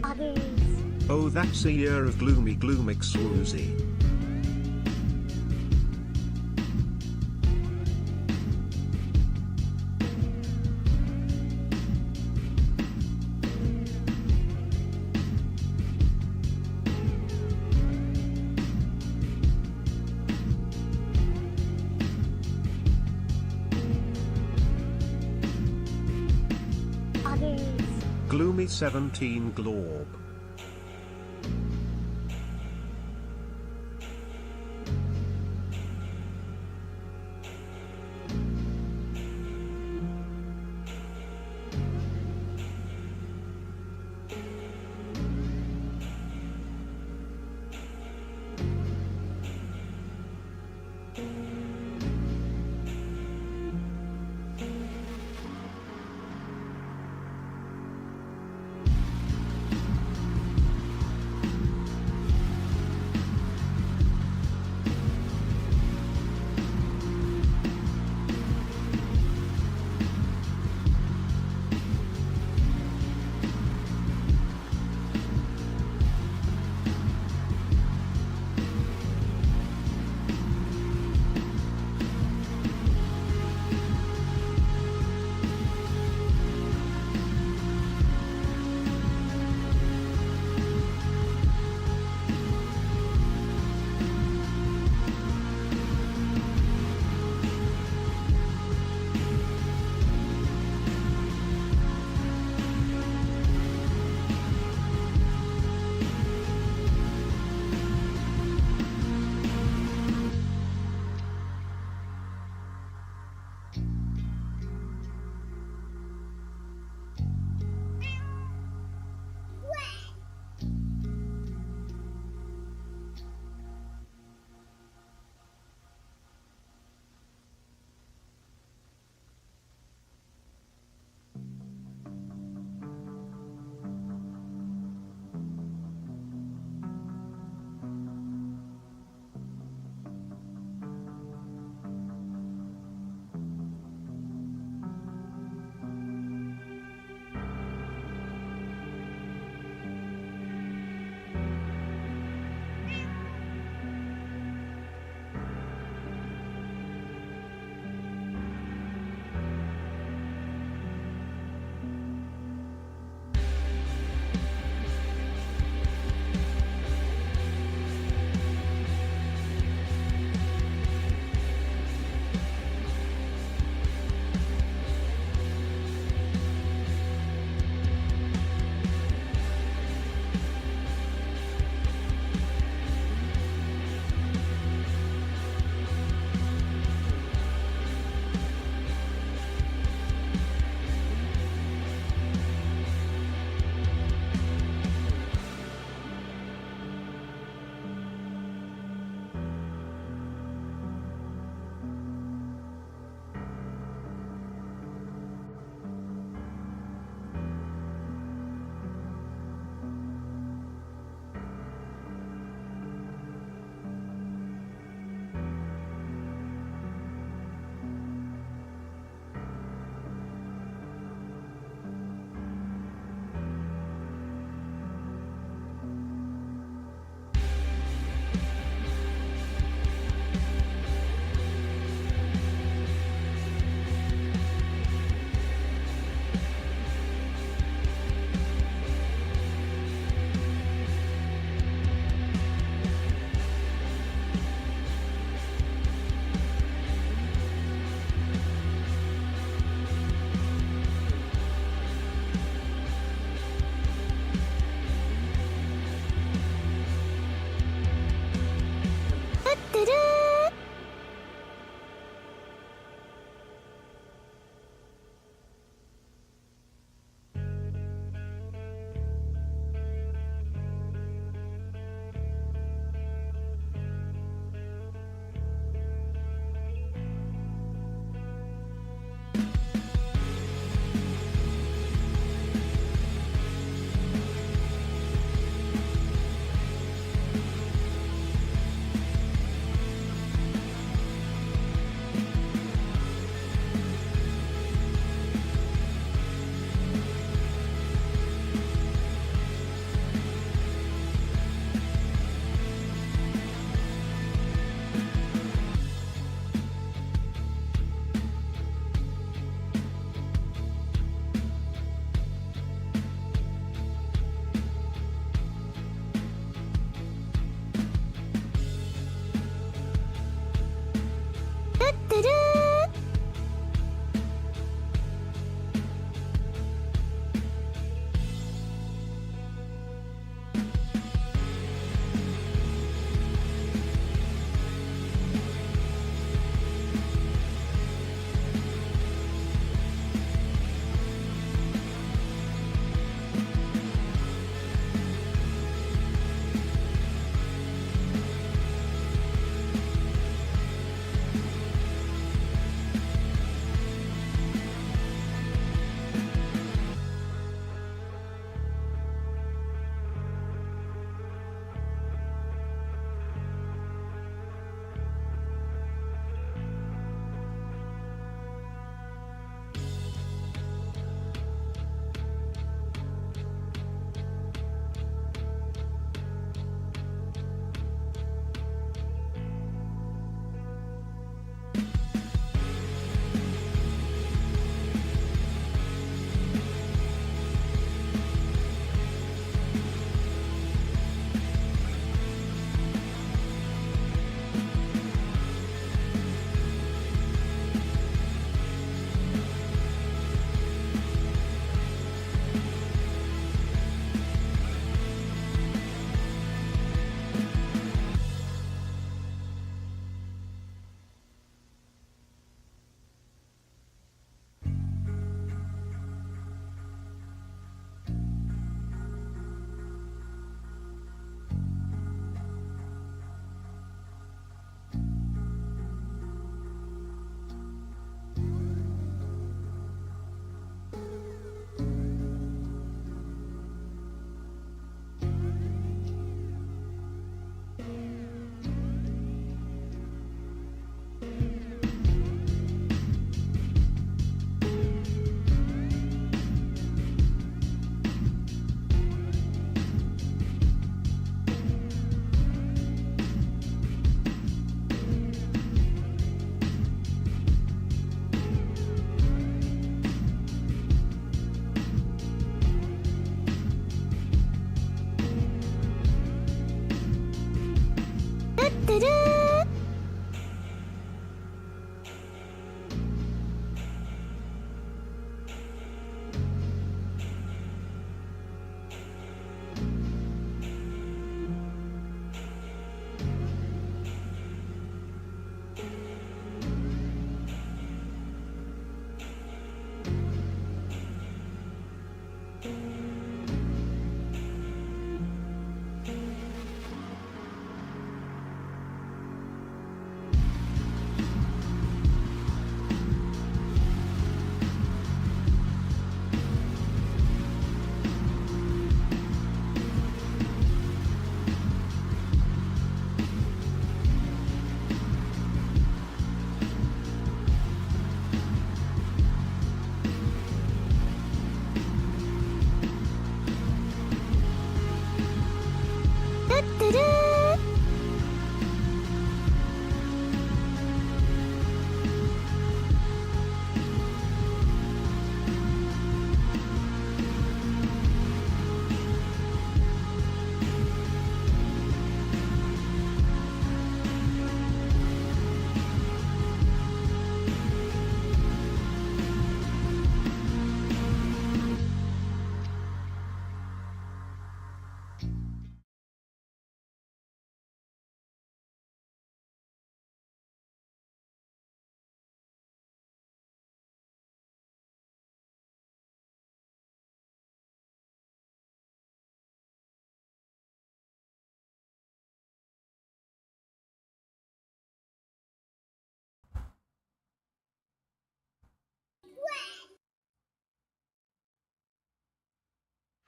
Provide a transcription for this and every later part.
others. Oh, that's a year of gloomy gloomix woozy. Others. Gloomy 17 glorb.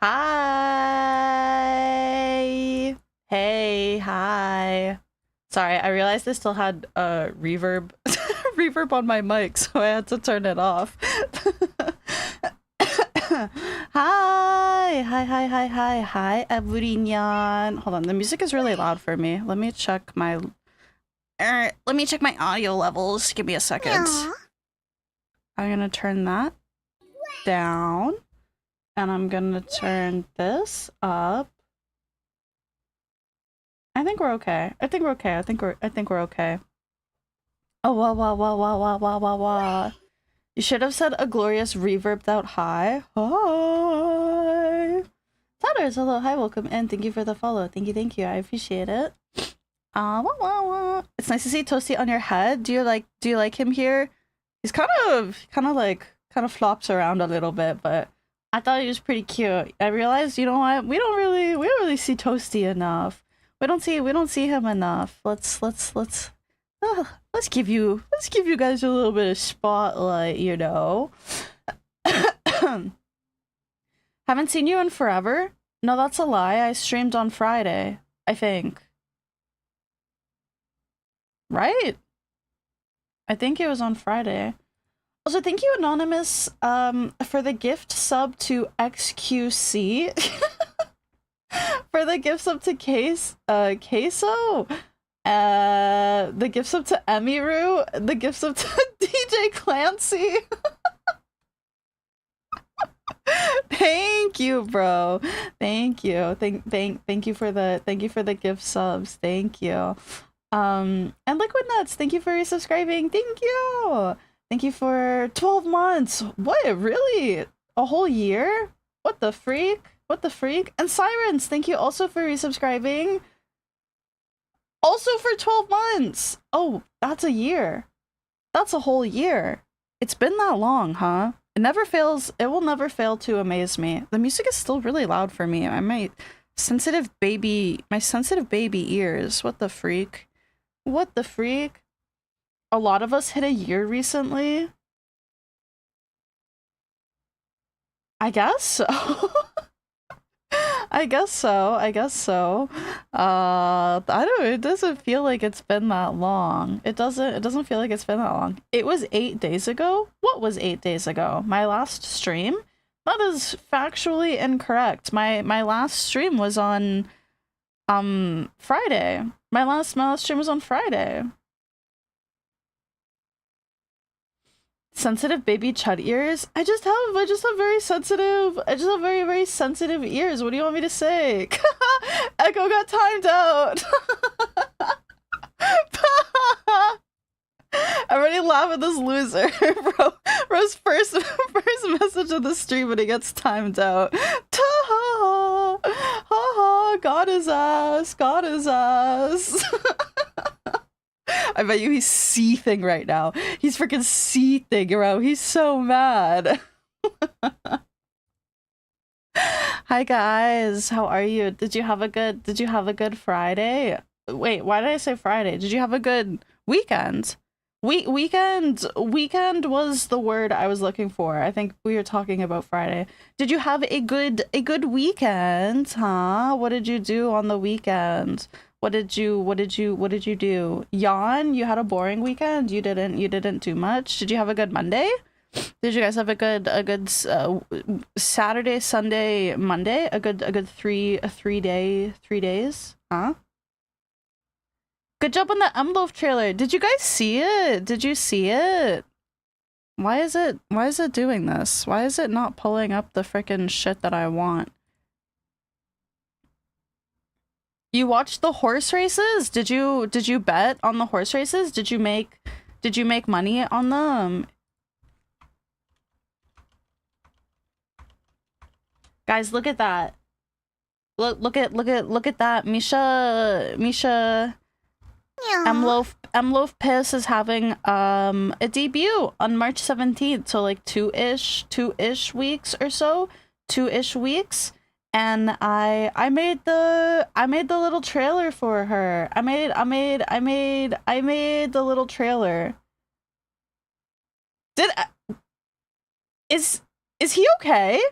Hi. Hey, hi. Sorry, I realized I still had reverb reverb on my mic, so I had to turn it off. Hi. Hi, everyone. Hold on, the music is really loud for me. Let me check my audio levels. Give me a second. Aw. I'm gonna turn that down. And I'm gonna turn this up. I think we're okay. I think we're okay. Oh, wow. You should have said a glorious reverbed out hi. Hi. Tyler's hello, hi, welcome in. Thank you for the follow. Thank you. I appreciate it. It's nice to see Toasty on your head. Do you like him here? He's kind of flops around a little bit, but I thought he was pretty cute. I realized, you know what? We don't really see Toasty enough. We don't see him enough. Let's give you guys a little bit of spotlight, you know. Haven't seen you in forever? No, that's a lie. I streamed on Friday, I think. Right? I think it was on Friday. Also, thank you, Anonymous, for the gift sub to XQC. For the gift sub to Queso. The gift sub to Emiru. The gift sub to DJ Clancy. Thank you, bro. Thank you. Thank you for the gift subs. Thank you. And Liquid Nuts, thank you for resubscribing. Thank you. Thank you for 12 months. What, really? A whole year? What the freak? And Sirens, thank you also for resubscribing. Also for 12 months. Oh, that's a year. That's a whole year. It's been that long, huh? It will never fail to amaze me. The music is still really loud for me. My sensitive baby ears. What the freak? A lot of us hit a year recently. I guess so. I guess so. I don't know, it doesn't feel like it's been that long. It doesn't feel like it's been that long. It was 8 days ago? What was 8 days ago? My last stream? That is factually incorrect. My last stream was on Friday. My last stream was on Friday. Sensitive baby chud ears? I just have very sensitive ears. What do you want me to say? Echo got timed out. I'm already laughing at this loser. Bro's first message of the stream when he gets timed out. Ta-ha! Ha-ha! Got his ass. I bet you he's seething right now. He's freaking seething, bro. He's so mad. Hi guys, how are you? Did you have a good Friday? Wait, why did I say Friday? Did you have a good weekend? Weekend was the word I was looking for. I think we were talking about Friday. Did you have a good weekend, huh? What did you do on the weekend? What did you do? Yawn? You had a boring weekend? You didn't do much? Did you have a good Monday? Did you guys have a good Saturday, Sunday, Monday? A good 3 days? Huh? Good job on the Loaf trailer. Did you guys see it? Did you see it? Why is it doing this? Why is it not pulling up the frickin' shit that I want? You watched the horse races? Did you bet on the horse races? Did you make money on them? Guys, look at that. Look at that. Misha Loaf Piss is having a debut on March 17th, so like two-ish weeks or so. 2-ish weeks. And I made the little trailer for her. I made the little trailer. Is he okay?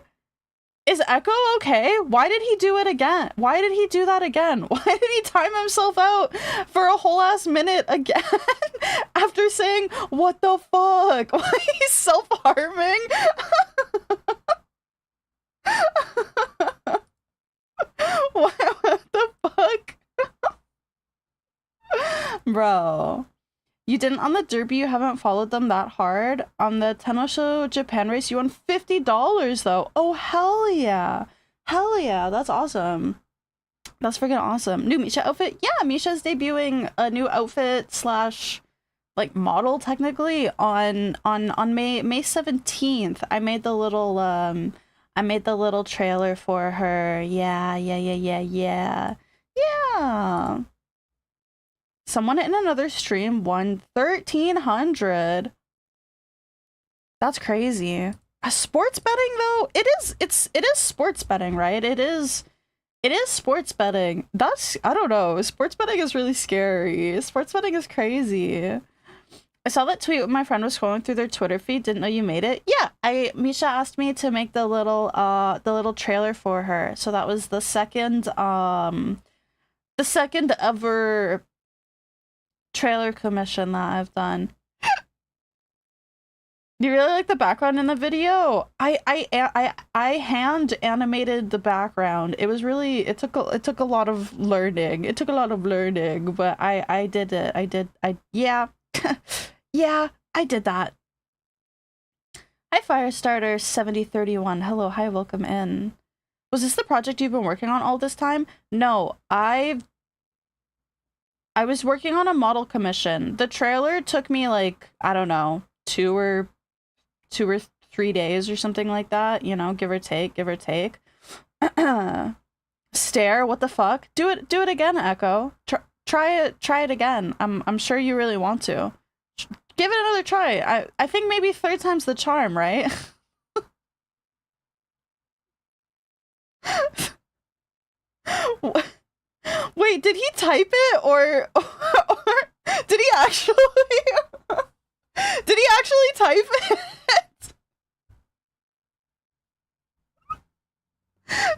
Is Echo okay? Why did he do it again? Why did he do that again? Why did he time himself out for a whole ass minute again after saying, what the fuck? Why he's self-harming? What the fuck? Bro. You didn't on the derby, you haven't followed them that hard. On the Tenosho Japan race, you won $50 though. Oh, hell yeah. Hell yeah, that's awesome. That's freaking awesome. New Misha outfit? Yeah, Misha's debuting a new outfit slash like model technically on May 17th. I made the little trailer for her. Yeah. Yeah. Someone in another stream won 1,300. That's crazy. Sports betting though, it is sports betting, right? It is sports betting. That's, I don't know. Sports betting is really scary. Sports betting is crazy. I saw that tweet when my friend was scrolling through their Twitter feed. Didn't know you made it. Yeah, Misha asked me to make the little trailer for her. So that was the second ever trailer commission that I've done. You really like the background in the video? I hand animated the background. It was really, it took a lot of learning. It took a lot of learning, but I did it. Yeah. Yeah, I did that. Hi Firestarter 7031. Hello, hi, welcome in. Was this the project you've been working on all this time? No, I was working on a model commission. The trailer took me like, I don't know, two or 3 days or something like that, you know, give or take. Stare, what the fuck? Do it again, Echo. Try it again. I'm sure you really want to. Give it another try. I think maybe third time's the charm, right? Wait, did he type it or did he actually type it?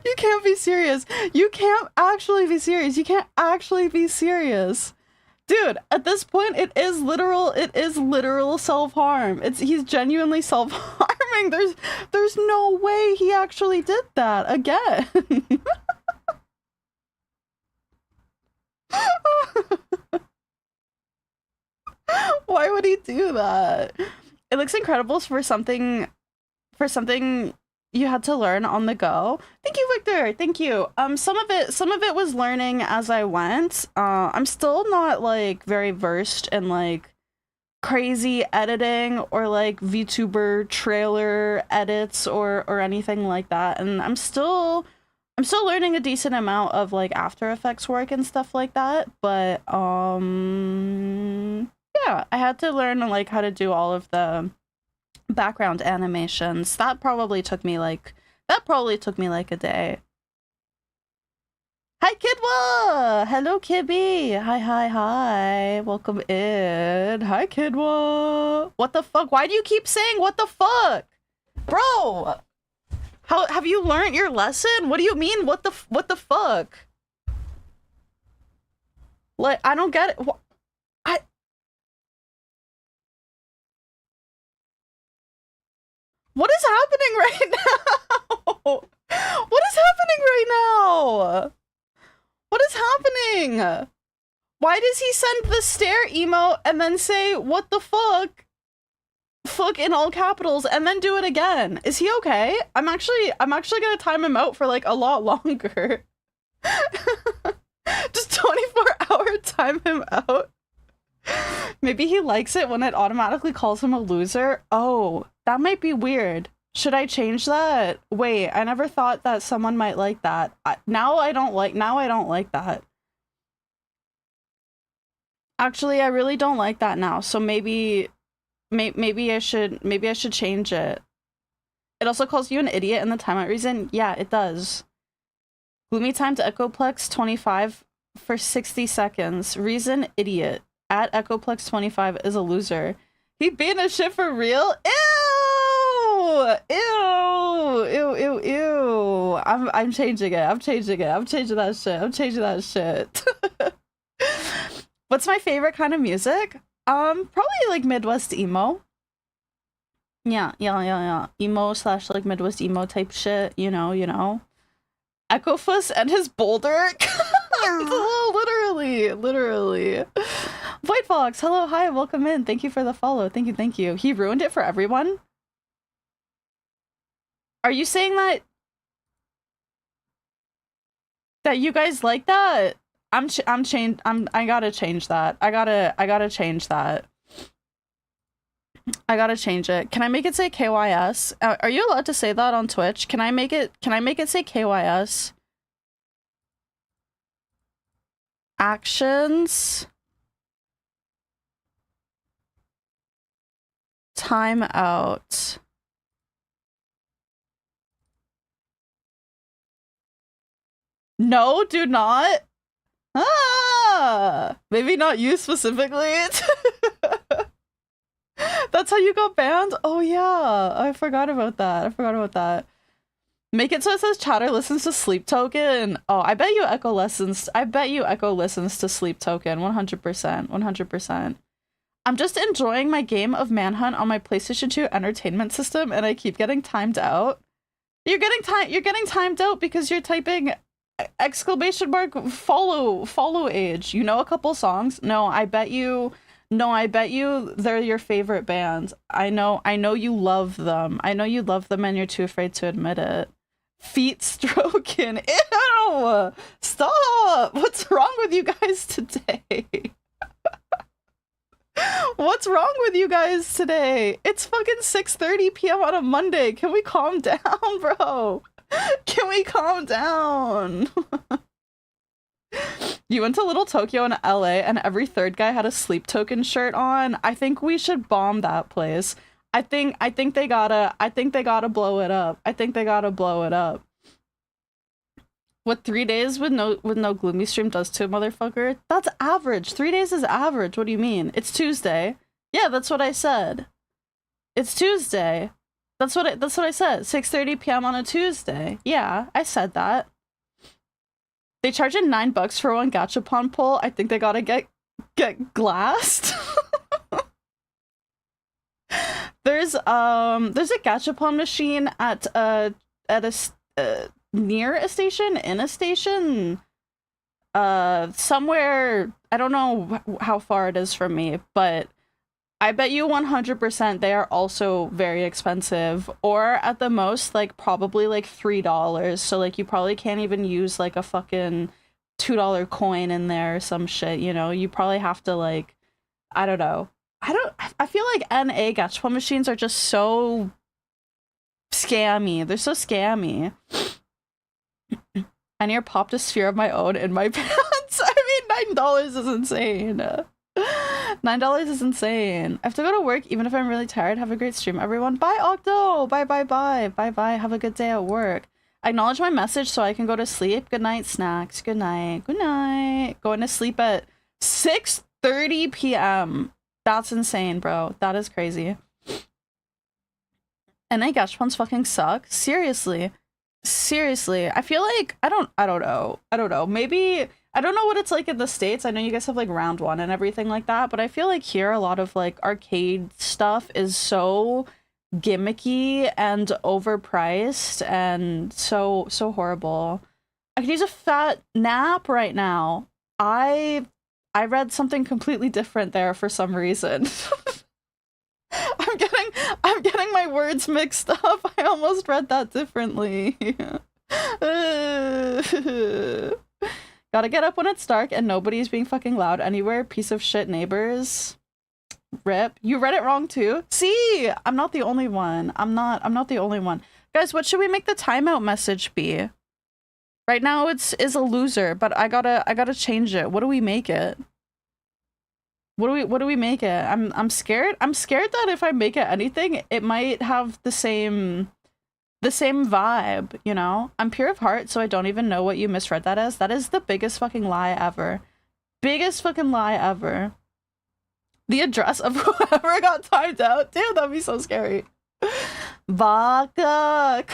You can't be serious. You can't actually be serious. You can't actually be serious. Dude, at this point it is literal self-harm. He's genuinely self-harming. There's no way he actually did that again. Why would he do that? It looks incredible for something you had to learn on the go. Thank you, Victor. Thank you. Some of it was learning as I went. I'm still not like very versed in like crazy editing or like VTuber trailer edits or anything like that. And I'm still learning a decent amount of like After Effects work and stuff like that. But yeah, I had to learn like how to do all of the background animations. That probably took me like a day. Hi Kidwa! Hello Kibby! Hi. Welcome in. Hi Kidwa! What the fuck? Why do you keep saying what the fuck? Bro! How have you learned your lesson? What do you mean what the fuck? Like, I don't get it. What is happening right now? What is happening right now? What is happening? Why does he send the stare emote and then say, what the fuck? Fuck in all capitals and then do it again. Is he okay? I'm actually gonna time him out for like a lot longer. Just 24-hour time him out. Maybe he likes it when it automatically calls him a loser. Oh, that might be weird. Should I change that? Wait, I never thought that someone might like that. Now I don't like that. Actually, I really don't like that now. So maybe I should change it. It also calls you an idiot in the timeout reason. Yeah, it does. Gloomi time to Echoplex 25 for 60 seconds. Reason idiot. At Echoplex 25 is a loser. He being a shit for real? Ew! Ew. I'm changing it. I'm changing that shit. What's my favorite kind of music? Probably like Midwest emo. Yeah. Emo slash like Midwest emo type shit, you know. Echofuss and his boulder. Literally. White Fox, hello, hi, welcome in. Thank you for the follow. Thank you. He ruined it for everyone? Are you saying that you guys like that? I gotta change that. I gotta change that. I gotta change it. Can I make it say KYS? Are you allowed to say that on Twitch? Can I make it say KYS? Actions. Time out. No, do not. Maybe not you specifically. That's how you got banned? Oh yeah, I forgot about that. Make it so it says chatter listens to Sleep Token. Oh, I bet you Echo listens to Sleep Token 100%. I'm just enjoying my game of Manhunt on my PlayStation 2 entertainment system and I keep getting timed out. You're getting timed out because you're typing exclamation mark follow age. You know a couple songs? No, I bet you they're your favorite band. I know you love them. I know you love them and you're too afraid to admit it. Feet stroking. Ew! Stop! What's wrong with you guys today? What's wrong with you guys today? It's fucking 6:30 p.m. on a Monday. Can we calm down, bro? Can we calm down? You went to Little Tokyo in LA and every third guy had a Sleep Token shirt on. I think we should bomb that place. I think they gotta blow it up. What 3 days with no Gloomi stream does to a motherfucker? That's average. 3 days is average. What do you mean? It's Tuesday. Yeah, that's what I said. It's Tuesday. That's what I said. 6:30 p.m. on a Tuesday. Yeah, I said that. They charge you $9 for one gachapon pull. I think they gotta get glassed. There's a gachapon machine at a near a station, in a station, somewhere. I don't know how far it is from me, but I bet you 100% they are also very expensive, or at the most like probably like $3. So like you probably can't even use like a fucking $2 coin in there or some shit, you know? You probably have to like, I don't know. I feel like NA gachapon machines are just so scammy. They're so scammy. I near popped a sphere of my own in my pants. I mean, $9 is insane. $9 is insane. I have to go to work even if I'm really tired. Have a great stream, everyone. Bye, Octo. Bye. Have a good day at work. Acknowledge my message so I can go to sleep. Good night, snacks. Good night. Going to sleep at 6:30 p.m. That's insane, bro. That is crazy. And I gachapons fucking suck. Seriously. I feel like I don't know. Maybe I don't know what it's like in the States. I know you guys have like round one and everything like that, but I feel like here a lot of like arcade stuff is so gimmicky and overpriced and so horrible. I could use a fat nap right now. I read something completely different there for some reason. I'm getting my words mixed up. I almost read that differently. Gotta get up when it's dark and nobody's being fucking loud anywhere. Piece of shit neighbors. Rip. You read it wrong too? See, I'm not the only one. I'm not the only one. Guys, what should we make the timeout message be? Right now it's is a loser, but I gotta change it. What do we make it? What do we make it? I'm scared. I'm scared that if I make it anything, it might have the same vibe, you know? I'm pure of heart, so I don't even know what you misread that as. That is the biggest fucking lie ever. Biggest fucking lie ever. The address of whoever got timed out. Damn, that'd be so scary. Vodka.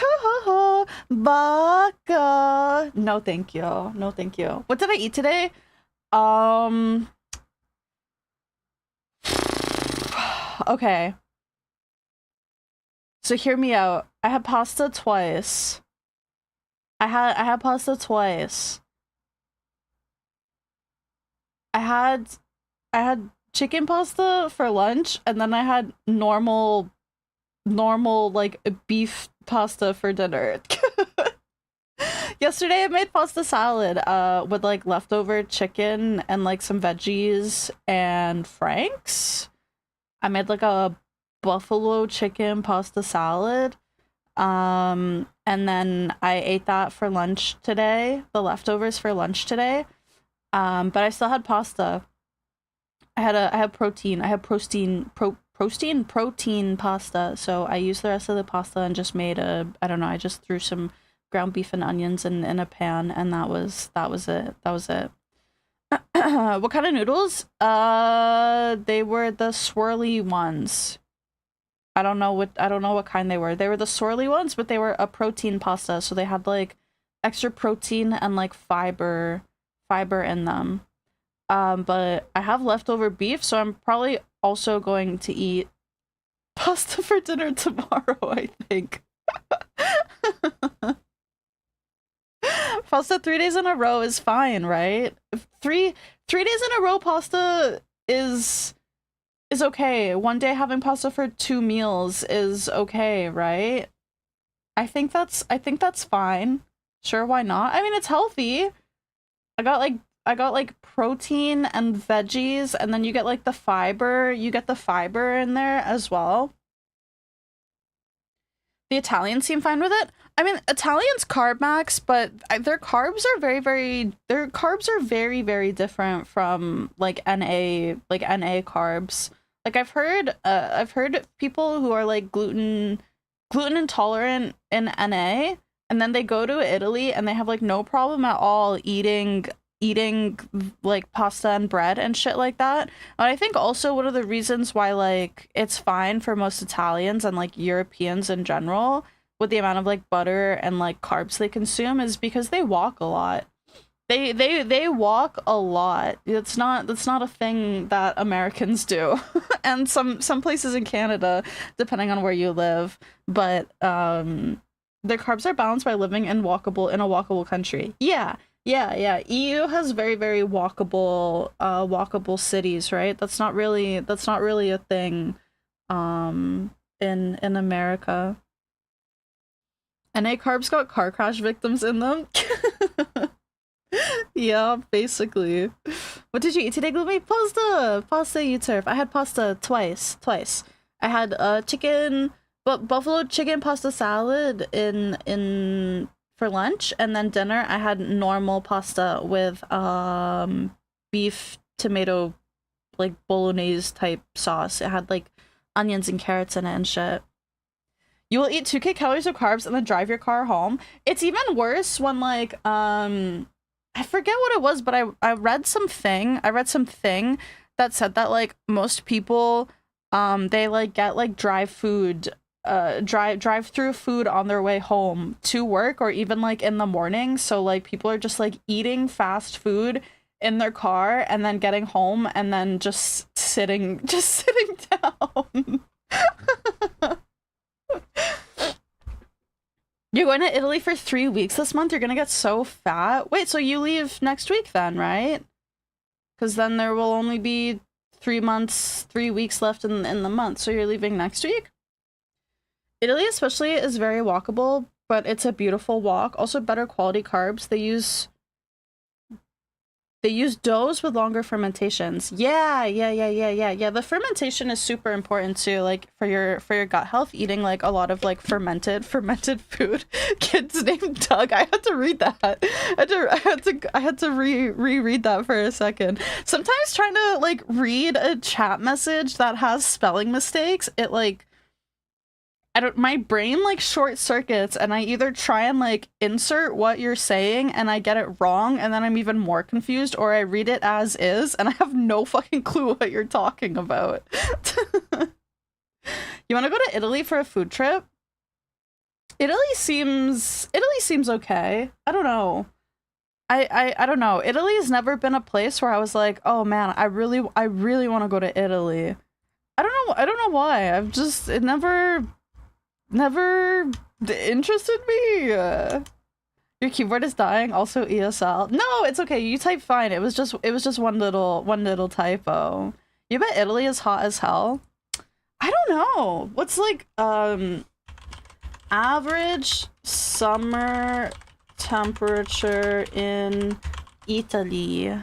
Vodka. No, thank you. No, thank you. What did I eat today? Okay. So hear me out. I had pasta twice. I had pasta twice. I had chicken pasta for lunch, and then I had normal like beef pasta for dinner. Yesterday I made pasta salad with like leftover chicken and like some veggies and franks. I made like a buffalo chicken pasta salad. And then I ate that for lunch today, the leftovers for lunch today. But I still had pasta. I had protein pasta. So I used the rest of the pasta and just made I don't know, I just threw some ground beef and onions in a pan, and that was it. What kind of noodles? They were the swirly ones. I don't know what kind they were. They were the swirly ones, but they were a protein pasta, so they had like extra protein and like fiber in them. But I have leftover beef, so I'm probably also going to eat pasta for dinner tomorrow, I think. Pasta 3 days in a row is fine, right? Three days in a row pasta is okay. One day having pasta for 2 meals is okay, right? I think that's fine. Sure, why not? I mean, it's healthy. I got like protein and veggies, and then you get like the fiber. You get the fiber in there as well. The Italians seem fine with it. I mean, Italians carb max, but their carbs are very, very different from like NA carbs. Like I've heard people who are like gluten intolerant in NA, and then they go to Italy and they have like no problem at all eating like pasta and bread and shit like that. And I think also one of the reasons why like it's fine for most Italians and like Europeans in general with the amount of like butter and like carbs they consume is because they walk a lot. They walk a lot. That's not a thing that Americans do. And some places in Canada, depending on where you live, but their carbs are balanced by living in a walkable country. Yeah. EU has very, very walkable cities, right? That's not really a thing in America. NA carbs got car crash victims in them. Yeah, basically. What did you eat today, Gloomi? Pasta, you turf. I had pasta twice. I had buffalo chicken pasta salad in for lunch, and then dinner I had normal pasta with beef tomato like bolognese type sauce. It had like onions and carrots in it and shit. You will eat 2K calories of carbs and then drive your car home. It's even worse when like I forget what it was, but I read something that said that like most people they like get like drive through food on their way home to work, or even like in the morning. So like people are just like eating fast food in their car and then getting home and then just sitting down. You're going to Italy for 3 weeks this month? You're gonna get so fat. Wait, so you leave next week then, right? Because then there will only be 3 weeks left in the month. So you're leaving next week? Italy especially is very walkable, but it's a beautiful walk. Also better quality carbs. They use doughs with longer fermentations. Yeah. The fermentation is super important too, like for your gut health. Eating like a lot of like fermented food. Kid's named Doug. I had to read that. I had to reread that for a second. Sometimes trying to like read a chat message that has spelling mistakes, it like my brain like short circuits, and I either try and like insert what you're saying and I get it wrong and then I'm even more confused, or I read it as is and I have no fucking clue what you're talking about. You want to go to Italy for a food trip? Italy seems okay. I don't know. I don't know. Italy has never been a place where I was like, oh man, I really want to go to Italy. I don't know why. I've just it never interested me. Your keyboard is dying. Also ESL. No, it's okay. You type fine. It was just one little typo. You bet Italy is hot as hell. I don't know. What's like average summer temperature in Italy?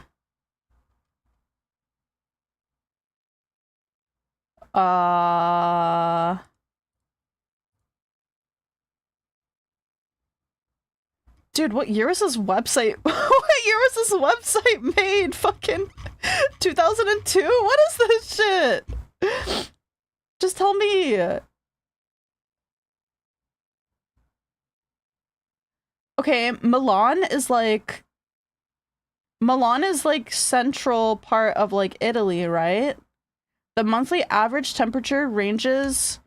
Dude, what year was this website? What year was this website made? Fucking 2002? What is this shit? Just tell me. Okay, Milan is like central part of like Italy, right? The monthly average temperature ranges.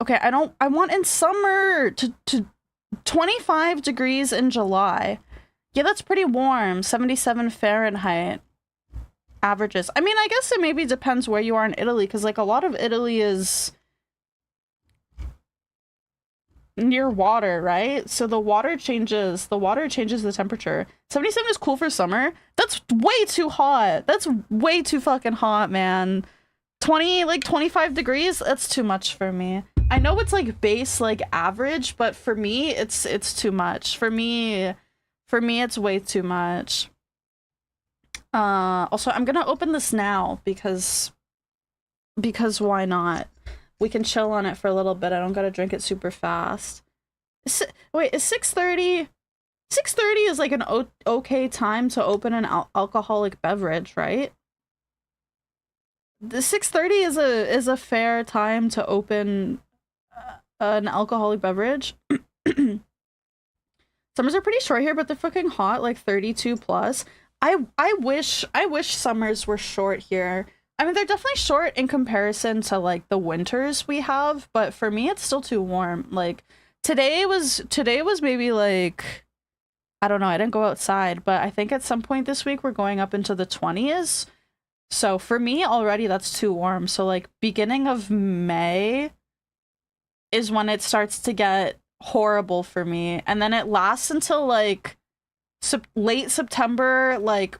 Okay, I want in summer to 25 degrees in July. Yeah, that's pretty warm. 77 Fahrenheit averages. I mean, I guess it maybe depends where you are in Italy, because like a lot of Italy is near water, right? So the water changes the temperature. 77 is cool for summer. That's way too hot. That's way too fucking hot, man. 25 degrees, that's too much for me. I know it's like base, like average, but for me it's too much. For me it's way too much. Also I'm gonna open this now because why not? We can chill on it for a little bit. I don't gotta drink it super fast. Wait, is 6:30? 6:30 is like an okay time to open an alcoholic beverage, right? The 6:30 is a fair time to open an alcoholic beverage. Summers are pretty short here, but they're fucking hot, like 32 plus. I wish summers were short here. I mean, they're definitely short in comparison to like the winters we have, but for me it's still too warm. Like today was maybe like, I don't know, I didn't go outside, but I think at some point this week we're going up into the 20s. So for me already that's too warm. So like beginning of May is when it starts to get horrible for me, and then it lasts until like late September, like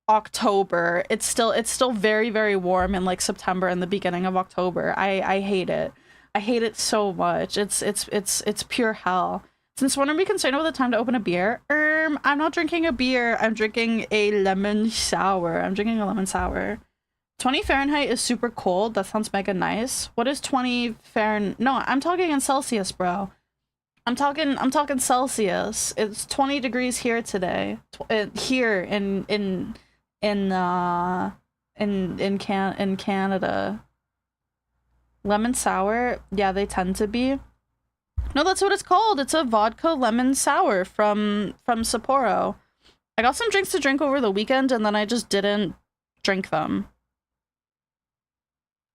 October. It's still very, very warm in like September and the beginning of October. I hate it. I hate it so much. It's pure hell. Since when are we concerned with the time to open a beer? I'm not drinking a beer. I'm drinking a lemon sour. 20 Fahrenheit is super cold. That sounds mega nice. What is 20 Fahrenheit? No, I'm talking in Celsius, bro. I'm talking Celsius. It's 20 degrees here today. Here in Canada. Lemon sour, yeah, they tend to be. No, that's what it's called. It's a vodka lemon sour from Sapporo. I got some drinks to drink over the weekend and then I just didn't drink them.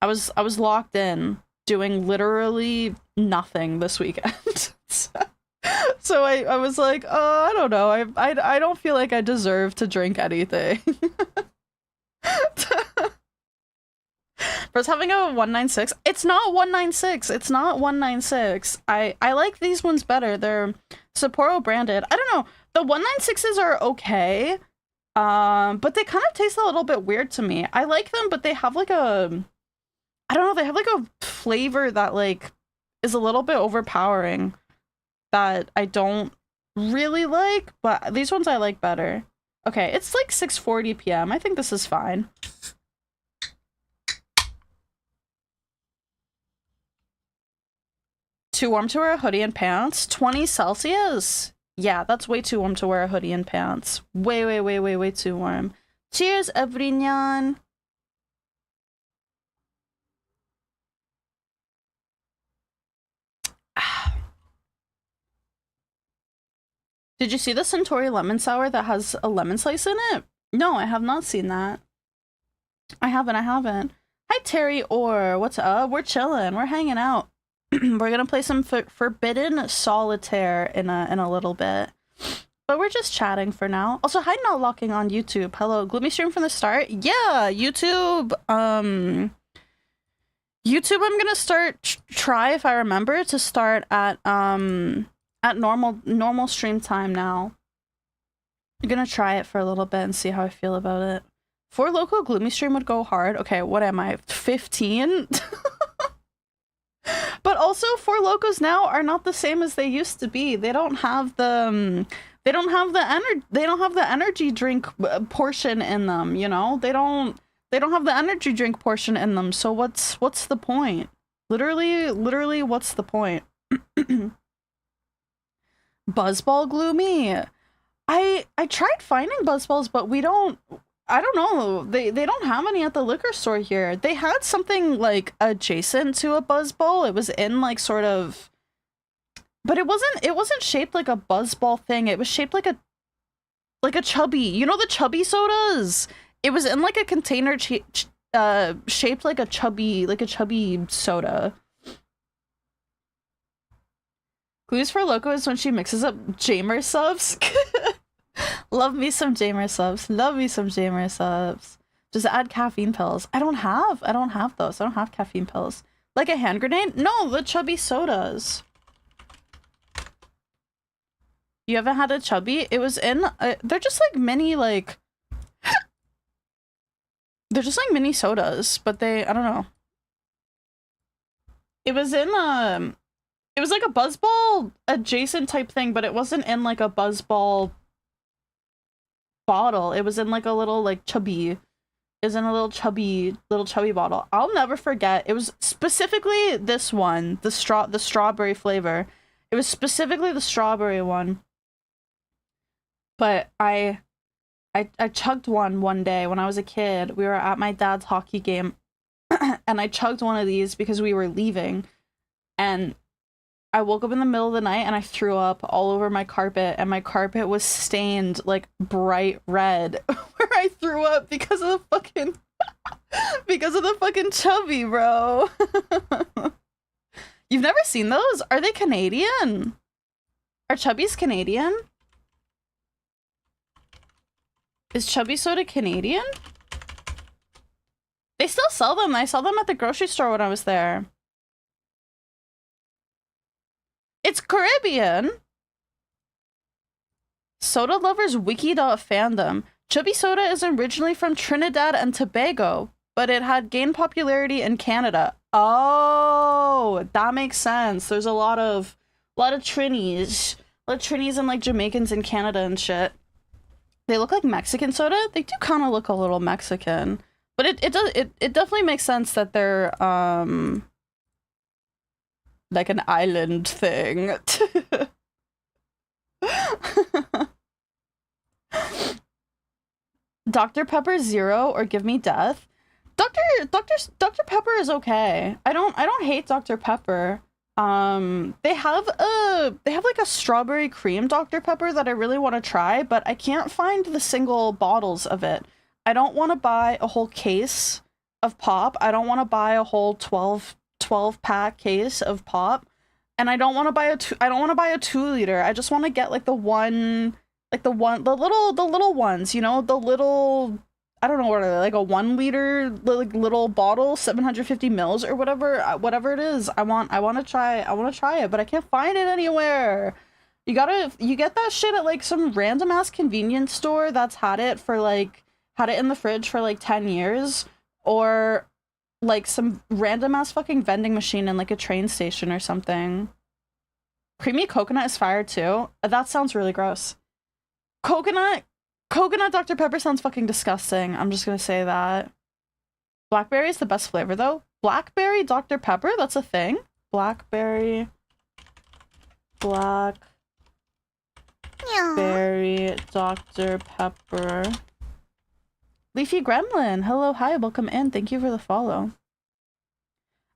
I was locked in doing literally nothing this weekend. So I was like, oh, I don't know. I don't feel like I deserve to drink anything. First having a 196. It's not 196. It's not 196. I like these ones better. They're Sapporo branded. I don't know. The 196s are okay. But they kind of taste a little bit weird to me. I like them, but they have like a, I don't know, they have like a flavor that like is a little bit overpowering that I don't really like, but these ones I like better. Okay, it's like 6:40 p.m. I think this is fine. Too warm to wear a hoodie and pants? 20 Celsius? Yeah, that's way too warm to wear a hoodie and pants. Way too warm. Cheers, everyone. Did you see the Centauri lemon sour that has a lemon slice in it? No, I have not seen that. I haven't. Hi, Terry Orr. What's up? We're chilling. We're hanging out. We're gonna play some Forbidden Solitaire in a little bit. But we're just chatting for now. Also, hi, Not Locking on YouTube. Hello, Gloomy stream from the start. Yeah, YouTube. YouTube, I'm gonna start try if I remember to start at normal stream time now. I'm gonna try it for a little bit and see how I feel about it. For local Gloomy stream would go hard. Okay, what am I? 15? But also, Four Locos now are not the same as they used to be. They don't have the they don't have the energy drink portion in them, you know? They don't have the energy drink portion in them. So what's the point? Literally what's the point? Buzzball Gloomy. I tried finding Buzzballs, but I don't know. They don't have any at the liquor store here. They had something like adjacent to a Buzzball. It was in like sort of, but it wasn't shaped like a Buzzball thing. It was shaped like a chubby. You know the chubby sodas? It was in like a container shaped like a chubby soda. Clues for Loco is when she mixes up Jamer subs. Love me some Jamer subs. Love me some Jamer subs. Just add caffeine pills. I don't have those. I don't have caffeine pills. Like a hand grenade? No, the chubby sodas. You haven't had a chubby? It was in they're just like mini like they're just like mini sodas, but I don't know. It was in it was like a Buzzball adjacent type thing, but it wasn't in like a Buzzball bottle. It was in like a little like chubby. It was in a little chubby bottle. I'll never forget. It was specifically this one, the strawberry flavor. It was specifically the strawberry one. But I chugged one day when I was a kid. We were at my dad's hockey game and I chugged one of these because we were leaving, and I woke up in the middle of the night and I threw up all over my carpet, and my carpet was stained like bright red where I threw up because of the fucking chubby, bro. You've never seen those? Are they Canadian? Are chubbies Canadian? Is chubby soda Canadian? They still sell them. I saw them at the grocery store when I was there. It's Caribbean. Soda Lovers Wiki.fandom. Chubby soda is originally from Trinidad and Tobago, but it had gained popularity in Canada. Oh, that makes sense. There's a lot of Trinis. A lot of Trinis and like Jamaicans in Canada and shit. They look like Mexican soda. They do kind of look a little Mexican, but it definitely makes sense that they're like an island thing. Dr. Pepper Zero or Give Me Death. Dr. Pepper is okay. I don't hate Dr. Pepper. They have like a strawberry cream Dr. Pepper that I really want to try, but I can't find the single bottles of it. I don't want to buy a whole case of pop. I don't want to buy a whole 12 pack case of pop, and I don't want to buy a 2 liter. I just want to get like the little ones, you know, the little, I don't know what are they, like a 1 liter like little bottle, 750 mils or whatever it is. I want to try it, but I can't find it anywhere. You get that shit at like some random ass convenience store that's had it in the fridge for like 10 years, or like some random ass fucking vending machine in like a train station or something. Creamy coconut is fire too. That sounds really gross. Coconut Dr. Pepper sounds fucking disgusting. I'm just gonna say that. Blackberry is the best flavor though. Blackberry Dr. Pepper? That's a thing? Blackberry Dr. Pepper. Leafy Gremlin, hello, hi, welcome in. Thank you for the follow.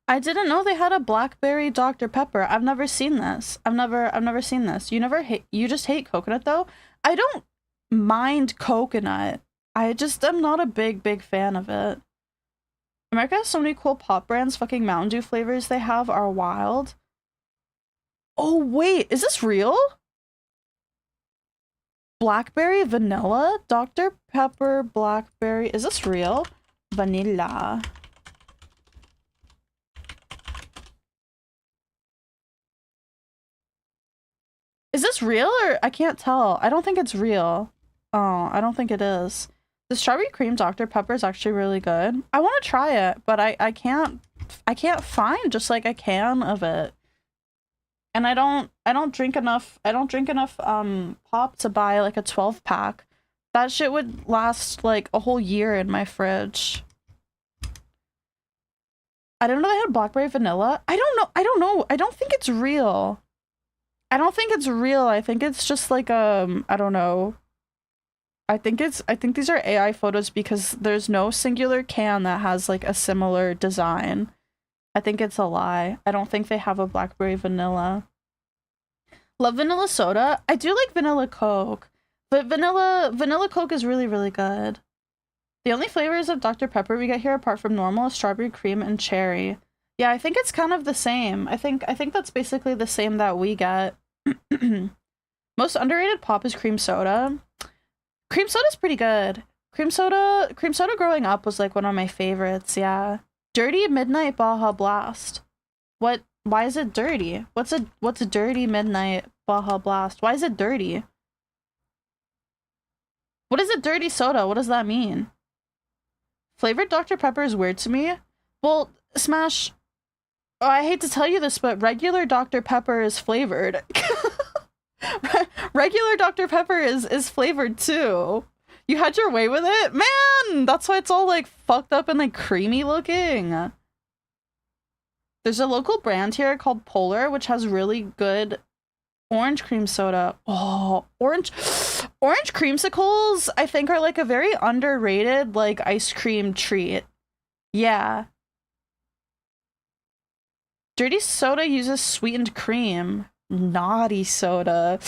I didn't know they had a blackberry Dr. Pepper. I've never seen this. I've never seen this. You just hate coconut though? I don't mind coconut. I just am not a big fan of it. America has so many cool pop brands. Fucking Mountain Dew flavors they have are wild. Oh, wait, is this real? Blackberry vanilla? Dr. Pepper blackberry. Is this real? Vanilla. Is this real or I can't tell? I don't think it's real. Oh, I don't think it is. The strawberry cream Dr. Pepper is actually really good. I want to try it, but I can't find just like a can of it. And I don't drink enough pop to buy like a 12 pack. That shit would last like a whole year in my fridge. I didn't know they had blackberry vanilla. I don't know. I don't think it's real. I don't think it's real. I think it's just like I don't know. I think these are AI photos because there's no singular can that has like a similar design. I think it's a lie. I don't think they have a blackberry vanilla. Love vanilla soda. I do like vanilla Coke, but vanilla Coke is really, really good. The only flavors of Dr. Pepper we get here apart from normal is strawberry cream and cherry. Yeah, I think it's kind of the same. I think that's basically the same that we get. Most underrated pop is cream soda. Cream soda's pretty good. Cream soda growing up was like one of my favorites, yeah. Dirty Midnight Baja Blast. What? Why is it dirty? What's a dirty Midnight Baja Blast? Why is it dirty? What is a dirty soda? What does that mean? Flavored Dr. Pepper is weird to me. Well, Smash, oh, I hate to tell you this, but regular Dr. Pepper is flavored. Regular Dr. Pepper is flavored too. You had your way with it? Man, that's why it's all like fucked up and like creamy looking. There's a local brand here called Polar, which has really good orange cream soda. Oh, orange creamsicles, I think, are like a very underrated like ice cream treat. Yeah. Dirty soda uses sweetened cream. Naughty soda.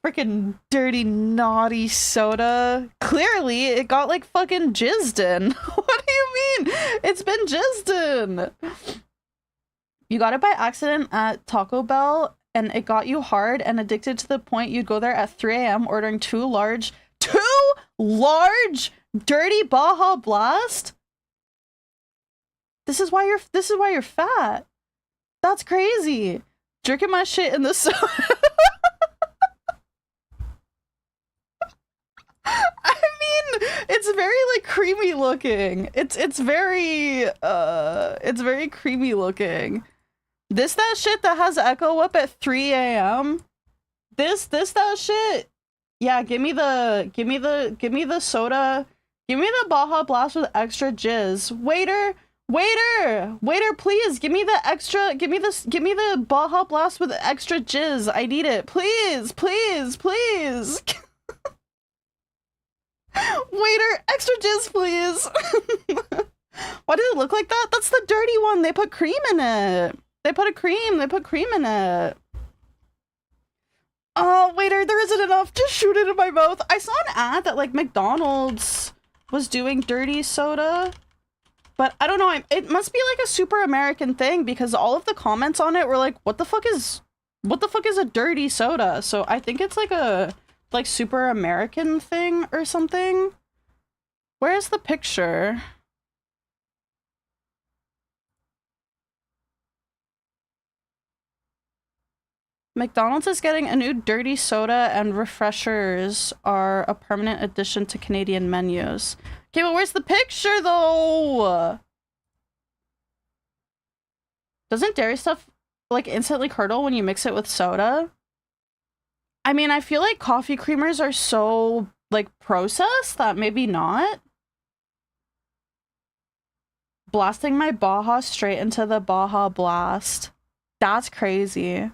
Freaking dirty naughty soda. Clearly, it got like fucking jizzed in. What do you mean? It's been jizzed in. You got it by accident at Taco Bell and it got you hard and addicted to the point you'd go there at 3 a.m. ordering two large dirty Baja Blast? This is why you're fat. That's crazy. Drinking my shit in the soda. I mean, it's very like creamy looking. It's very creamy looking. That shit that has Echo Whip at 3 a.m. That shit. Yeah, give me the soda. Give me the Baja Blast with extra jizz. Waiter, please give me the Baja Blast with extra jizz. I need it. Please. Waiter, extra jizz, please. Why does it look like that? That's the dirty one. They put cream in it. They put cream in it. Oh, waiter, there isn't enough. Just shoot it in my mouth. I saw an ad that like McDonald's was doing dirty soda. But I don't know, it must be like a super American thing because all of the comments on it were like, what the fuck is a dirty soda? So I think it's like a super American thing or something. Where's the picture? McDonald's is getting a new dirty soda and refreshers are a permanent addition to Canadian menus. Okay, but where's the picture though? Doesn't dairy stuff like instantly curdle when you mix it with soda? I mean, I feel like coffee creamers are so like processed that maybe not. Blasting my Baja straight into the Baja Blast. That's crazy.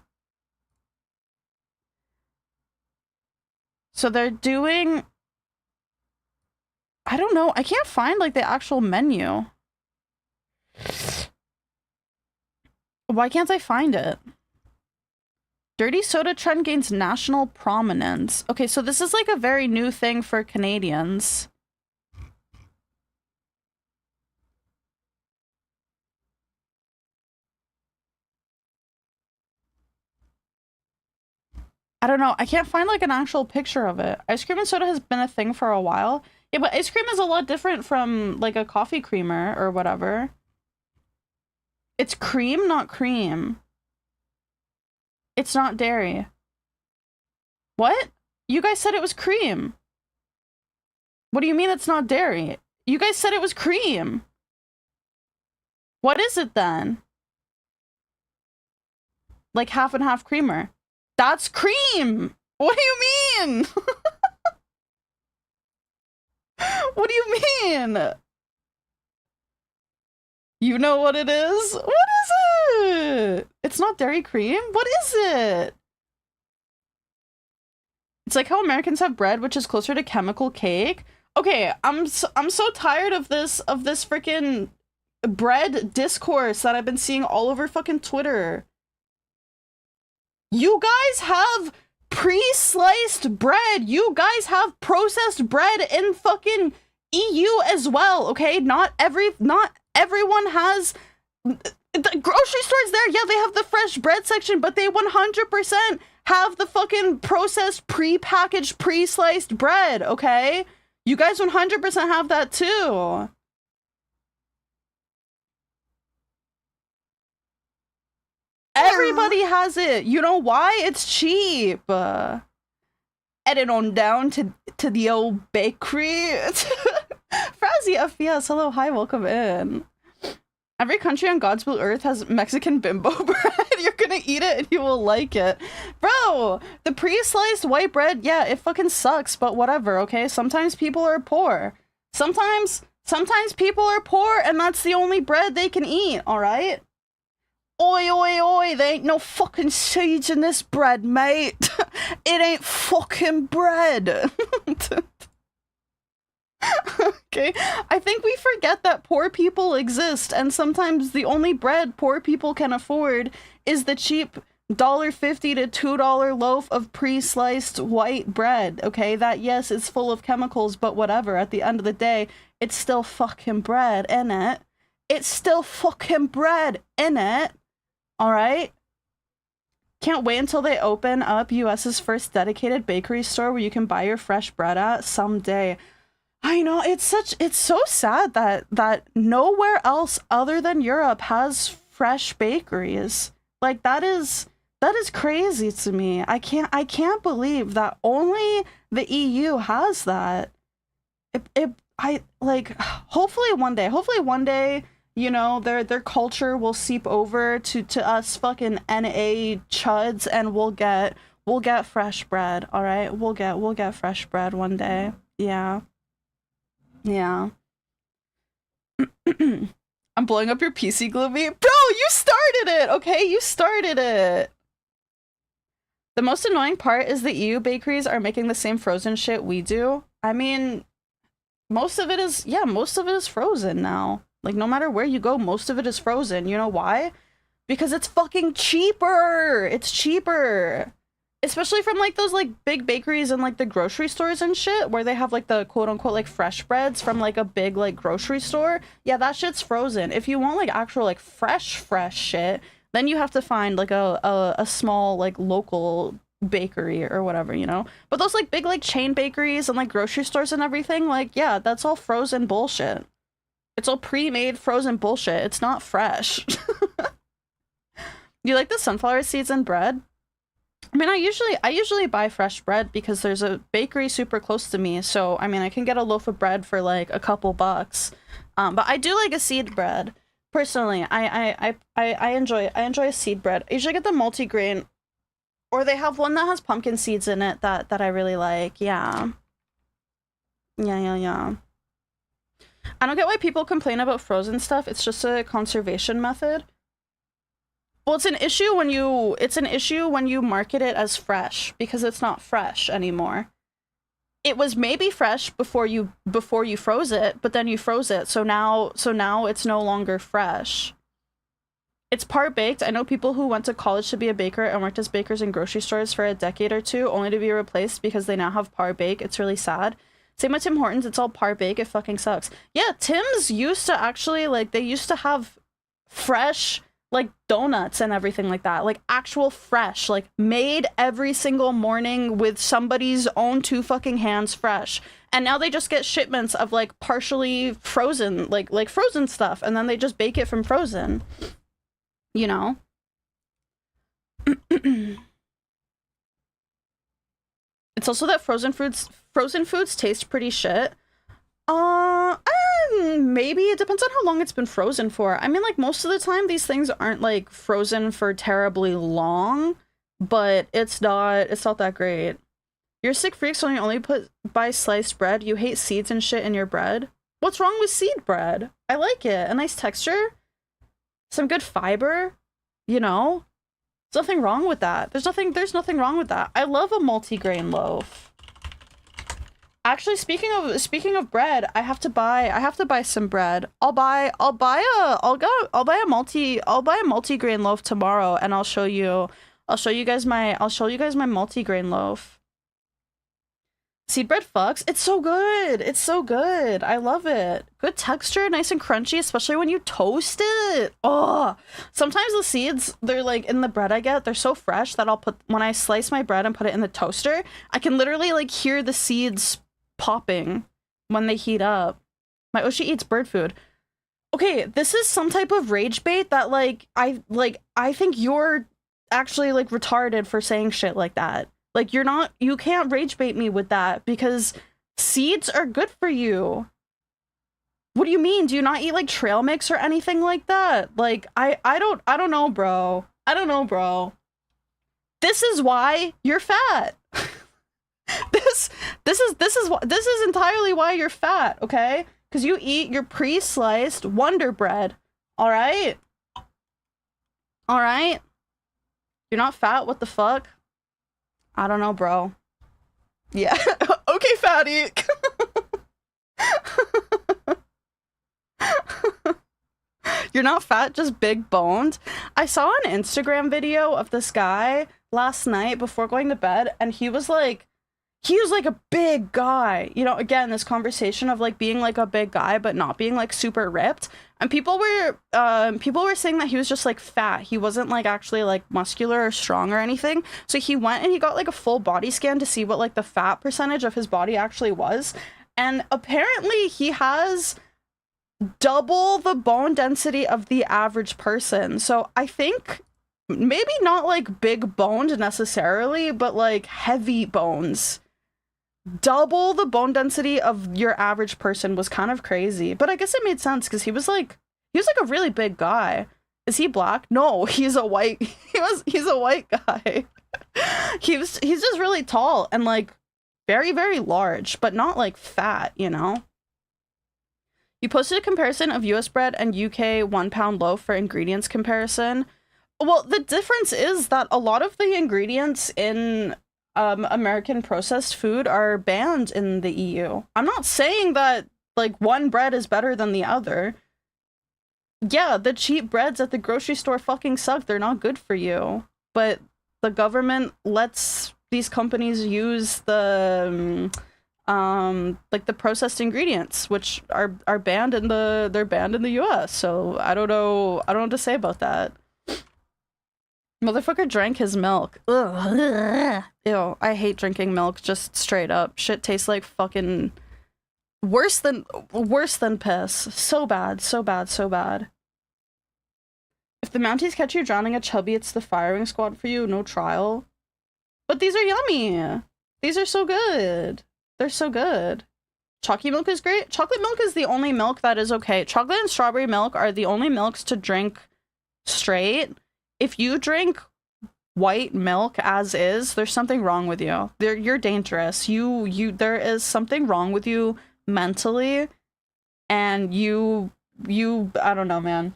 So they're doing... I don't know. I can't find like the actual menu. Why can't I find it? Dirty soda trend gains national prominence. Okay, so this is like a very new thing for Canadians. I don't know. I can't find like an actual picture of it. Ice cream and soda has been a thing for a while. Yeah, but ice cream is a lot different from like a coffee creamer or whatever. It's cream, not cream. It's not dairy. What? You guys said it was cream. What do you mean it's not dairy? You guys said it was cream. What is it then? Like half and half creamer. That's cream! What do you mean? What do you mean? You know what it is? What is it? It's not dairy cream? What is it? It's like how Americans have bread, which is closer to chemical cake. Okay, I'm so tired of this freaking bread discourse that I've been seeing all over fucking Twitter. You guys have pre-sliced bread. You guys have processed bread in fucking EU as well, okay? Not everyone has the grocery stores there. Yeah, they have the fresh bread section, but they 100% have the fucking processed, pre-packaged, pre-sliced bread, okay? You guys 100% have that too. Everybody has it. You know why? It's cheap. Heading on down to the old bakery. Frazzy FPS, hello, hi, welcome in. Every country on God's blue earth has Mexican bimbo bread. You're gonna eat it and you will like it. Bro, the pre-sliced white bread, yeah, it fucking sucks, but whatever, okay? Sometimes people are poor. Sometimes people are poor and that's the only bread they can eat, alright? Oi, oi, oi, there ain't no fucking seeds in this bread, mate. It ain't fucking bread. Okay, I think we forget that poor people exist, and sometimes the only bread poor people can afford is the cheap $1.50 to $2 loaf of pre-sliced white bread, okay? That, yes, is full of chemicals, but whatever. At the end of the day, it's still fucking bread, innit? It's still fucking bread, innit? Alright? Can't wait until they open up US's first dedicated bakery store where you can buy your fresh bread at someday. I know, it's so sad that nowhere else other than Europe has fresh bakeries. Like, that is crazy to me. I can't believe that only the EU has that. Hopefully one day, you know, their culture will seep over to us fucking NA chuds and we'll get fresh bread, all right? We'll get fresh bread one day. Yeah. Yeah. I'm blowing up your PC, Gloomi. Bro, you started it, okay? You started it. The most annoying part is the EU bakeries are making the same frozen shit we do. I mean, most of it is frozen now. Like, no matter where you go, most of it is frozen. You know why? Because it's fucking cheaper! It's cheaper! Especially from, like, those, like, big bakeries and, like, the grocery stores and shit, where they have, like, the quote-unquote, like, fresh breads from, like, a big, like, grocery store. Yeah, that shit's frozen. If you want, like, actual, like, fresh shit, then you have to find, like, a small, like, local bakery or whatever, you know? But those, like, big, like, chain bakeries and, like, grocery stores and everything, like, yeah, that's all frozen bullshit. It's all pre-made frozen bullshit. It's not fresh. You like the sunflower seeds and bread? I mean, I usually buy fresh bread because there's a bakery super close to me. So, I mean, I can get a loaf of bread for like a couple bucks. But I do like a seed bread. Personally, I enjoy a seed bread. I usually get the multigrain, or they have one that has pumpkin seeds in it that I really like. Yeah. Yeah. I don't get why people complain about frozen stuff. It's just a conservation method. Well, it's an issue when you market it as fresh because it's not fresh anymore. It was maybe fresh before you froze it, but then you froze it. So now it's no longer fresh. It's part baked. I know people who went to college to be a baker and worked as bakers in grocery stores for a decade or two only to be replaced because they now have par bake. It's really sad. Same with Tim Hortons, it's all par bake, it fucking sucks. Yeah, Tim's used to actually, like, they used to have fresh like donuts and everything like that, like actual fresh, like made every single morning with somebody's own 2 fucking hands fresh. And now they just get shipments of like partially frozen, like frozen stuff, and then they just bake it from frozen, you know. It's also that frozen foods taste pretty shit. Maybe it depends on how long it's been frozen for. I mean, like, most of the time these things aren't like frozen for terribly long, but it's not that great. You're sick freaks when you only buy sliced bread. You hate seeds and shit in your bread. What's wrong with seed bread? I like it. A nice texture, some good fiber, you know? There's nothing wrong with that. There's nothing wrong with that. I love a multi-grain loaf. Actually, speaking of bread, I have to buy some bread. I'll buy a multi-grain loaf tomorrow, and I'll show you guys my multi-grain loaf. Seed bread fucks. It's so good. It's so good. I love it. Good texture, nice and crunchy, especially when you toast it. Oh, sometimes the seeds, they're like in the bread I get, they're so fresh that when I slice my bread and put it in the toaster, I can literally like hear the seeds popping when they heat up. My Oshi eats bird food. Okay, this is some type of rage bait that I think you're actually like retarded for saying shit like that. Like, you can't rage bait me with that because seeds are good for you. What do you mean? Do you not eat like trail mix or anything like that? Like, I don't know, bro. I don't know, bro. This is why you're fat. This is entirely why you're fat, okay? Because you eat your pre-sliced Wonder Bread. All right? All right? You're not fat? What the fuck? I don't know, bro. Yeah. Okay, fatty. You're not fat, just big boned. I saw an Instagram video of this guy last night before going to bed, and he was like a big guy. You know, again, this conversation of like being like a big guy but not being like super ripped. And people were saying that he was just like fat. He wasn't like actually like muscular or strong or anything. So he went and he got like a full body scan to see what like the fat percentage of his body actually was. And apparently he has double the bone density of the average person. So I think maybe not like big boned necessarily, but like heavy bones. Double the bone density of your average person was kind of crazy, but I guess it made sense because he was like a really big guy. Is he black? No, he's a white. He's a white guy. He's just really tall and like very, very large, but not like fat, you know. You posted a comparison of US bread and UK 1 pound loaf for ingredients comparison. Well, the difference is that a lot of the ingredients in American processed food are banned in the EU. I'm not saying that like one bread is better than the other. Yeah, the cheap breads at the grocery store fucking suck. They're not good for you. But the government lets these companies use the like the processed ingredients, which are banned in the US. So I don't know what to say about that. Motherfucker drank his milk. Ugh. Ew, I hate drinking milk, just straight up. Shit tastes like fucking worse than piss. So bad, so bad, so bad. If the Mounties catch you drowning a chubby, it's the firing squad for you, no trial. But these are yummy. These are so good. They're so good. Chalky milk is great. Chocolate milk is the only milk that is okay. Chocolate and strawberry milk are the only milks to drink straight. If you drink white milk as is, there's something wrong with you. You're dangerous. There is something wrong with you mentally, and I don't know, man.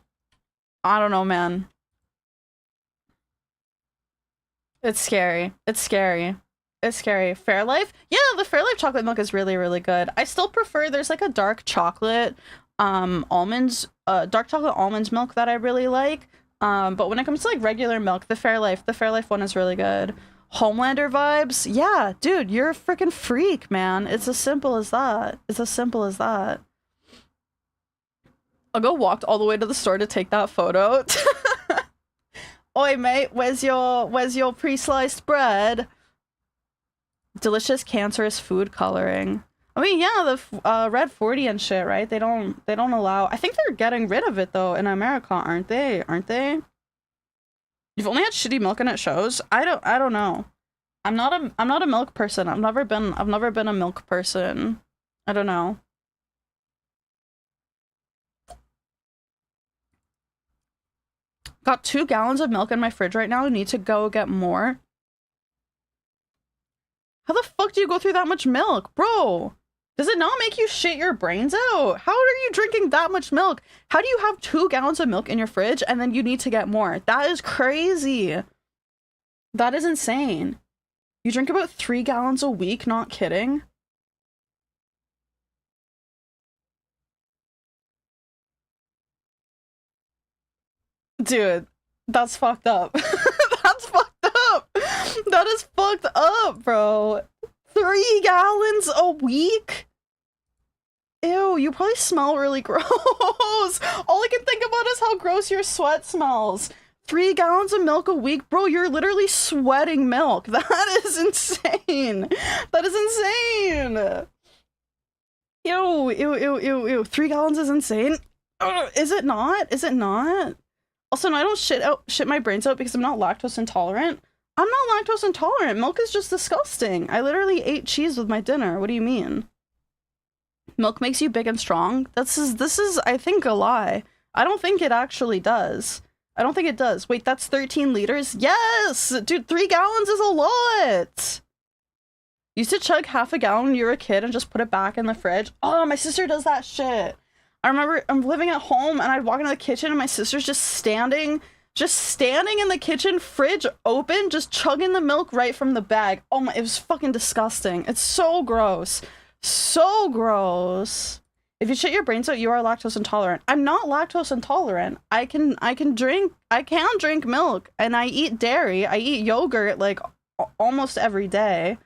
I don't know, man. It's scary. It's scary. It's scary. Fairlife? Yeah, the Fairlife chocolate milk is really, really good. I still prefer, there's like a dark chocolate almonds milk that I really like. But when it comes to like regular milk, the Fairlife one is really good. Homelander vibes? Yeah, dude, you're a freaking freak, man. It's as simple as that. It's as simple as that. I'll go walk all the way to the store to take that photo. Oi, mate, where's your pre-sliced bread? Delicious cancerous food coloring. I mean, yeah, the red 40 and shit, right? They don't allow. I think they're getting rid of it though in America, aren't they? Aren't they? You've only had shitty milk and it shows. I don't know. I'm not a milk person. I've never been a milk person. I don't know. Got 2 gallons of milk in my fridge right now. Need to go get more. How the fuck do you go through that much milk, bro? Does it not make you shit your brains out? How are you drinking that much milk? How do you have 2 gallons of milk in your fridge and then you need to get more? That is crazy. That is insane. You drink about 3 gallons a week, not kidding. Dude, that's fucked up. That's fucked up. That is fucked up, bro. 3 gallons a week? Ew, you probably smell really gross. All I can think about is how gross your sweat smells. 3 gallons of milk a week? Bro, you're literally sweating milk. That is insane. That is insane. Ew, ew, ew, ew, ew. 3 gallons is insane. Is it not? Is it not? Also, no, I don't shit my brains out because I'm not lactose intolerant. I'm not lactose intolerant. Milk is just disgusting. I literally ate cheese with my dinner. What do you mean? Milk makes you big and strong? This is, I think, a lie. I don't think it actually does. I don't think it does. Wait, that's 13 liters? Yes! Dude, 3 gallons is a lot! Used to chug half a gallon when you were a kid and just put it back in the fridge. Oh, my sister does that shit. I remember I'm living at home and I'd walk into the kitchen and my sister's just standing in the kitchen, fridge open, just chugging the milk right from the bag. Oh my, it was fucking disgusting. It's so gross. So gross. If you shit your brains out, you are lactose intolerant. I'm not lactose intolerant. I can drink milk and I eat dairy. I eat yogurt like almost every day.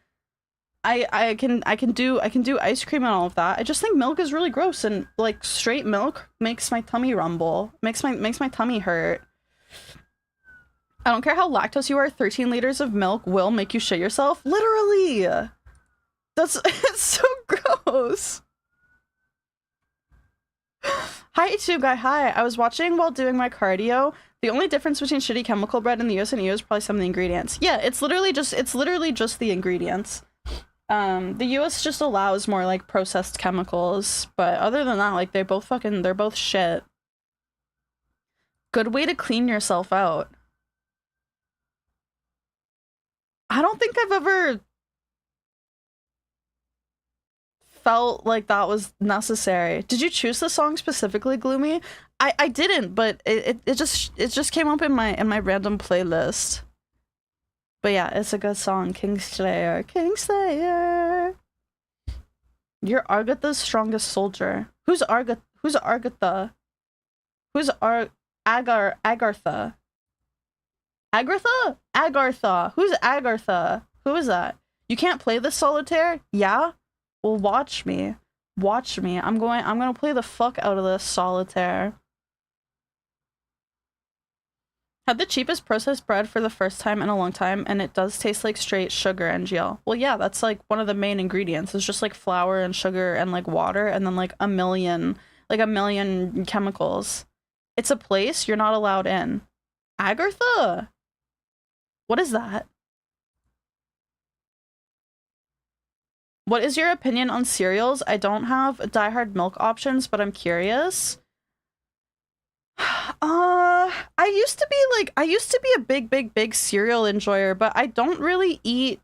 I can do ice cream and all of that. I just think milk is really gross and like straight milk makes my tummy rumble. Makes my tummy hurt. I don't care how lactose you are, 13 liters of milk will make you shit yourself. Literally. That's it's so gross. Hi YouTube guy, hi. I was watching while doing my cardio. The only difference between shitty chemical bread in the US and EU is probably some of the ingredients. Yeah, it's literally just the ingredients. The US just allows more like processed chemicals, but other than that, like they're both shit. Good way to clean yourself out. I don't think I've ever felt like that was necessary. Did you choose the song specifically, Gloomi? I didn't, but it just came up in my random playlist. But yeah, it's a good song. Kingslayer. Kingslayer. You're Argatha's strongest soldier. Who's Agartha? Who's Agartha? Agartha? Agartha. Who's Agartha? Who is that? You can't play the solitaire? Yeah? Well, watch me. Watch me. I'm gonna play the fuck out of this solitaire. Had the cheapest processed bread for the first time in a long time, and it does taste like straight sugar and GL. Well, yeah, that's like one of the main ingredients. It's just like flour and sugar and like water and then like a million chemicals. It's a place you're not allowed in. Agartha? What is that? What is your opinion on cereals? I don't have diehard milk options, but I'm curious. I used to be a big cereal enjoyer, but I don't really eat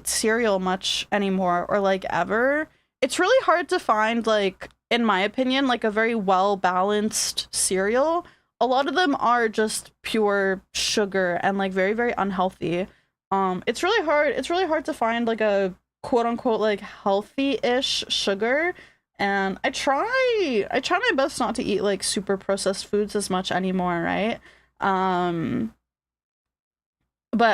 cereal much anymore or like ever. It's really hard to find, like, in my opinion, like a very well-balanced cereal. A lot of them are just pure sugar and like very unhealthy. It's really hard to find like a quote-unquote like healthy-ish sugar. And I try my best not to eat like super processed foods as much anymore, right? But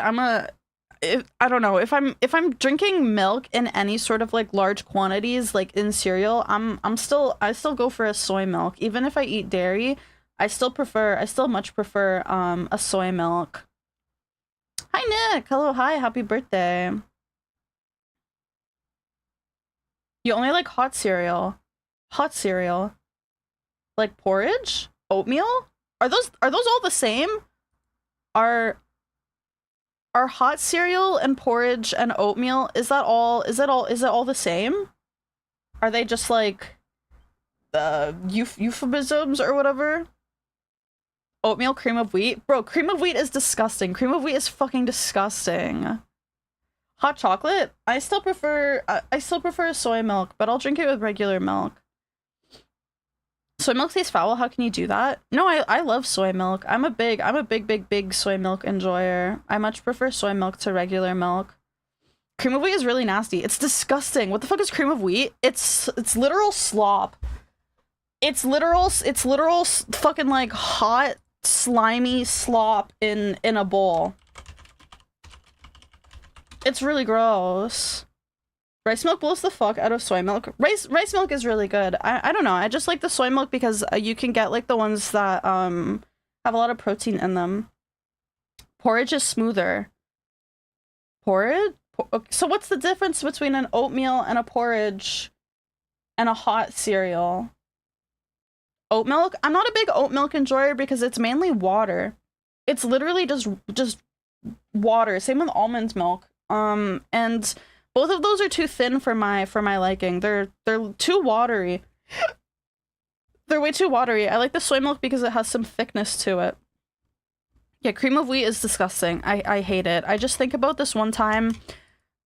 I don't know, if I'm drinking milk in any sort of like large quantities, like in cereal, I still go for a soy milk. Even if I eat dairy, I still much prefer a soy milk. Hi Nick, hello, hi, happy birthday. You only like hot cereal. Hot cereal. Like porridge? Oatmeal? Are those all the same? Are hot cereal and porridge and oatmeal, is it all the same? Are they just like euphemisms or whatever? Oatmeal, cream of wheat? Bro, cream of wheat is disgusting. Cream of wheat is fucking disgusting. Hot chocolate? I still prefer soy milk, but I'll drink it with regular milk. Soy milk tastes foul? How can you do that? No, I love soy milk. I'm a big soy milk enjoyer. I much prefer soy milk to regular milk. Cream of wheat is really nasty. It's disgusting. What the fuck is cream of wheat? It's literal slop. It's literal fucking like hot, slimy slop in a bowl. It's really gross. Rice milk blows the fuck out of soy milk. Rice milk is really good. I don't know. I just like the soy milk because you can get like the ones that have a lot of protein in them. Porridge is smoother. Porridge? So what's the difference between an oatmeal and a porridge and a hot cereal? Oat milk? I'm not a big oat milk enjoyer because it's mainly water. It's literally just water. Same with almond milk. And both of those are too thin for my liking. They're too watery. They're way too watery. I like the soy milk because it has some thickness to it. Yeah, cream of wheat is disgusting. I hate it. I just think about this one time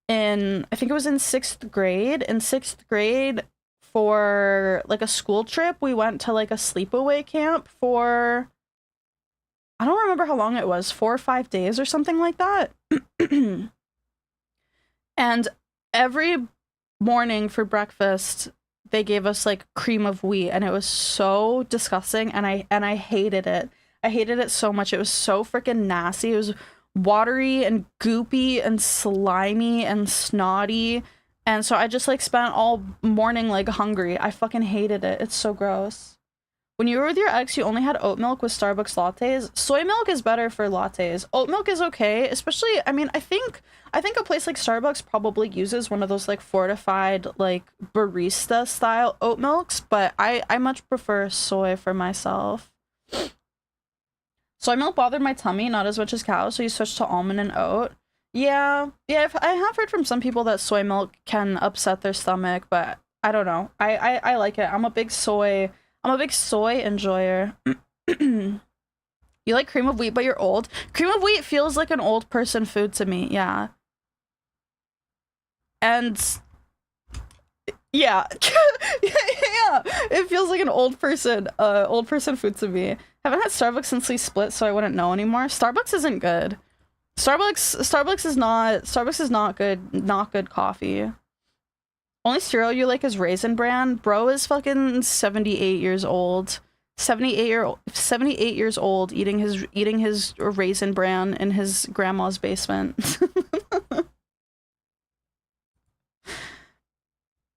I think it was in 6th grade. In 6th grade, for like a school trip, we went to like a sleepaway camp for, I don't remember how long it was, 4 or 5 days or something like that. And every morning for breakfast, they gave us like cream of wheat, and it was so disgusting, and I hated it. I hated it so much. It was so freaking nasty. It was watery and goopy and slimy and snotty. And so I just like spent all morning like hungry. I fucking hated it. It's so gross. When you were with your ex, you only had oat milk with Starbucks lattes. Soy milk is better for lattes. Oat milk is okay, especially, I mean, I think a place like Starbucks probably uses one of those like fortified like barista style oat milks, but I much prefer soy for myself. Soy milk bothered my tummy, not as much as cow, so you switched to almond and oat. Yeah, I have heard from some people that soy milk can upset their stomach, but I don't know. I like it. I'm a big soy enjoyer. You like cream of wheat, but you're old? Cream of wheat feels like an old person food to me, yeah. And yeah. Yeah, it feels like an old person food to me. Haven't had Starbucks since we split, so I wouldn't know anymore. Starbucks isn't good. Starbucks is not good coffee. Only cereal you like is Raisin Bran. Bro is fucking 78 years old. 78 years old eating his Raisin Bran in his grandma's basement.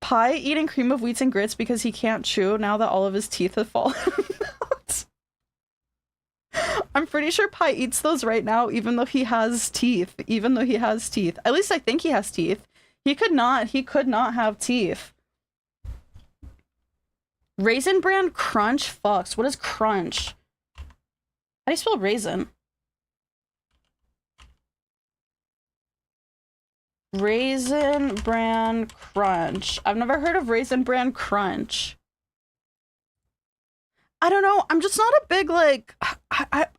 Pie eating cream of wheats and grits because he can't chew now that all of his teeth have fallen out. I'm pretty sure Pie eats those right now, even though he has teeth. At least I think he has teeth. He could not have teeth. Raisin Bran crunch fucks. What is crunch? How do you spell raisin? Raisin Bran crunch. I've never heard of Raisin Bran crunch. I don't know. I'm just not a big like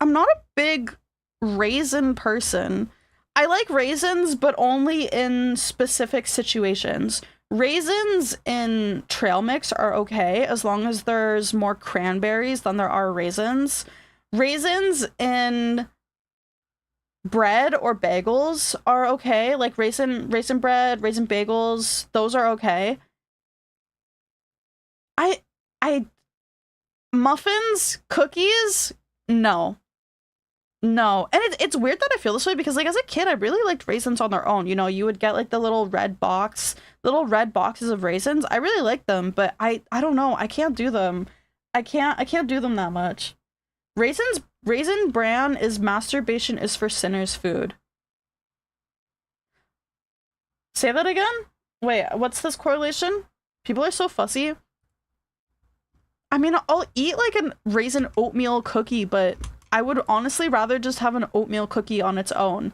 I'm not a big raisin person. I like raisins, but only in specific situations. Raisins in trail mix are okay as long as there's more cranberries than there are raisins. Raisins in bread or bagels are okay. Like raisin bread, raisin bagels, those are okay. Muffins, cookies, no. No. And it's weird that I feel this way because like as a kid I really liked raisins on their own. You know, you would get like the little red boxes of raisins. I really liked them, but I don't know. I can't do them. I can't do them that much. Raisin bran is masturbation is for sinners food. Say that again? Wait, what's this correlation? People are so fussy. I mean, I'll eat like a raisin oatmeal cookie, but I would honestly rather just have an oatmeal cookie on its own.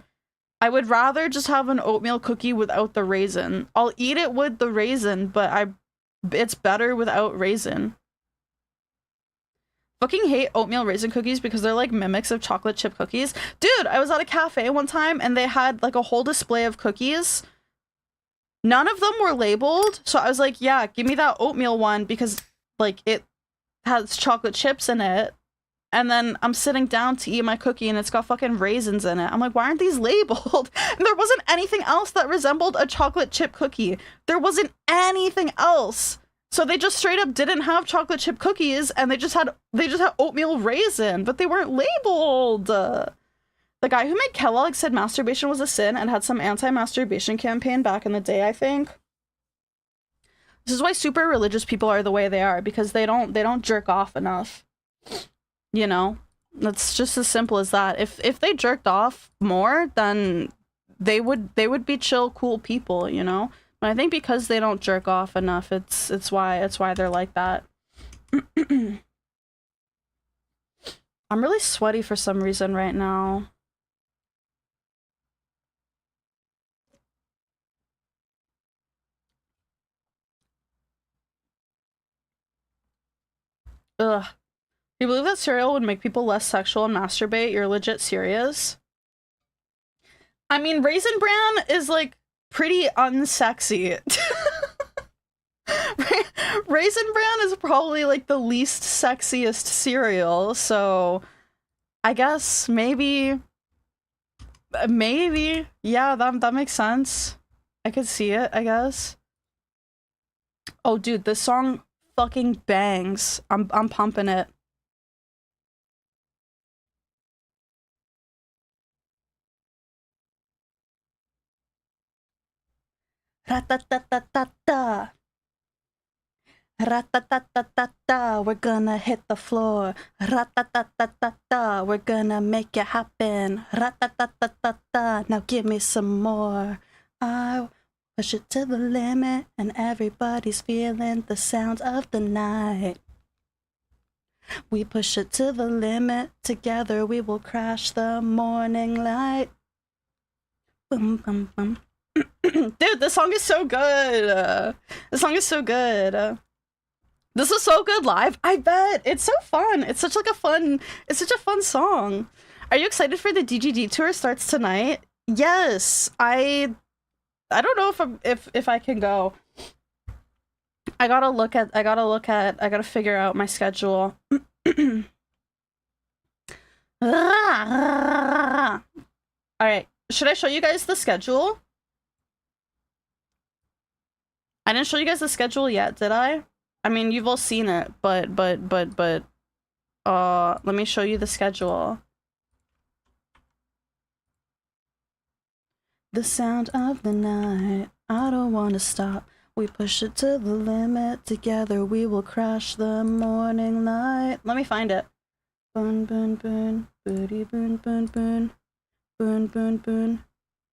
I would rather just have an oatmeal cookie without the raisin. I'll eat it with the raisin, but it's better without raisin. Fucking hate oatmeal raisin cookies because they're like mimics of chocolate chip cookies. Dude, I was at a cafe one time and they had like a whole display of cookies. None of them were labeled, so I was like, yeah, give me that oatmeal one because like it has chocolate chips in it. And then I'm sitting down to eat my cookie and it's got fucking raisins in it. I'm like, why aren't these labeled? And there wasn't anything else that resembled a chocolate chip cookie. There wasn't anything else. So they just straight up didn't have chocolate chip cookies and they just had oatmeal raisin, but they weren't labeled. The guy who made Kellogg said masturbation was a sin and had some anti-masturbation campaign back in the day, I think. This is why super religious people are the way they are, because they don't jerk off enough. You know? It's just as simple as that. If they jerked off more, then they would be chill, cool people, you know? But I think because they don't jerk off enough, it's why they're like that. I'm really sweaty for some reason right now. Ugh. You believe that cereal would make people less sexual and masturbate? You're legit serious? I mean, Raisin Bran is, like, pretty unsexy. Raisin Bran is probably, like, the least sexiest cereal, so I guess maybe, yeah, that makes sense. I could see it, I guess. Oh, dude, this song fucking bangs. I'm pumping it. Ra-ta-ta-ta-ta-ta. Ra-ta-ta-ta-ta-ta. We're gonna hit the floor. Ra-ta-ta-ta-ta-ta. We're gonna make it happen. Ra-ta-ta-ta-ta-ta. Now give me some more. I push it to the limit, and everybody's feeling the sounds of the night. We push it to the limit. Together we will crash the morning light. Boom, boom, boom. Dude, this song is so good. This song is so good. This is so good live. I bet. It's so fun. It's such a fun song. Are you excited for the DGD tour? Starts tonight. Yes. I don't know if I can go. I gotta figure out my schedule. All right. Should I show you guys the schedule? I didn't show you guys the schedule yet, did I? I mean, you've all seen it, but, let me show you the schedule. The sound of the night, I don't want to stop. We push it to the limit, together we will crash the morning light. Let me find it. Boon, boon, boon, booty, boon, boon, boon, boon, boon, boon.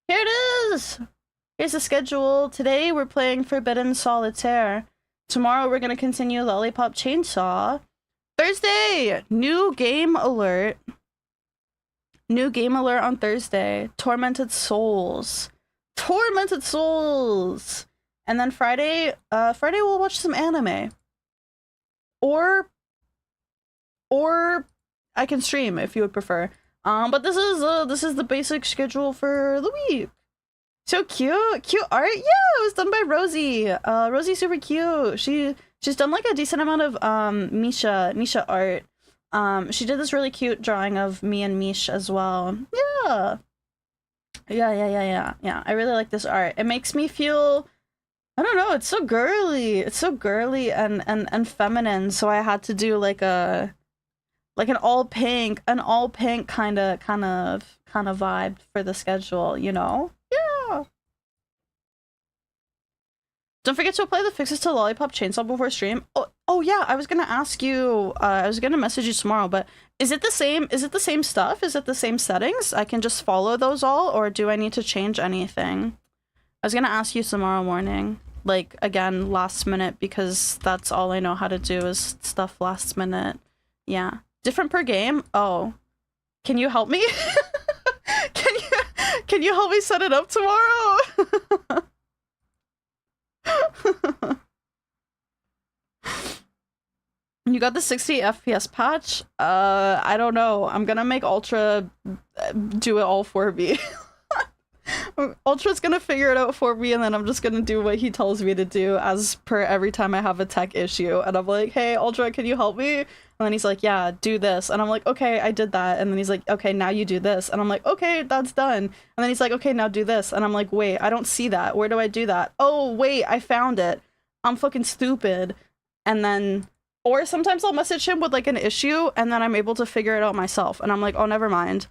Here it is! Here's the schedule. Today we're playing Forbidden Solitaire. Tomorrow we're gonna continue Lollipop Chainsaw. Thursday! New game alert. New game alert on Thursday. Tormented Souls. Tormented Souls! And then Friday we'll watch some anime. Or I can stream if you would prefer. But this is the basic schedule for the week. So cute art. Yeah, it was done by Rosie. Rosie's super cute. She's done like a decent amount of Misha art. She did this really cute drawing of me and Mish as well. Yeah. Yeah. I really like this art. It makes me feel, I don't know, it's so girly. It's so girly and feminine. So I had to do like an all pink kind of vibe for the schedule, you know? Yeah. Don't forget to apply the fixes to Lollipop Chainsaw before stream. Oh yeah, I was gonna ask you, I was gonna message you tomorrow, but is it the same stuff? Is it the same settings? I can just follow those all, or do I need to change anything? I was gonna ask you tomorrow morning. Like, again, last minute, because that's all I know how to do is stuff last minute. Yeah. Different per game? Oh. Can you help me? Can you help me set it up tomorrow? You got the 60 FPS patch? I don't know. I'm gonna make Ultra do it all for me. Ultra's gonna figure it out for me, and then I'm just gonna do what he tells me to do as per every time I have a tech issue. And I'm like, hey, Ultra, can you help me? And then he's like, yeah, do this. And I'm like, okay, I did that. And then he's like, okay, now you do this. And I'm like, okay, that's done. And then he's like, okay, now do this. And I'm like, wait, I don't see that. Where do I do that? Oh, wait, I found it. I'm fucking stupid. And then, or sometimes I'll message him with like an issue, and then I'm able to figure it out myself. And I'm like, oh, never mind.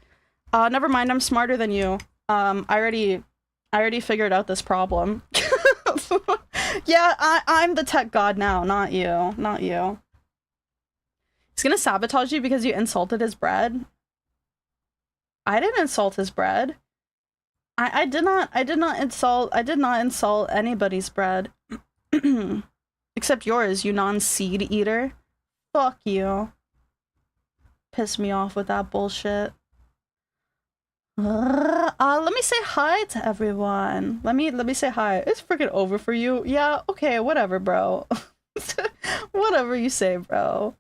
Never mind, I'm smarter than you. I already figured out this problem. Yeah, I'm the tech god now, not you. Not you. He's gonna sabotage you because you insulted his bread. I didn't insult his bread. I did not insult anybody's bread. Except yours, you non-seed eater. Fuck you. Piss me off with that bullshit. Let me say hi to everyone. Let me say hi. It's freaking over for you. Yeah, okay, whatever, bro. Whatever you say, bro.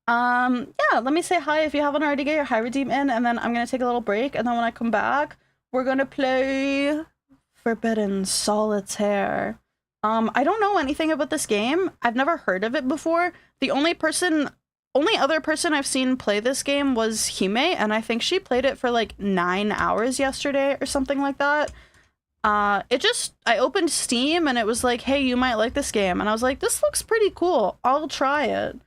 Yeah, let me say hi if you haven't already. Get your high redeem in, and then I'm gonna take a little break, and then when I come back, we're gonna play Forbidden Solitaire. I don't know anything about this game. I've never heard of it before. The only other person I've seen play this game was Hime, and I think she played it for like 9 hours yesterday or something like that. I opened Steam and it was like, hey, you might like this game. And I was like, this looks pretty cool. I'll try it.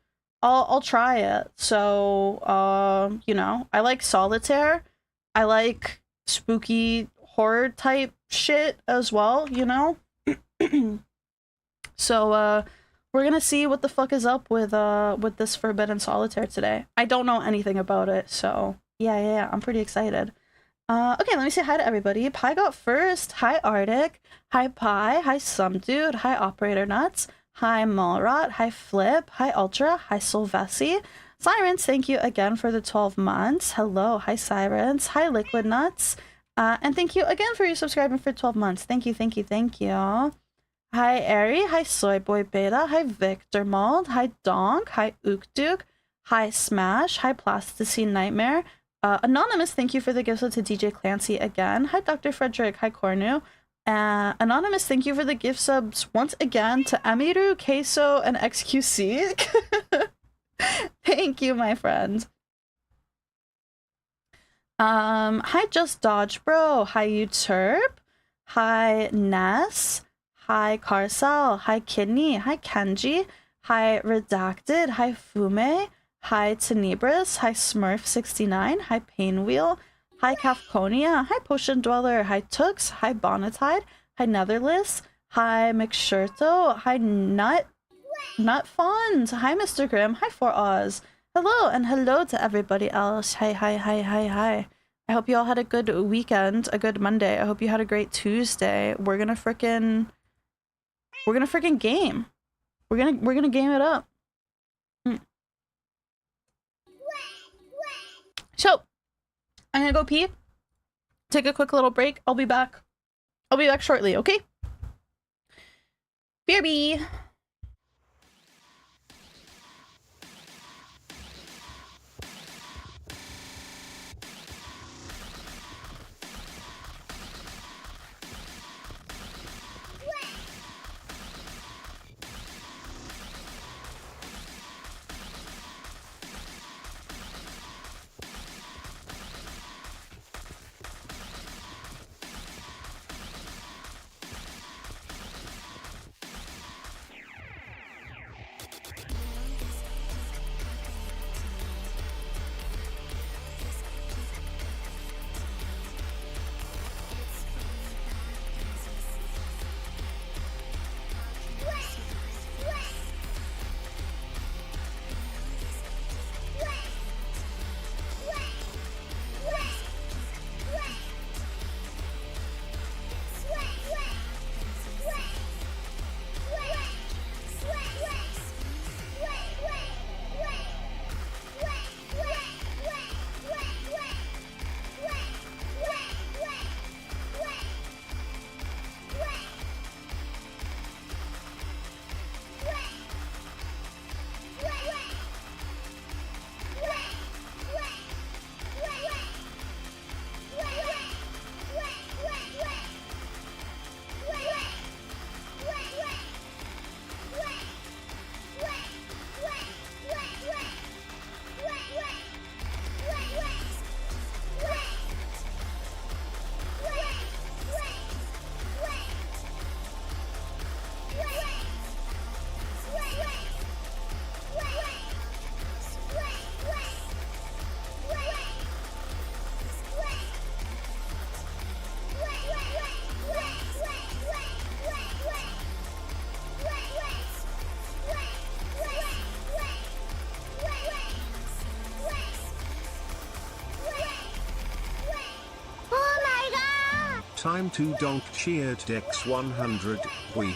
I'll try it. So, you know, I like Solitaire. I like spooky horror type shit as well, you know? So, we're gonna see what the fuck is up with this Forbidden Solitaire today. I don't know anything about it, so yeah, I'm pretty excited. Okay, let me say hi to everybody. Pi got first. Hi, Arctic. Hi, Pi. Hi, Some Dude. Hi, Operator Nuts. Hi, Malrot. Hi, Flip. Hi, Ultra. Hi, Solvesi. Sirens, thank you again for the 12 months. Hello. Hi, Sirens. Hi, Liquid Nuts. And thank you again for your subscribing for 12 months. Thank you, thank you, thank you. Hi, Airy. Hi, Soyboy Beta. Hi, Victor Mold. Hi, Donk. Hi, Ukduk. Hi, Smash. Hi, Plasticine Nightmare. Anonymous, thank you for the gift to DJ Clancy again. Hi, Dr. Frederick. Hi, Cornu. Anonymous, thank you for the gift subs once again to Amiru, Queso, and XQC. Thank you, my friend. Hi, Just Dodge Bro. Hi, Uturp. Hi, Ness. Hi, Carsal. Hi, Kidney. Hi, Kenji. Hi, Redacted. Hi, Fume. Hi, Tenebris. Hi, Smurf69. Hi, Painwheel. Hi, Cafconia. Hi, Potion Dweller. Hi, Tux. Hi, Bonatide. Hi, Netherless. Hi, McShirto. Hi, Nut Fond. Hi, Mr. Grimm. Hi, 4Oz. Hello, and hello to everybody else. Hi. I hope you all had a good weekend, a good Monday. I hope you had a great Tuesday. We're gonna frickin' game. We're gonna game it up. So, I'm gonna go pee, take a quick little break. I'll be back shortly, okay? BRB! Time to donk cheered Dex 100, we.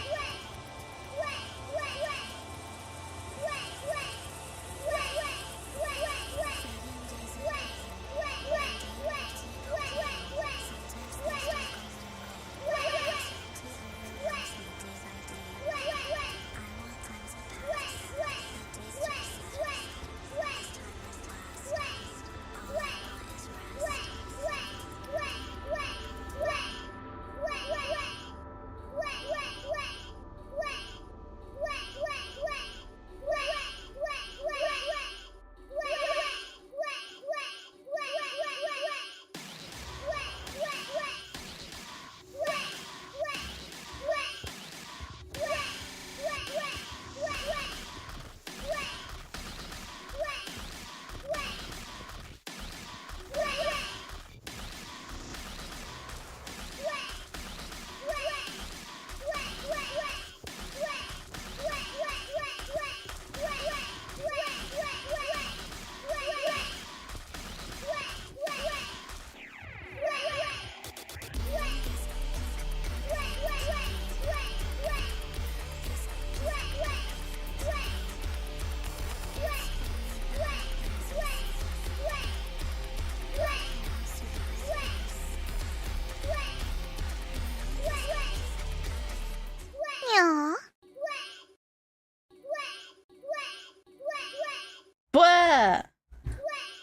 Blah!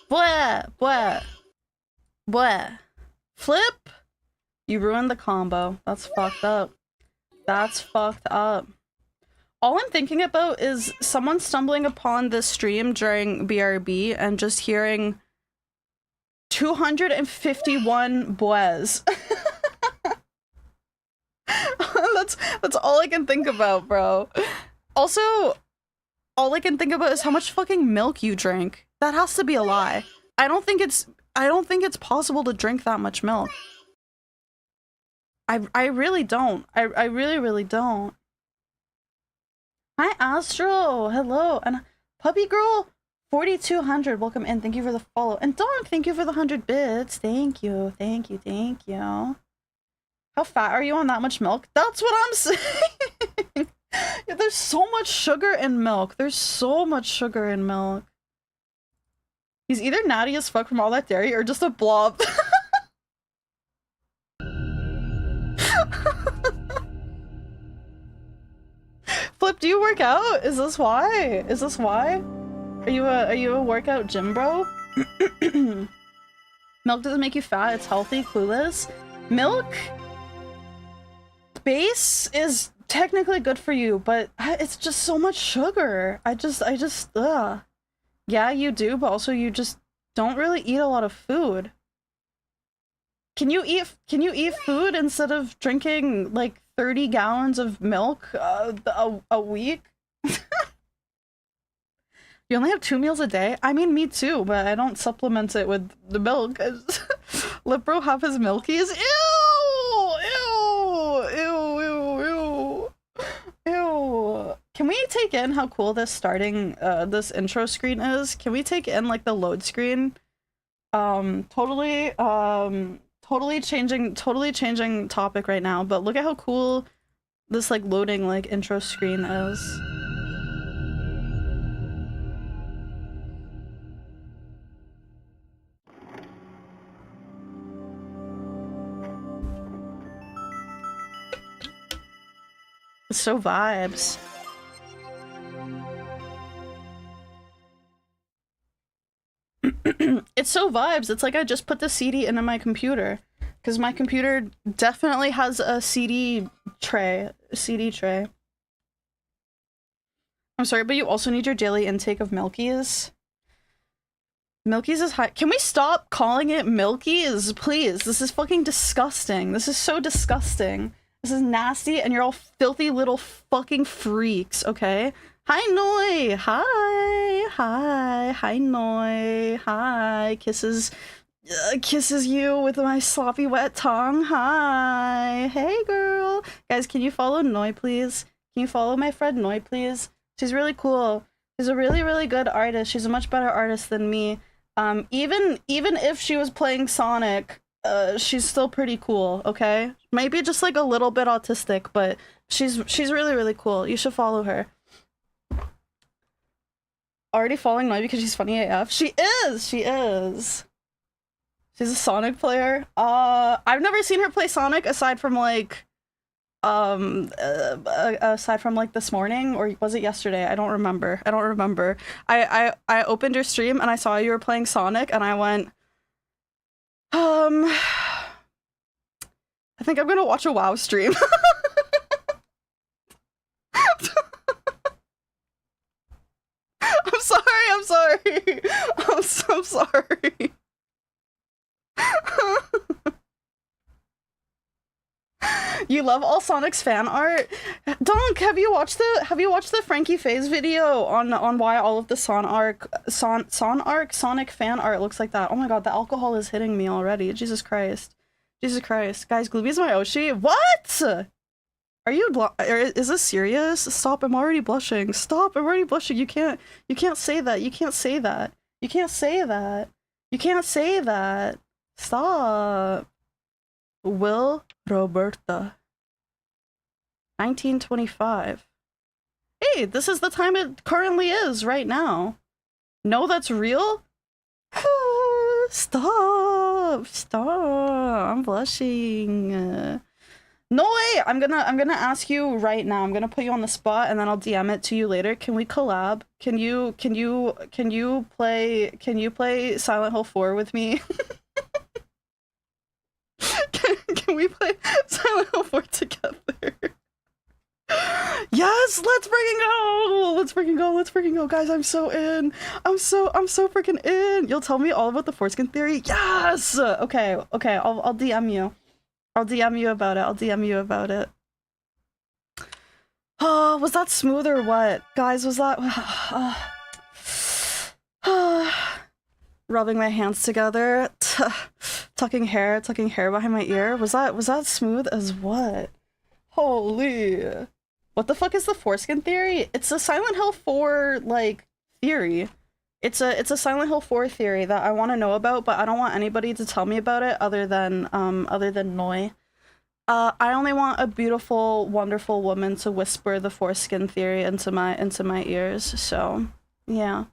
Blah! Blah! Blah! Flip! You ruined the combo. That's fucked up. That's fucked up. All I'm thinking about is someone stumbling upon this stream during BRB and just hearing 251 boys. That's all I can think about, bro. Also, all I can think about is how much fucking milk you drink. That has to be a lie. I don't think it's possible to drink that much milk. I really don't. I really don't. Hi Astro, hello, and Puppy Girl 4200, welcome in. Thank you for the follow. And Dog, thank you for the 100 bits. Thank you. How fat are you on that much milk? That's what I'm saying. Yeah, there's so much sugar in milk. There's so much sugar in milk. He's either natty as fuck from all that dairy or just a blob. Flip, do you work out? Is this why? Is this why? Are you a workout gym bro? Milk doesn't make you fat, it's healthy, clueless. Milk base is technically good for you, but it's just so much sugar. I just ugh. Yeah, you do, but also you just don't really eat a lot of food. Can you eat food instead of drinking like 30 gallons of milk a week? You only have 2 meals a day? I mean, me too, but I don't supplement it with the milk. Lipro have his milkies? Ew! Ew! Ew! Ew! Ew! Ew! Can we take in how cool this this intro screen is? Can we take in like the load screen? Totally changing topic right now, but look at how cool this like loading like intro screen is. It's so vibes. It's so vibes. It's like I just put the CD into my computer, because my computer definitely has a CD tray. I'm sorry, but you also need your daily intake of Milkies. Milkies is high. Can we stop calling it Milkies, please? This is fucking disgusting. This is so disgusting. This is nasty, and you're all filthy little fucking freaks, okay? Hi, Noi! Hi, Noi! Hi! Kisses you with my sloppy wet tongue. Hi! Hey, girl! Guys, can you follow Noi, please? Can you follow my friend Noi, please? She's really cool. She's a really, really good artist. She's a much better artist than me. Even if she was playing Sonic, she's still pretty cool, okay? Maybe just like a little bit autistic, but she's really, really cool. You should follow her. Already following Noi because she's funny AF. She is! She is. She's a Sonic player. I've never seen her play Sonic aside from like, aside from like this morning, or was it yesterday? I don't remember. I opened your stream and I saw you were playing Sonic and I went, I think I'm gonna watch a WoW stream. I'm sorry. I'm so sorry. You love all Sonic's fan art? Donk, have you watched the Frankie Faze video on why all of the Sonic fan art looks like that? Oh my god, the alcohol is hitting me already. Jesus Christ. Guys, Gloomi's my Oshi. What? Are you is this serious? Stop, I'm already blushing. Stop, I'm already blushing. You can't say that. You can't say that. Stop. Will Roberta. 1925. Hey, this is the time it currently is right now. No, that's real? Stop. I'm blushing. No way! I'm gonna ask you right now. I'm gonna put you on the spot and then I'll DM it to you later. Can we collab? Can you play Silent Hill 4 with me? Can we play Silent Hill 4 together? Yes, let's freaking go. Guys, I'm so in. I'm so freaking in. You'll tell me all about the foreskin theory? Yes! Okay, I'll DM you. I'll DM you about it. Oh, was that smooth or what? Guys, was that... rubbing my hands together, tucking hair behind my ear. Was that smooth as what? Holy. What the fuck is the foreskin theory? It's a Silent Hill 4 like theory. It's a Silent Hill 4 theory that I want to know about, but I don't want anybody to tell me about it other than Noi. I only want a beautiful, wonderful woman to whisper the foreskin theory into my ears. So, yeah.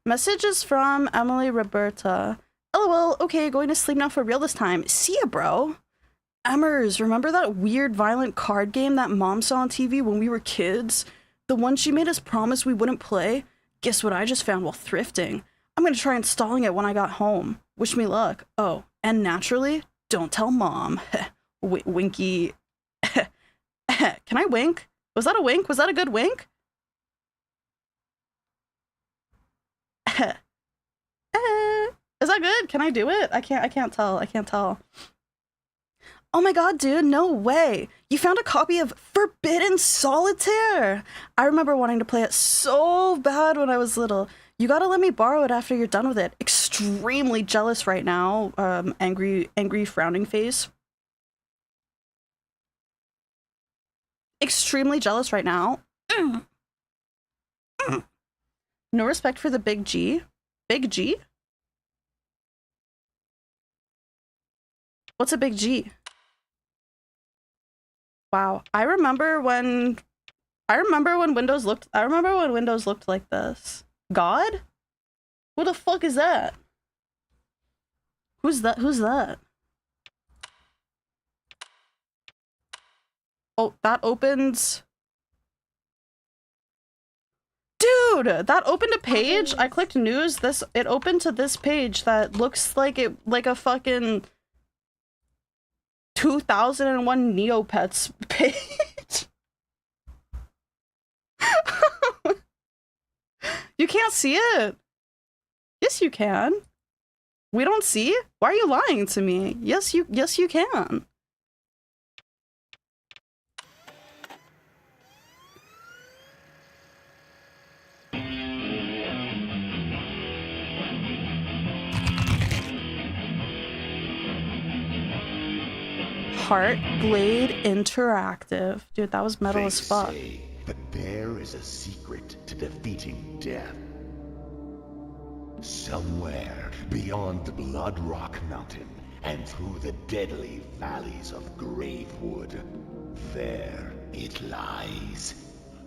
Messages from Emily Roberta. LOL, okay, going to sleep now for real this time. See ya, bro. Emmers, remember that weird violent card game that mom saw on TV when we were kids? The one she made us promise we wouldn't play? Guess what I just found while thrifting? I'm gonna try installing it when I got home. Wish me luck. Oh, and naturally, don't tell mom. Winky. Can I wink? Was that a wink? Was that a good wink? Is that good? Can I do it? I can't tell. Oh my god, dude, no way. You found a copy of Forbidden Solitaire. I remember wanting to play it so bad when I was little. You gotta let me borrow it after you're done with it. Extremely jealous right now. Angry frowning face. Extremely jealous right now. No respect for the big G. Big G? What's a big G? Wow. I remember when Windows looked like this. God? Who the fuck is that? Who's that? Oh, that opens. Dude, that opened a page. I clicked news. It opened to this page that looks like a fucking 2001 Neopets page. You can't see it. Yes, you can. We don't see? Why are you lying to me? Yes, you can. Heartblade Interactive. Dude, that was metal as fuck. But there is a secret to defeating death. somewhere beyond Bloodrock Mountain and through the deadly valleys of Gravewood. There it lies,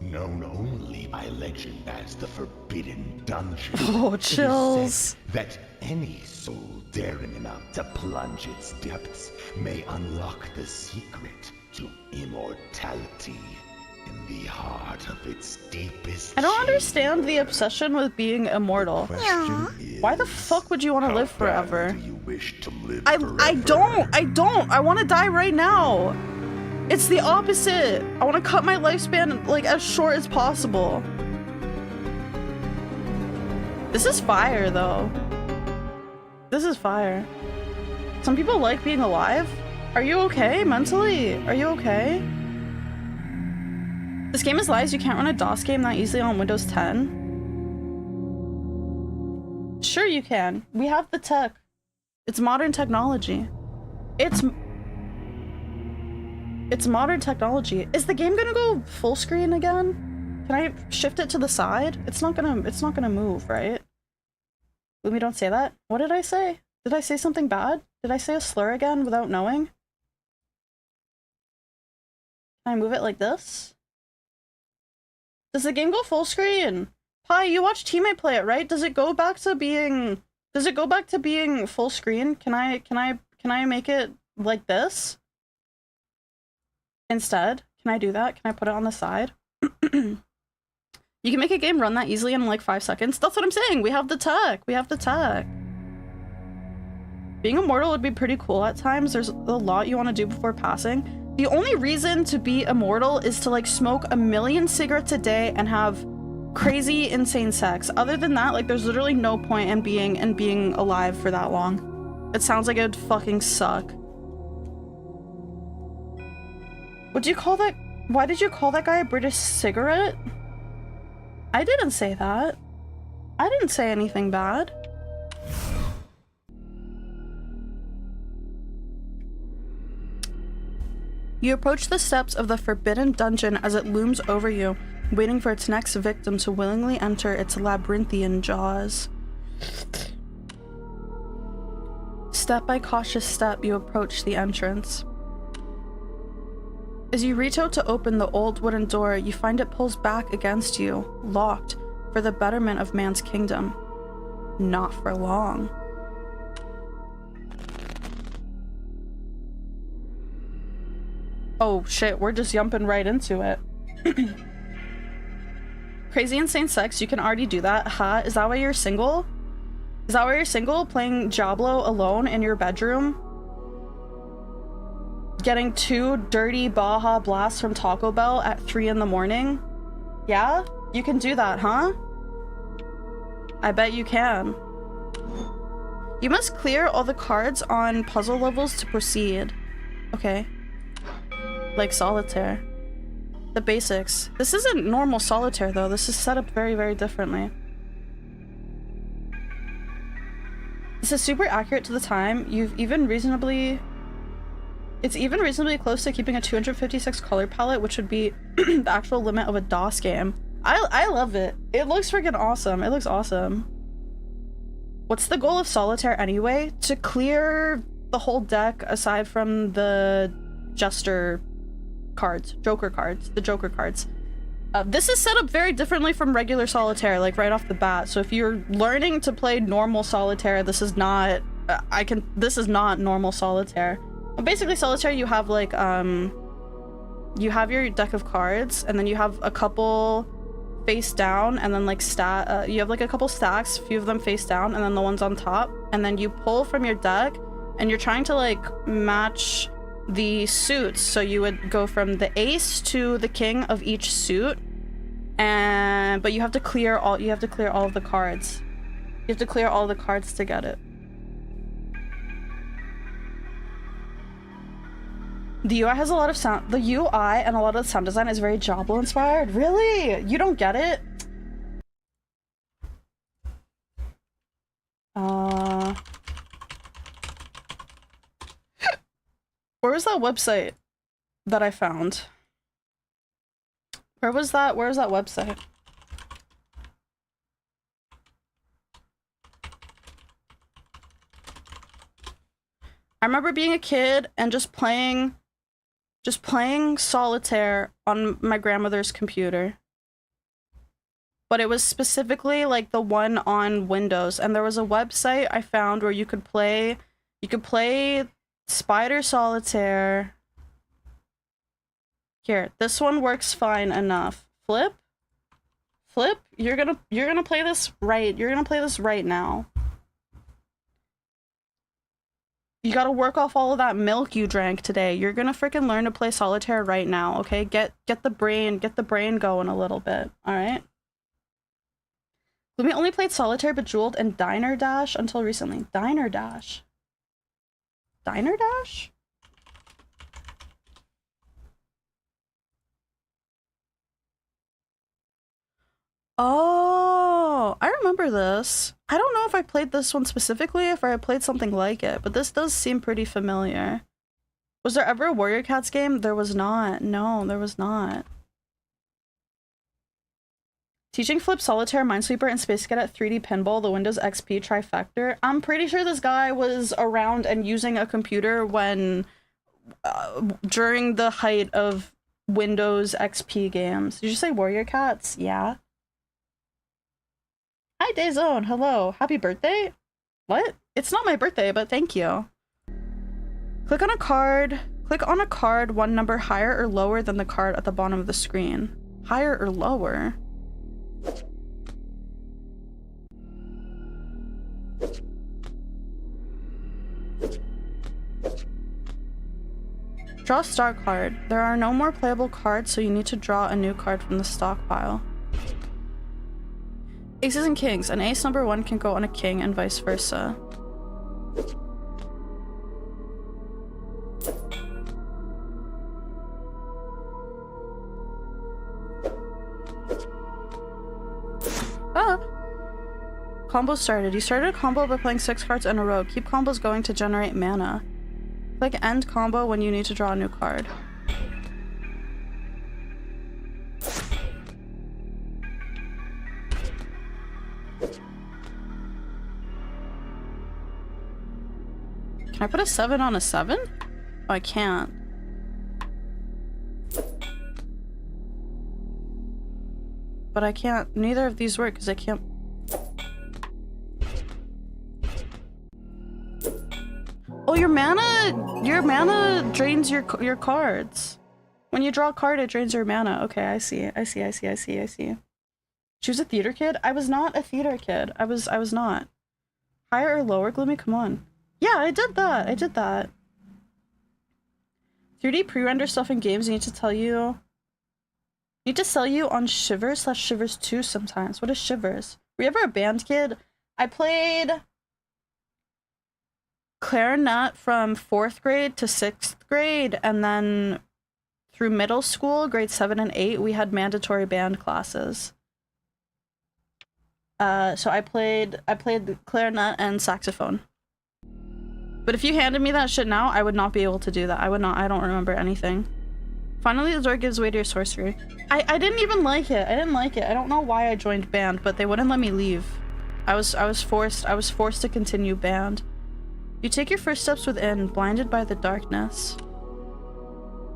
known only by legend as the Forbidden Dungeon. Oh, chills. It is said that any soul daring enough to plunge its depths may unlock the secret to immortality in the heart of its deepest. I don't understand the obsession with being immortal. Why the fuck would you want to live forever? Do you wish to live I forever? I don't. I want to die right now. It's the opposite. I want to cut my lifespan like as short as possible. This is fire though. This is fire. Some people like being alive. Are you okay mentally? Are you okay? This game is lies. You can't run a DOS game that easily on Windows 10. Sure you can. We have the tech. It's modern technology. It's modern technology. Is the game gonna go full screen again? Can I shift it to the side? It's not gonna move, right? Gloomi, don't say that. What did I say? Did I say something bad? Did I say a slur again without knowing? Can I move it like this? Does the game go full screen? Pi, you watch Teammate play it, right? Does it go back to being full screen? Can I make it like this? Instead, can I do that? Can I put it on the side? You can make a game run that easily in like 5 seconds. That's what I'm saying. We have the tech. We have the tech. Being immortal would be pretty cool at times. There's a lot you want to do before passing. The only reason to be immortal is to like smoke 1,000,000 cigarettes a day and have crazy, insane sex. Other than that, like there's literally no point in being alive for that long. It sounds like it'd fucking suck. Would you call that? Why did you call that guy a British cigarette? I didn't say that. I didn't say anything bad. You approach the steps of the Forbidden Dungeon as it looms over you, waiting for its next victim to willingly enter its labyrinthian jaws. Step by cautious step, you approach the entrance. As you reach out to open the old wooden door, you find it pulls back against you, locked, for the betterment of man's kingdom. Not for long. Oh shit, we're just jumping right into it. Crazy insane sex, you can already do that. Ha, is that why you're single? Is that why you're single? Playing Diablo alone in your bedroom? Getting 2 dirty Baja Blasts from Taco Bell at 3 in the morning? Yeah? You can do that, huh? I bet you can. You must clear all the cards on puzzle levels to proceed. Okay. Like Solitaire. The basics. This isn't normal Solitaire though. This is set up very, very differently. This is super accurate to the time. It's even reasonably close to keeping a 256 color palette, which would be the actual limit of a DOS game. I love it. It looks freaking awesome. It looks awesome. What's the goal of Solitaire anyway? To clear the whole deck aside from the Jester cards, Joker cards, the Joker cards. This is set up very differently from regular Solitaire, like right off the bat. So if you're learning to play normal Solitaire, this is not, this is not normal Solitaire. Basically, Solitaire, you have like, you have your deck of cards, and then you have a couple face down, and then like you have like a couple stacks, a few of them face down, and then the ones on top, and then you pull from your deck, and you're trying to like match the suits. So you would go from the ace to the king of each suit, but you have to clear all of the cards. You have to clear all the cards to get it. The UI has a lot of sound. The UI and a lot of the sound design is very Diablo inspired. Really? You don't get it? Where was that website that I found? Where was that website? I remember being a kid and just playing solitaire on my grandmother's computer. But it was specifically like the one on Windows, and there was a website I found where you could play Spider Solitaire. Here, this one works fine enough. Flip, you're gonna play this right. You're gonna play this right now. You gotta work off all of that milk you drank today. You're gonna freaking learn to play solitaire right now, okay? Get the brain going a little bit, alright? Gloomi only played solitaire, Bejeweled, and Diner Dash until recently. Diner Dash? Diner Dash? Oh, I remember this. I don't know if I played this one specifically, if I played something like it, but this does seem pretty familiar. Was there ever a Warrior Cats game? There was not. No, there was not. Teaching Flip, Solitaire, Minesweeper, and Space Cadet 3D Pinball, the Windows XP trifecta. I'm pretty sure this guy was around and using a computer when during the height of Windows XP games. Did you say Warrior Cats? Yeah. Hi, Dayzone. Hello. Happy birthday? What? It's not my birthday, but thank you. Click on a card. Click on a card one number higher or lower than the card at the bottom of the screen. Higher or lower? Draw a star card. There are no more playable cards, so you need to draw a new card from the stockpile. Aces and kings. An ace number 1 can go on a king and vice versa. Ah! Combo started. You started a combo by playing 6 cards in a row. Keep combos going to generate mana. Click end combo when you need to draw a new card. Can I put a 7 on a 7? Oh, I can't. But I can't. Neither of these work because I can't. Oh, your mana drains your cards. When you draw a card, it drains your mana. Okay, I see. Choose a theater kid? I was not a theater kid. I was not. Higher or lower, Gloomi? Come on. Yeah, I did that. 3D pre-render stuff in games need to sell you on Shivers/Shivers 2 sometimes. What is Shivers? Were you ever a band kid? I played clarinet from 4th grade to 6th grade, and then through middle school, grades 7 and 8, we had mandatory band classes. So I played clarinet and saxophone. But if you handed me that shit now, I would not be able to do that. I don't remember anything. Finally, the door gives way to your sorcery. I didn't even like it. I didn't like it. I don't know why I joined band, but they wouldn't let me leave. I was forced to continue band. You take your first steps within, blinded by the darkness.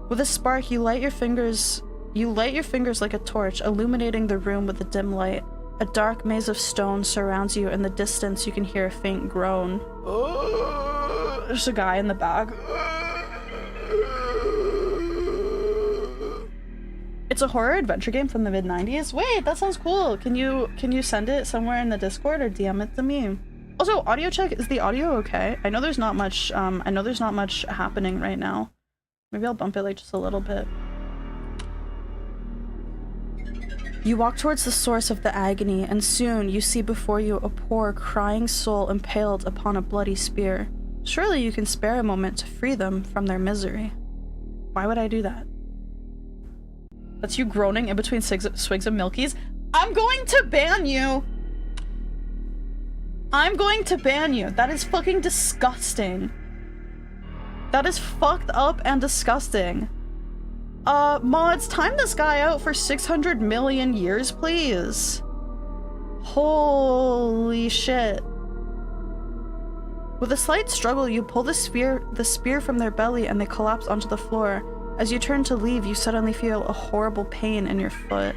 With a spark, you light your fingers like a torch, illuminating the room with a dim light. A dark maze of stone surrounds you. In the distance, you can hear a faint groan. There's a guy in the back. It's a horror adventure game from the mid-90s. Wait, that sounds cool. Can you send it somewhere in the Discord or DM it to me? Also, audio check. Is the audio okay? I know there's not much happening right now. Maybe I'll bump it like just a little bit. You walk towards the source of the agony, and soon you see before you a poor, crying soul impaled upon a bloody spear. Surely you can spare a moment to free them from their misery. Why would I do that? That's you groaning in between swigs of Milkies. I'm going to ban you! I'm going to ban you! That is fucking disgusting. That is fucked up and disgusting. Mods, time this guy out for 600 million years, please. Holy shit. With a slight struggle, you pull the spear from their belly and they collapse onto the floor. As you turn to leave, you suddenly feel a horrible pain in your foot.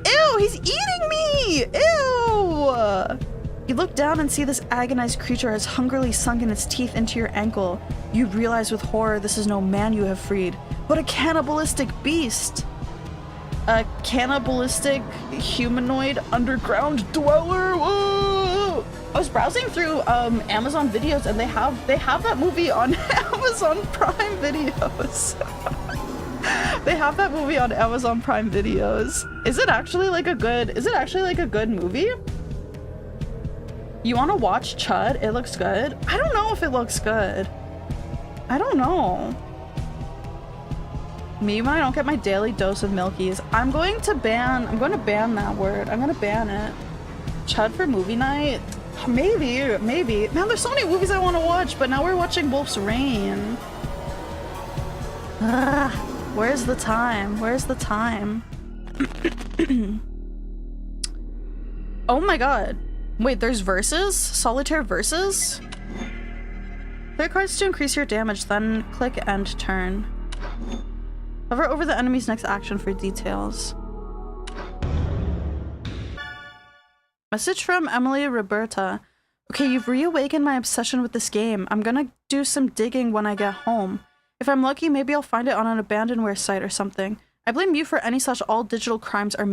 Ew, he's eating me! Ew! You look down and see this agonized creature has hungrily sunken its teeth into your ankle. You realize with horror this is no man you have freed, but a cannibalistic beast. A cannibalistic humanoid underground dweller. Whoa! I was browsing through Amazon videos and they have that movie on Amazon Prime Videos. They have that movie on Amazon Prime Videos. Is it actually like a good movie? You want to watch Chud? It looks good. I don't know if it looks good. I don't know. Me when I don't get my daily dose of milkies. I'm going to ban that word. I'm gonna ban it. Chud for movie night? Maybe. Man, there's so many movies I want to watch, but now we're watching Wolf's Rain. Ugh, where's the time? Where's the time? Oh my god. Wait, there's verses? Solitaire verses? Play cards to increase your damage, then click end turn. Hover over the enemy's next action for details. Message from Emily Roberta. Okay, you've reawakened my obsession with this game. I'm gonna do some digging when I get home. If I'm lucky, maybe I'll find it on an abandonware site or something. I blame you for any such all-digital crimes I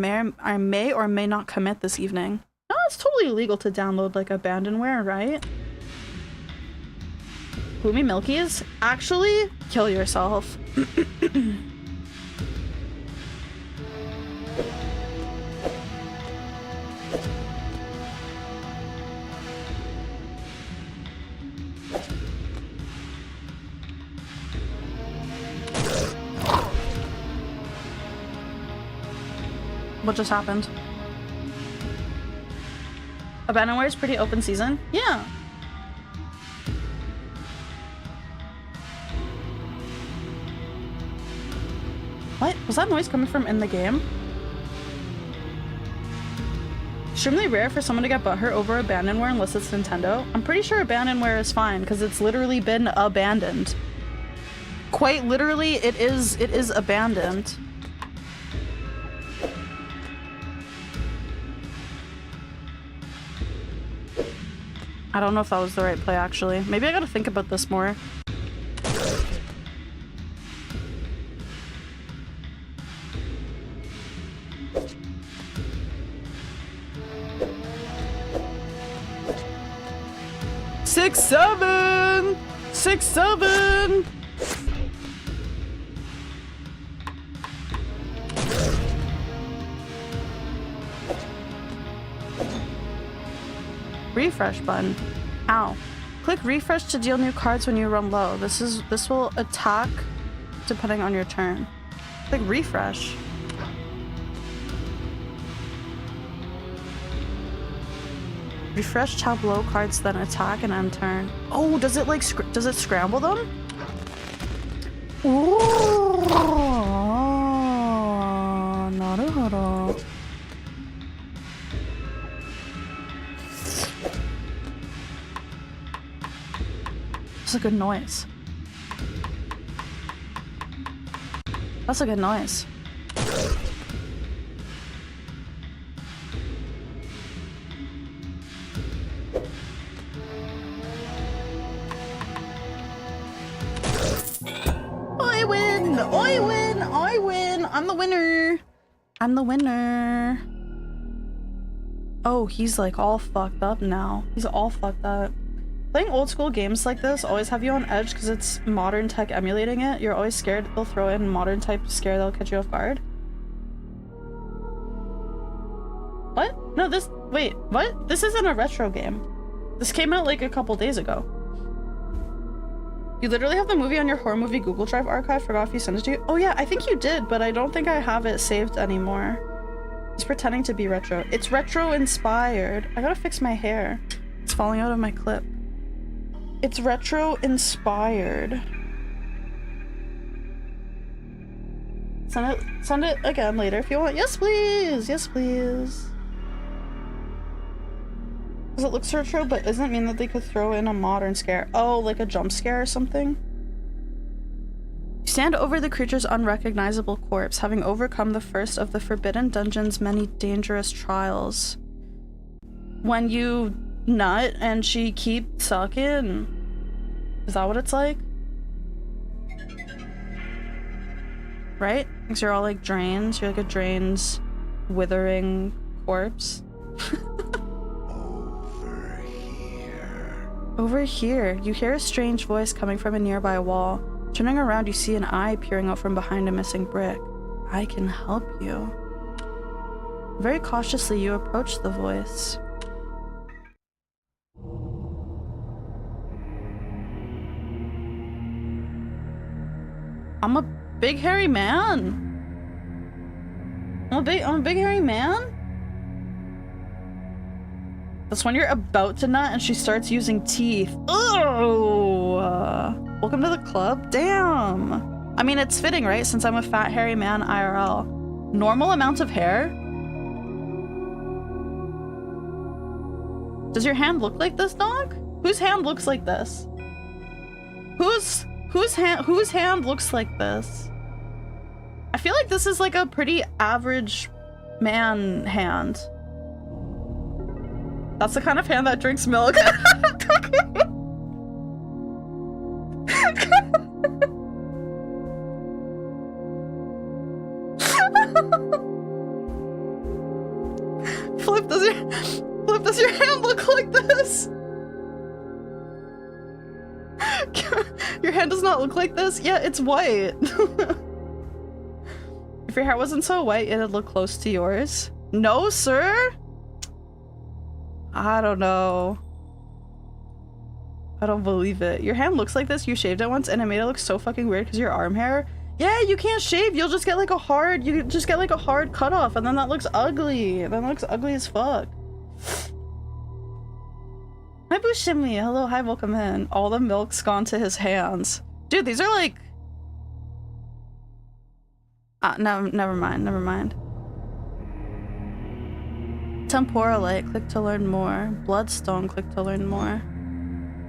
may or may not commit this evening. No, it's totally illegal to download like abandonware, right? Gloomy Milkies? Actually, kill yourself. What just happened? Abandonware is pretty open season? Yeah. What? Was that noise coming from in the game? Extremely rare for someone to get butthurt over abandonware unless it's Nintendo. I'm pretty sure abandonware is fine because it's literally been abandoned. Quite literally, it is abandoned. I don't know if that was the right play, actually. Maybe I gotta think about this more. Six, seven! 6-7! Refresh button. Ow. Click refresh to deal new cards when you run low. This will attack depending on your turn. Click refresh. Refresh tableau cards, then attack and end turn. Oh, does it like does it scramble them? Ooh, naruhodo. That's a good noise. That's a good noise. I win! I win! I win! I'm the winner! I'm the winner! Oh, he's like all fucked up now. He's all fucked up. Playing old school games like this always have you on edge because it's modern tech emulating it. You're always scared they'll throw in modern type scare that'll catch you off guard. What? No, this- wait, what? This isn't a retro game. This came out like a couple days ago. You literally have the movie on your horror movie Google Drive archive. Forgot if you sent it to you. Oh yeah, I think you did, but I don't think I have it saved anymore. It's pretending to be retro. It's retro inspired. I gotta fix my hair. It's falling out of my clip. It's retro inspired. Send it again later if you want. Yes, please. Yes, please. Because it looks retro, but doesn't mean that they could throw in a modern scare. Oh, like a jump scare or something? You stand over the creature's unrecognizable corpse, having overcome the first of the Forbidden Dungeon's many dangerous trials. When you nut and she keeps sucking. Is that what it's like? Right? Because you're all like drains. You're like a drain's withering corpse. Over here. Over here, you hear a strange voice coming from a nearby wall. Turning around, you see an eye peering out from behind a missing brick. I can help you. Very cautiously, you approach the voice. I'm a big hairy man. I'm a big hairy man. That's when you're about to nut and she starts using teeth. Oh, welcome to the club. Damn. I mean, it's fitting, right? Since I'm a fat hairy man IRL. Normal amount of hair. Does your hand look like this, dog? Whose hand looks like this? Whose hand looks like this? I feel like this is like a pretty average man hand. That's the kind of hand that drinks milk. Flip, does your hand look like this? Your hand does not look like this? Yeah, it's white. If your hair wasn't so white, it'd look close to yours. No, sir? I don't know. I don't believe it. Your hand looks like this. You shaved it once and it made it look so fucking weird because your arm hair. Yeah, you can't shave. You'll just get like a hard, you just get like a hard cutoff and then that looks ugly. Then it looks ugly as fuck. Hi Bushimi. Hello, hi, welcome in. All the milk's gone to his hands. Dude, these are like... no, never mind. Temporalite, click to learn more. Bloodstone, click to learn more.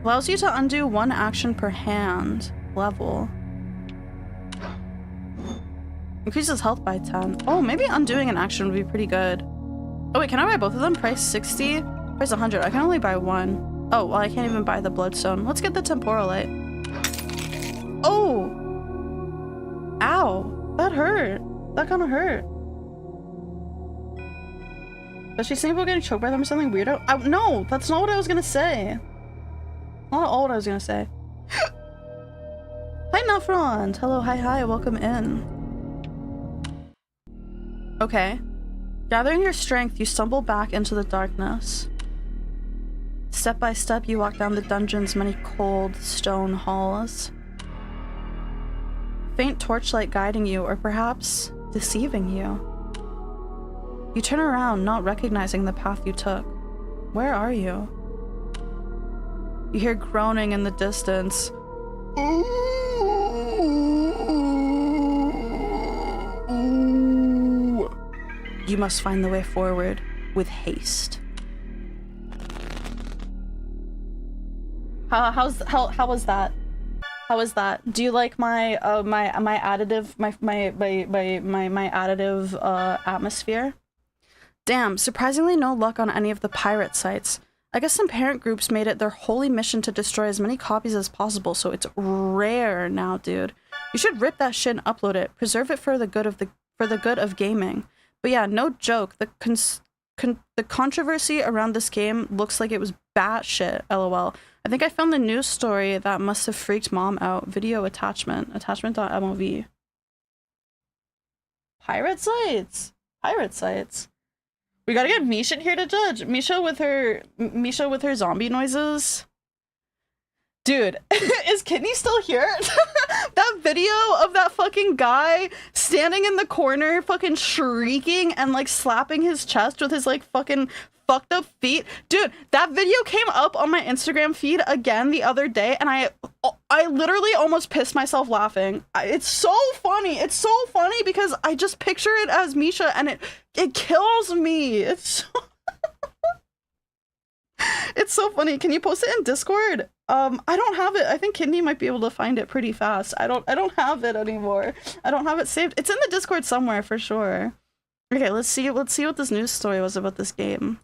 Allows you to undo one action per hand. Level. Increases health by 10. Oh, maybe undoing an action would be pretty good. Oh wait, can I buy both of them? Price 60? Price 100. I can only buy one. Oh, well I can't even buy the Bloodstone. Let's get the Temporalite. Oh! Ow! That hurt. That kind of hurt. Does she say about getting choked by them or something weirdo? No, that's not what I was gonna say. Not all what I was gonna say. Hi, Nafrond. Hello, hi, welcome in. Okay. Gathering your strength, you stumble back into the darkness. Step by step, you walk down the dungeon's many cold stone halls. Faint torchlight guiding you, or perhaps deceiving you. You turn around, not recognizing the path you took. Where are you? You hear groaning in the distance. You must find the way forward with haste. How was that? How was that? Do you like my my additive atmosphere? Damn, surprisingly no luck on any of the pirate sites. I guess some parent groups made it their holy mission to destroy as many copies as possible, so it's rare now, dude. You should rip that shit and upload it. Preserve it for the good of gaming. But yeah, no joke. The controversy around this game looks like it was batshit, lol. I think I found the news story that must have freaked mom out. Video attachment. Attachment.mov. Pirate sites. Pirate sites. We gotta get Misha in here to judge. Misha with her zombie noises. Dude, is Kidney still here? That video of that fucking guy standing in the corner fucking shrieking and like slapping his chest with his like fucking fucked up feet. Dude, that video came up on my Instagram feed again the other day and I literally almost pissed myself laughing. It's so funny. It's so funny because I just picture it as Misha and it kills me. It's so It's so funny. Can you post it in Discord? I don't have it. I think Kidney might be able to find it pretty fast. I don't have it anymore. I don't have it saved. It's in the Discord somewhere for sure. Okay, let's see what this news story was about this game.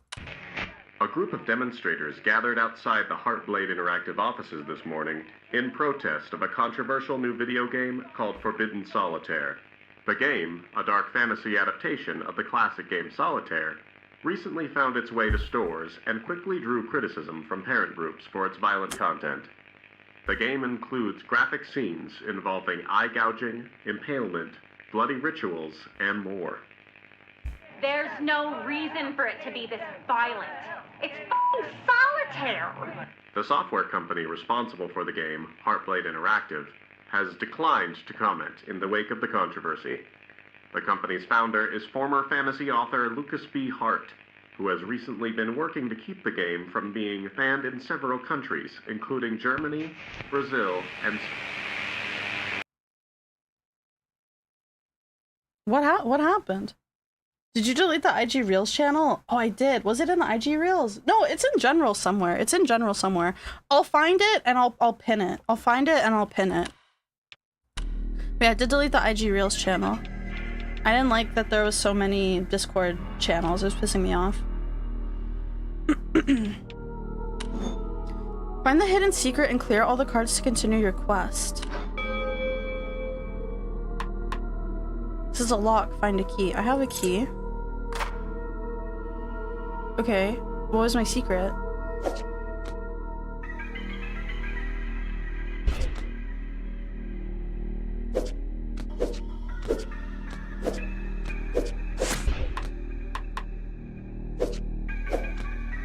A group of demonstrators gathered outside the Heartblade Interactive offices this morning in protest of a controversial new video game called Forbidden Solitaire. The game, a dark fantasy adaptation of the classic game Solitaire, recently found its way to stores and quickly drew criticism from parent groups for its violent content. The game includes graphic scenes involving eye gouging, impalement, bloody rituals, and more. There's no reason for it to be this violent. It's fucking solitaire! The software company responsible for the game, Heartblade Interactive, has declined to comment in the wake of the controversy. The company's founder is former fantasy author Lucas B. Hart, who has recently been working to keep the game from being banned in several countries, including Germany, Brazil, and... What happened? Did you delete the IG Reels channel? Oh, I did. Was it in the IG Reels? No, it's in general somewhere. It's in general somewhere. I'll find it and I'll pin it. I'll find it and I'll pin it. But yeah, I did delete the IG Reels channel. I didn't like that there was so many Discord channels. It was pissing me off. Find the hidden secret and clear all the cards to continue your quest. This is a lock. Find a key. I have a key. Okay. What was my secret?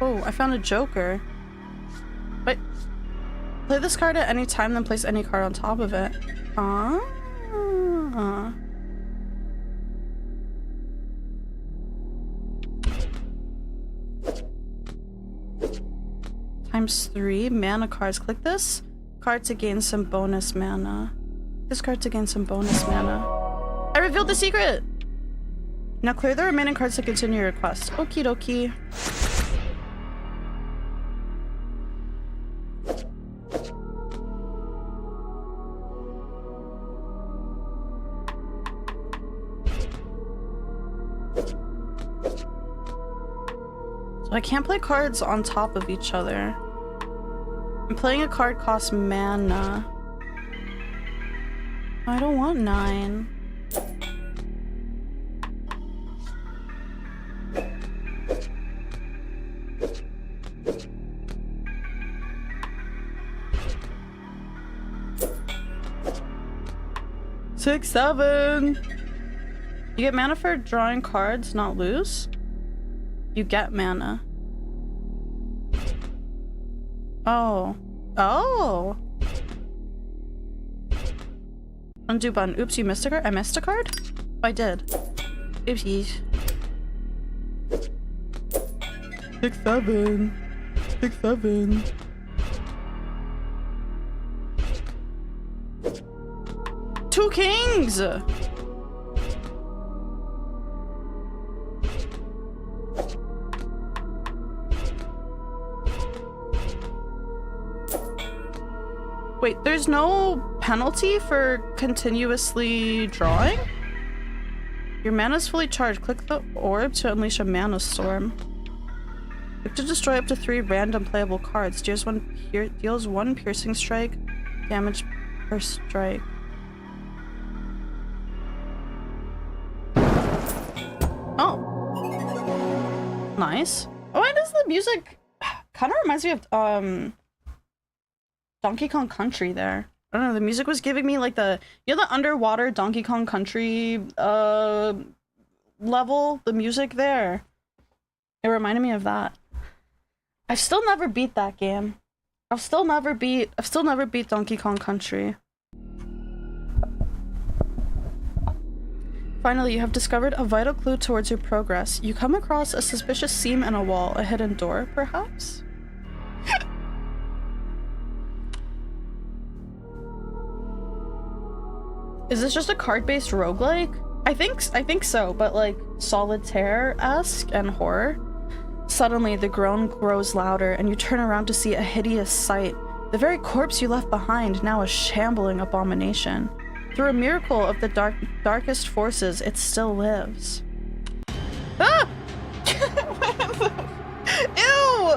Oh, I found a joker. Wait. Play this card at any time, then place any card on top of it. ×3 mana cards. Click this card to gain some bonus mana. This card to gain some bonus mana. I revealed the secret! Now clear the remaining cards to continue your quest. Okie dokie. So I can't play cards on top of each other. And playing a card costs mana. I don't want 9. Six, 7. You get mana for drawing cards, not lose. You get mana. Oh. Oh! Undo button. Oops, you missed a card? I missed a card? Oh, I did. Oopsies. 6, 7. 6, 7. Two kings! Wait, there's no penalty for continuously drawing? Your mana's fully charged. Click the orb to unleash a mana storm. You have to destroy up to 3 random playable cards. Deals one piercing strike, damage per strike. Oh. Nice. Oh, why does the music kind of reminds me of, Donkey Kong Country there. I don't know, the music was giving me like the, you know, the underwater Donkey Kong Country level, the music there. It reminded me of that. I've still never beat that game. I've still never beat Donkey Kong Country. Finally, you have discovered a vital clue towards your progress. You come across a suspicious seam in a wall, a hidden door, perhaps? Is this just a card-based roguelike? I think so, but like solitaire-esque and horror. Suddenly, the groan grows louder, and you turn around to see a hideous sight. The very corpse you left behind, now a shambling abomination. Through a miracle of the darkest forces, it still lives. Ah! Ew!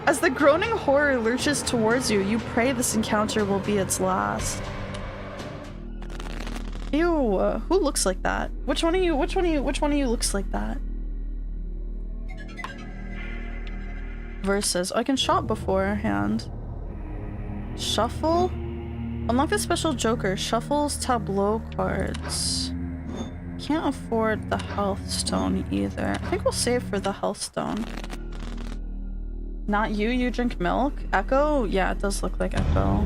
As the groaning horror lurches towards you, you pray this encounter will be its last. Ew, who looks like that? Which one of you looks like that? Versus, I can shop beforehand. Shuffle? Unlock the special joker. Shuffles tableau cards. Can't afford the health stone either. I think we'll save for the health stone. Not you, you drink milk? Echo? Yeah, it does look like Echo.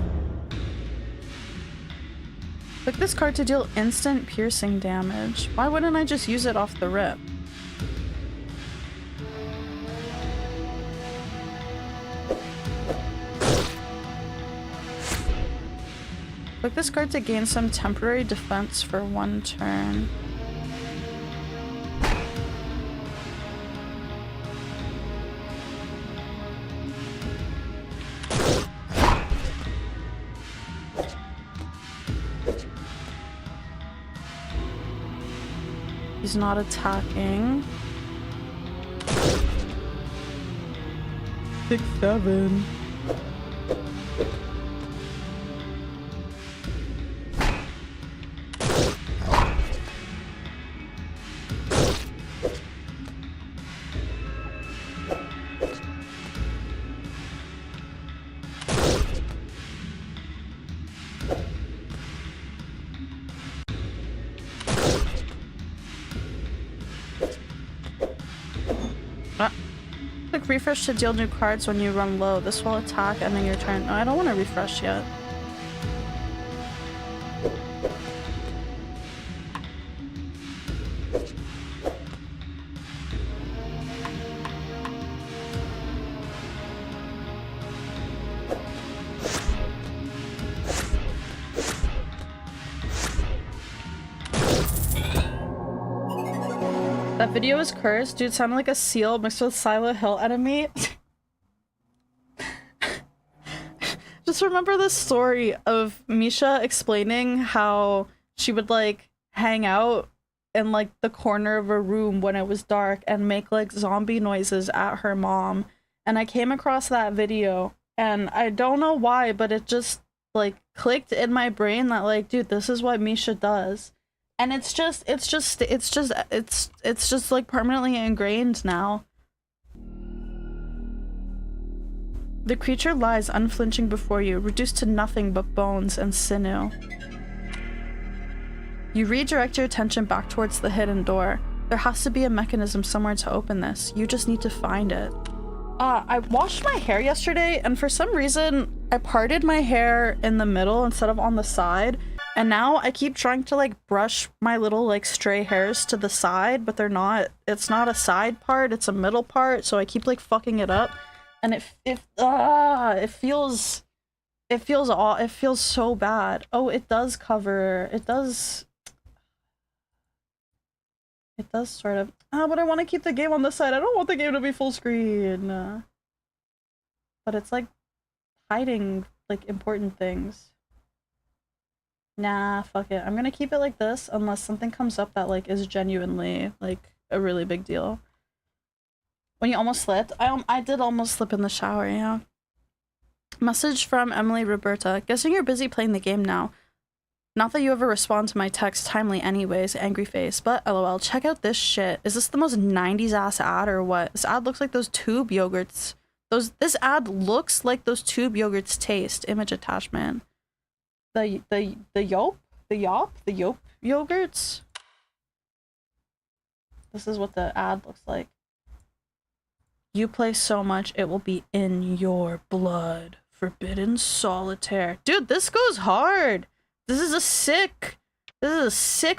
Click this card to deal instant piercing damage. Why wouldn't I just use it off the rip? Click this card to gain some temporary defense for 1 turn. He's not attacking. 6, 7. Refresh to deal new cards when you run low. This will attack ending your turn. No, I don't want to refresh yet. That video is cursed. Dude, sounded like a seal mixed with Silent Hill enemy. Just remember the story of Misha explaining how she would like hang out in like the corner of a room when it was dark and make like zombie noises at her mom. And I came across that video and I don't know why, but it just like clicked in my brain that like, dude, this is what Misha does. And it's just like permanently ingrained now. The creature lies unflinching before you, reduced to nothing but bones and sinew. You redirect your attention back towards the hidden door. There has to be a mechanism somewhere to open this. You just need to find it. I washed my hair yesterday, and for some reason, I parted my hair in the middle instead of on the side. And now I keep trying to like brush my little like stray hairs to the side, but they're not, it's not a side part, it's a middle part. So I keep like fucking it up. And it feels so bad. Oh, it does cover, it does sort of, but I want to keep the game on this side. I don't want the game to be full screen. But it's like hiding like important things. Nah, fuck it. I'm gonna keep it like this unless something comes up that like is genuinely like a really big deal. When you almost slipped? I did almost slip in the shower, yeah. Message from Emily Roberta. Guessing you're busy playing the game now. Not that you ever respond to my text timely anyways, angry face, but lol, check out this shit. Is this the most 90s ass ad or what? This ad looks like those tube yogurts. This ad looks like those tube yogurts taste. Image attachment. The yolp yogurts. This is what the ad looks like. You play so much, it will be in your blood. Forbidden Solitaire. Dude, this goes hard. This is a sick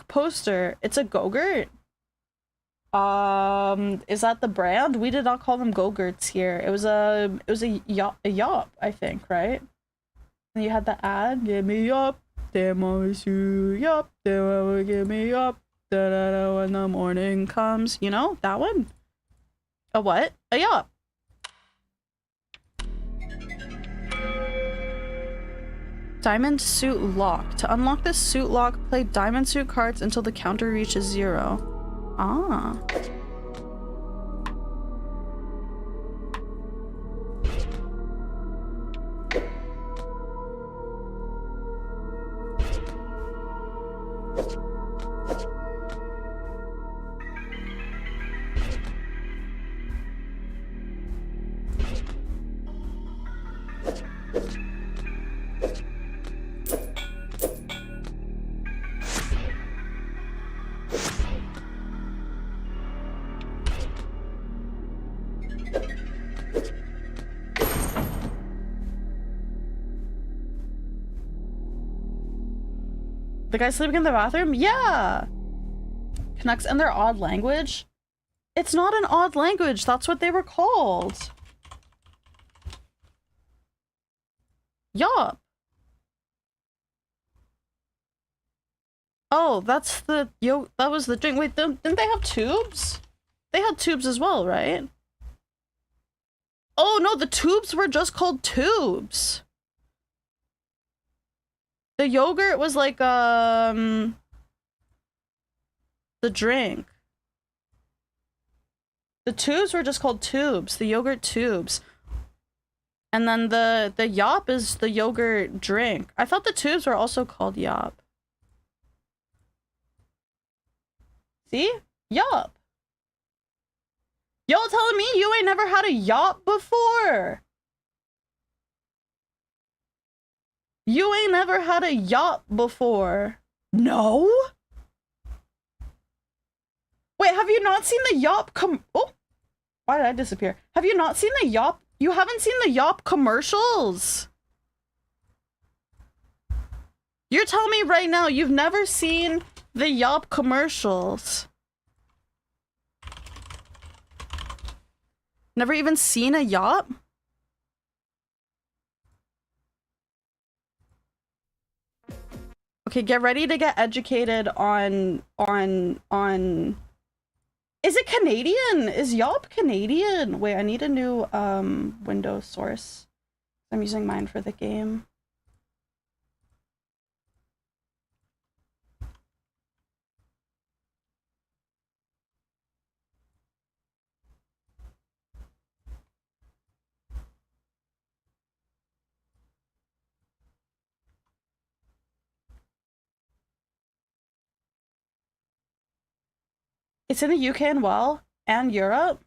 poster. It's a Go-Gurt. Is that the brand? We did not call them Go-Gurts here. It was a Yop, I think, right? And you had the ad. Give me up, damn yup, give me up, da da da when the morning comes. You know that one? A what? A yacht. Diamond suit lock. To unlock this suit lock, play diamond suit cards until the counter reaches 0. Ah. The guy sleeping in the bathroom? Yeah! Canucks and their odd language? It's not an odd language, that's what they were called. Yup. Oh, that's the that was the drink. Wait, didn't they have tubes? They had tubes as well, right? Oh no, the tubes were just called tubes. The yogurt was like, the drink. The tubes were just called tubes, the yogurt tubes. And then the yop is the yogurt drink. I thought the tubes were also called yop. See? Yop. Y'all telling me you ain't never had a yop before? You ain't never had a yacht before. No? Wait, have you not seen the yacht oh, why did I disappear? Have you not seen the yacht? You haven't seen the yacht commercials? You're telling me right now you've never seen the yacht commercials? Never even seen a yacht? Okay, get ready to get educated on is it Canadian? Is Yelp Canadian? Wait, I need a new Windows source. I'm using mine for the game. It's in the UK and Europe.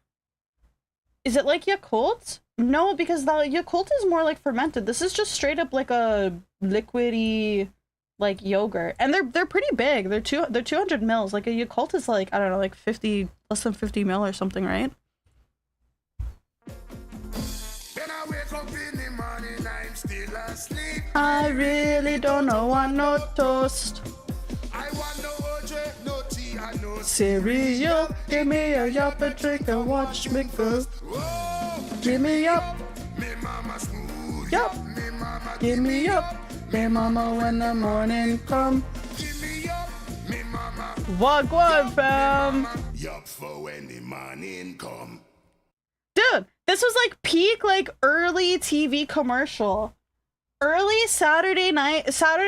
Is it like Yakult? No, because the Yakult is more like fermented. This is just straight up like a liquidy like yogurt. And they're pretty big. They're 200 mils. Like a Yakult is like, I don't know, like 50, less than 50 mil or something, right? I really don't know, want no toast. I want no OJ, no tea, and no cereal. Give me a yup, a drink, and watch me go. Give me up, me mama smooth. Yup, me mama give me up, me mama when the morning come. Give me up, me mama. What, fam? Yup for when the morning come. Dude, this was like peak, like early TV commercial. Early Saturday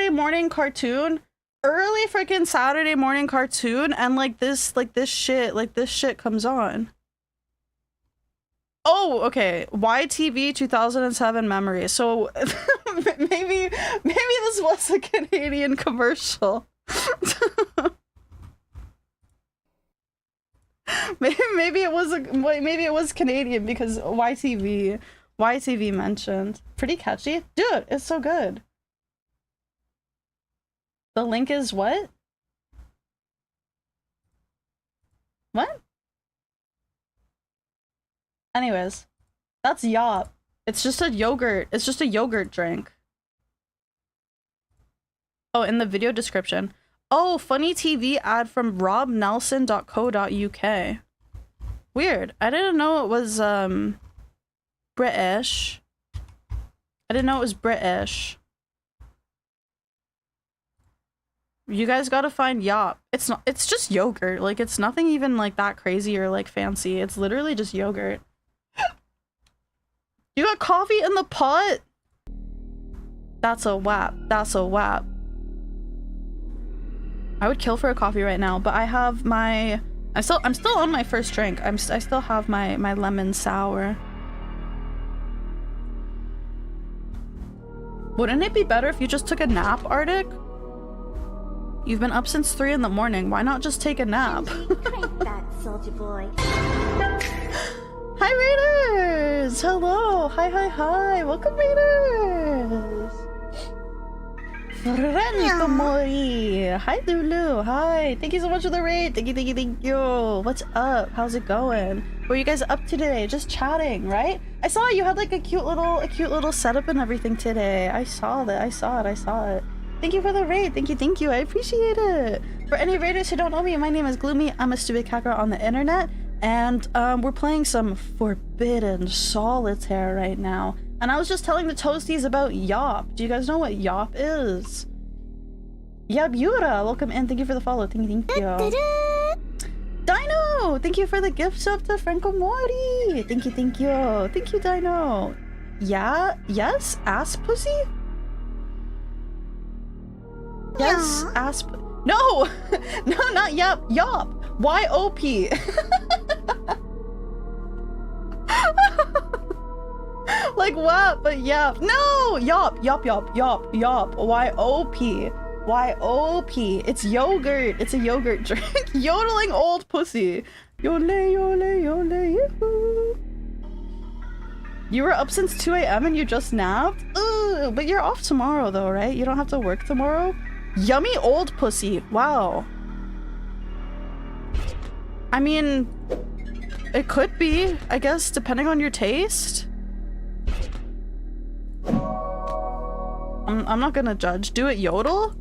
morning cartoon. Early freaking Saturday morning cartoon, and like this shit comes on. Oh, okay. YTV 2007 memory. So maybe this was a Canadian commercial. maybe it was Canadian because YTV mentioned. Pretty catchy. Dude, it's so good. The link is what? What? Anyways, that's Yop. It's just a yogurt. It's just a yogurt drink. Oh, in the video description. Oh, funny TV ad from robnelson.co.uk. Weird. I didn't know it was British. I didn't know it was British. You guys gotta find Yop. It's just yogurt. Like, it's nothing even like that crazy or like fancy. It's literally just yogurt. You got coffee in the pot? That's a whap. That's a whap. I would kill for a coffee right now, but I have my... I'm still on my first drink. I still have my lemon sour. Wouldn't it be better if you just took a nap, Arctic? You've been up since 3 in the morning. Why not just take a nap? Crank that, soldier boy. Hi, Raiders! Hello! Hi, hi, hi! Welcome, Raiders! Renko Mori! Hi, Lulu! Hi! Thank you so much for the raid! Thank you, thank you, thank you! What's up? How's it going? What are you guys up to today? Just chatting, right? I saw you had like a cute little setup and everything today. I saw that. I saw it. Thank you for the raid. Thank you. I appreciate it. For any raiders who don't know me, my name is Gloomi. I'm a stupid hacker on the internet. And we're playing some Forbidden Solitaire right now. And I was just telling the toasties about Yop. Do you guys know what Yop is? Yabura, welcome in. Thank you for the follow. Thank you. Dino, thank you for the gift sub to Franco Mori. Thank you. Thank you, Dino. Yeah, yes, ass pussy? Yes, ass. No, no, not Yop. Yop. Y-O-P. Like what? But yeah. No! Yop. Y-O-P. Y-O-P. It's yogurt. It's a yogurt drink. Yodeling old pussy. Yole, yoo-hoo. You were up since 2 a.m. and you just napped? Ooh, but you're off tomorrow though, right? You don't have to work tomorrow? Yummy old pussy. Wow. I mean, it could be, I guess, depending on your taste. I'm not gonna judge. Do it yodel?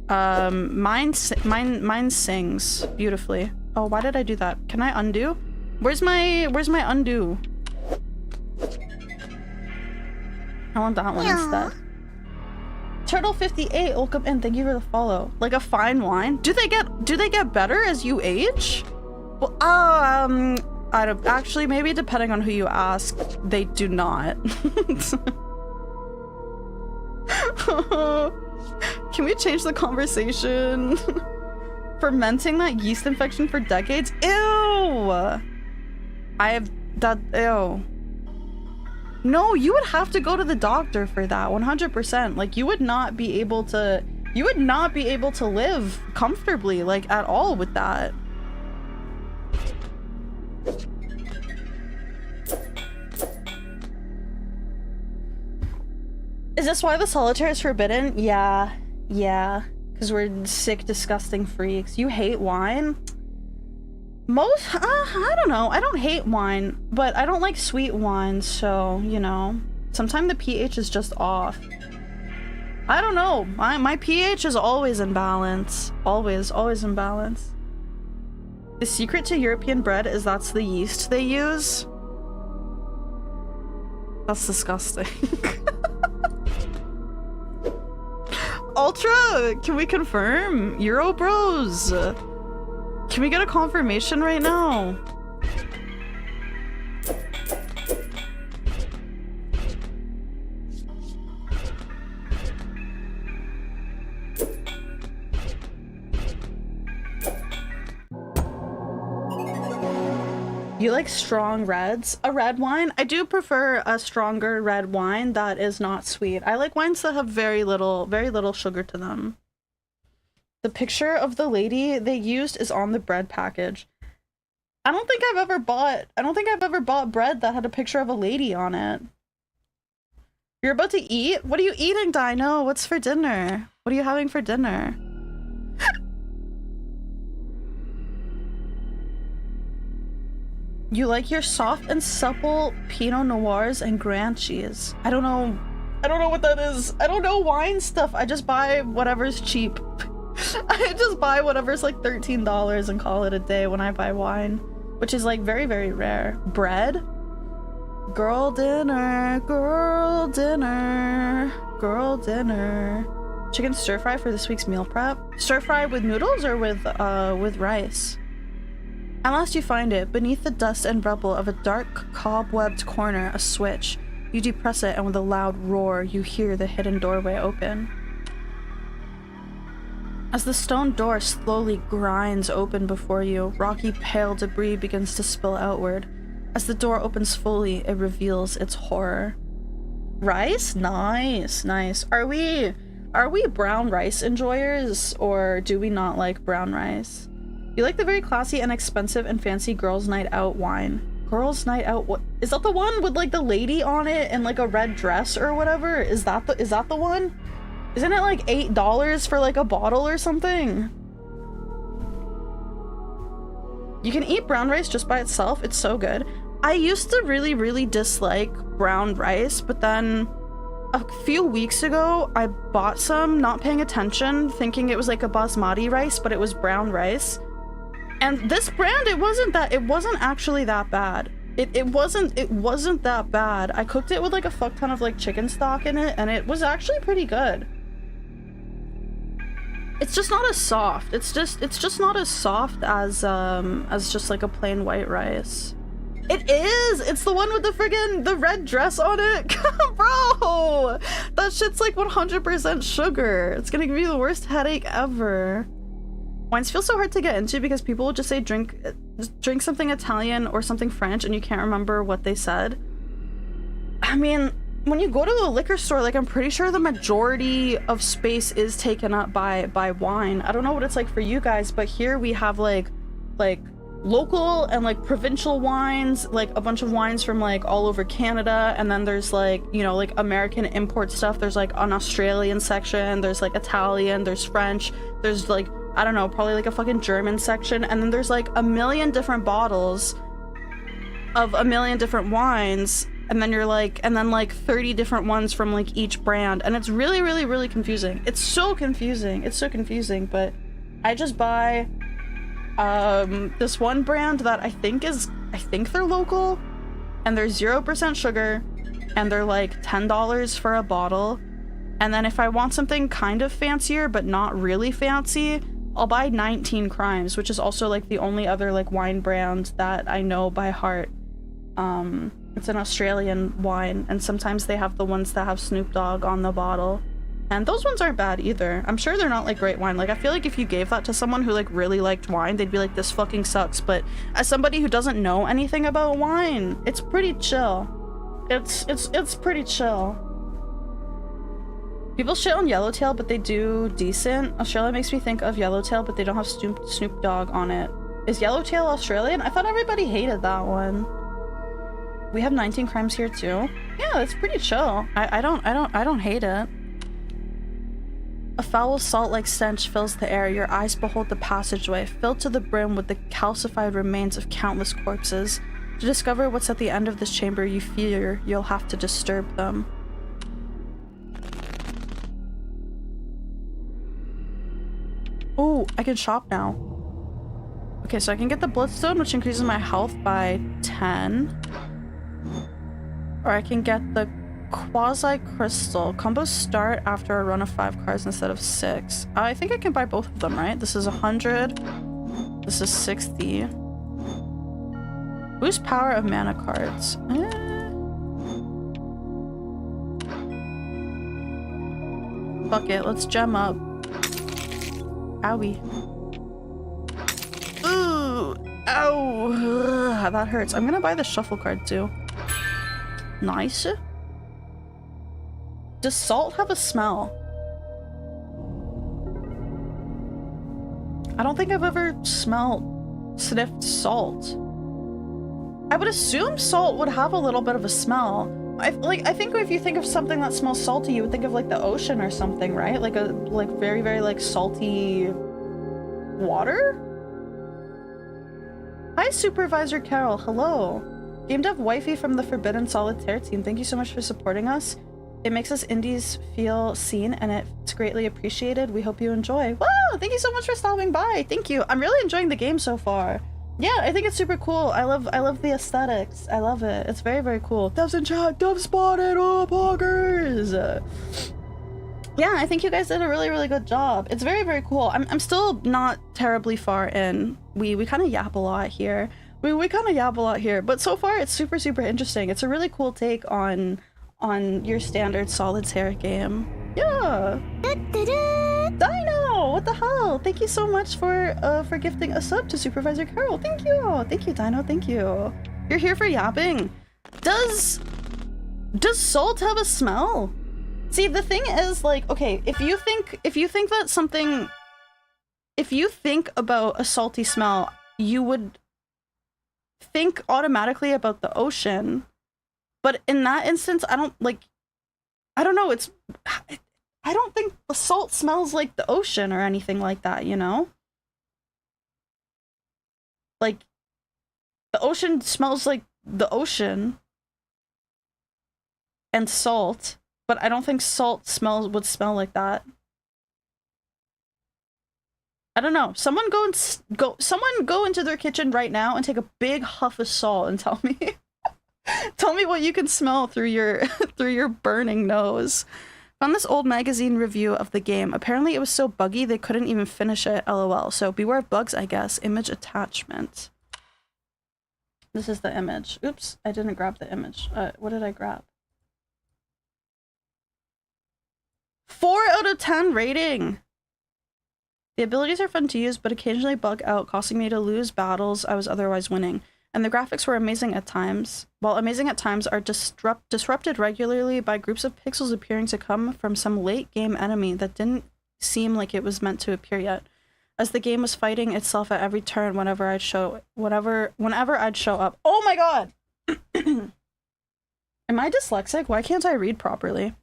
Mine sings beautifully. Oh, why did I do that? Can I undo? Where's my undo? I want that one instead. Turtle58, welcome in. Thank you for the follow. Like a fine wine. Do they get better as you age? Well, I don't actually, maybe depending on who you ask, they do not. Can we change the conversation? Fermenting that yeast infection for decades? Ew! I have that. Ew. No, you would have to go to the doctor for that, 100%. Like, you would not be able to live comfortably, like, at all with that. Is this why the solitaire is forbidden? Yeah. Because we're sick, disgusting freaks. You hate wine? I don't know. I don't hate wine, but I don't like sweet wine, so, you know. Sometimes the pH is just off. I don't know. My pH is always in balance. Always in balance. The secret to European bread is that's the yeast they use. That's disgusting. Ultra, can we confirm? Euro bros. Can we get a confirmation right now? You like strong reds? A red wine? I do prefer a stronger red wine that is not sweet. I like wines that have very little sugar to them. The picture of the lady they used is on the bread package. I don't think I've ever bought bread that had a picture of a lady on it. You're about to eat? What are you eating, Dino? What's for dinner? What are you having for dinner? You like your soft and supple Pinot Noirs and Grand Cheese. I don't know what that is. I don't know wine stuff. I just buy whatever's cheap. I just buy whatever's like $13 and call it a day when I buy wine, which is like very, very rare. Bread? Girl dinner, girl dinner, girl dinner. chicken stir fry for this week's meal prep. Stir fry with noodles or with rice? At last you find it, beneath the dust and rubble of a dark, cobwebbed corner, a switch. You depress it, and with a loud roar, you hear the hidden doorway open. As the stone door slowly grinds open before you, rocky, pale debris begins to spill outward. As the door opens fully, it reveals its horror. Rice? Nice, nice. Are we brown rice enjoyers, or do we not like brown rice? You like the very classy and expensive and fancy girls' night out wine. Girls' night out, what is that, the one with like the lady on it and like a red dress or whatever? Is that the one? Isn't it like $8 for like a bottle or something? You can eat brown rice just by itself. It's so good. I used to really dislike brown rice, but then a few weeks ago I bought some, not paying attention, thinking it was like a basmati rice, but it was brown rice. And this brand, it wasn't actually that bad. It wasn't that bad. I cooked it with like a fuck ton of like chicken stock in it, and it was actually pretty good. It's just not as soft. It's just not as soft as just like a plain white rice. It is! It's the one with the red dress on it! Bro! That shit's like 100% sugar. It's gonna give you the worst headache ever. Wines feel so hard to get into because people will just say drink something Italian or something French and you can't remember what they said. I mean, when you go to the liquor store, like, I'm pretty sure the majority of space is taken up by wine. I don't know what it's like for you guys, but here we have like local and like provincial wines, like a bunch of wines from like all over Canada, and then there's like, you know, like American import stuff. There's like an Australian section, there's like Italian, there's French, there's like, I don't know, probably like a fucking German section, and then there's like a million different bottles of a million different wines, and then you're like, and then like 30 different ones from like each brand, and it's really confusing. It's so confusing, but I just buy this one brand that I think they're local, and they're 0% sugar, and they're like $10 for a bottle. And then if I want something kind of fancier but not really fancy, I'll buy 19 Crimes, which is also like the only other like wine brand that I know by heart. It's an Australian wine, and sometimes they have the ones that have Snoop Dogg on the bottle. And those ones aren't bad either. I'm sure they're not like great wine. Like, I feel like if you gave that to someone who like really liked wine, they'd be like, this fucking sucks. But as somebody who doesn't know anything about wine, it's pretty chill. It's pretty chill. People shit on Yellowtail, but they do decent. Australia makes me think of Yellowtail, but they don't have Snoop Dogg on it. Is Yellowtail Australian? I thought everybody hated that one. We have 19 Crimes here too. Yeah, it's pretty chill. I don't hate it. A foul salt-like stench fills the air. Your eyes behold the passageway, filled to the brim with the calcified remains of countless corpses. To discover what's at the end of this chamber, you fear you'll have to disturb them. Oh, I can shop now. Okay, so I can get the Bloodstone, which increases my health by 10. Or I can get the Quasi-Crystal. Combos start after a run of 5 cards instead of 6. I think I can buy both of them, right? This is 100. This is 60. Boost power of mana cards. Fuck it, let's gem up. Owie. Ooh! Ow! Ugh, that hurts. I'm gonna buy the shuffle card too. Nice. Does salt have a smell? I don't think I've ever sniffed salt. I would assume salt would have a little bit of a smell. I think if you think of something that smells salty, you would think of like the ocean or something, right? Like very like salty water? Hi, Supervisor Carol. Hello. Game dev wifey from the Forbidden Solitaire team. Thank you so much for supporting us. It makes us indies feel seen, and it's greatly appreciated. We hope you enjoy. Whoa! Thank you so much for stopping by. Thank you. I'm really enjoying the game so far. Yeah, I think it's super cool. I love the aesthetics. I love it. It's very cool. Devs in chat. Dev spotted. Oh, poggers. Yeah, I think you guys did a really, really good job. It's very, very cool. I'm still not terribly far in. We kind of yap a lot here. We kind of yap a lot here, but so far it's super, super interesting. It's a really cool take on your standard solitaire game. Yeah. Dino, what the hell? Thank you so much for gifting a sub to Supervisor Carol. Thank you. Thank you, Dino. Thank you. You're here for yapping. Does salt have a smell? See, the thing is, like, okay, if you think that something, if you think about a salty smell, you would think automatically about the ocean. But in that instance, I don't know, I don't think the salt smells like the ocean or anything like that, you know? Like, the ocean smells like the ocean and salt. But I don't think salt would smell like that. I don't know. Someone go into their kitchen right now and take a big huff of salt and tell me tell me what you can smell through your burning nose. Found this old magazine review of the game. Apparently it was so buggy they couldn't even finish it, lol. So beware of bugs, I guess. Image attachment. This is the image. Oops, I didn't grab the image. What did I grab? 4 out of 10 rating! The abilities are fun to use, but occasionally bug out, causing me to lose battles I was otherwise winning. And the graphics were amazing at times. While amazing at times are disrupted regularly by groups of pixels appearing to come from some late-game enemy that didn't seem like it was meant to appear yet. As the game was fighting itself at every turn whenever I'd show up. Oh my god! Am I dyslexic? Why can't I read properly?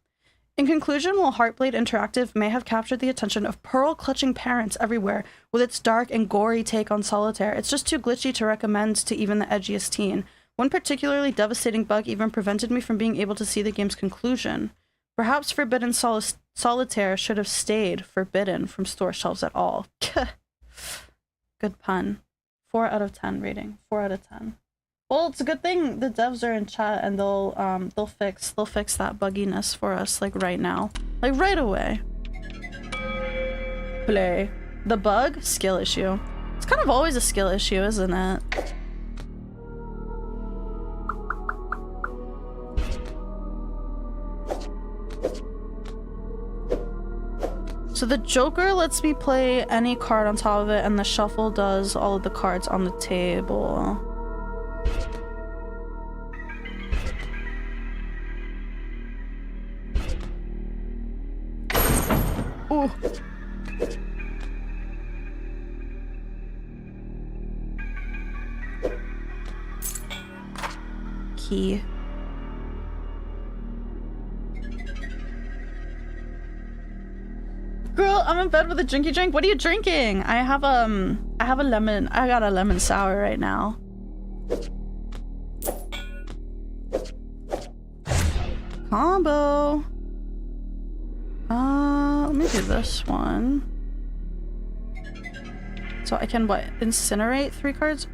In conclusion, while Heartblade Interactive may have captured the attention of pearl-clutching parents everywhere with its dark and gory take on Solitaire, it's just too glitchy to recommend to even the edgiest teen. One particularly devastating bug even prevented me from being able to see the game's conclusion. Perhaps Forbidden Solitaire should have stayed forbidden from store shelves at all. Good pun. 4 out of 10 rating. 4 out of 10. Well, it's a good thing the devs are in chat and they'll fix that bugginess for us, like, right now. Like, right away. Play. The bug? Skill issue. It's kind of always a skill issue, isn't it? So the Joker lets me play any card on top of it, and the shuffle does all of the cards on the table. Ooh. Key. Girl, I'm in bed with a drinky drink. What are you drinking? I have a lemon. I got a lemon sour right now. Combo. Let me do this one. So I can, what, incinerate 3 cards?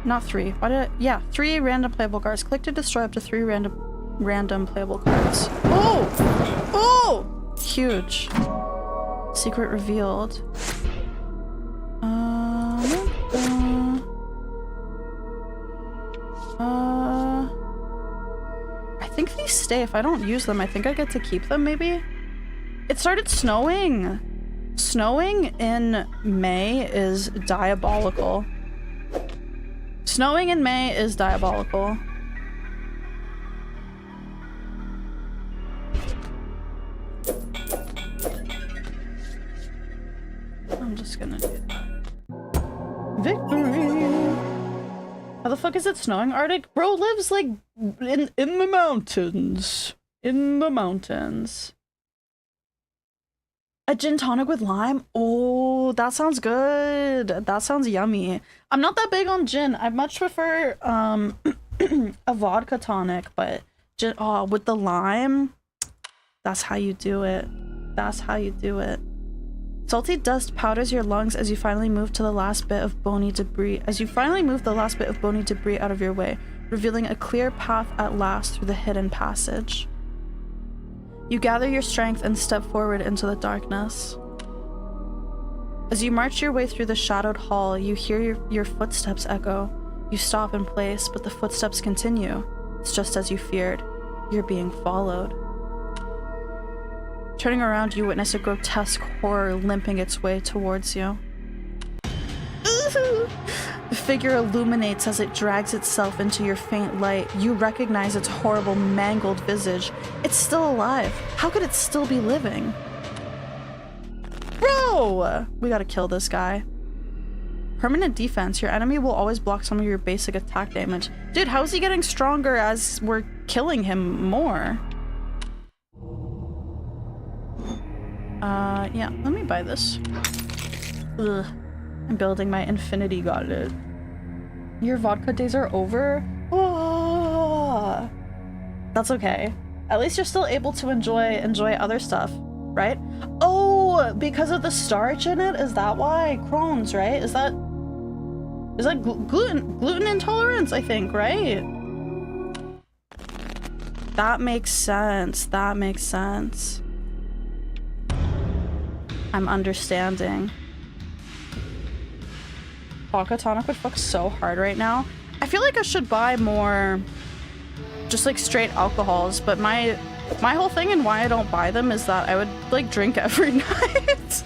Not 3. Why did I? Yeah, 3 random playable cards. Click to destroy up to 3 random playable cards. Oh! Oh! Huge. Secret revealed. I think these stay. If I don't use them, I think I get to keep them, maybe? It started snowing! Snowing in May is diabolical. Snowing in May is diabolical. I'm just gonna do that. Victory! How the fuck is it snowing, Arctic? Bro lives, like, in the mountains. In the mountains. A gin tonic with lime? Oh, that sounds good. That sounds yummy. I'm not that big on gin. I much prefer a vodka tonic, but gin, oh, with the lime, that's how you do it. That's how you do it. Salty dust powders your lungs as you finally move to the last bit of bony debris. As you finally move the last bit of bony debris out of your way, revealing a clear path at last through the hidden passage. You gather your strength and step forward into the darkness. As you march your way through the shadowed hall, you hear your footsteps echo. You stop in place, but the footsteps continue. It's just as you feared. You're being followed. Turning around, you witness a grotesque horror limping its way towards you. The figure illuminates as it drags itself into your faint light. You recognize its horrible, mangled visage. It's still alive. How could it still be living? Bro! We gotta kill this guy. Permanent defense. Your enemy will always block some of your basic attack damage. Dude, how is he getting stronger as we're killing him more? Yeah, let me buy this. Ugh. I'm building my infinity gauntlet. Your vodka days are over? Oh, that's okay. At least you're still able to enjoy other stuff, right? Oh, because of the starch in it? Is that why? Crohn's, right? Is that gluten intolerance, I think, right? That makes sense. That makes sense. I'm understanding. Vodka tonic would fuck so hard right now. I feel like I should buy more just like straight alcohols, but my whole thing and why I don't buy them is that I would like drink every night.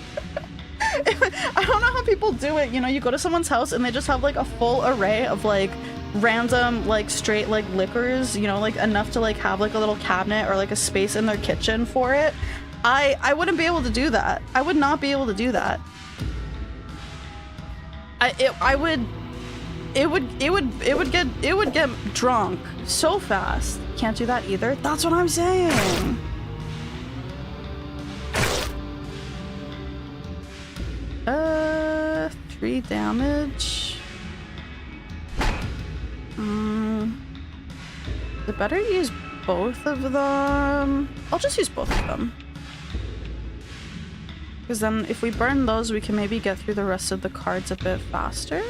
I don't know how people do it, you know, you go to someone's house and they just have like a full array of like random like straight like liquors, you know, like enough to like have like a little cabinet or like a space in their kitchen for it. I wouldn't be able to do that. I would not be able to do that. It would get drunk so fast. Can't do that either. That's what I'm saying. Three damage. Is it better to use both of them? I'll just use both of them. Because then if we burn those, we can maybe get through the rest of the cards a bit faster.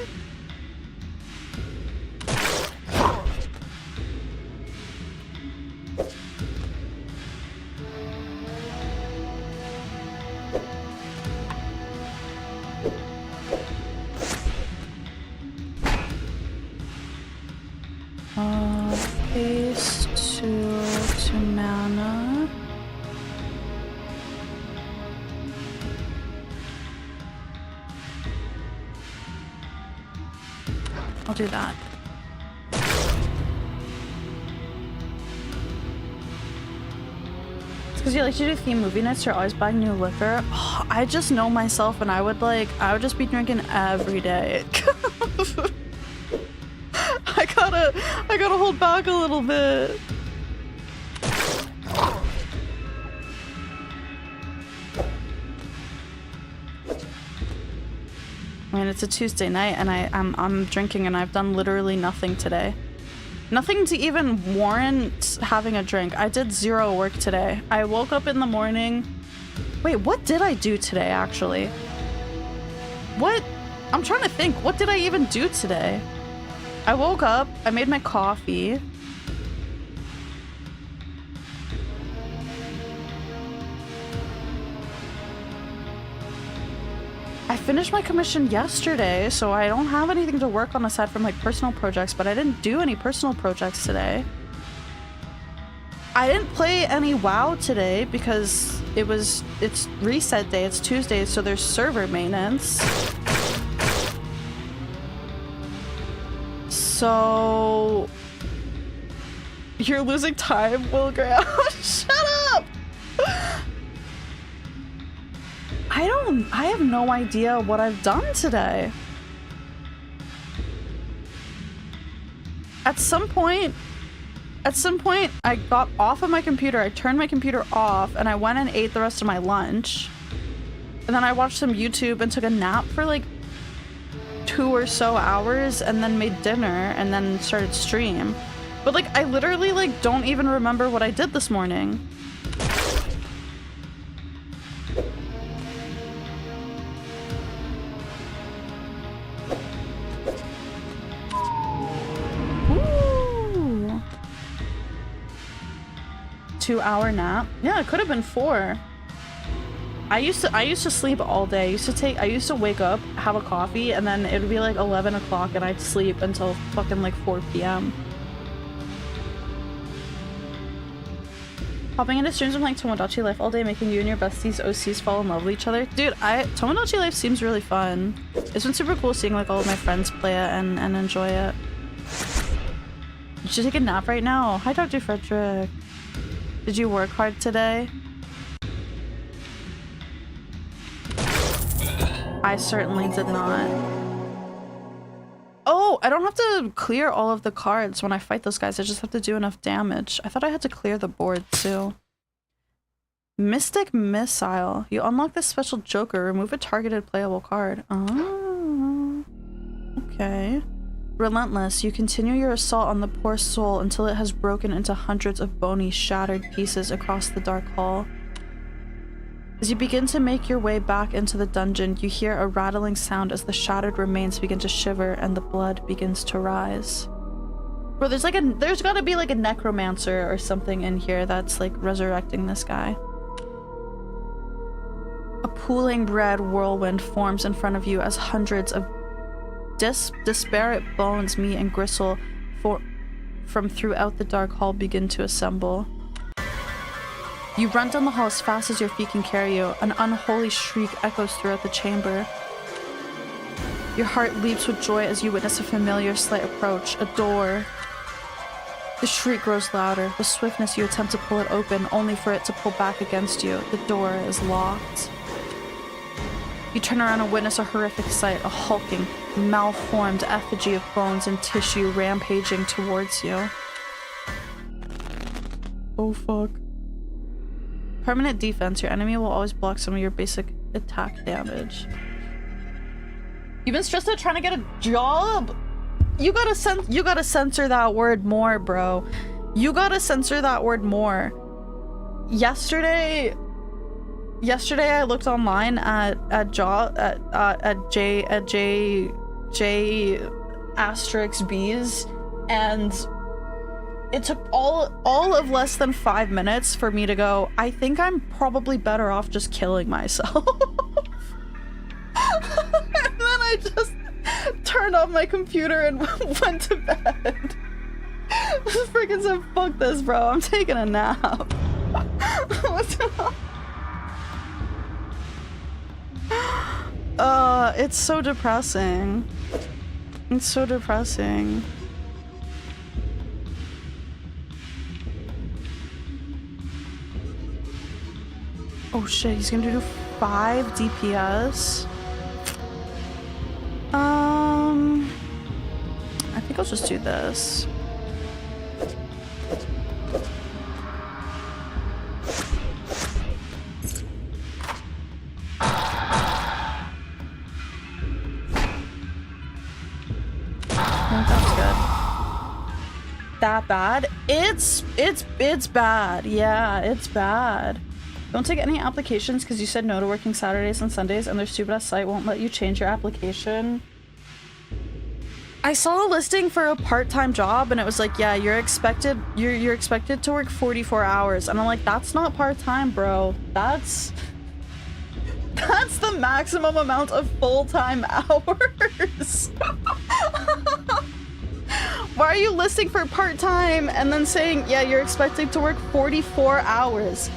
Paste to mana. I'll do that. It's because you like to do theme movie nights, you're always buying new liquor. Oh, I just know myself and I would just be drinking every day. I gotta hold back a little bit. I mean, it's a Tuesday night and I'm drinking and I've done literally nothing today. Nothing to even warrant having a drink. I did zero work today. I woke up in the morning. Wait, what did I do today actually? What? I'm trying to think. What did I even do today? I woke up, I made my coffee. I finished my commission yesterday, so I don't have anything to work on aside from like personal projects, but I didn't do any personal projects today. I didn't play any WoW today because it's reset day, it's Tuesday, so there's server maintenance. So you're losing time, Will Graham. Shut up! I have no idea what I've done today. At some point I got off of my computer, I turned my computer off, and I went and ate the rest of my lunch. And then I watched some YouTube and took a nap for like 2 or so hours, and then made dinner, and then started stream. But like, I literally like don't even remember what I did this morning. 2-hour nap. Yeah, it could have been 4. I used to sleep all day. I used to wake up, have a coffee, and then it would be like 11 o'clock and I'd sleep until fucking like 4 p.m. Hopping into streams of like Tomodachi Life all day, making you and your besties OCs fall in love with each other. Dude, Tomodachi Life seems really fun. It's been super cool seeing like all of my friends play it and enjoy it. You should take a nap right now. Hi, Dr. Frederick. Did you work hard today? I certainly did not. Oh, I don't have to clear all of the cards when I fight those guys. I just have to do enough damage. I thought I had to clear the board too. Mystic Missile. You unlock this special joker. Remove a targeted playable card. Oh. Okay. Relentless. You continue your assault on the poor soul until it has broken into hundreds of bony, shattered pieces across the dark hall. As you begin to make your way back into the dungeon, you hear a rattling sound as the shattered remains begin to shiver and the blood begins to rise. Bro, there's gotta be like a necromancer or something in here that's like resurrecting this guy. A pooling red whirlwind forms in front of you as hundreds of disparate bones, meat, and gristle from throughout the dark hall begin to assemble. You run down the hall as fast as your feet can carry you. An unholy shriek echoes throughout the chamber. Your heart leaps with joy as you witness a familiar slight approach. A door. The shriek grows louder. With swiftness, you attempt to pull it open, only for it to pull back against you. The door is locked. You turn around and witness a horrific sight. A hulking, malformed effigy of bones and tissue rampaging towards you. Oh fuck. Permanent defense. Your enemy will always block some of your basic attack damage. You've been stressed out trying to get a job? You gotta censor that word more, bro. You gotta censor that word more. Yesterday I looked online at J asterisk B's, and it took all of less than 5 minutes for me to go, I think I'm probably better off just killing myself. And then I just turned off my computer and went to bed. Just freaking said, fuck this, bro. I'm taking a nap. What's up? It's so depressing. It's so depressing. Oh shit, he's gonna do 5 DPS. I think I'll just do this. That bad? It's bad. Yeah, it's bad. Don't take any applications because you said no to working Saturdays and Sundays, and their stupid ass site won't let you change your application. I saw a listing for a part-time job and it was like, yeah, you're expected to work 44 hours. And I'm like, that's not part-time, bro. That's the maximum amount of full-time hours. Why are you listing for part-time and then saying, yeah, you're expected to work 44 hours?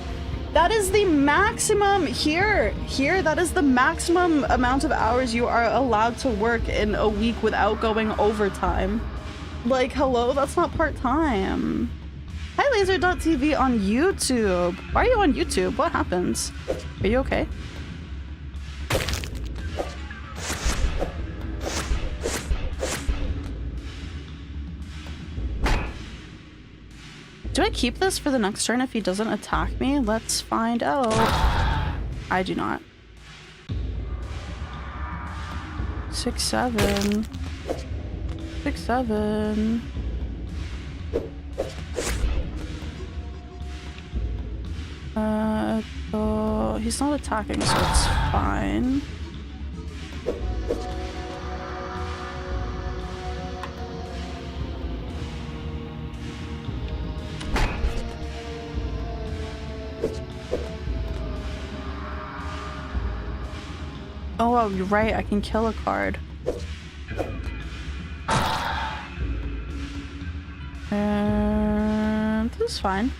That is the maximum here, that is the maximum amount of hours you are allowed to work in a week without going overtime. Like, hello, that's not part-time. Hi, laser.tv on YouTube. Why are you on YouTube? What happens? Are you okay? Do I keep this for the next turn if he doesn't attack me? Let's find out. I do not. 6, 7. 6, 7. Oh, he's not attacking, so it's fine. Oh, you're right. I can kill a card. This is fine.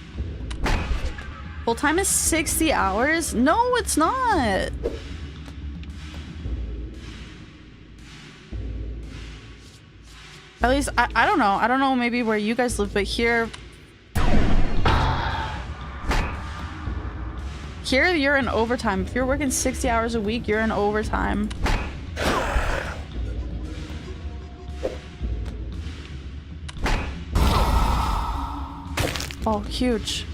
Full time is 60 hours? No, it's not. At least, I don't know. I don't know maybe where you guys live, but here... Here, you're in overtime. If you're working 60 hours a week, you're in overtime. Oh, huge.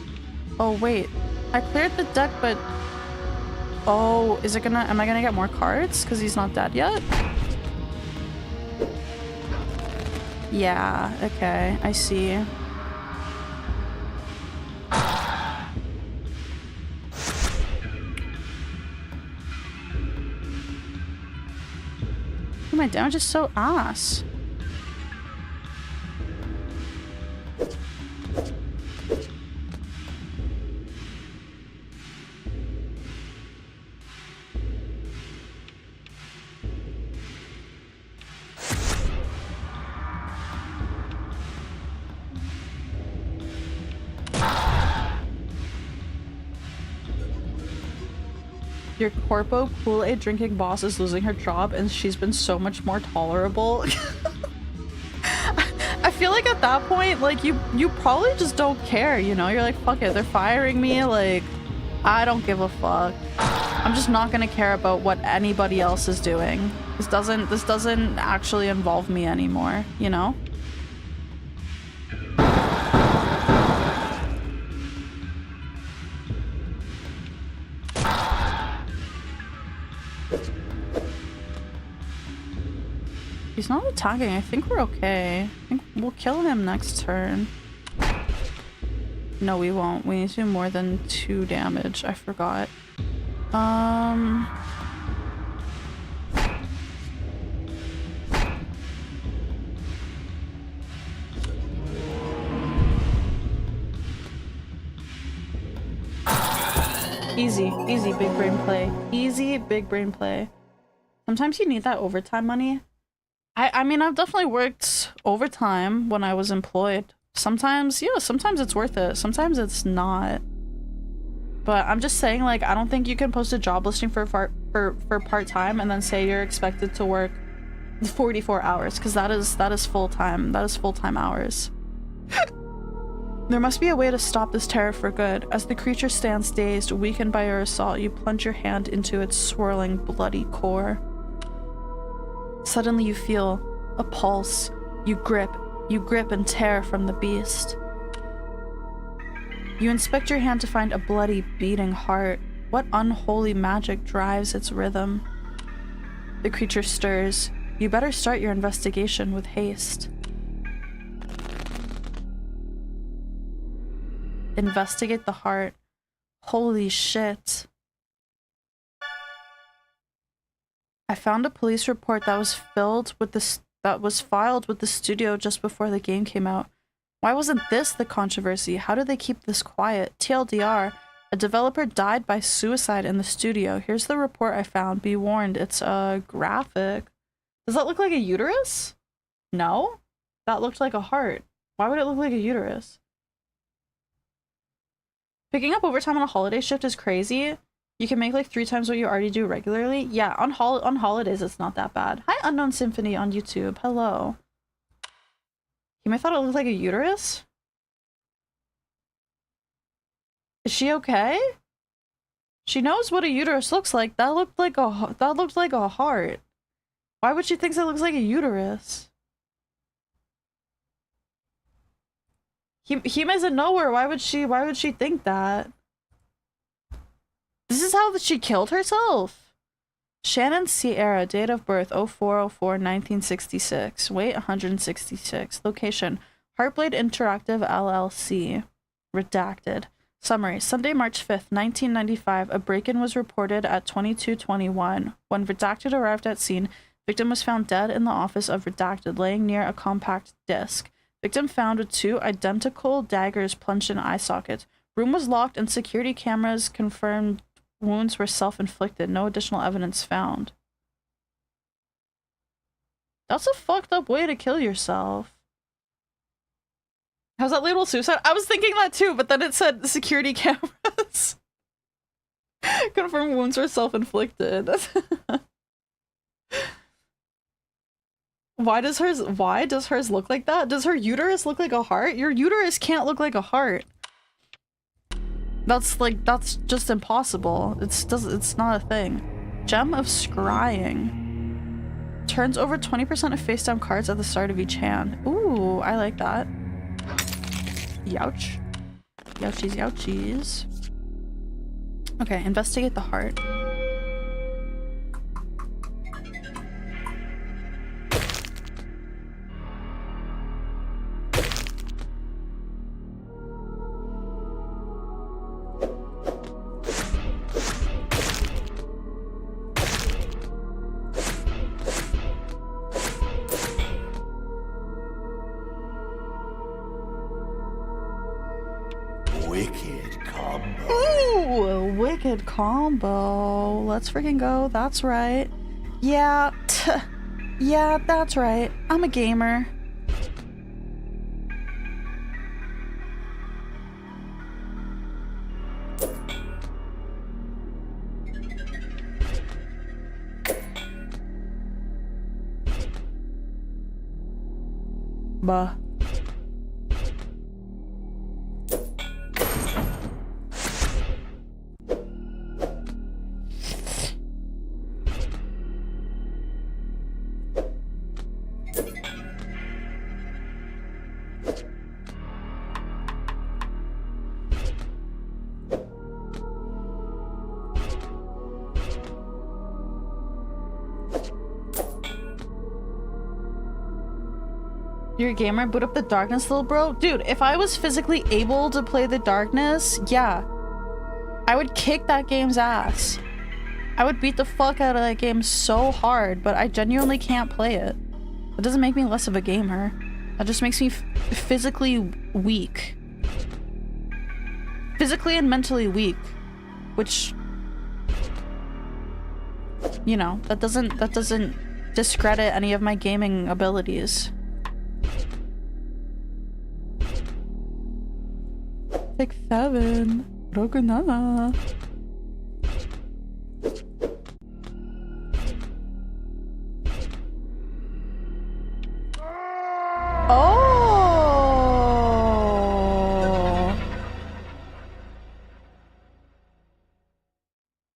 Oh, wait. I cleared the deck, but... Oh, is it gonna... Am I gonna get more cards? Because he's not dead yet? Yeah, okay. I see. My damage is so ass. Your corpo Kool-Aid drinking boss is losing her job and she's been so much more tolerable. I feel like at that point, like, you probably just don't care, you know? You're like, fuck it, they're firing me, like, I don't give a fuck. I'm just not gonna care about what anybody else is doing. This doesn't actually involve me anymore, you know? He's not attacking. I think we're okay. I think we'll kill him next turn. No, we won't. We need to do more than 2 damage. I forgot. Easy. Easy big brain play. Easy big brain play. Sometimes you need that overtime money. I mean, I've definitely worked overtime when I was employed. Sometimes, yeah, sometimes it's worth it. Sometimes it's not. But I'm just saying, like, I don't think you can post a job listing for part-time and then say you're expected to work 44 hours, because that is full-time. That is full-time hours. There must be a way to stop this terror for good. As the creature stands dazed, weakened by your assault, you plunge your hand into its swirling, bloody core. Suddenly you feel a pulse. You grip and tear from the beast. You inspect your hand to find a bloody, beating heart. What unholy magic drives its rhythm? The creature stirs. You better start your investigation with haste. Investigate the heart. Holy shit. I found a police report that was filed with the studio just before the game came out. Why wasn't this the controversy? How did they keep this quiet? TLDR, a developer died by suicide in the studio. Here's the report I found. Be warned, it's a graphic. Does that look like a uterus? No? That looked like a heart. Why would it look like a uterus? Picking up overtime on a holiday shift is crazy. You can make like 3 times what you already do regularly. Yeah, on holidays it's not that bad. Hi, Unknown Symphony on YouTube. Hello. You might thought it looked like a uterus? Is she okay? She knows what a uterus looks like. That looked like a heart. Why would she think that looks like a uterus? He doesn't know her. Why would she think that? This is how she killed herself. Shannon Sierra, date of birth 04/04/1966, weight 166, location Heartblade Interactive LLC, redacted. Summary: Sunday, March 5th, 1995, a break-in was reported at 2221. When Redacted arrived at scene, victim was found dead in the office of Redacted, laying near a compact disc. Victim found with 2 identical daggers plunged in eye sockets. Room was locked and security cameras confirmed wounds were self-inflicted. No additional evidence found. That's a fucked up way to kill yourself. How's that labeled suicide? I was thinking that too, but then it said security cameras. Confirm wounds are self-inflicted. Why does hers look like that? Does her uterus look like a heart? Your uterus can't look like a heart. That's just impossible. It's not a thing. Gem of Scrying. Turns over 20% of face down cards at the start of each hand. Ooh, I like that. Youch. Youchies, youchies. Okay, investigate the heart. Wicked combo. Let's freaking go. That's right. Yeah. Yeah, that's right. I'm a gamer. Bah. You're a gamer? Boot up the darkness, little bro? Dude, if I was physically able to play the darkness, yeah. I would kick that game's ass. I would beat the fuck out of that game so hard, but I genuinely can't play it. That doesn't make me less of a gamer. That just makes me physically weak. Physically and mentally weak. Which... you know, that doesn't discredit any of my gaming abilities. Take 7. Rogunana. Oh.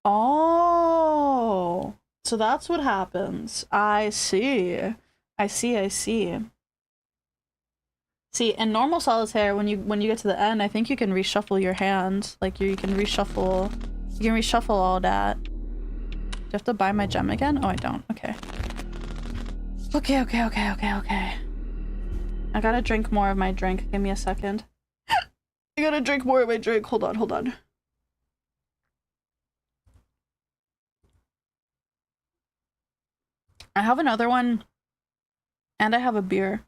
Oh. So that's what happens. I see. I see. See, in normal solitaire, when you get to the end, I think you can reshuffle your hand. Like you can reshuffle all that. Do you have to buy my gem again? Oh, I don't. Okay. Okay. I gotta drink more of my drink. Give me a second. I gotta drink more of my drink. Hold on. I have another one. And I have a beer.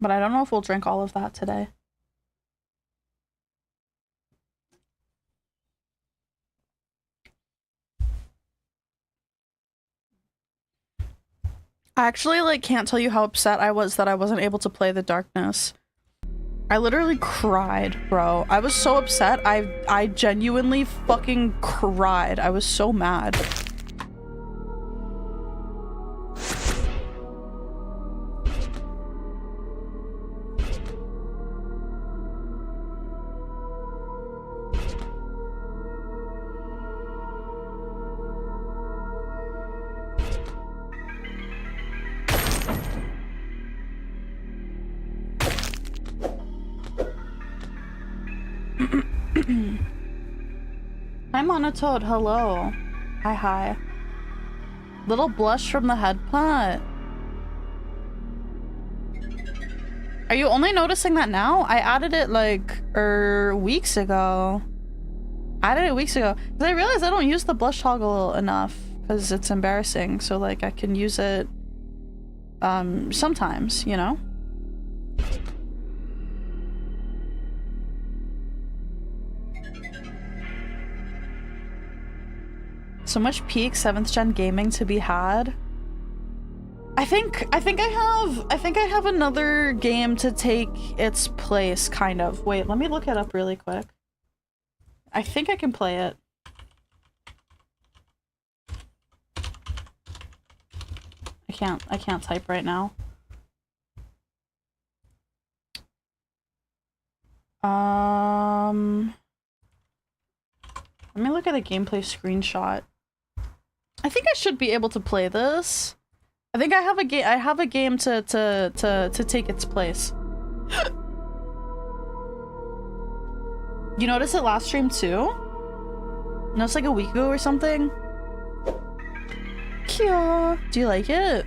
But I don't know if we'll drink all of that today. I actually like can't tell you how upset I was that I wasn't able to play the darkness. I literally cried, bro. I was so upset. I genuinely fucking cried. I was so mad. Hi Monotoad, hello. Hi. Little blush from the head plant. Are you only noticing that now? I added it like weeks ago. Because I realized I don't use the blush toggle enough because it's embarrassing. So like I can use it sometimes, you know? So much peak 7th gen gaming to be had. I think I have another game to take its place, kind of. Wait, let me look it up really quick. I think I can play it. I can't type right now. Let me look at a gameplay screenshot. I think I should be able to play this. I think I have a game to take its place. You noticed it last stream too? No, it's like a week ago or something. Kia. Do you like it?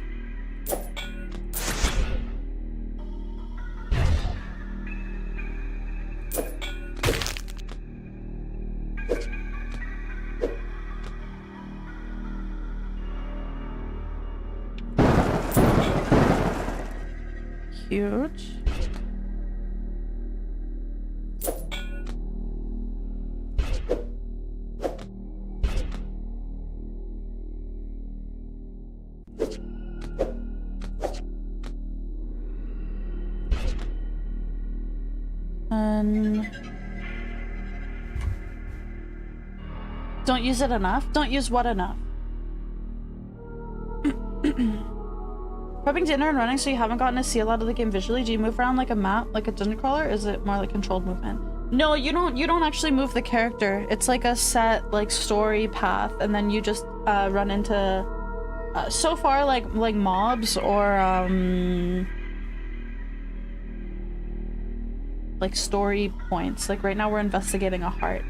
Huge. Don't use it enough? Don't use what enough? Prepping dinner and running so you haven't gotten to see a lot of the game visually. Do you move around like a map, like a dungeon crawler? Or is it more like controlled movement? No, you don't actually move the character. It's like a set like story path, and then you just run into so far like mobs or like story points. Like right now we're investigating a heart.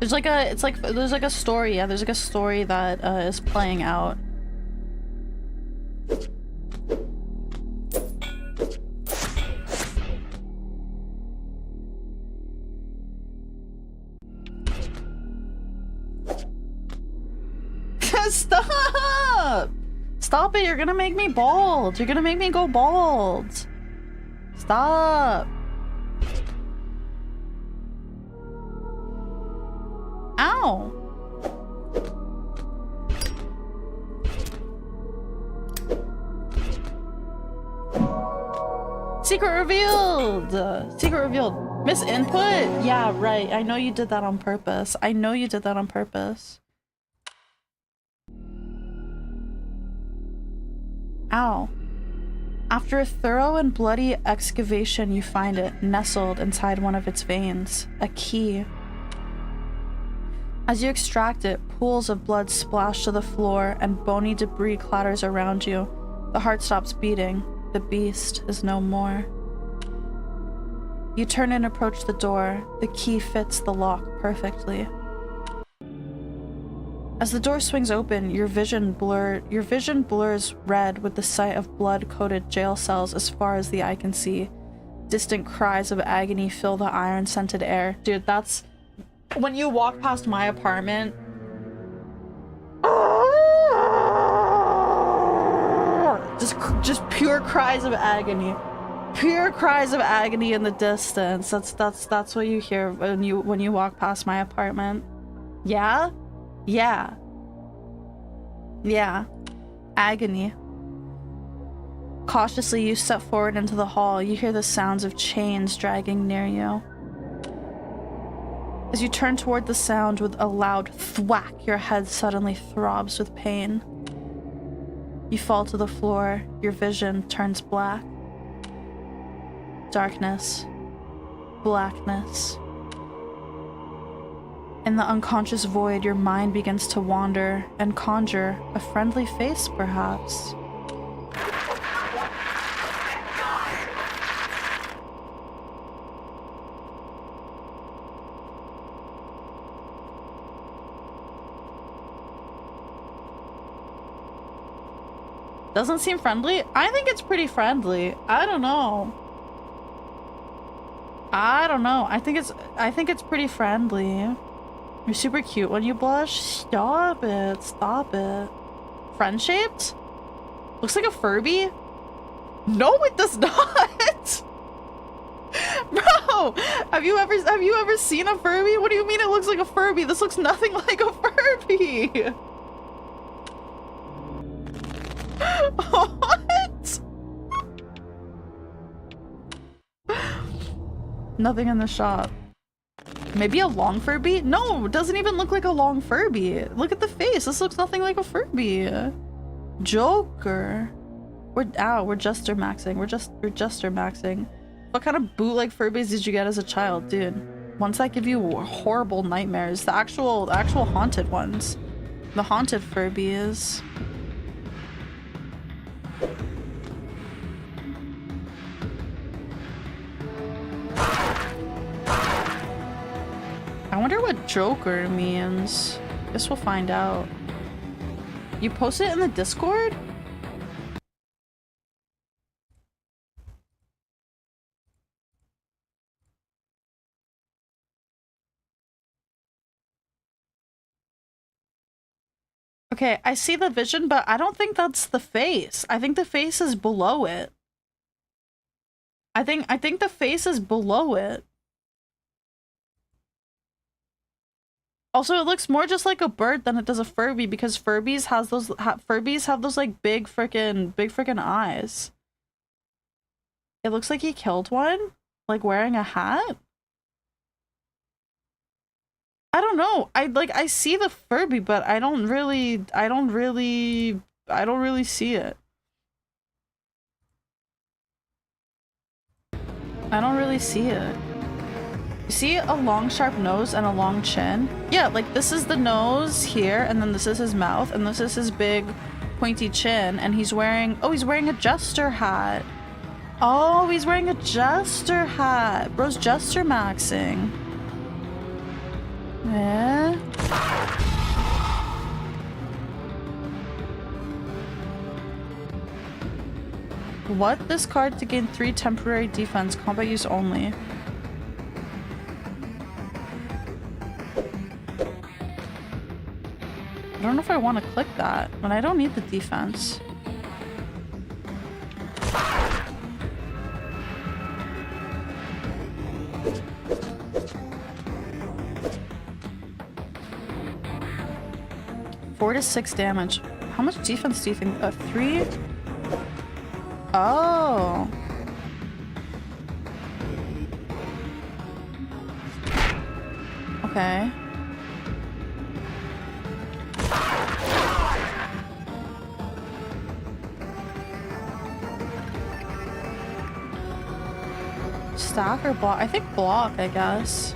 There's like a, there's like a story, yeah, there's like a story that is playing out. Stop! Stop it, you're gonna make me bald. You're gonna make me go bald. Stop. Ow! Secret revealed! Secret revealed. Miss Input? Yeah, right. I know you did that on purpose. I know you did that on purpose. Ow. After a thorough and bloody excavation, you find it nestled inside one of its veins. A key. As you extract it, pools of blood splash to the floor and bony debris clatters around you. The heart stops beating. The beast is no more. You turn and approach the door. The key fits the lock perfectly. As the door swings open, your vision blurs red with the sight of blood-coated jail cells as far as the eye can see. Distant cries of agony fill the iron-scented air. Dude, that's... When you walk past my apartment, just pure cries of agony, pure cries of agony in the distance. That's what you hear when you walk past my apartment. Yeah, yeah, yeah. Agony. Cautiously, you step forward into the hall. You hear the sounds of chains dragging near you. As you turn toward the sound with a loud thwack, your head suddenly throbs with pain. You fall to the floor. Your vision turns black. Darkness. Blackness. In the unconscious void, your mind begins to wander and conjure a friendly face, perhaps. Doesn't seem friendly? I think it's pretty friendly. I don't know. I don't know. I think it's pretty friendly. You're super cute when you blush. Stop it. Stop it. Friend-shaped? Looks like a Furby. No, it does not. Bro, have you ever seen a Furby? What do you mean it looks like a Furby? This looks nothing like a Furby. What? Nothing in the shop. Maybe a long Furby? No, it doesn't even look like a long Furby. Look at the face. This looks nothing like a Furby. Joker. We're Jester maxing. We're Jester maxing. What kind of bootleg Furbies did you get as a child, dude? Ones that give you horrible nightmares. The actual haunted ones. The haunted Furbies. I wonder what Joker means. Guess we'll find out. You post it in the Discord? Okay, I see the vision, but I don't think that's the face. I think the face is below it. I think the face is below it. Also, it looks more just like a bird than it does a Furby because Furbies have those like big freaking eyes. It looks like he killed one, like wearing a hat. I don't know. I see the Furby, but I don't really see it. I don't really see it. You see a long sharp nose and a long chin? Yeah, like this is the nose here, and then this is his mouth, and this is his big pointy chin, and he's wearing a jester hat. Oh, he's wearing a jester hat. Bro's jester maxing. Yeah. What? This card to gain 3 temporary defense, combat use only. I don't know if I want to click that, but I don't need the defense. Four to 6 damage. How much defense do you think? 3? Oh. Okay. Stack or block? I think block, I guess.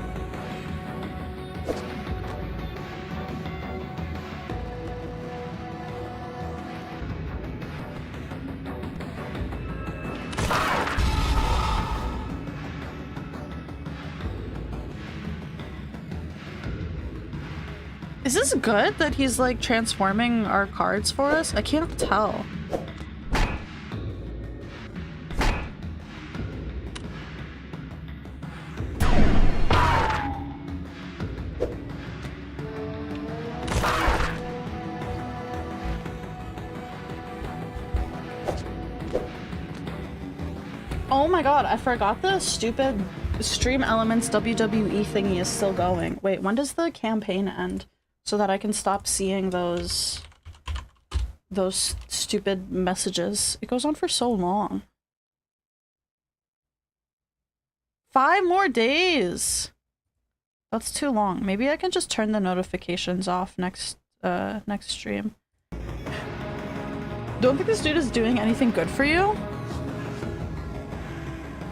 Is this good that he's like transforming our cards for us? I can't tell. Oh my god, I forgot the stupid Stream Elements WWE thingy is still going. Wait, when does the campaign end? So that I can stop seeing those stupid messages. It goes on for so long. 5 more days! That's too long. Maybe I can just turn the notifications off next stream. Don't think this dude is doing anything good for you?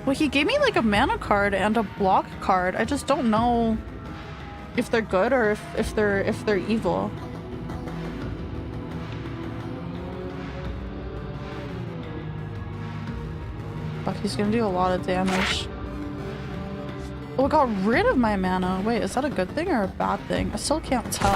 Well, he gave me like a mana card and a block card. I just don't know if they're good or if they're evil. Fuck, he's gonna do a lot of damage. Oh, it got rid of my mana. Wait, is that a good thing or a bad thing? I still can't tell.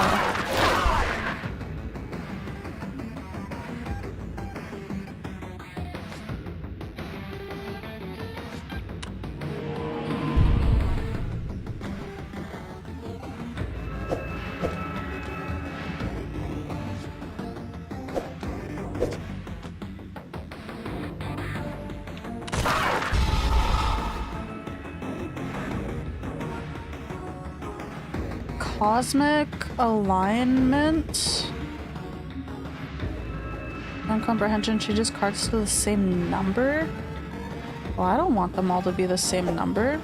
Cosmic alignment. Non-comprehension changes cards to the same number. Well, I don't want them all to be the same number.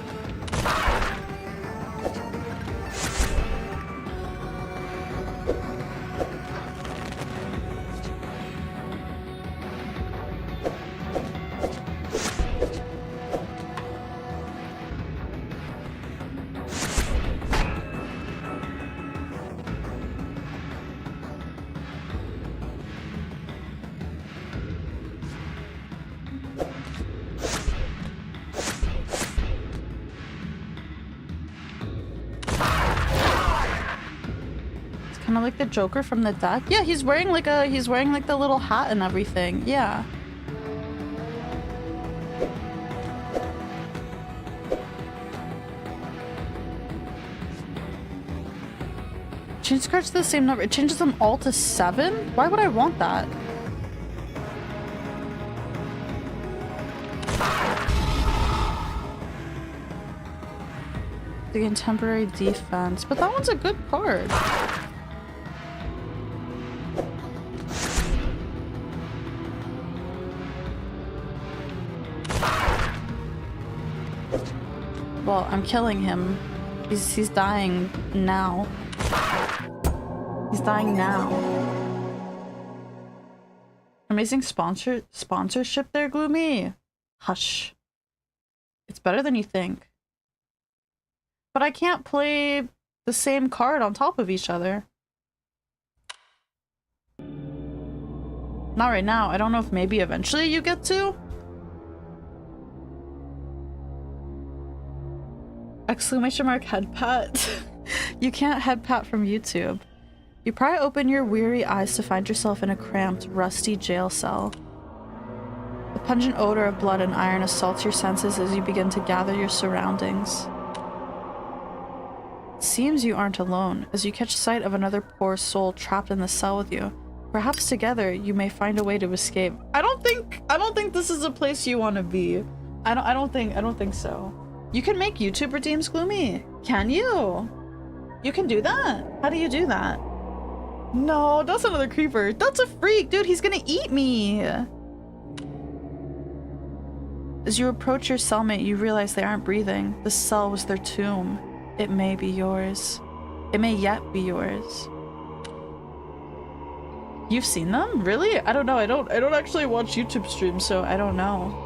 Kind of like the Joker from the deck. Yeah, he's wearing like the little hat and everything. Yeah. Change cards to the same number. It changes them all to 7? Why would I want that? The contemporary defense, but that one's a good card. Well, I'm killing him. He's dying now. He's dying now. Amazing sponsorship there, Gloomi. Hush. It's better than you think. But I can't play the same card on top of each other. Not right now. I don't know if maybe eventually you get to. Exclamation mark head pat. You can't head pat from YouTube. You pry open your weary eyes to find yourself in a cramped, rusty jail cell. The pungent odor of blood and iron assaults your senses as you begin to gather your surroundings. It seems you aren't alone, as you catch sight of another poor soul trapped in the cell with you. Perhaps together you may find a way to escape. I don't think this is a place you want to be. I don't think so. You can make YouTube redeems, Gloomi. Can you? You can do that? How do you do that? No, that's another creeper. That's a freak, dude. He's gonna eat me. As you approach your cellmate, you realize they aren't breathing. The cell was their tomb. It may be yours. It may yet be yours. You've seen them? Really? I don't know. I don't actually watch YouTube streams, so I don't know.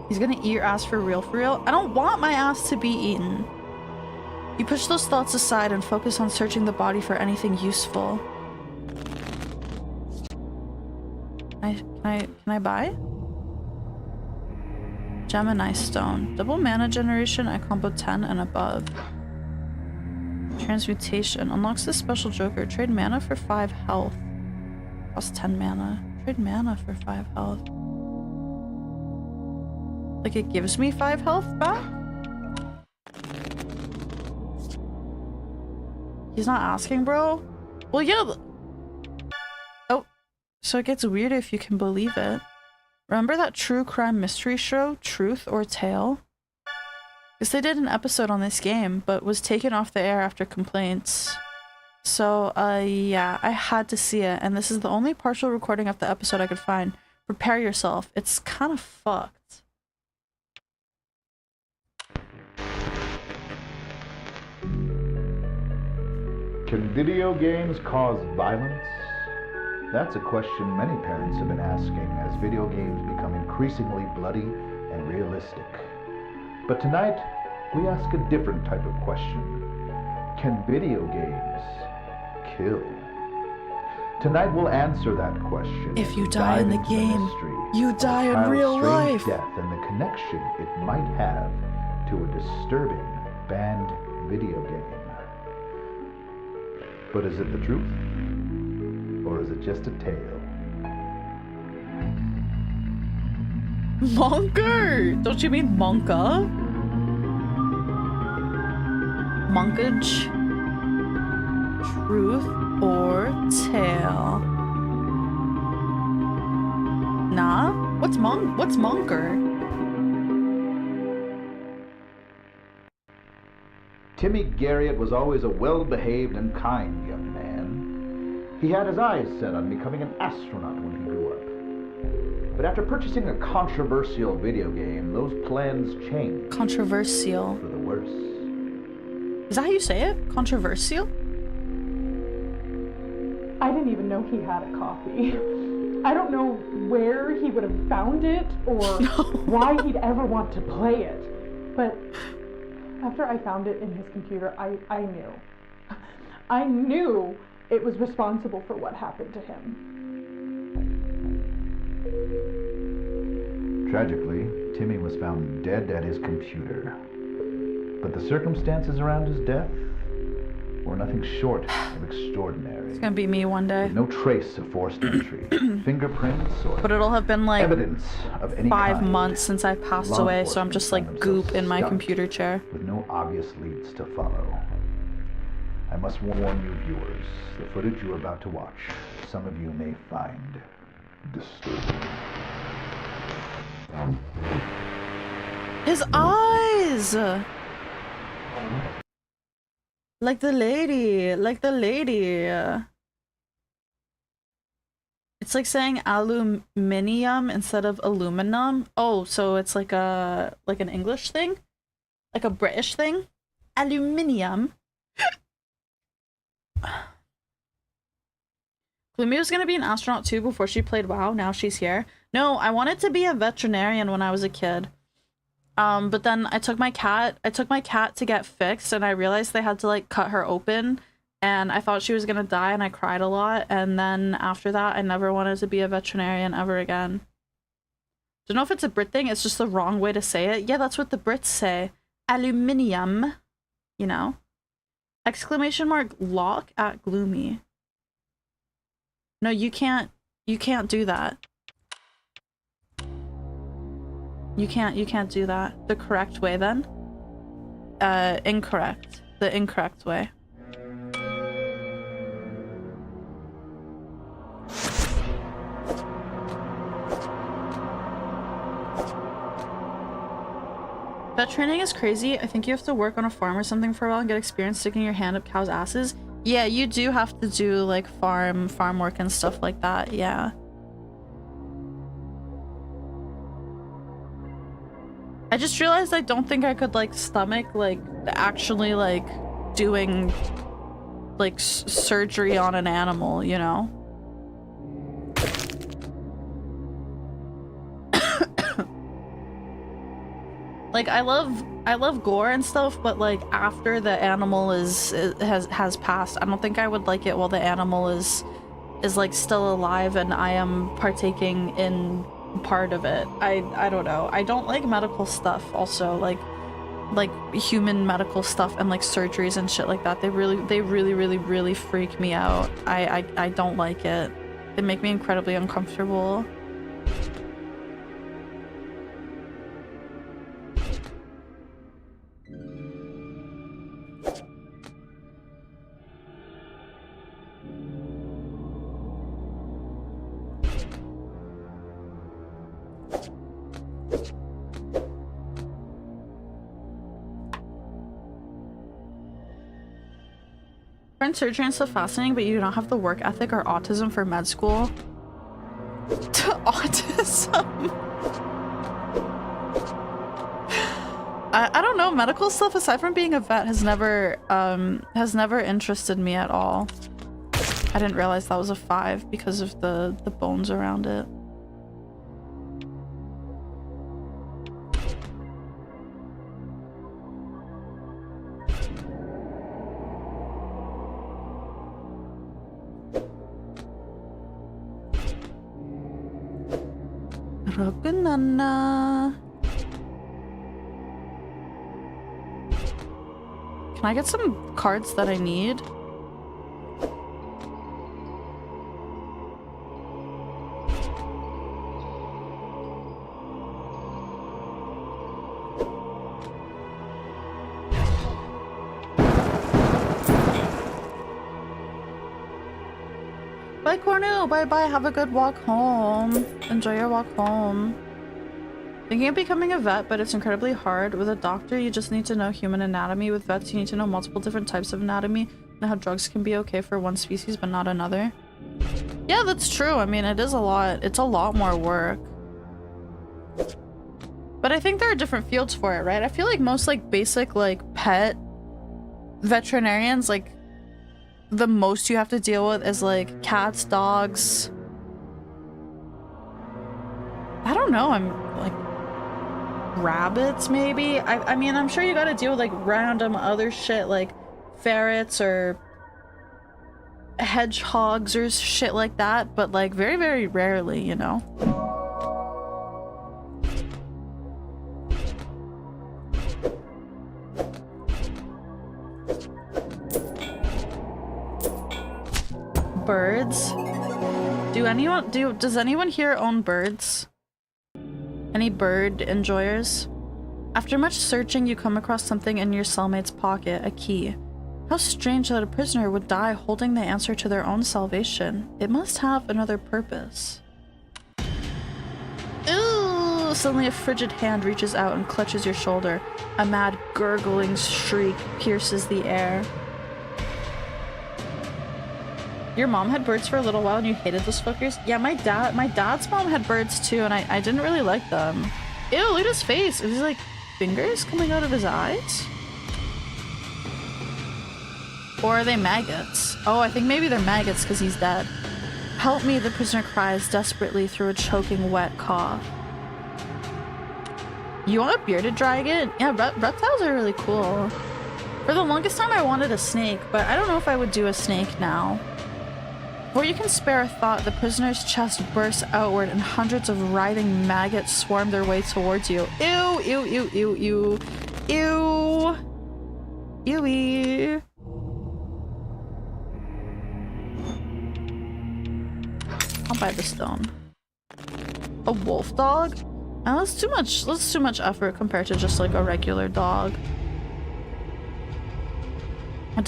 He's gonna eat your ass for real, for real? I don't want my ass to be eaten. You push those thoughts aside and focus on searching the body for anything useful. Can I buy? Gemini Stone. Double mana generation at combo 10 and above. Transmutation. Unlocks this special joker. Trade mana for 5 health. Costs 10 mana. Trade mana for 5 health. Like it gives me 5 health back? He's not asking, bro? Well, yeah. Oh, so it gets weird if you can believe it. Remember that true crime mystery show, Truth or Tale? Because they did an episode on this game, but was taken off the air after complaints. So, yeah, I had to see it, and this is the only partial recording of the episode I could find. Prepare yourself. It's kind of fucked. Can video games cause violence? That's a question many parents have been asking as video games become increasingly bloody and realistic. But tonight, we ask a different type of question. Can video games kill? Tonight we'll answer that question. If you die in the game, you die in real life. Death and the connection it might have to a disturbing banned video game. But is it the truth? Or is it just a tale? Monker! Don't you mean Monka? Monkage? Truth or tale? Nah? What's Monker? Timmy Garriott was always a well-behaved and kind young man. He had his eyes set on becoming an astronaut when he grew up. But after purchasing a controversial video game, those plans changed. Controversial. For the worse. Is that how you say it? Controversial? I didn't even know he had a copy. I don't know where he would have found it or why he'd ever want to play it. But after I found it in his computer, I knew. I knew it was responsible for what happened to him. Tragically, Timmy was found dead at his computer. But the circumstances around his death were nothing short of extraordinary. It's gonna be me one day. With no trace of forced entry, fingerprints, or but it'll have been like evidence of any 5 kind. months since I passed Law away, so I'm enforcement just found like goop in my themselves computer chair. With no obvious leads to follow. I must warn you viewers, the footage you are about to watch, some of you may find disturbing. His eyes! Like the lady. It's like saying aluminium instead of aluminum. Oh, so it's like an English thing? Like a British thing? Aluminium. Gloomi was gonna be an astronaut too before she played WoW. Now she's here. No, I wanted to be a veterinarian when I was a kid. But then I took my cat to get fixed, and I realized they had to like cut her open, and I thought she was gonna die, and I cried a lot. And then after that, I never wanted to be a veterinarian ever again. Don't know if it's a Brit thing. It's just the wrong way to say it. Yeah, that's what the Brits say. Aluminium, you know. Exclamation mark lock at Gloomi. No, you can't do that. You can't do that. The correct way then? Incorrect. The incorrect way. Vet training is crazy. I think you have to work on a farm or something for a while and get experience sticking your hand up cows' asses. Yeah, you do have to do like farm work and stuff like that, yeah. I just realized I don't think I could like stomach like actually like doing like surgery on an animal, you know? Like I love gore and stuff, but like after the animal has passed, I don't think I would like it while the animal is like still alive and I am partaking in part of it. I don't know. I don't like medical stuff also, like human medical stuff and like surgeries and shit like that. They really freak me out. I don't like it. They make me incredibly uncomfortable. Surgery and stuff fascinating, but you do not have the work ethic or autism for med school. Autism. I don't know, medical stuff aside from being a vet has never interested me at all. I didn't realize that was a 5 because of the bones around it. Banana. Can I get some cards that I need? Bye, Cornu. Bye bye. Have a good walk home. Enjoy your walk home. Thinking of becoming a vet, but it's incredibly hard. With a doctor, you just need to know human anatomy. With vets, you need to know multiple different types of anatomy and how drugs can be okay for one species but not another. Yeah, that's true. I mean, it is a lot. It's a lot more work. But I think there are different fields for it, right? I feel like most like basic like pet veterinarians, like the most you have to deal with is like cats, dogs. I don't know. I'm like rabbits maybe. I mean, I'm sure you gotta deal with like random other shit like ferrets or hedgehogs or shit like that, but like very, very rarely, you know? Birds? Does anyone here own birds? Any bird enjoyers? After much searching, you come across something in your cellmate's pocket, a key. How strange that a prisoner would die holding the answer to their own salvation. It must have another purpose. Ooh! Suddenly a frigid hand reaches out and clutches your shoulder. A mad gurgling shriek pierces the air. Your mom had birds for a little while and you hated those fuckers? Yeah, my dad's mom had birds too and I didn't really like them. Ew, look at his face. Is he like fingers coming out of his eyes? Or are they maggots? Oh, I think maybe they're maggots because he's dead. Help me, the prisoner cries desperately through a choking wet cough. You want a bearded dragon? Yeah, reptiles are really cool. For the longest time I wanted a snake, but I don't know if I would do a snake now. Before you can spare a thought, the prisoner's chest bursts outward and hundreds of writhing maggots swarm their way towards you. Ew, ew, ew, ew, ew. Ew. Ewy. I'll buy the stone. A wolf dog? Oh, that's too much effort compared to just like a regular dog. A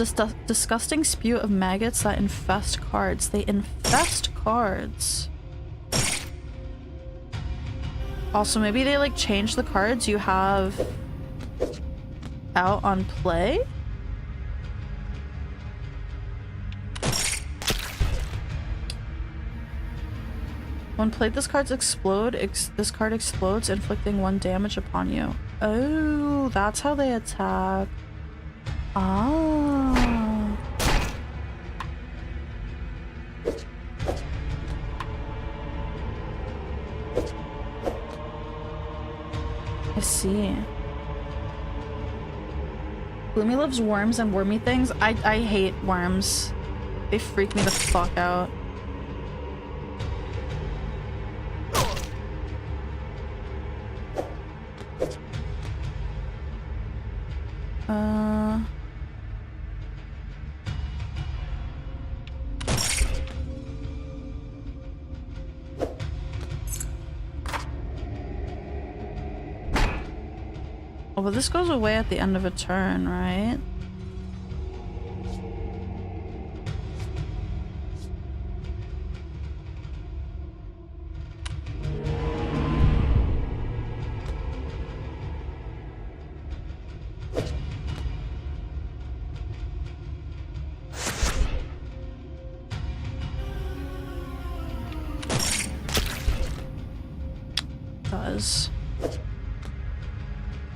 disgusting spew of maggots that infest cards. They infest cards. Also, maybe they like change the cards you have out on play? When played, this card explodes, inflicting 1 damage upon you. Oh, that's how they attack. Ah. I see. Gloomi loves worms and wormy things. I hate worms. They freak me the fuck out. Oh, but this goes away at the end of a turn, right?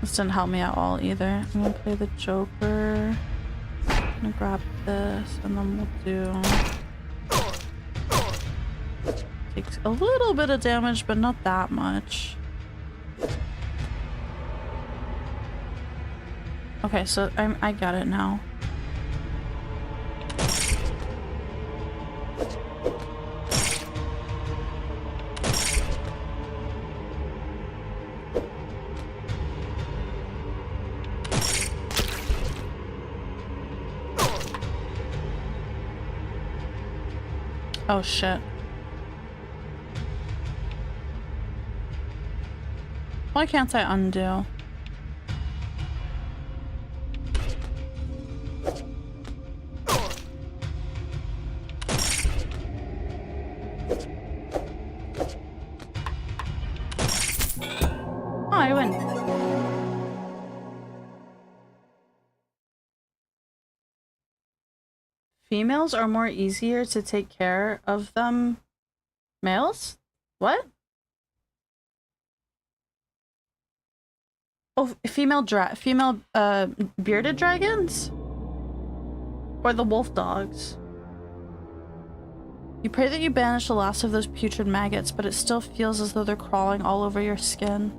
This didn't help me at all either. I'm gonna play the Joker. I'm gonna grab this and then we'll do... Takes a little bit of damage, but not that much. Okay, so I got it now. Oh shit. Why can't I undo? how you win? Females are more easier to take care of them. Males? What? Oh, female bearded dragons? Or the wolf dogs? You pray that you banish the last of those putrid maggots, but it still feels as though they're crawling all over your skin.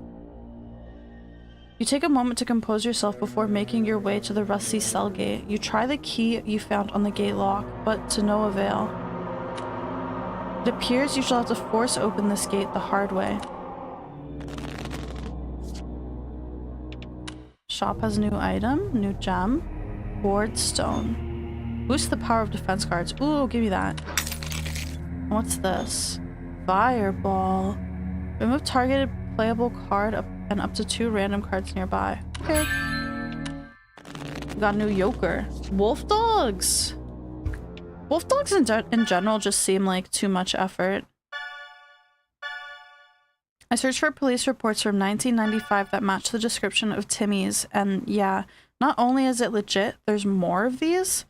You take a moment to compose yourself before making your way to the rusty cell gate. You try the key you found on the gate lock, but to no avail. It appears you shall have to force open this gate the hard way. Shop has a new item, new gem, ward stone. Boost the power of defense cards. Ooh, give me that. What's this? Fireball. Remove targeted playable card and up to 2 random cards nearby. Okay. We got a new yoker. Wolf dogs! Wolf dogs in general just seem like too much effort. I searched for police reports from 1995 that match the description of Timmy's, and yeah, not only is it legit, there's more of these.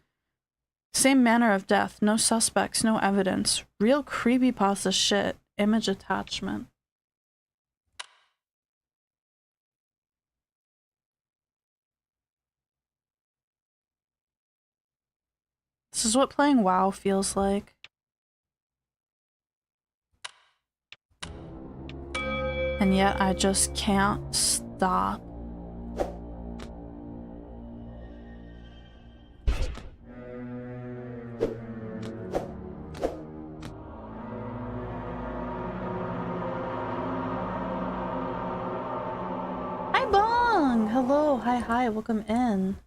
Same manner of death, no suspects, no evidence. Real creepypasta shit. Image attachment. This is what playing WoW feels like. And yet I just can't stop. Hi Bong! Hello, hi, welcome in.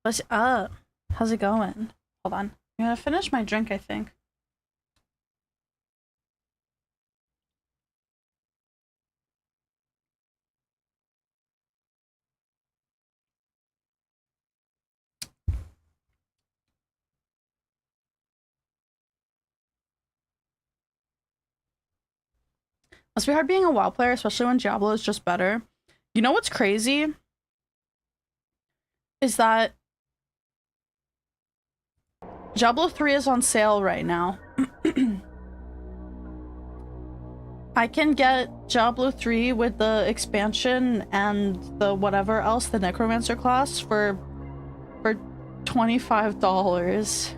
What's up? How's it going? Hold on. I'm gonna finish my drink, I think. Must be hard being a WoW player, especially when Diablo is just better. You know what's crazy? Is that Diablo 3 is on sale right now. I can get Diablo 3 with the expansion and the whatever else, the Necromancer class, for $25.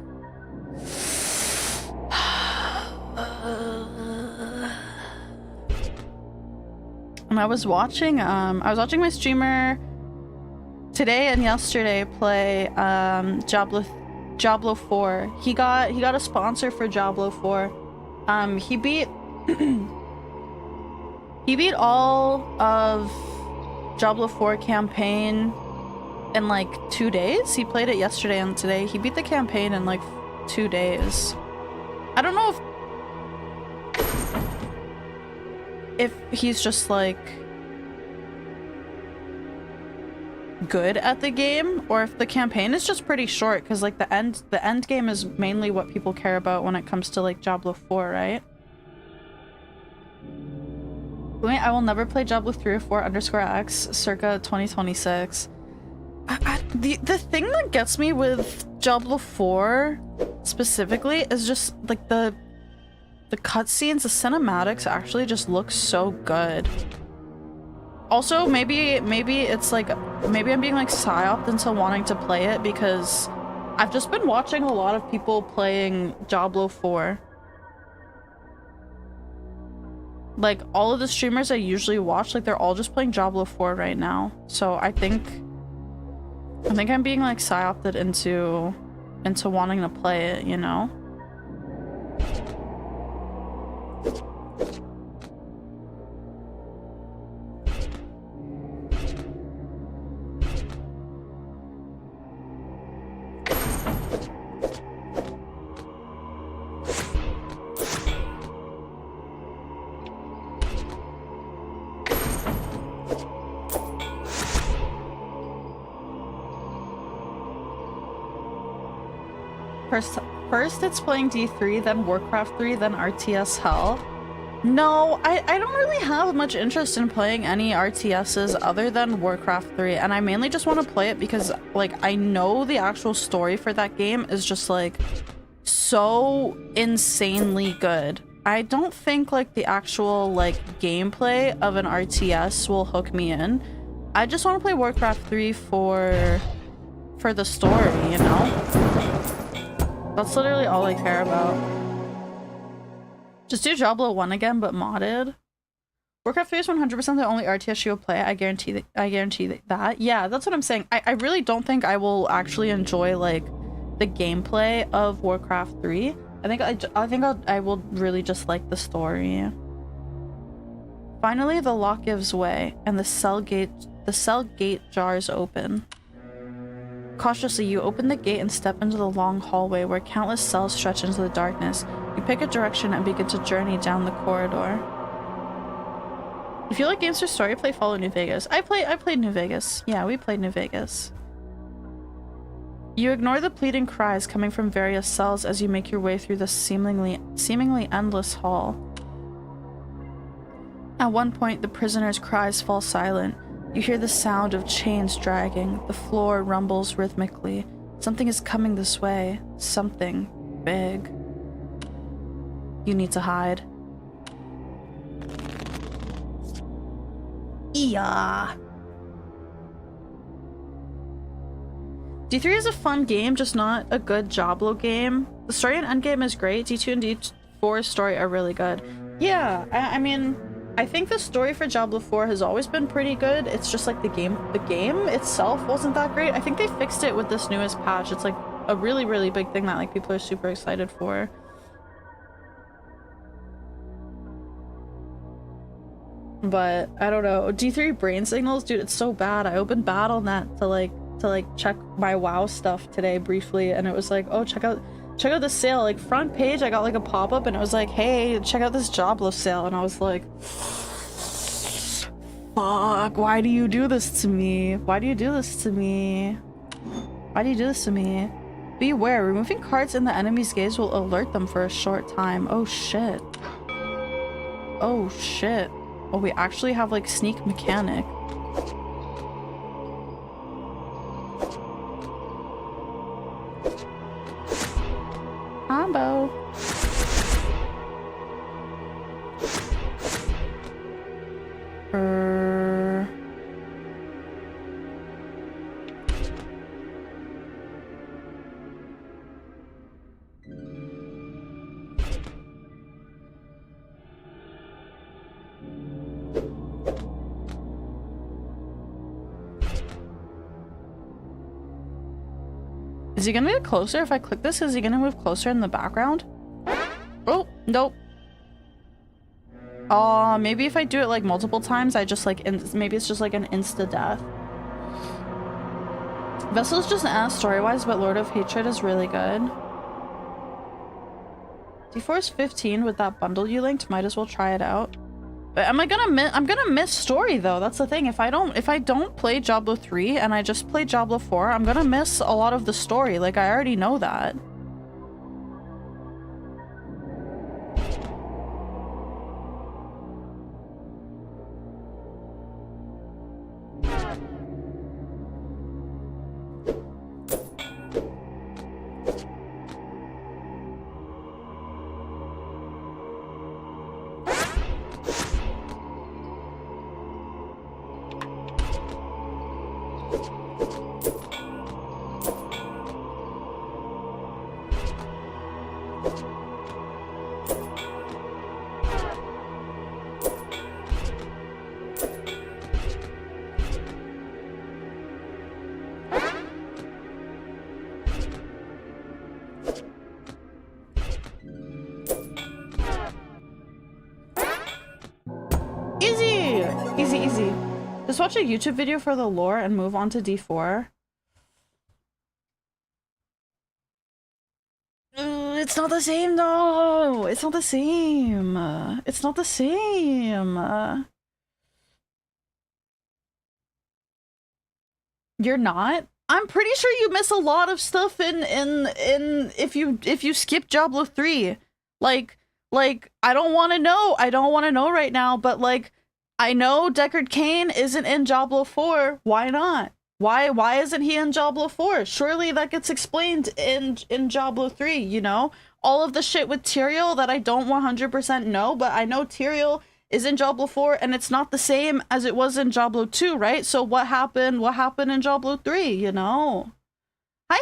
And I was watching my streamer today and yesterday play Diablo 4. He got a sponsor for Diablo 4. He beat he beat all of Diablo 4 campaign in like 2 days. He played it yesterday and today. He beat the campaign in like 2 days. I don't know if he's just like good at the game, or if the campaign is just pretty short, because like the end game is mainly what people care about when it comes to like Diablo 4, right? I will never play Diablo 3 or 4_X circa 2026. The thing that gets me with Diablo 4 specifically is just like the cutscenes, the cinematics actually just look so good. Also, maybe it's like, maybe I'm being like psyoped into wanting to play it because I've just been watching a lot of people playing Diablo 4. Like, all of the streamers I usually watch, like, they're all just playing Diablo 4 right now. So I think I'm being like psyoped into wanting to play it, you know? First it's playing D3, then Warcraft 3, then RTS Hell. No, I don't really have much interest in playing any RTSs other than Warcraft 3, and I mainly just want to play it because, like, I know the actual story for that game is just, like, so insanely good. I don't think, like, the actual, like, gameplay of an RTS will hook me in. I just want to play Warcraft 3 for the story, you know? That's literally all I care about. Just do Diablo 1 again, but modded. Warcraft 3 is 100% the only RTS you'll play. I guarantee that. Yeah, that's what I'm saying. I really don't think I will actually enjoy, like, the gameplay of Warcraft 3. I will really just like the story. Finally, the lock gives way, and the cell gate jars open. Cautiously, you open the gate and step into the long hallway where countless cells stretch into the darkness. You pick a direction and begin to journey down the corridor. If you like games for story, play Follow New Vegas. I played New Vegas. Yeah, we played New Vegas. You ignore the pleading cries coming from various cells as you make your way through the seemingly endless hall. At one point, the prisoner's cries fall silent. You hear the sound of chains dragging. The floor rumbles rhythmically. Something is coming this way. Something big. You need to hide. Yeah. D3 is a fun game, just not a good Diablo game. The story and endgame is great. D2 and D4's story are really good. Yeah, I mean, I think the story for Diablo 4 has always been pretty good. It's just like the game itself wasn't that great. I think they fixed it with this newest patch. It's like a really, really big thing that like people are super excited for. But I don't know. D3 brain signals, dude, it's so bad. I opened Battle.net to check my WoW stuff today briefly, and it was like, oh, check out the sale. Like, front page, I got like a pop-up and it was like, hey, check out this Diablo sale, and I was like, fuck, why do you do this to me? Why do you do this to me? Why do you do this to me? Beware, removing cards in the enemy's gaze will alert them for a short time. Oh shit. Oh shit. Oh, we actually have like sneak mechanic. Combo. Is he gonna get closer if I click this? Is he gonna move closer in the background? Oh, nope. Maybe if I do it like multiple times, I just like, maybe it's just like an insta-death. Vessel's just ass story-wise, but Lord of Hatred is really good. D4 is 15 with that bundle you linked. Might as well try it out. But I'm gonna miss story though. That's the thing. If I don't play Diablo 3 and I just play Diablo 4, I'm gonna miss a lot of the story. Like, I already know that. Easy. Just watch a YouTube video for the lore and move on to D4. It's not the same though! It's not the same! It's not the same! You're not? I'm pretty sure you miss a lot of stuff in if you skip Diablo 3. Like, Like, I don't want to know. I don't want to know right now, but like, I know Deckard Cain isn't in Diablo 4. Why not? Why isn't he in Diablo 4? Surely that gets explained in Diablo 3, you know? All of the shit with Tyrael that I don't 100% know, but I know Tyrael is in Diablo 4 and it's not the same as it was in Diablo 2, right? So what happened in Diablo 3, you know? Hi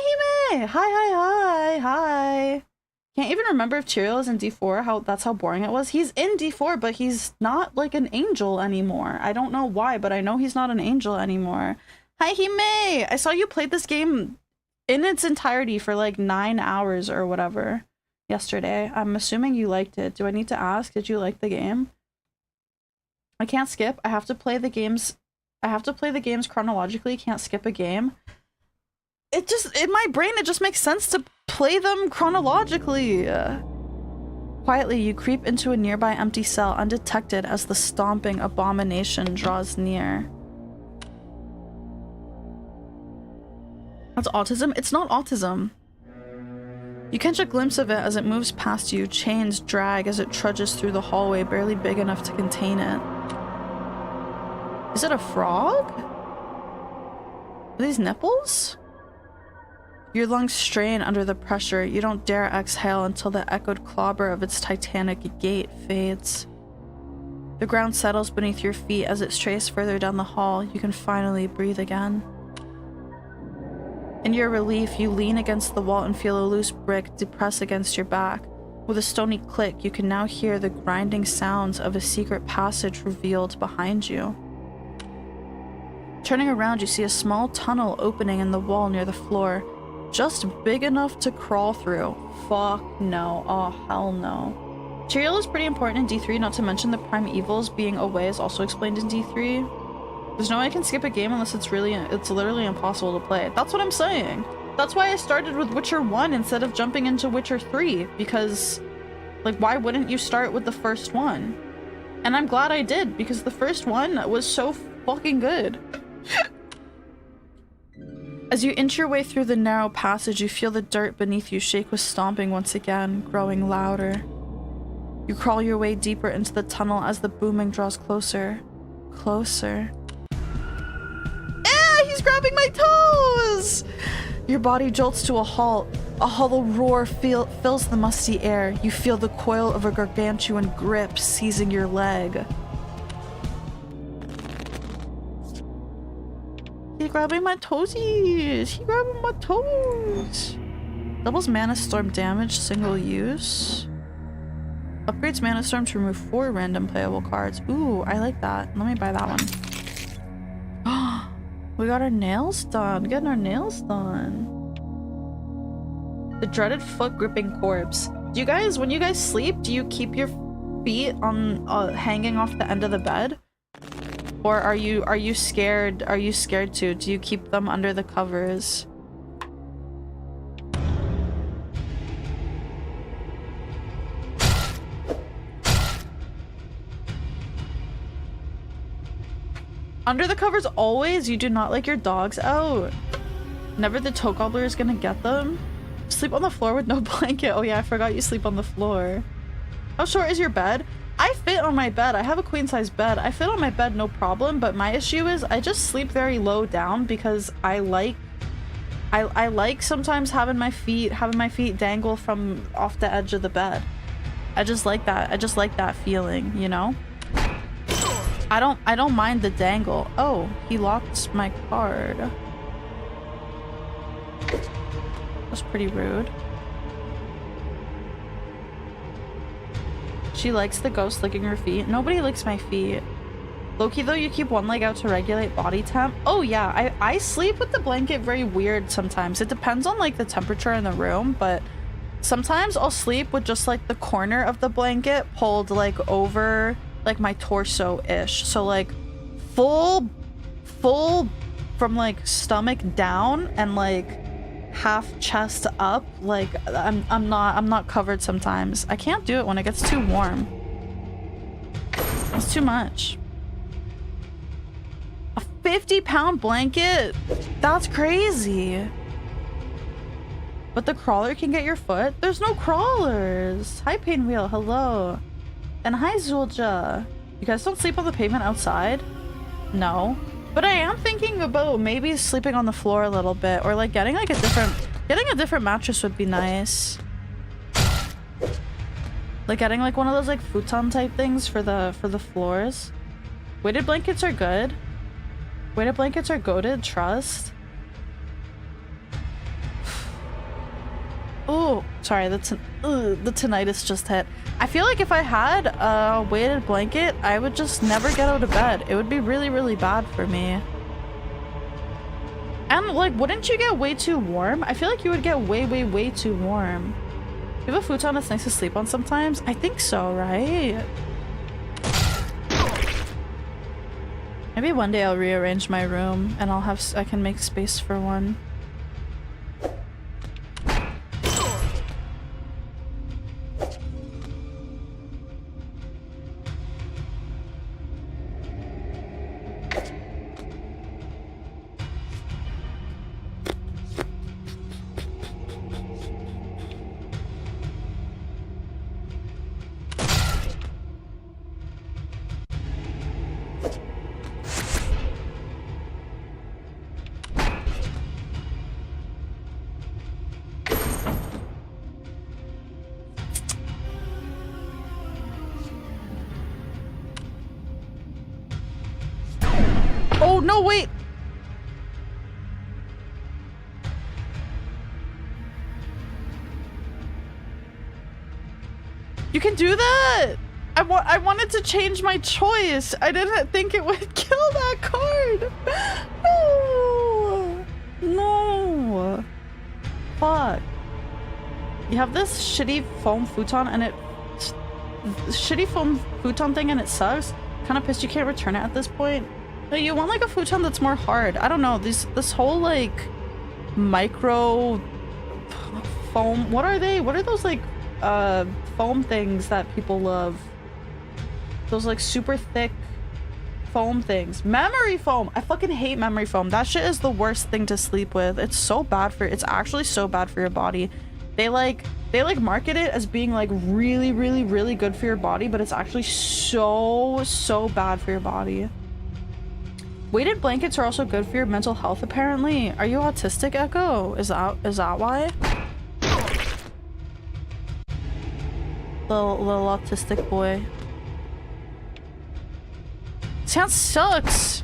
Hime! Hi. Can't even remember if Tyrael is in D4, that's how boring it was. He's in D4, but he's not like an angel anymore. I don't know why, but I know he's not an angel anymore. Hi Hime! I saw you played this game in its entirety for like 9 hours or whatever yesterday. I'm assuming you liked it. Do I need to ask? Did you like the game? I can't skip. I have to play the games chronologically. Can't skip a game. It just, in my brain, it just makes sense to play them chronologically. Quietly, you creep into a nearby empty cell undetected as the stomping abomination draws near. That's autism? It's not autism. You catch a glimpse of it as it moves past you. Chains drag as it trudges through the hallway, barely big enough to contain it. Is it a frog? Are these nipples? Your lungs strain under the pressure. You don't dare exhale until the echoed clobber of its titanic gate fades. The ground settles beneath your feet as it strays further down the hall. You can finally breathe again. In your relief, you lean against the wall and feel a loose brick depress against your back. With a stony click, you can now hear the grinding sounds of a secret passage revealed behind you. Turning around, you see a small tunnel opening in the wall near the floor. Just big enough to crawl through. Fuck no. Oh, hell no. Tyrael is pretty important in D3, not to mention the Primevals being away is also explained in D3. There's no way I can skip a game unless it's literally impossible to play. That's what I'm saying. That's why I started with Witcher 1 instead of jumping into Witcher 3, because, like, why wouldn't you start with the first one? And I'm glad I did, because the first one was so fucking good. As you inch your way through the narrow passage, you feel the dirt beneath you shake with stomping once again, growing louder. You crawl your way deeper into the tunnel as the booming draws closer. Closer. Ah! He's grabbing my toes! Your body jolts to a halt. A hollow roar fills the musty air. You feel the coil of a gargantuan grip seizing your leg. He's grabbing my toesies! He's grabbing my toes! Doubles Mana Storm damage, single use. Upgrades Mana Storm to remove 4 random playable cards. Ooh, I like that. Let me buy that one. We got our nails done. Getting our nails done. The dreaded foot gripping corpse. Do you guys, when you guys sleep, do you keep your feet on hanging off the end of the bed? Or are you scared? Are you scared too? Do you keep them under the covers? Under the covers always? You do not like your dogs out? Never the toe gobbler is gonna get them? Sleep on the floor with no blanket. Oh yeah, I forgot you sleep on the floor. How short is your bed? I fit on my bed. I have a queen size bed. I fit on my bed no problem, but my issue is I just sleep very low down because I like sometimes having my feet dangle from off the edge of the bed. I just like that. I just like that feeling, you know? I don't mind the dangle. Oh, he locked my card. That's pretty rude. She likes the ghost licking her feet. Nobody licks my feet. Loki, though, you keep one leg out to regulate body temp. Oh yeah, I sleep with the blanket very weird sometimes. It depends on like the temperature in the room, but sometimes I'll sleep with just like the corner of the blanket pulled like over like my torso-ish. So like full from like stomach down and like half chest up. Like I'm not covered sometimes. I can't do it when it gets too warm. It's too much. A 50-pound blanket? That's crazy. But the crawler can get your foot? There's no crawlers! Hi, Painwheel. Hello. And hi, Zulja. You guys don't sleep on the pavement outside? No. But I am thinking about maybe sleeping on the floor a little bit, or like getting a different mattress would be nice. Like getting like one of those like futon type things for the floors. Weighted blankets are good. Weighted blankets are goated, trust. Oh, sorry, the tinnitus just hit. I feel like if I had a weighted blanket, I would just never get out of bed. It would be really, really bad for me. And like, wouldn't you get way too warm? I feel like you would get way, way, way too warm. You have a futon that's nice to sleep on sometimes? I think so, right? Maybe one day I'll rearrange my room and I can make space for one. Oh, no, wait! You can do that! I wanted to change my choice. I didn't think it would kill that card. No! No! Fuck. You have this shitty foam futon and it... Shitty foam futon thing and it sucks. Kind of pissed you can't return it at this point. But you want like a futon that's more hard. I don't know. This whole like micro foam. What are they? What are those like foam things that people love? Those like super thick foam things. Memory foam. I fucking hate memory foam. That shit is the worst thing to sleep with. It's so bad for. It's actually so bad for your body. They like market it as being like really, really, really good for your body, but it's actually so bad for your body. Weighted blankets are also good for your mental health, apparently. Are you autistic, Echo? Is that why? Little autistic boy. Sounds sucks.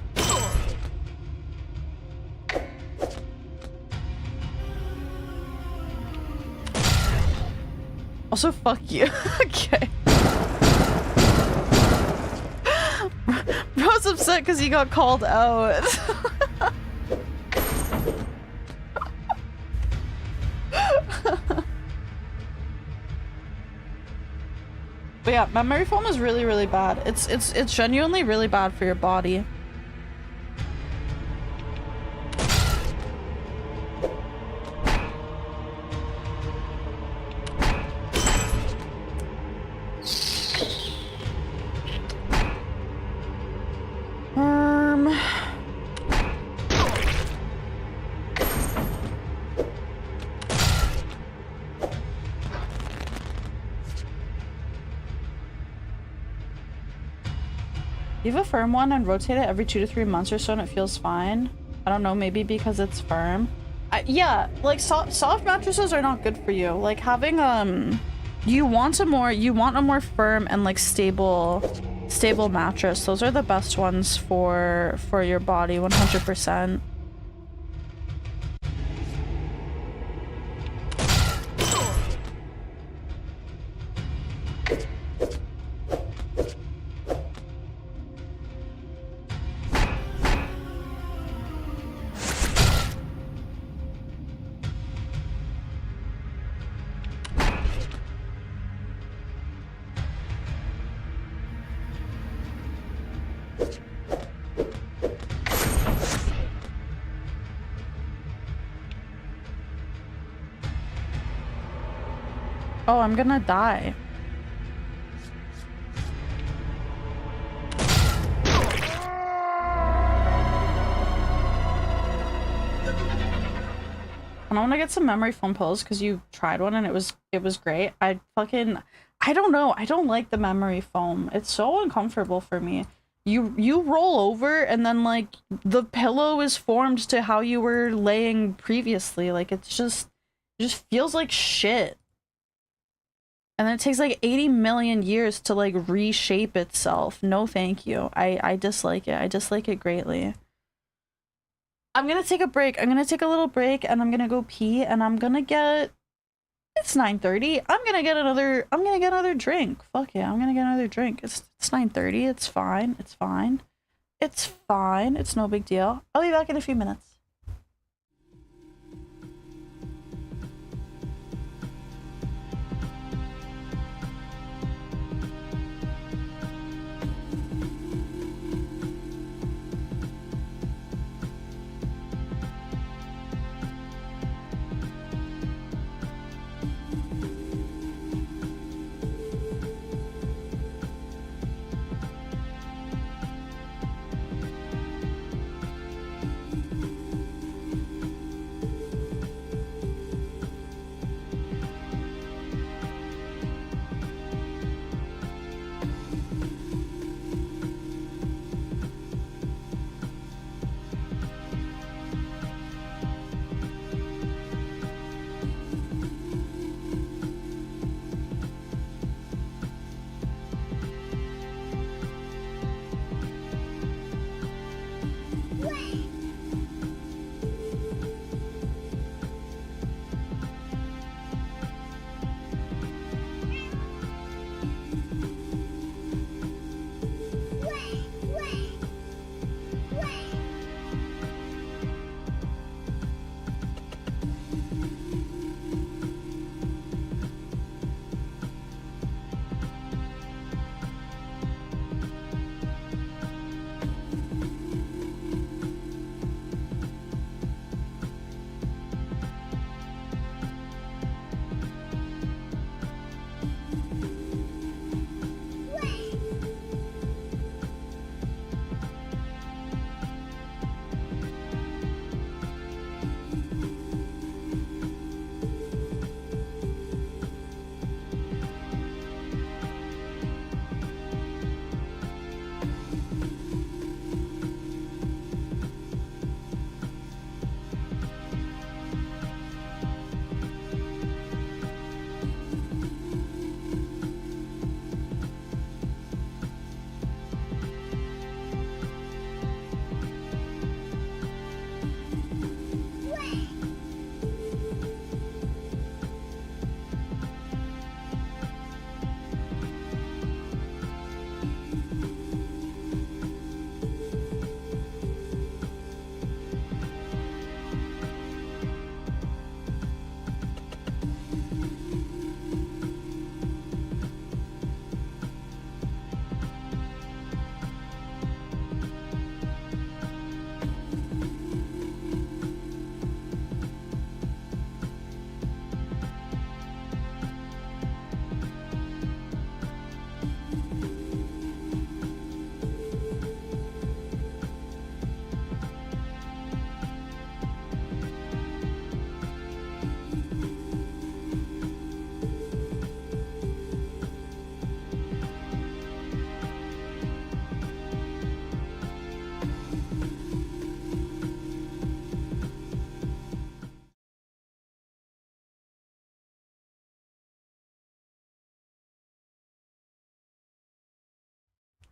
Also, fuck you. Okay. Bro's upset because he got called out. But yeah, memory foam is really, really bad. It's genuinely really bad for your body. You have a firm one and rotate it every 2 to 3 months or so and it feels fine. I don't know, maybe because it's firm. Yeah, like soft mattresses are not good for you. Like having you want a more firm and like stable mattress. Those are the best ones for your body, 100%. Oh, I'm gonna die. kind of want to get some memory foam pillows because you tried one and it was great. I don't know. I don't like the memory foam. It's so uncomfortable for me. You roll over and then like the pillow is formed to how you were laying previously. Like it just feels like shit. And then it takes like 80 million years to like reshape itself. No, thank you. I dislike it. I dislike it greatly. I'm gonna take a break. I'm gonna take a little break and I'm gonna go pee and I'm gonna get... It's 9:30. I'm gonna get another drink. Fuck yeah, I'm gonna get another drink. It's 9:30. It's fine. It's fine. It's fine. It's no big deal. I'll be back in a few minutes.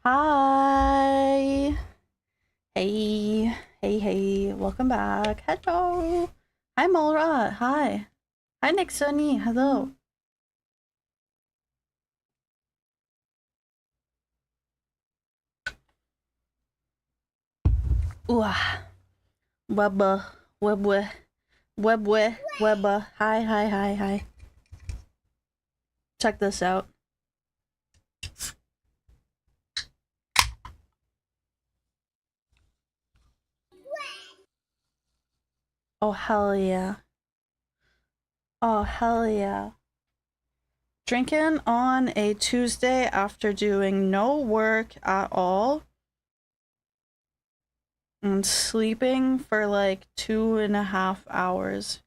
Hi. Hey. Hey. Welcome back. Hello. Hi, Malra. Hi. Hi, Nixoni. Hello. Ooh. Webba. Webwe. Webwe. Webba. Hi. Check this out. Oh, hell yeah. Oh, hell yeah. Drinking on a Tuesday after doing no work at all. And sleeping for like 2.5 hours.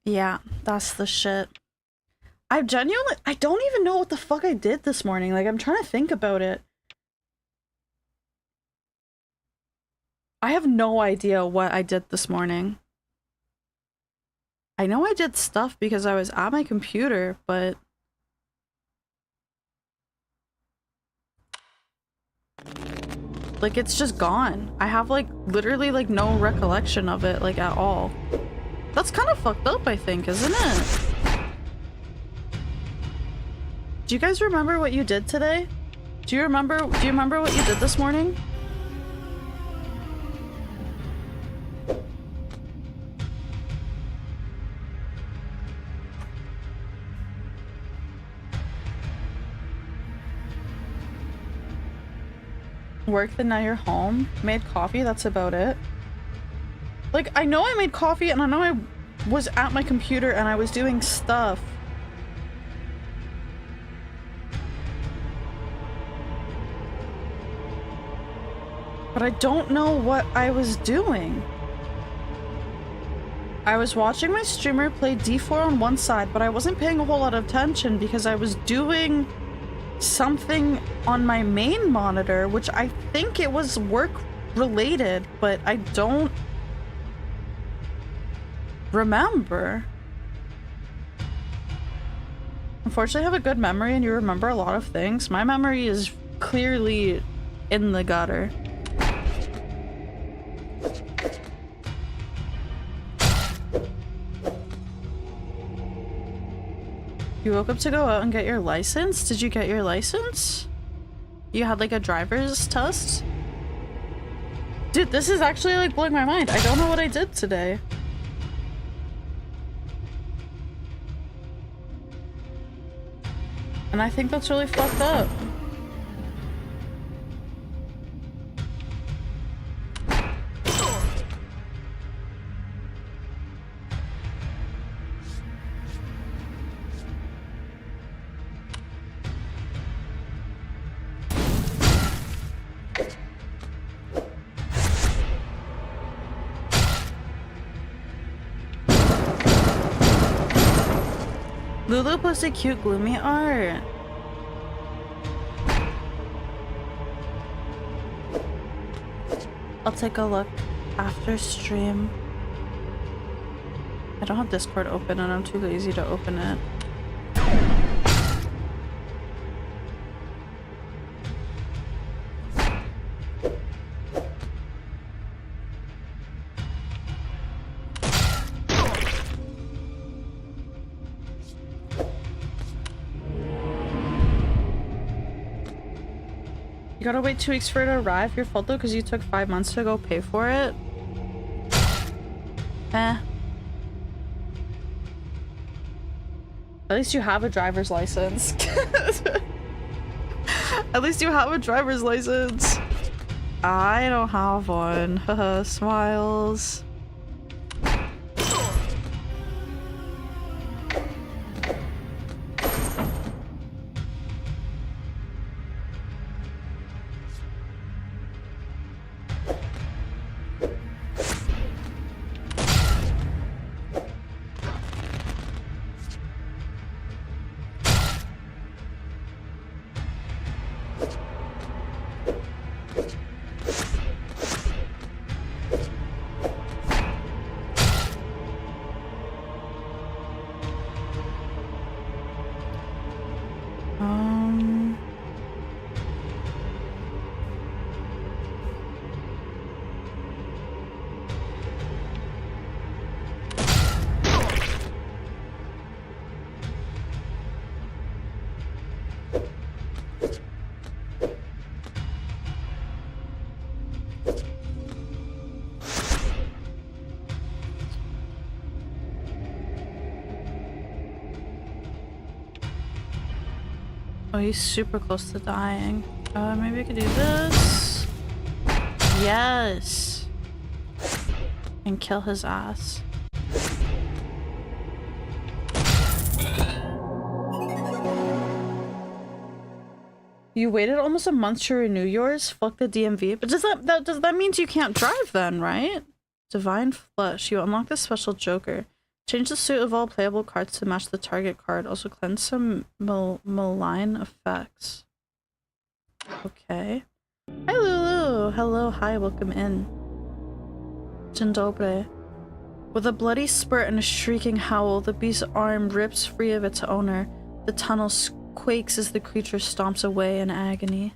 Yeah, that's the shit. I don't even know what the fuck I did this morning. Like, I'm trying to think about it. I have no idea what I did this morning. I know I did stuff because I was at my computer, but... like, it's just gone. I have, like, literally, like, no recollection of it, like, at all. That's kind of fucked up, I think, isn't it? Do you guys remember what you did today? Do you remember what you did this morning? Work, then now you're home. Made coffee, that's about it. Like, I know I made coffee and I know I was at my computer and I was doing stuff. But I don't know what I was doing. I was watching my streamer play D4 on one side, but I wasn't paying a whole lot of attention because I was doing something on my main monitor, which I think it was work related, but I don't remember. Unfortunately, I have a good memory and you remember a lot of things. My memory is clearly in the gutter. You woke up to go out and get your license? Did you get your license? You had like a driver's test? Dude, this is actually like blowing my mind. I don't know what I did today. And I think that's really fucked up. Lulu posted cute Gloomi art. I'll take a look after stream. I don't have Discord open and I'm too lazy to open it. You gotta wait 2 weeks for it to arrive? Your fault though, because you took 5 months to go pay for it? Eh. At least you have a driver's license. At least you have a driver's license. I don't have one. Haha, smiles. Oh, he's super close to dying. Maybe I could do this. Yes. And kill his ass. You waited almost a month to renew yours? Fuck the DMV. But does that means you can't drive then, right? Divine Flesh. You unlock this special Joker. Change the suit of all playable cards to match the target card. Also cleanse some malign effects. Okay. Hi Lulu! Hello, hi, welcome in. Dzień dobry. With a bloody spurt and a shrieking howl, the beast's arm rips free of its owner. The tunnel quakes as the creature stomps away in agony.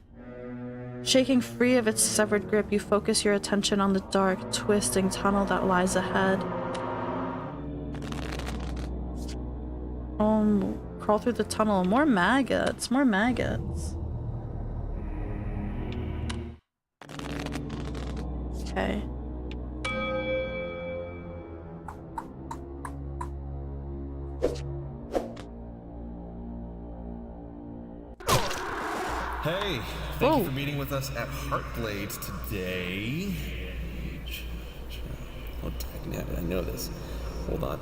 Shaking free of its severed grip, you focus your attention on the dark, twisting tunnel that lies ahead. Crawl through the tunnel. More maggots. More maggots. Okay. Hey, thank you for meeting with us at Heartblade today. Oh, dang, I know this. Hold on.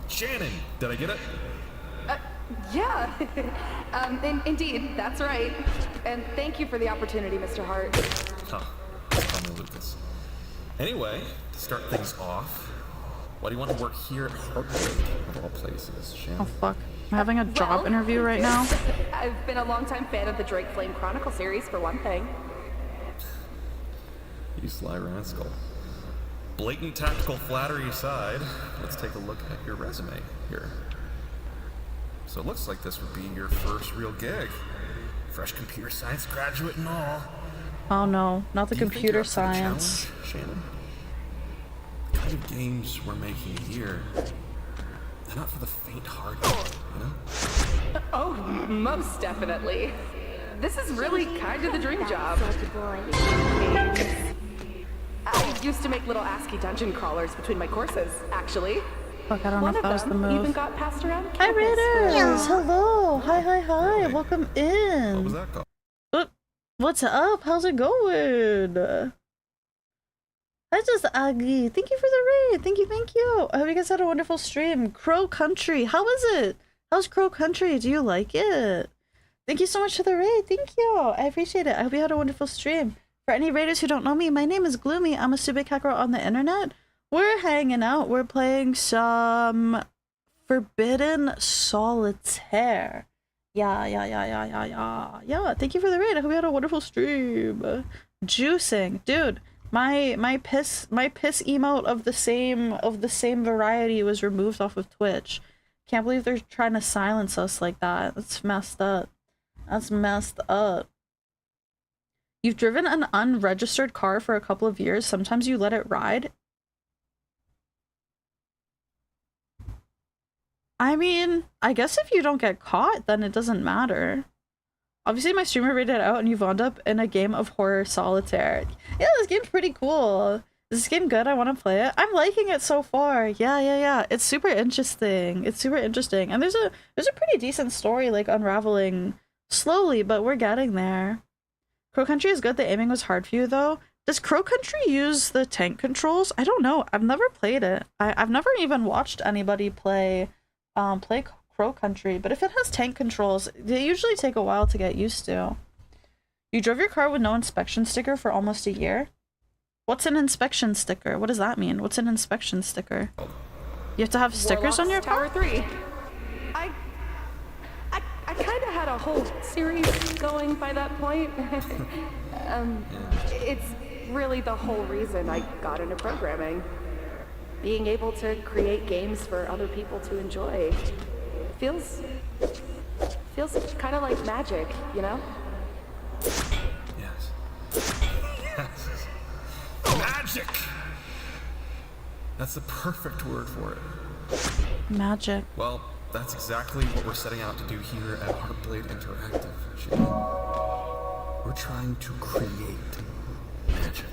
Shannon, did I get it? Yeah. Indeed, that's right. And thank you for the opportunity, Mr. Hart. Huh. Call me Lucas. Anyway, to start things off, why do you want to work here at Heartblade, of all places, Shannon? Oh, fuck. I'm having a job interview right now. I've been a longtime fan of the Drake Flame Chronicle series, for one thing. You sly rascal. Blatant tactical flattery aside, let's take a look at your resume here. So it looks like this would be your first real gig. Fresh computer science graduate and all. Oh no, not the computer science. Shannon? The kind of games we're making here, they're not for the faint-hearted, you know? Oh, most definitely. This is really kind of the dream job. I used to make little ASCII dungeon crawlers between my courses, actually. Fuck, I don't know if that was the move. Even got passed around Hi, campus Raiders! Hello! Hi, hi, hi! Hey. Welcome in! What was that called? What's up? How's it going? Hi, just Aggie. Thank you for the raid. Thank you. I hope you guys had a wonderful stream. Crow Country, how was it? How's Crow Country? Do you like it? Thank you so much for the raid. Thank you. I appreciate it. I hope you had a wonderful stream. For any raiders who don't know me, my name is Gloomi. I'm a stupid hacker on the internet. We're hanging out. We're playing some Forbidden Solitaire. Yeah. Thank you for the raid. I hope you had a wonderful stream. Juicing, dude. My piss emote of the same variety was removed off of Twitch. Can't believe they're trying to silence us like that. That's messed up. That's messed up. You've driven an unregistered car for a couple of years. Sometimes you let it ride. I mean, I guess if you don't get caught, then it doesn't matter. Obviously, my streamer rated it out and you wound up in a game of horror solitaire. Yeah, this game's pretty cool. Is this game good? I want to play it. I'm liking it so far. Yeah. It's super interesting. And there's a pretty decent story, like, unraveling slowly, but we're getting there. Crow Country is good. The aiming was hard for you, though. Does Crow Country use the tank controls? I don't know. I've never played it. I've never even watched anybody play Crow Country, but if it has tank controls, they usually take a while to get used to. You drove your car with no inspection sticker for almost a year? What's an inspection sticker? What does that mean? What's an inspection sticker? You have to have stickers on your car? Tower 3. I kind of had a whole series going by that point. It's really the whole reason I got into programming. Being able to create games for other people to enjoy. Feels kind of like magic, you know? Yes. Magic! That's the perfect word for it. Magic. Well, that's exactly what we're setting out to do here at Heartblade Interactive, Shannon. We're trying to create magic.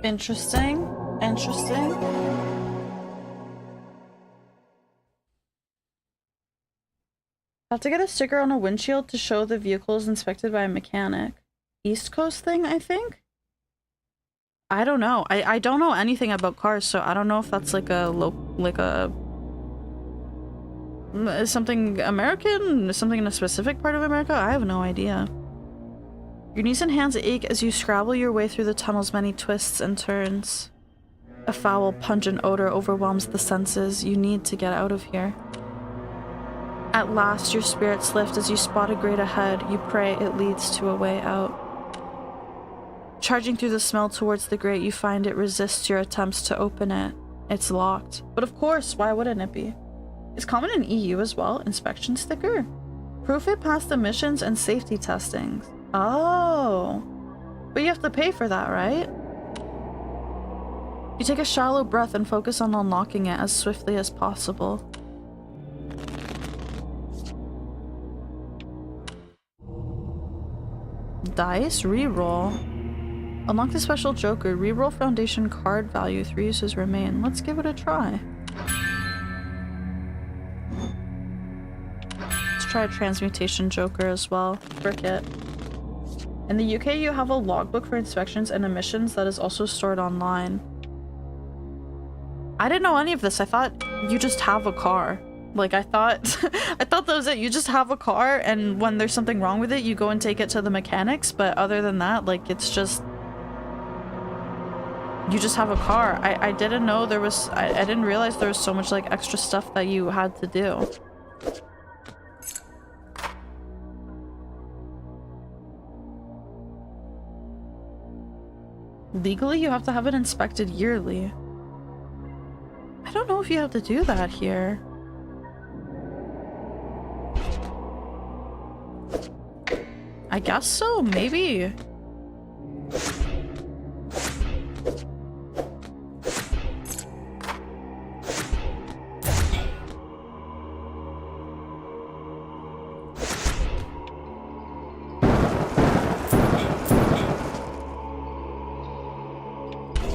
Interesting. Have to get a sticker on a windshield to show the vehicle is inspected by a mechanic. East Coast thing, I think? I don't know. I don't know anything about cars, so I don't know if that's like something American? Something in a specific part of America? I have no idea. Your knees and hands ache as you scrabble your way through the tunnel's many twists and turns. A foul, pungent odor overwhelms the senses. You need to get out of here. At last, your spirits lift as you spot a grate ahead. You pray it leads to a way out. Charging through the smell towards the grate, you find it resists your attempts to open it. It's locked. But of course, why wouldn't it be? It's common in EU as well. Inspection sticker. Proof it passed emissions and safety testings. Oh. But you have to pay for that, right? You take a shallow breath and focus on unlocking it as swiftly as possible. Dice? Reroll. Unlock the special joker. Reroll foundation card value. 3 uses remain. Let's give it a try. Let's try a transmutation joker as well. Frick it. In the UK, you have a logbook for inspections and emissions that is also stored online. I didn't know any of this. I thought you just have a car. Like, I thought I thought that was it. You just have a car, and when there's something wrong with it, you go and take it to the mechanics. But other than that, like, it's just... You just have a car. I didn't know there was... I didn't realize there was so much, like, extra stuff that you had to do. Legally, you have to have it inspected yearly. I don't know if you have to do that here. I guess so, maybe.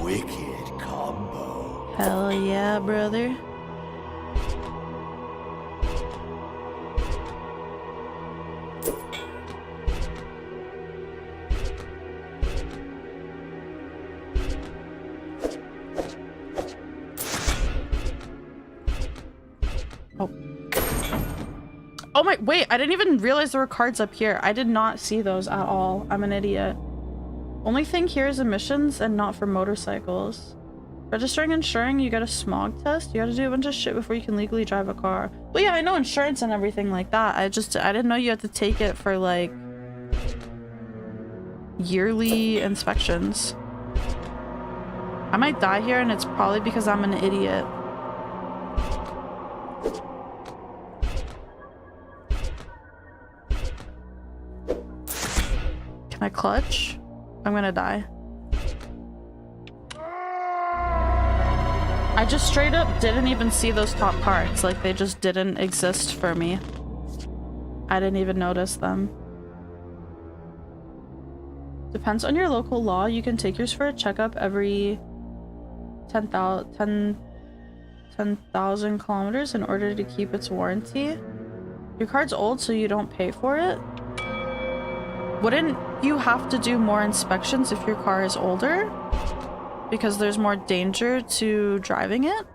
Wicked combo. Hell yeah, brother. Oh my, wait, I didn't even realize there were cards up here. I did not see those at all. I'm an idiot. Only thing here is emissions and not for motorcycles. Registering, insuring, you got a smog test. You gotta do a bunch of shit before you can legally drive a car. Well, yeah, I know insurance and everything like that. I didn't know you had to take it for, like, yearly inspections. I might die here, and it's probably because I'm an idiot. Can I clutch? I'm gonna die. I just straight up didn't even see those top cards. Like, they just didn't exist for me. I didn't even notice them. Depends on your local law. You can take yours for a checkup every 10,000 kilometers in order to keep its warranty. Your card's old, so you don't pay for it. Wouldn't you have to do more inspections if your car is older? Because there's more danger to driving it?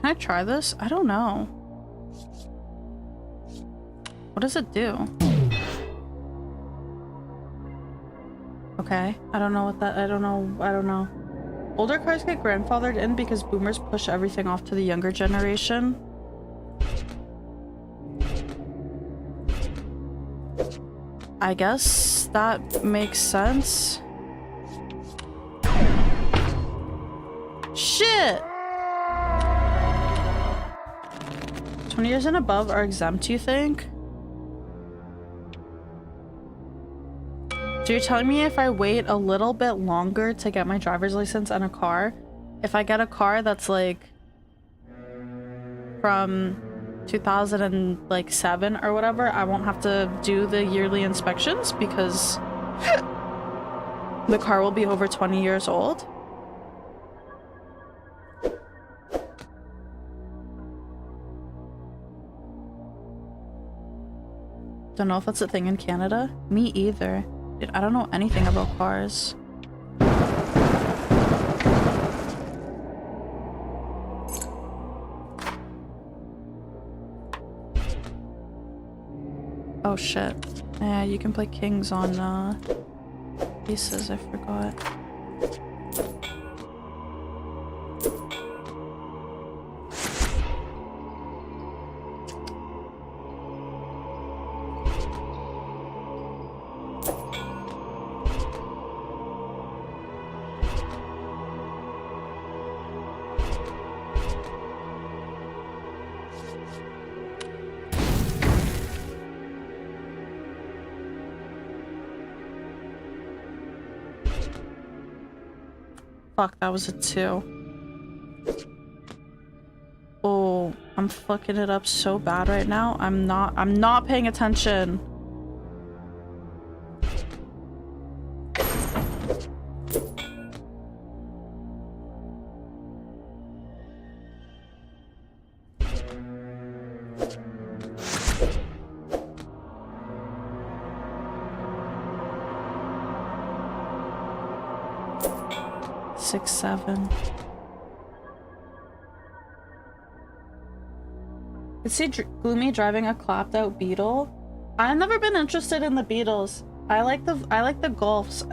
Can I try this? I don't know. What does it do? Okay, I don't know what that, I don't know. Older cars get grandfathered in because boomers push everything off to the younger generation. I guess that makes sense. Shit! 20 years and above are exempt, you think? So you're telling me if I wait a little bit longer to get my driver's license and a car, if I get a car that's like from 2007 or whatever, I won't have to do the yearly inspections because the car will be over 20 years old? Don't know if that's a thing in Canada. Me either. Dude, I don't know anything about cars. Oh shit. Yeah, you can play kings on aces, I forgot. Fuck, that was a 2. Oh, I'm fucking it up so bad right now. I'm not paying attention. Six, 7. I see Gloomi driving a clapped out Beetle. I've never been interested in the Beetles. I like the Golfs.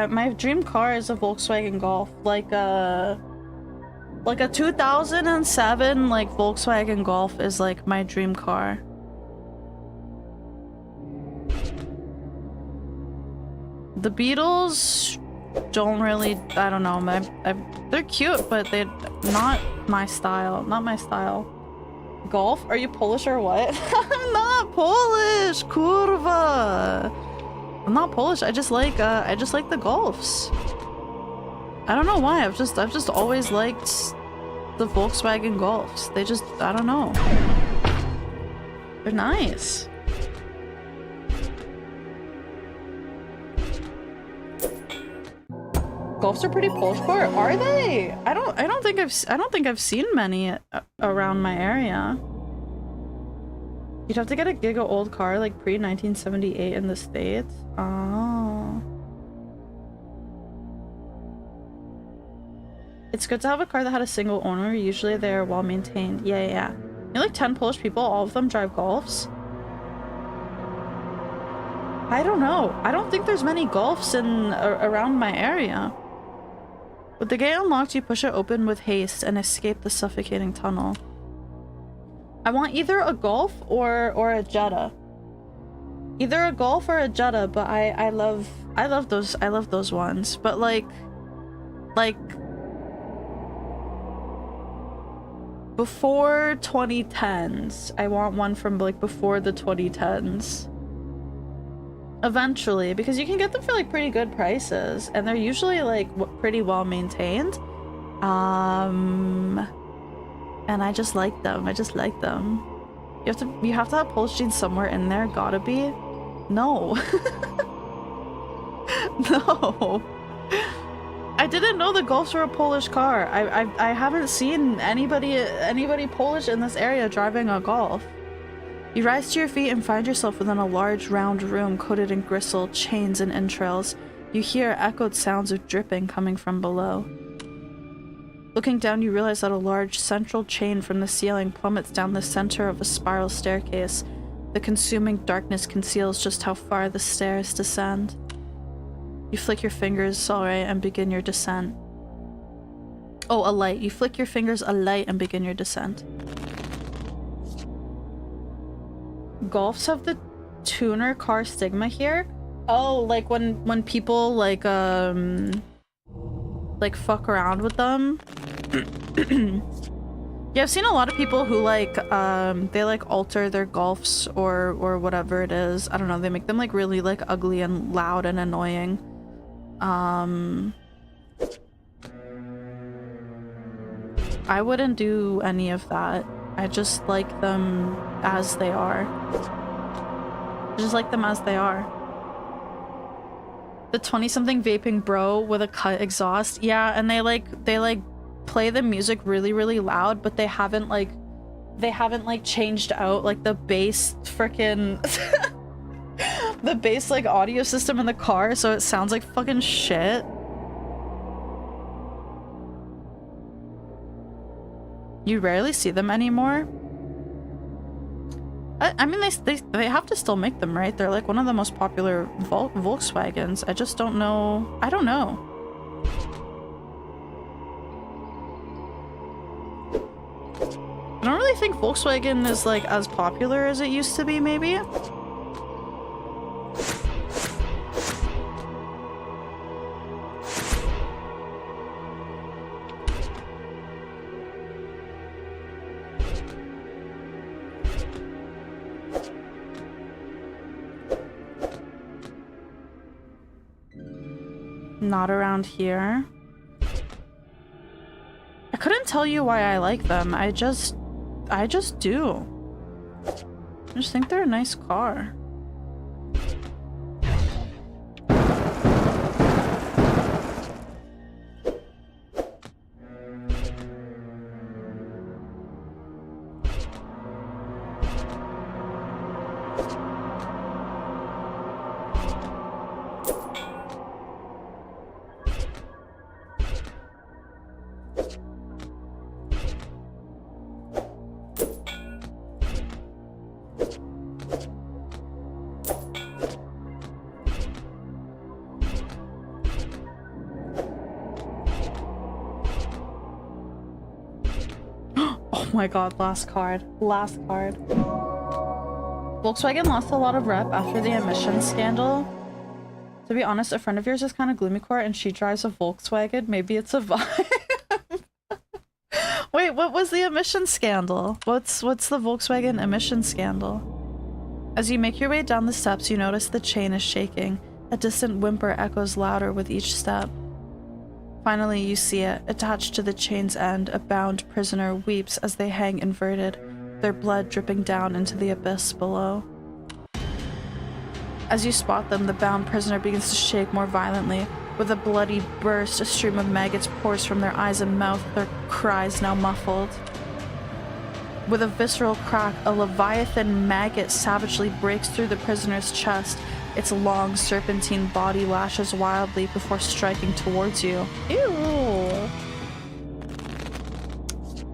My dream car is a Volkswagen Golf, like a 2007 like Volkswagen Golf is like my dream car. The Beetles don't really, I don't know, they're cute, but they're not my style. Not my style. Golf? Are you Polish or what? I'm not Polish, kurwa. I'm not Polish. I just like the Golfs. I don't know why. I've just always liked the Volkswagen Golfs. They just, I don't know. They're nice. Golfs are pretty Polish car, are they? I don't think I've seen many around my area. You'd have to get a giga old car like pre-1978 in the States. Oh. It's good to have a car that had a single owner. Usually they're well maintained. Yeah. You know, like 10 Polish people, all of them drive Golfs. I don't know. I don't think there's many Golfs around my area. With the gate unlocked, you push it open with haste and escape the suffocating tunnel. I want either a Golf or a Jetta. Either a Golf or a Jetta, but I love those ones. But like before 2010s. I want one from like before the 2010s. Eventually, because you can get them for like pretty good prices and they're usually like pretty well maintained. And I just like them. You have to have Polish genes somewhere in there. Gotta be. No. No. I didn't know the Golfs were a Polish car. I haven't seen anybody Polish in this area driving a Golf. You rise to your feet and find yourself within a large round room coated in gristle, chains, and entrails. You hear echoed sounds of dripping coming from below. Looking down, you realize that a large central chain from the ceiling plummets down the center of a spiral staircase. The consuming darkness conceals just how far the stairs descend. You flick your fingers, alright, and begin your descent. Oh, a light. You flick your fingers, a light, and begin your descent. Golfs have the tuner car stigma here. Oh, like when people like fuck around with them. Yeah, I've seen a lot of people who like they like alter their golfs or whatever it is. I don't know, they make them like really like ugly and loud and annoying. I wouldn't do any of that. I just like them as they are. I just like them as they are. The 20-something vaping bro with a cut exhaust. Yeah, and they play the music really, really loud, but they haven't changed out like the bass frickin' the bass like audio system in the car, so it sounds like fucking shit. You rarely see them anymore. I mean, they have to still make them, right? They're like one of the most popular Volkswagens. I just don't know. I don't know. I don't really think Volkswagen is like as popular as it used to be, maybe. Not around here. I couldn't tell you why I like them. I just do. I just think they're a nice car. Oh my god, last card. Last card. Volkswagen lost a lot of rep after the emissions scandal. To be honest, a friend of yours is kind of gloomy core and she drives a Volkswagen. Maybe it's a vibe. Wait, what was the emissions scandal? What's the Volkswagen emissions scandal? As you make your way down the steps, you notice the chain is shaking. A distant whimper echoes louder with each step. Finally, you see it. Attached to the chain's end, a bound prisoner weeps as they hang inverted, their blood dripping down into the abyss below. As you spot them, the bound prisoner begins to shake more violently. With a bloody burst, a stream of maggots pours from their eyes and mouth, their cries now muffled. With a visceral crack, a leviathan maggot savagely breaks through the prisoner's chest. Its long, serpentine body lashes wildly before striking towards you. Ew!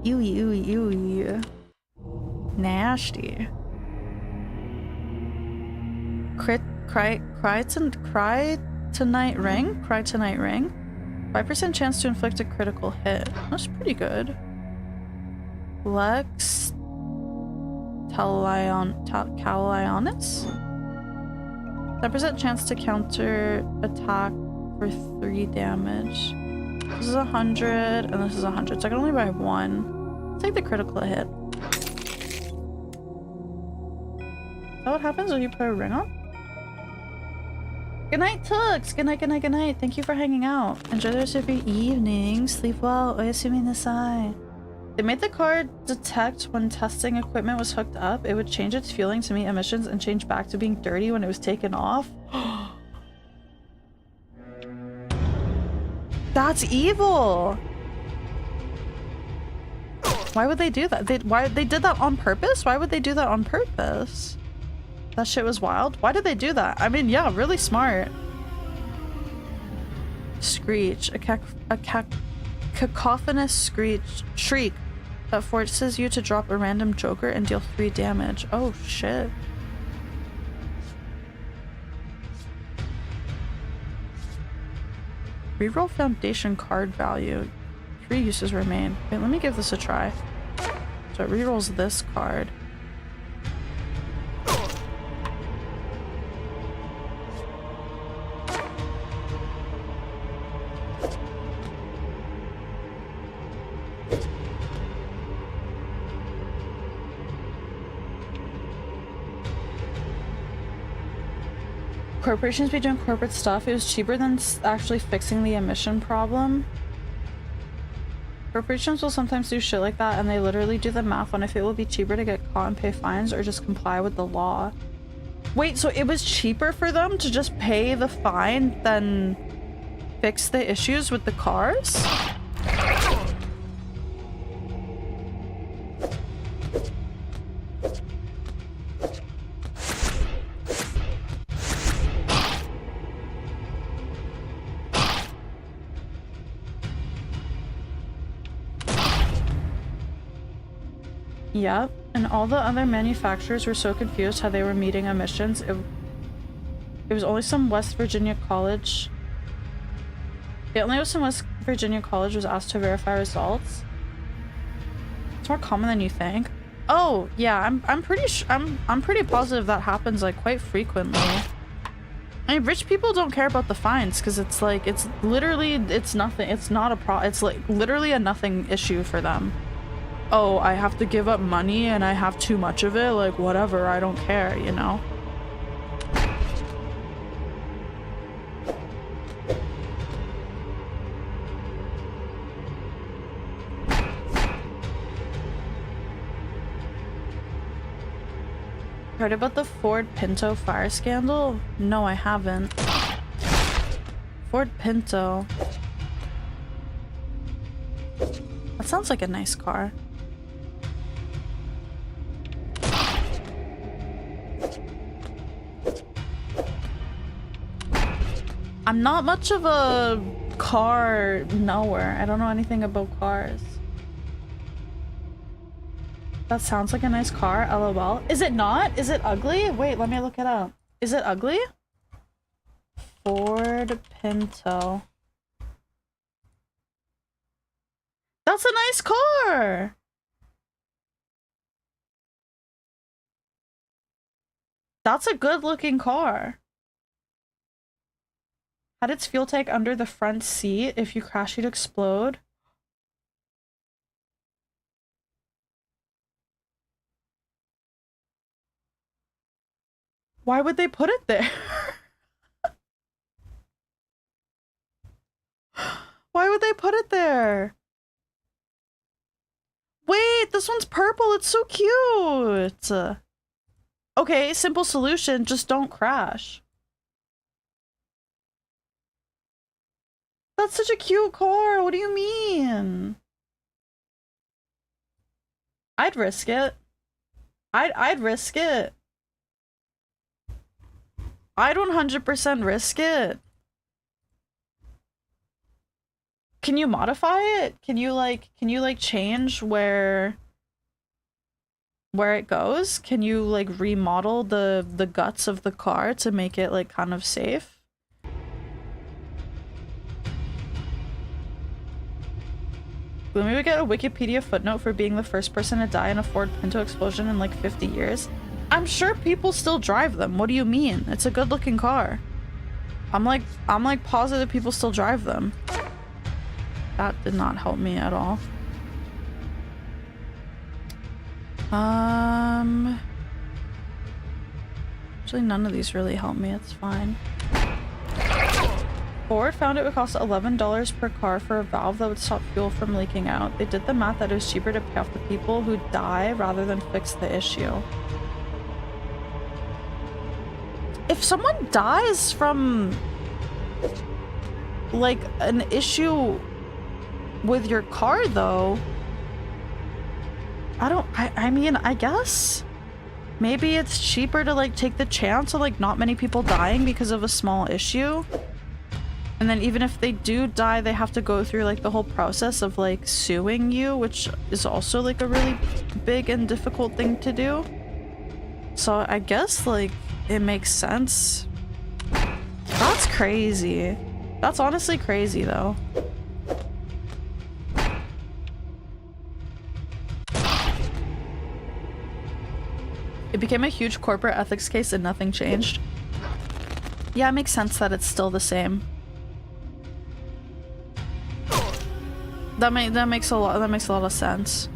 Ew, ew, ew, ew. Nasty. Kryptonite ring? Kryptonite ring? 5% chance to inflict a critical hit. That's pretty good. Lex Calionis? 10% chance to counter attack for 3 damage. This is 100 and this is 100, so I can only buy 1. Take the critical hit. Is that what happens when you put a ring on? Good night, Tux! Good night, good night, good night. Thank you for hanging out. Enjoy the rest of your evening. Sleep well. Oyasumi nasai. They made the car detect when testing equipment was hooked up. It would change its fueling to meet emissions and change back to being dirty when it was taken off. That's evil! Why would they do that? They did that on purpose? Why would they do that on purpose? That shit was wild. Why did they do that? I mean, yeah, really smart. Screech. cacophonous shriek that forces you to drop a random joker and deal 3 damage. Oh shit. Reroll foundation card value. 3 uses remain. Wait, let me give this a try. So it rerolls this card. Corporations be doing corporate stuff. It was cheaper than actually fixing the emission problem. Corporations will sometimes do shit like that, and they literally do the math on if it will be cheaper to get caught and pay fines or just comply with the law. Wait, so it was cheaper for them to just pay the fine than fix the issues with the cars? Yep, and all the other manufacturers were so confused how they were meeting emissions. It was only some West Virginia college. It only was some West Virginia college was asked to verify results. It's more common than you think. Oh yeah, I'm pretty positive that happens like quite frequently. I mean, rich people don't care about the fines because it's like it's nothing. It's not a it's like literally a nothing issue for them. Oh, I have to give up money and I have too much of it, like whatever, I don't care, you know? Heard about the Ford Pinto fire scandal? No, I haven't. Ford Pinto. That sounds like a nice car. I'm not much of a car knower. I don't know anything about cars. That sounds like a nice car, lol. Is it not? Is it ugly? Wait, let me look it up. Is it ugly? Ford Pinto. That's a nice car! That's a good looking car. Had its fuel tank under the front seat. If you crash, you'd explode. Why would they put it there? Why would they put it there? Wait, this one's purple. It's so cute. Okay, simple solution. Just don't crash. That's such a cute car. What do you mean? I'd risk it. I'd risk it. I'd 100% risk it. Can you modify it? Can you like change where it goes? Can you like remodel the guts of the car to make it like kind of safe? Gloomi would get a Wikipedia footnote for being the first person to die in a Ford Pinto explosion in like 50 years. I'm sure people still drive them. What do you mean? It's a good looking car. I'm like positive people still drive them. That did not help me at all. Actually none of these really help me. It's fine. Ford found it would cost $11 per car for a valve that would stop fuel from leaking out. They did the math that it was cheaper to pay off the people who die rather than fix the issue. If someone dies from like an issue with your car though, I mean, I guess maybe it's cheaper to like take the chance of like not many people dying because of a small issue And then even if they do die, they have to go through like the whole process of like suing you, which is also like a really big and difficult thing to do. So I guess like it makes sense. That's crazy. That's honestly crazy though. It became a huge corporate ethics case and nothing changed. Yeah, it makes sense that it's still the same. That makes a lot of sense.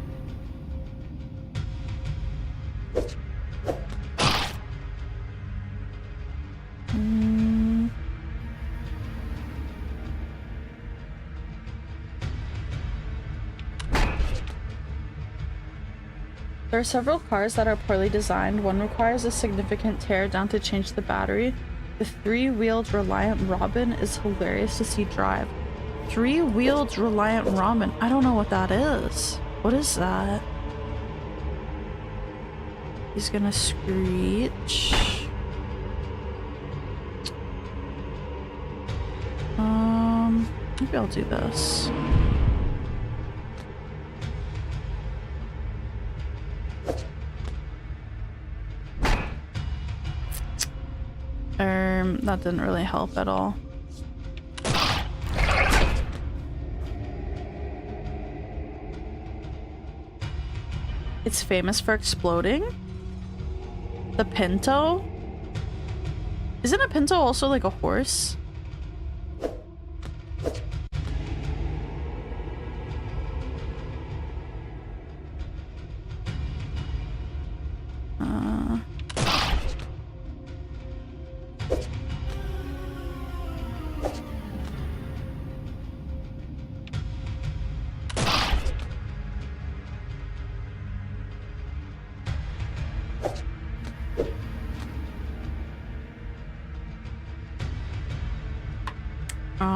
There are several cars that are poorly designed. One requires a significant tear down to change the battery. The three-wheeled Reliant Robin is hilarious to see drive. Three-wheeled Reliant Robin? I don't know what that is. What is that? He's gonna screech. Maybe I'll do this. That didn't really help at all. It's famous for exploding? The Pinto? Isn't a Pinto also like a horse?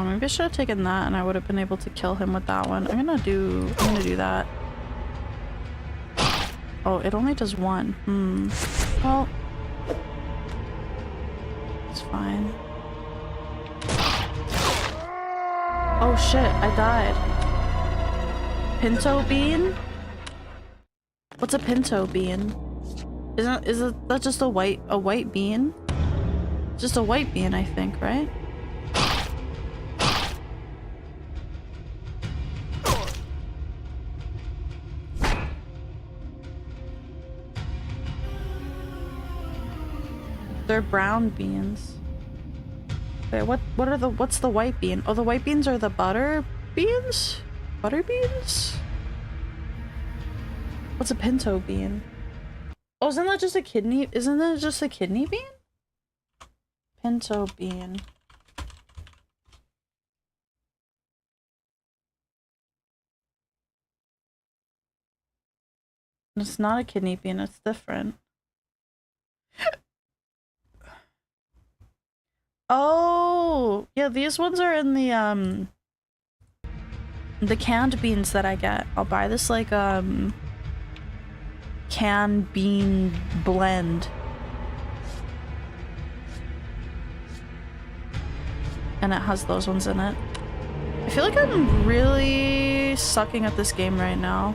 Maybe I should have taken that and I would have been able to kill him with that one. I'm gonna do that. Oh, it only does one. Well, it's fine. Oh shit, I died. Pinto bean? What's a pinto bean? Is that just a white bean? Just a white bean, I think, right? They're brown beans. Wait, what's the white bean? Oh, the white beans are the butter beans? Butter beans? What's a pinto bean? Oh, isn't that just a kidney? Isn't that just a kidney bean? Pinto bean. It's not a kidney bean, it's different. Oh, yeah, these ones are in the canned beans that I get. I'll buy this like canned bean blend. And it has those ones in it. I feel like I'm really sucking at this game right now.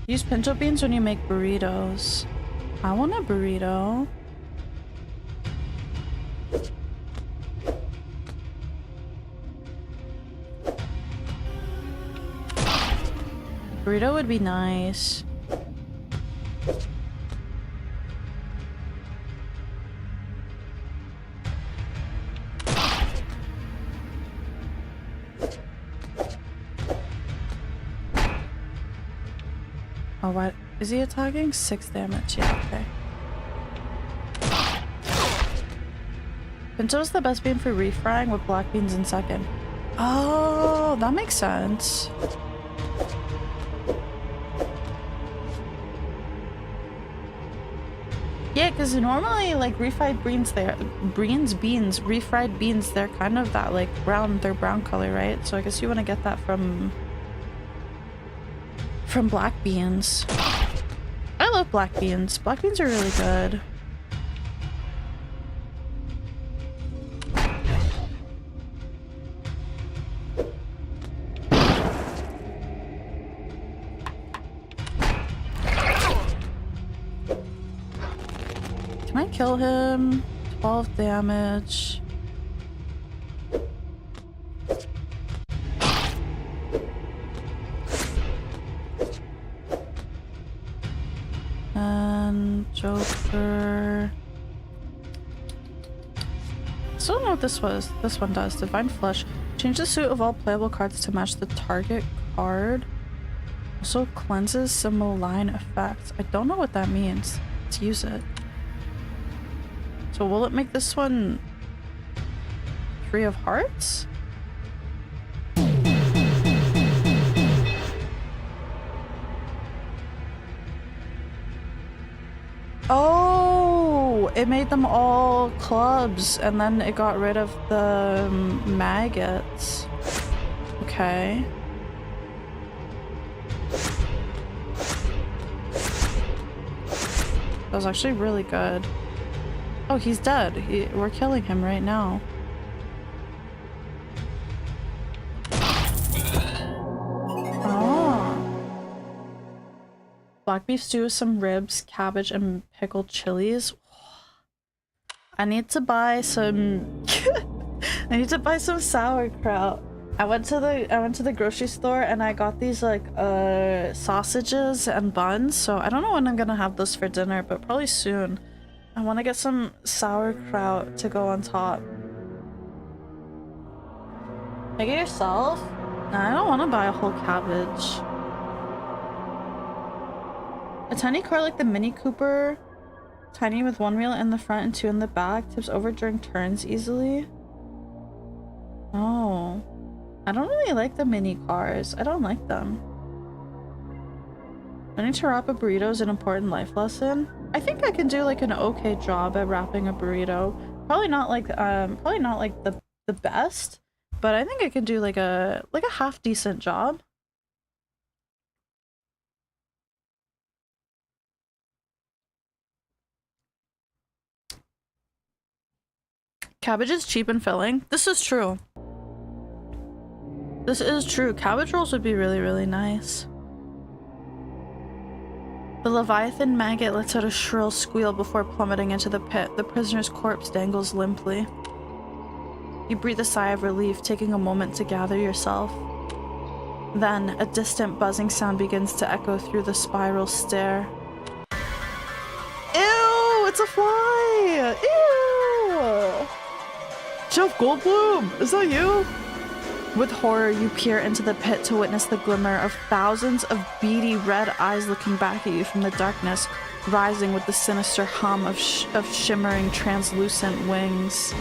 Use pinto beans when you make burritos. I want a burrito. Burrito would be nice. Oh, what? Is he attacking? 6 damage. Yeah, okay. Pinto is the best bean for refrying with black beans in second. Oh, that makes sense. Yeah, because normally, like, refried beans, refried beans, they're kind of that, like, brown, they're brown color, right? So I guess you want to get that from black beans. I love black beans. Black beans are really good. Can I kill him? 12 damage. And Joker. I don't know what this was. This one does. Divine Flesh. Change the suit of all playable cards to match the target card. Also cleanses some malign effects. I don't know what that means. Let's use it. So will it make this one 3 of Hearts? Oh, it made them all clubs and then it got rid of the maggots. Okay. That was actually really good. Oh, he's dead. We're killing him right now. Black beef stew with some ribs, cabbage, and pickled chilies. I need to buy some I need to buy some sauerkraut. I went to the grocery store and I got these like sausages and buns, so I don't know when I'm gonna have those for dinner, but probably soon. I want to get some sauerkraut to go on top. Make it yourself? Nah, I don't want to buy a whole cabbage. A tiny car like the Mini Cooper, tiny with 1 wheel in the front and 2 in the back, tips over during turns easily. Oh, I don't really like the mini cars. I don't like them. Learning to wrap a burrito is an important life lesson. I think I can do like an okay job at wrapping a burrito. Probably not like the best, but I think I can do like a half decent job. Cabbage is cheap and filling. This is true. This is true. Cabbage rolls would be really, really nice. The Leviathan maggot lets out a shrill squeal before plummeting into the pit. The prisoner's corpse dangles limply. You breathe a sigh of relief, taking a moment to gather yourself. Then, a distant buzzing sound begins to echo through the spiral stair. Ew! It's a fly! Ew! Jeff Goldblum! Is that you? With horror, you peer into the pit to witness the glimmer of thousands of beady red eyes looking back at you from the darkness, rising with the sinister hum of shimmering, translucent wings.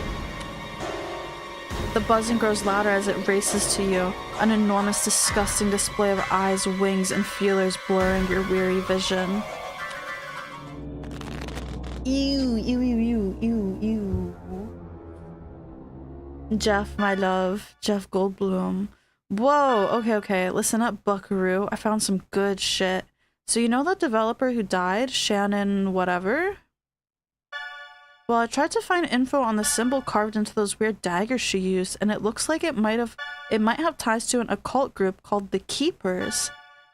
The buzzing grows louder as it races to you, an enormous, disgusting display of eyes, wings, and feelers blurring your weary vision. Ew, ew, ew, ew, ew, ew. Jeff, my love. Jeff Goldblum. Whoa, okay. Listen up, buckaroo. I found some good shit. So you know that developer who died? Shannon whatever? Well, I tried to find info on the symbol carved into those weird daggers she used, and it looks like it might have ties to an occult group called the Keepers.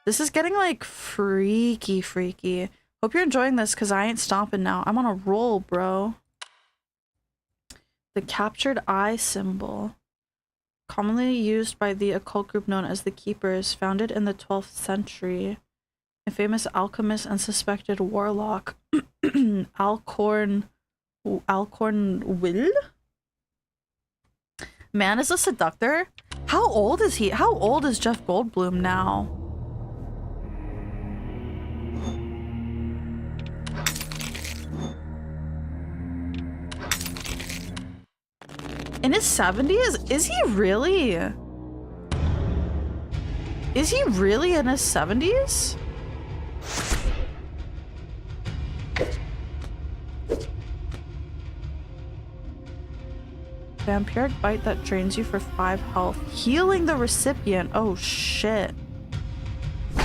This is getting like freaky. Hope you're enjoying this, because I ain't stopping now. I'm on a roll, bro. The captured eye symbol, commonly used by the occult group known as the Keepers, founded in the 12th century. A famous alchemist and suspected warlock, Alcorn Will? Man is a seductor? How old is he? How old is Jeff Goldblum now? In his 70s? Is he really? Is he really in his 70s? Vampiric bite that drains you for 5 health. Healing the recipient. Oh shit. You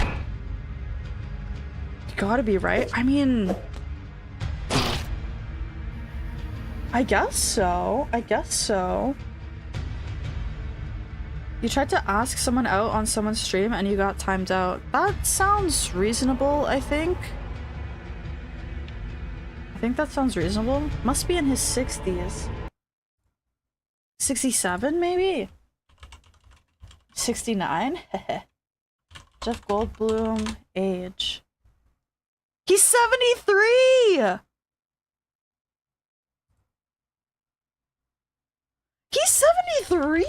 gotta be right. I mean, I guess so. I guess so. You tried to ask someone out on someone's stream and you got timed out. That sounds reasonable, I think. I think that sounds reasonable. Must be in his 60s. 67 maybe? 69? Jeff Goldblum, age. He's 73! He's 73!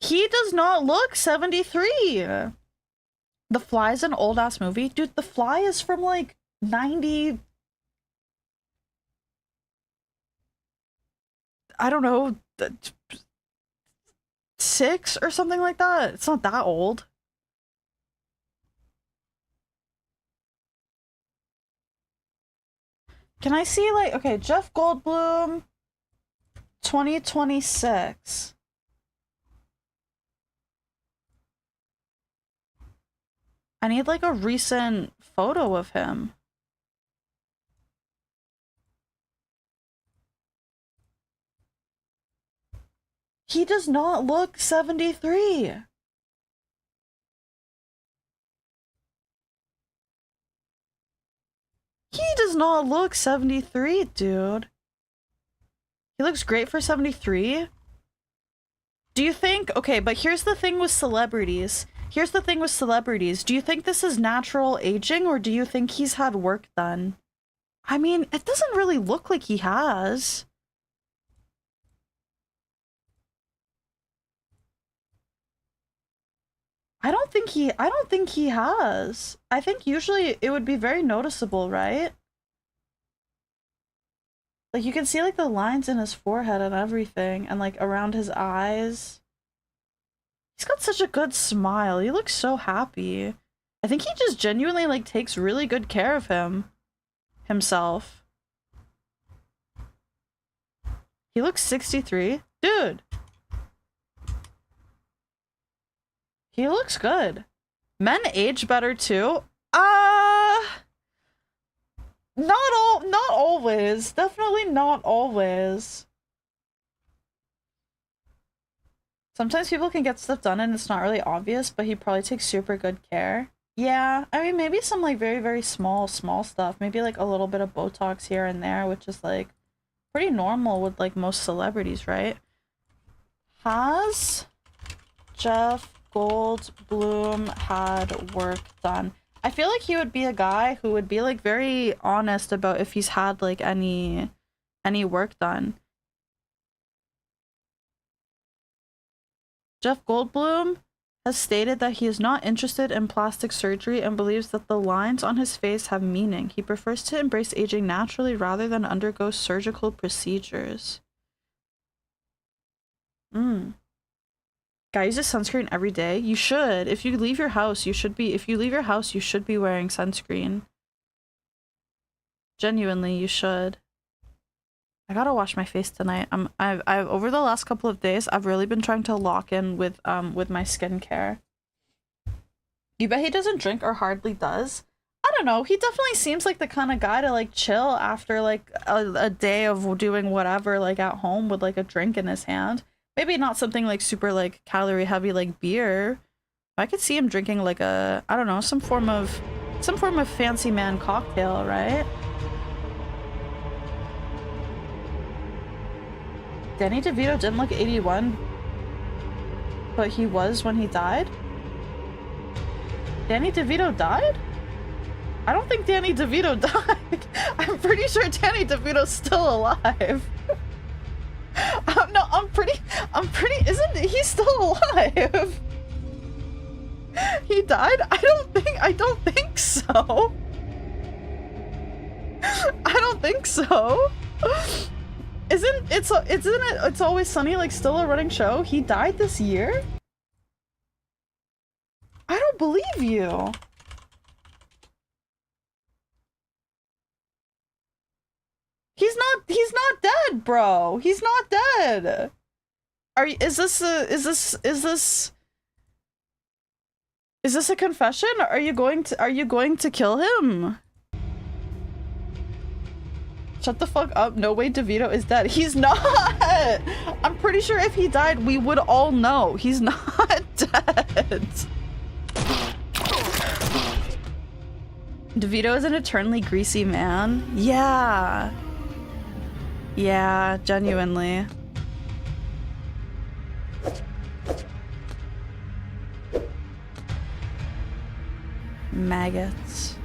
He does not look 73. The Fly's an old ass movie. Dude, The Fly is from like 90. I don't know, 6 or something like that. It's not that old. Can I see like, okay, Jeff Goldblum, 2026. I need like a recent photo of him. He does not look 73. He does not look 73, dude. He looks great for 73. Do you think, okay, but here's the thing with celebrities. Here's the thing with celebrities. Do you think this is natural aging or do you think he's had work done? I mean, it doesn't really look like he has. I don't think he has. I think usually it would be very noticeable, right? Like you can see like the lines in his forehead and everything and like around his eyes. He's got such a good smile. He looks so happy. I think he just genuinely like takes really good care of himself. He looks 63. Dude. He looks good. Men age better too. Not always. Definitely not always. Sometimes people can get stuff done and it's not really obvious, but he probably takes super good care. Yeah, I mean, maybe some like very, very small stuff. Maybe like a little bit of Botox here and there, which is like pretty normal with like most celebrities, right? Has Jeff Goldblum had work done? I feel like he would be a guy who would be like very honest about if he's had like any work done. Jeff Goldblum has stated that he is not interested in plastic surgery and believes that the lines on his face have meaning. He prefers to embrace aging naturally rather than undergo surgical procedures. Guy uses sunscreen every day. You should. If you leave your house, you should be wearing sunscreen. Genuinely, you should. I gotta wash my face tonight. I've over the last couple of days, I've really been trying to lock in with my skincare. You bet he doesn't drink or hardly does? I don't know. He definitely seems like the kind of guy to like chill after like a day of doing whatever like at home with like a drink in his hand. Maybe not something like super like calorie heavy like beer. I could see him drinking like a, I don't know, some form of fancy man cocktail, right? Danny DeVito didn't look 81, but he was when he died? Danny DeVito died? I don't think Danny DeVito died. I'm pretty sure Danny DeVito's still alive. No, I'm pretty, isn't he still alive? He died? I don't think so. I don't think so. Isn't It's Always Sunny like still a running show? He died this year? I don't believe you. He's not dead, bro. He's not dead. Is this a confession? Are you going to kill him? Shut the fuck up. No way DeVito is dead. He's not. I'm pretty sure if he died, we would all know. He's not dead. DeVito is an eternally greasy man. Yeah. Yeah, genuinely. Maggots.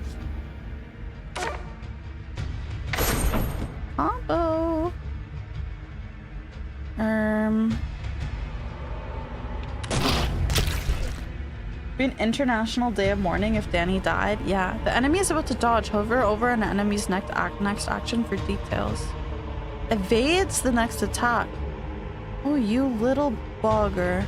Combo. Be an international day of mourning if Danny died. Yeah, the enemy is about to dodge. Hover over an enemy's next action for details. Evades the next attack. Oh, you little bugger.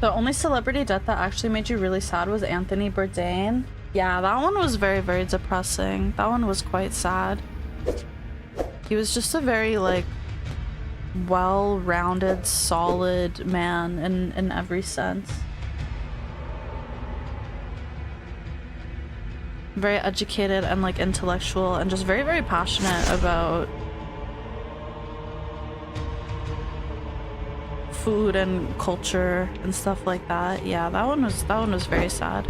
The only celebrity death that actually made you really sad was Anthony Bourdain. Yeah, that one was very, very depressing. That one was quite sad. He was just a very, like, well-rounded, solid man in every sense. Very educated and, like, intellectual and just very, very passionate about food and culture and stuff like that. Yeah, that one was very sad.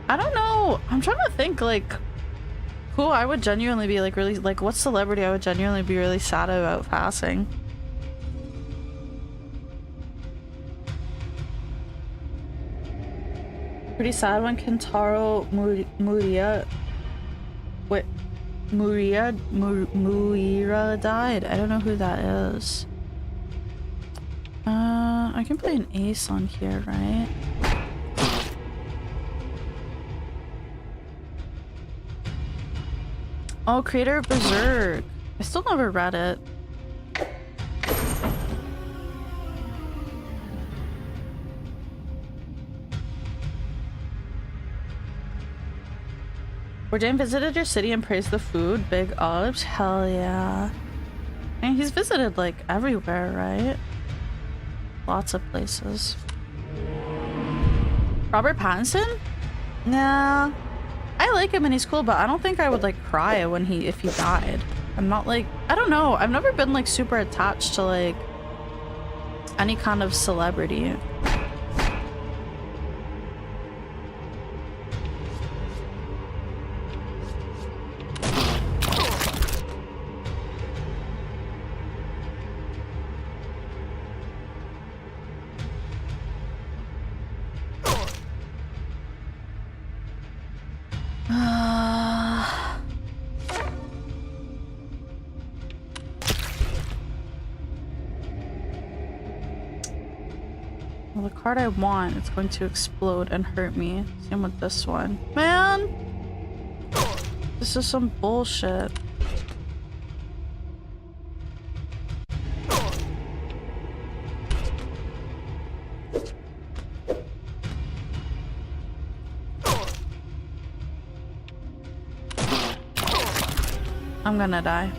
I don't know. I'm trying to think like who I would genuinely be like really like what celebrity I would genuinely be really sad about passing. Pretty sad when Kentaro Muira died. I don't know who that is. I can play an ace on here, right? Oh, creator of Berserk. I still never read it. Bourdain visited your city and praised the food. Big ups. Hell yeah. And he's visited like everywhere, right? Lots of places. Robert Pattinson? Nah. I like him and he's cool, but I don't think I would like cry when if he died. I'm not like, I don't know. I've never been like super attached to like any kind of celebrity. Well, the card I want, it's going to explode and hurt me. Same with this one. Man! This is some bullshit. I'm gonna die.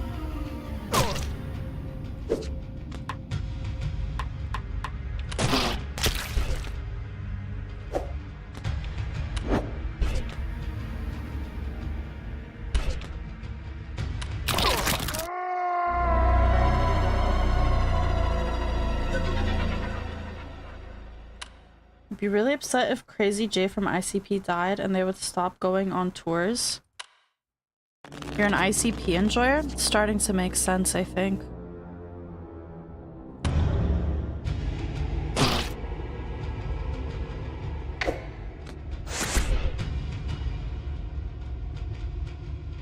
I'd be really upset if Crazy J from ICP died and they would stop going on tours. You're an ICP enjoyer? It's starting to make sense, I think.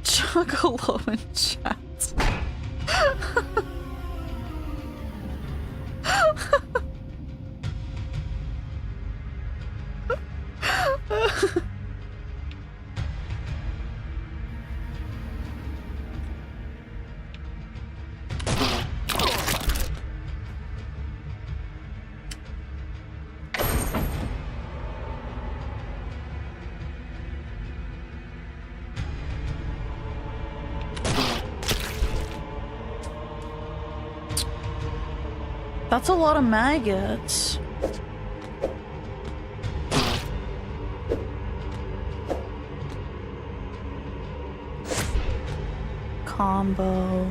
Juggalo in chat. That's a lot of maggots. Combo.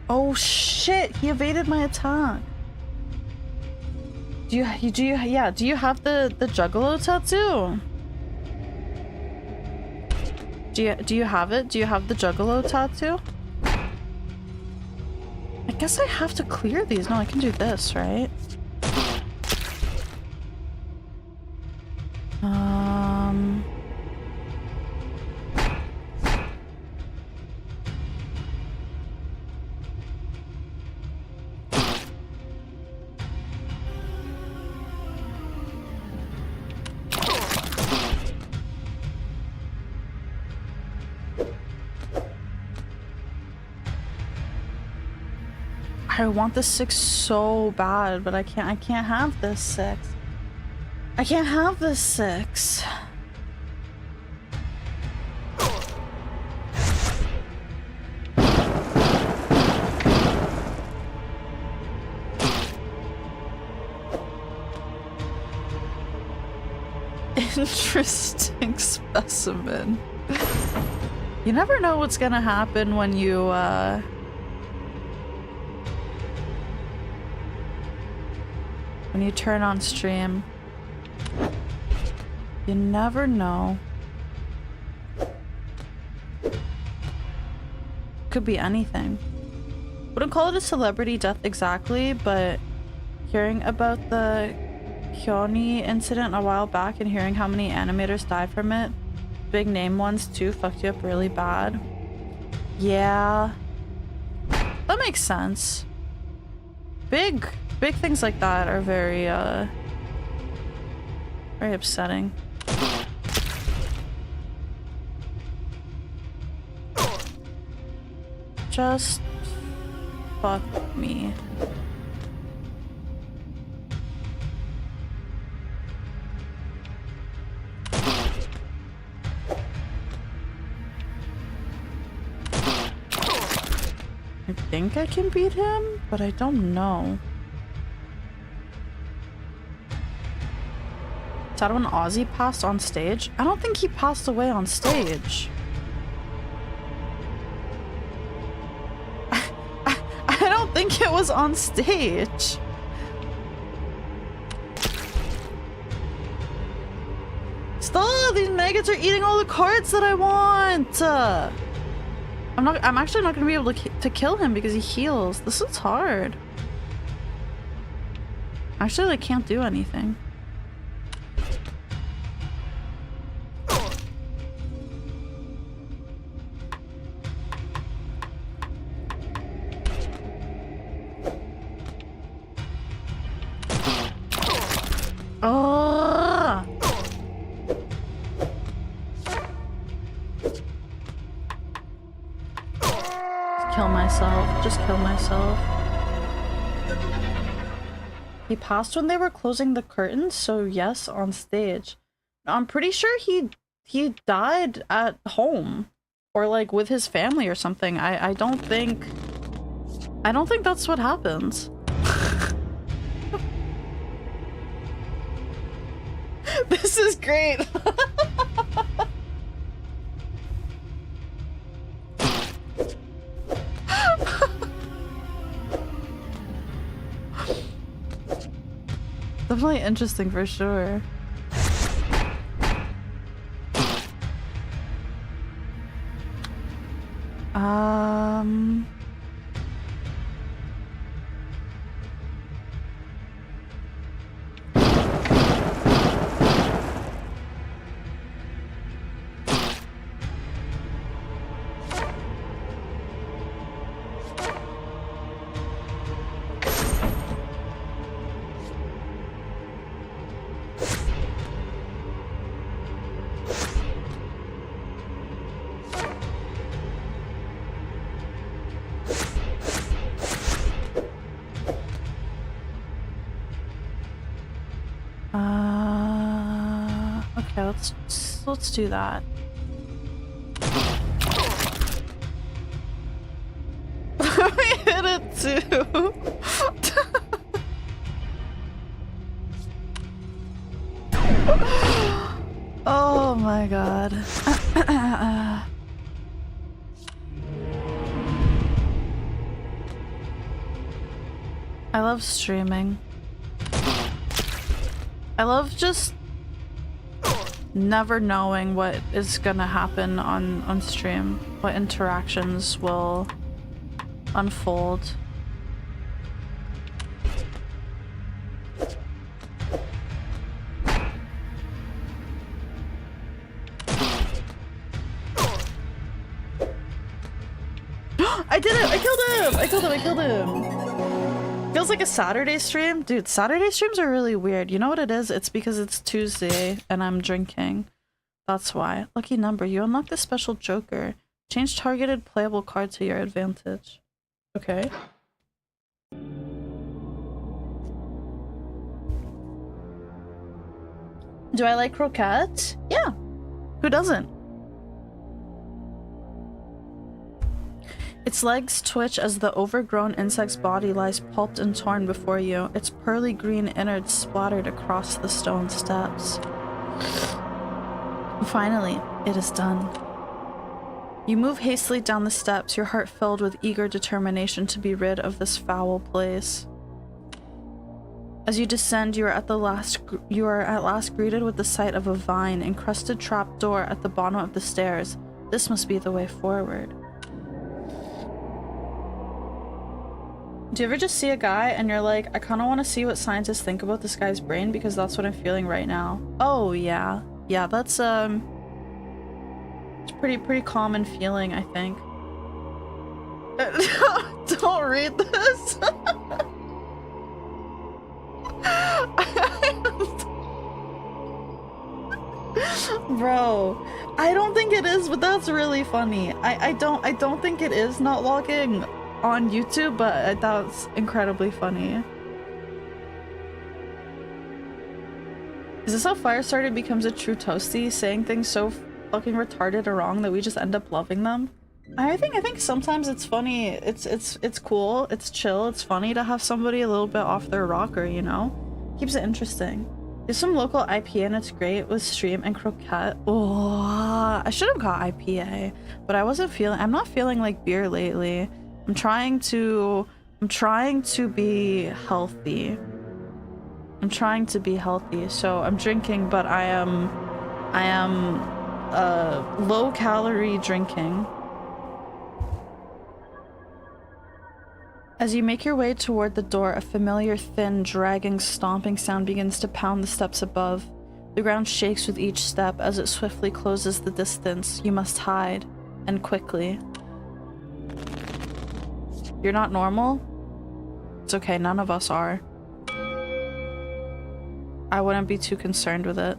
Oh shit, he evaded my attack. Do you have the Juggalo tattoo? Do you have it? Do you have the Juggalo tattoo? I guess I have to clear these. No, I can do this, right? I want the 6 so bad, but I can't have this 6. I can't have this 6. Interesting specimen. You never know what's gonna happen when you turn on stream. You never know. Could be anything. Wouldn't call it a celebrity death exactly, but hearing about the Hyoni incident a while back and hearing how many animators died from it, big name ones too, fucked you up really bad. Yeah. That makes sense. Big things like that are very upsetting. Just fuck me. I think I can beat him, but I don't know. Is that when Ozzy passed on stage? I don't think he passed away on stage. I don't think it was on stage. Stop! These maggots are eating all the cards that I want! I'm actually not gonna be able to kill him because he heals. This is hard. Actually, I can't do anything. Oh! Just kill myself. Just kill myself. He passed when they were closing the curtains, so yes, on stage. I'm pretty sure he died at home or like with his family or something. I don't think that's what happens. This is great. Definitely interesting for sure. Okay, let's do that. We hit it too. Oh my god. I love streaming. I love just never knowing what is gonna happen on stream, what interactions will unfold. I did it! I killed him! I killed him! I killed him! Feels like a Saturday stream? Dude, Saturday streams are really weird. You know what it is? It's because it's Tuesday and I'm drinking. That's why. Lucky number. You unlock the special joker. Change targeted playable card to your advantage. Okay. Do I like croquettes? Yeah. Who doesn't? Its legs twitch as the overgrown insect's body lies pulped and torn before you, its pearly green innards splattered across the stone steps. Finally, it is done. You move hastily down the steps, your heart filled with eager determination to be rid of this foul place. As you descend, you are at last greeted with the sight of a vine-encrusted trapdoor at the bottom of the stairs. This must be the way forward. Do you ever just see a guy and you're like, I kind of want to see what scientists think about this guy's brain because that's what I'm feeling right now? Oh yeah. Yeah, that's it's pretty common feeling, I think. Don't read this. Bro, I don't think it is, but that's really funny. I don't think it is not logging on YouTube, but that's incredibly funny. Is this how Firestarter becomes a true toasty, saying things so fucking retarded or wrong that we just end up loving them? I think sometimes it's funny. It's cool. It's chill. It's funny to have somebody a little bit off their rocker, you know? Keeps it interesting. There's some local IPA and it's great with stream and croquette. Oh, I should have got IPA, but I'm not feeling like beer lately. I'm trying to be healthy. So I'm drinking, but I am low calorie drinking. As you make your way toward the door, a familiar thin, dragging, stomping sound begins to pound the steps above. The ground shakes with each step as it swiftly closes the distance. You must hide, and quickly. You're not normal? It's okay, none of us are. I wouldn't be too concerned with it.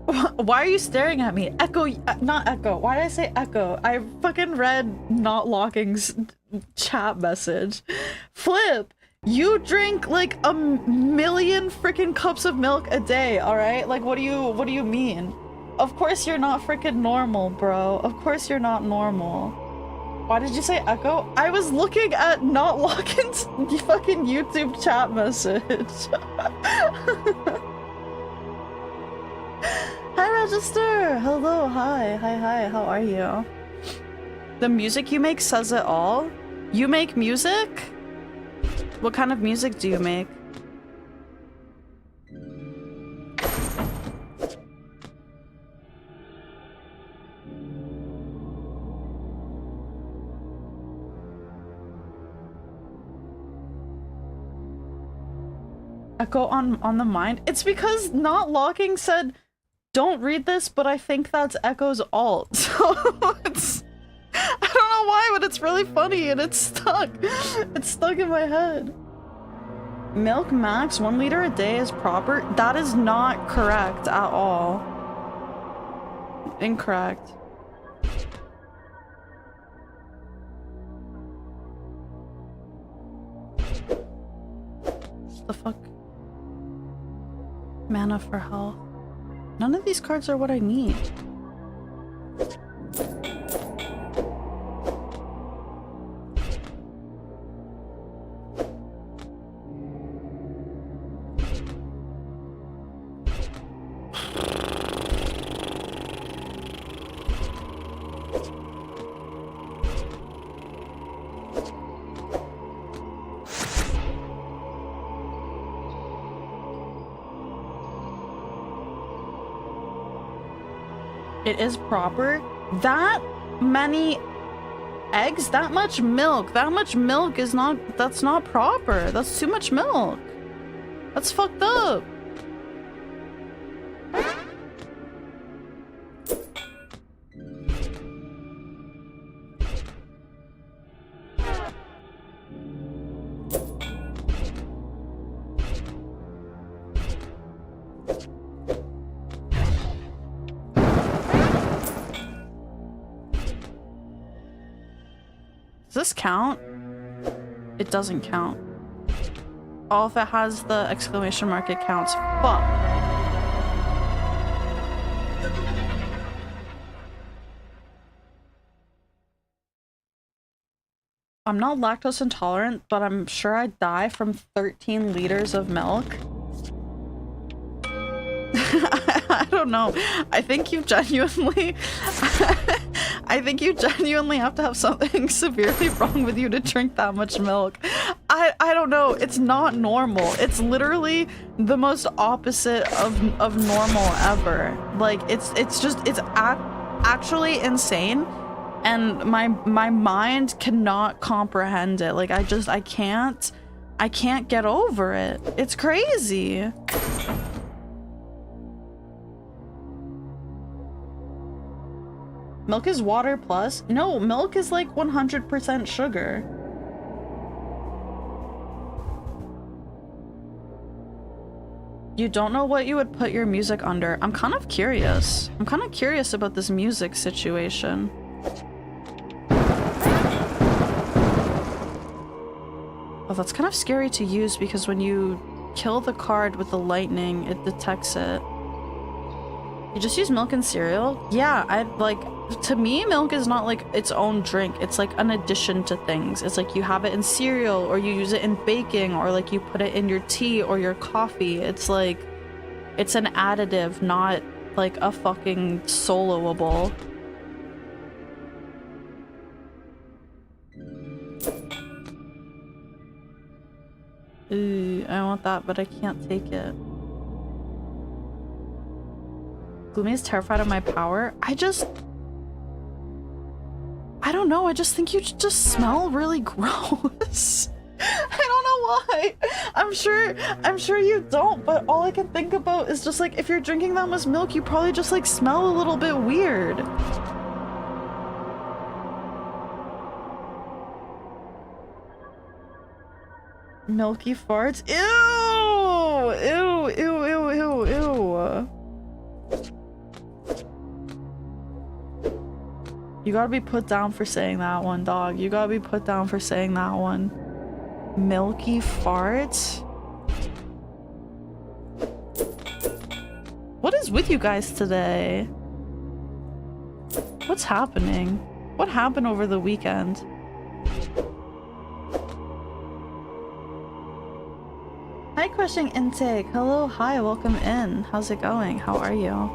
Why are you staring at me? Echo, not Echo. Why did I say Echo? I fucking read Not Locking's chat message. Flip, you drink like 1,000,000 freaking cups of milk a day, alright? Like, what do you mean? Of course you're not freaking normal, bro. Of course you're not normal. Why did you say Echo? I was looking at Not Locking's fucking YouTube chat message. Hi, Register! Hello, hi, how are you? The music you make says it all? You make music? What kind of music do you make? Echo on the mind? It's because Not Locking said, don't read this, but I think that's Echo's alt. So it's... I don't know why, but it's really funny and it's stuck. It's stuck in my head. Milk max 1 liter a day is proper? That is not correct at all. Incorrect. What the fuck? Mana for health. None of these cards are what I need. It is proper. That many eggs, that much milk is not, that's not proper. That's too much milk. That's fucked up. Does this count? It doesn't count. Oh, if it has the exclamation mark, it counts. Fuck. I'm not lactose intolerant, but I'm sure I'd die from 13 liters of milk. I don't know. I think you genuinely... I think you genuinely have to have something severely wrong with you to drink that much milk. I don't know. It's not normal. It's literally the most opposite of normal ever. Like, it's actually insane. And my mind cannot comprehend it. Like, I can't get over it. It's crazy. Milk is water plus? No, milk is like 100% sugar. You don't know what you would put your music under. I'm kind of curious. I'm kind of curious about this music situation. Oh, that's kind of scary to use because when you kill the card with the lightning, it detects it. You just use milk and cereal? Yeah, to me, milk is not like its own drink. It's like an addition to things. It's like you have it in cereal or you use it in baking or like you put it in your tea or your coffee. It's like, it's an additive, not like a fucking soloable. Ooh, I want that, but I can't take it. Gloomi is terrified of my power. I don't know. I just think you just smell really gross. I don't know why. I'm sure you don't, but all I can think about is just like if you're drinking that much milk, you probably just like smell a little bit weird. Milky farts? Ew! Ew, ew, ew, ew, ew. You gotta be put down for saying that one, dog. You gotta be put down for saying that one. Milky farts? What is with you guys today? What's happening? What happened over the weekend? Hi, Crushing Intake. Hello, hi, welcome in. How's it going? How are you?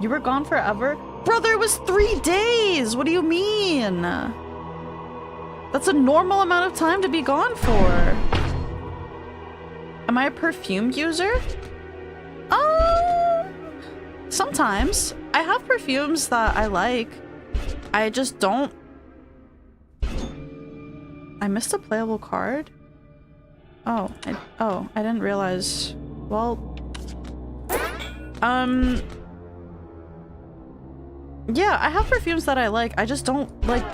You were gone forever? Brother, it was 3 days! What do you mean? That's a normal amount of time to be gone for. Am I a perfume user? Sometimes. I have perfumes that I like. I just don't... I missed a playable card? Oh, I didn't realize. Well... Yeah, I have perfumes that I like. I just don't, like,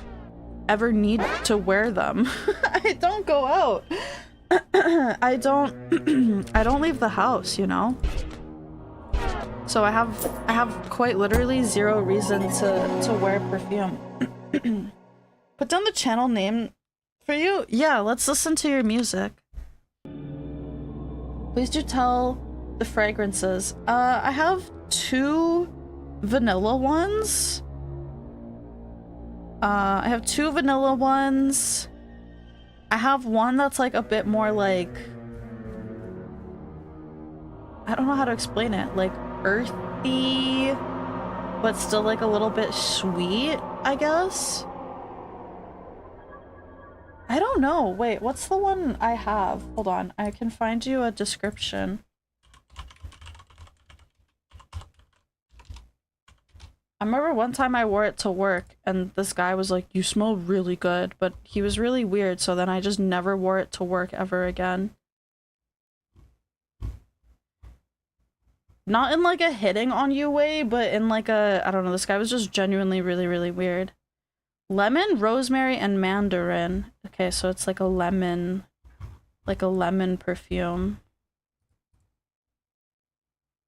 ever need to wear them. I don't go out. I don't leave the house, you know? So I have quite literally zero reason to wear perfume. Put down the channel name for you? Yeah, let's listen to your music. Please do tell the fragrances. I have 2 vanilla ones. I have 2 vanilla ones. I have one that's like a bit more like... I don't know how to explain it. Like earthy, but still like a little bit sweet, I guess. I don't know. Wait, what's the one I have? Hold on. I can find you a description. I remember one time I wore it to work and this guy was like, "You smell really good," but he was really weird, so then I just never wore it to work ever again. Not in like a hitting on you way, but in like a, I don't know, this guy was just genuinely really, really weird. Lemon, rosemary, and mandarin. Okay, so it's like a lemon perfume.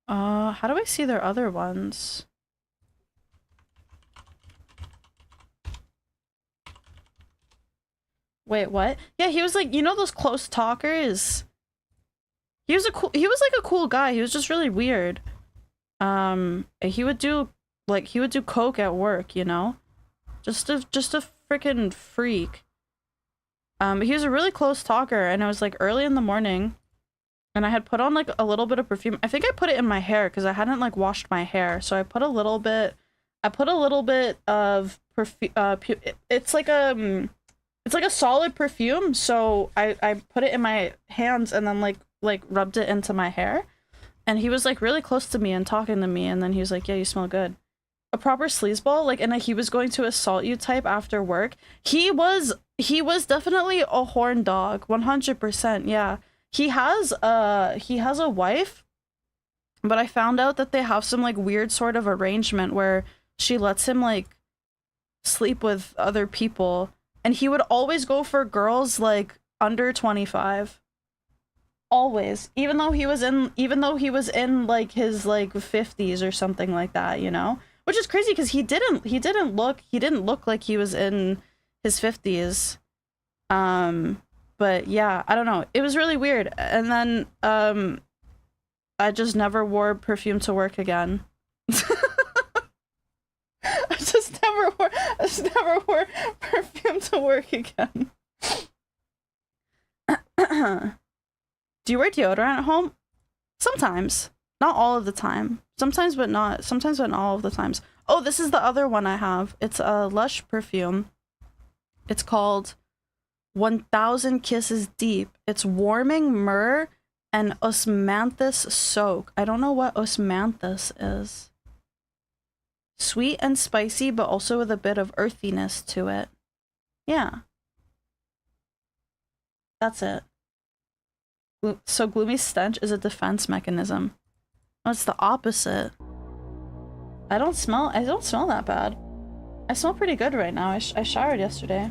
How do I see their other ones? Wait, what? Yeah, he was like, you know those close talkers? He was like a cool guy. He was just really weird. He would do coke at work, you know? Just a freaking freak. He was a really close talker, and it was like early in the morning, and I had put on like a little bit of perfume. I think I put it in my hair because I hadn't like washed my hair, so I put a little bit of perfume. It's like a solid perfume, so I put it in my hands and then like rubbed it into my hair. And he was like really close to me and talking to me, and then he was like, "Yeah, you smell good." A proper sleazeball, like, and he was going to assault you type after work. He was definitely a horn dog, 100%. Yeah, he has a wife, but I found out that they have some like weird sort of arrangement where she lets him like sleep with other people, and he would always go for girls like under 25. Always, even though he was in like his like 50s or something like that, you know, which is crazy because he didn't look like he was in his 50s. But yeah, I don't know, it was really weird. And then I just never wore perfume to work again. I just never wore perfume to work again. Do you wear deodorant at home? Sometimes. Not all of the time. Sometimes but not all of the times. Oh, this is the other one I have. It's a Lush perfume. It's called 1000 Kisses Deep. It's warming myrrh and osmanthus soak. I don't know what osmanthus is. Sweet and spicy, but also with a bit of earthiness to it. Yeah. That's it. So Gloomi's stench is a defense mechanism. Oh, it's the opposite. I don't smell that bad. I smell pretty good right now. I showered yesterday.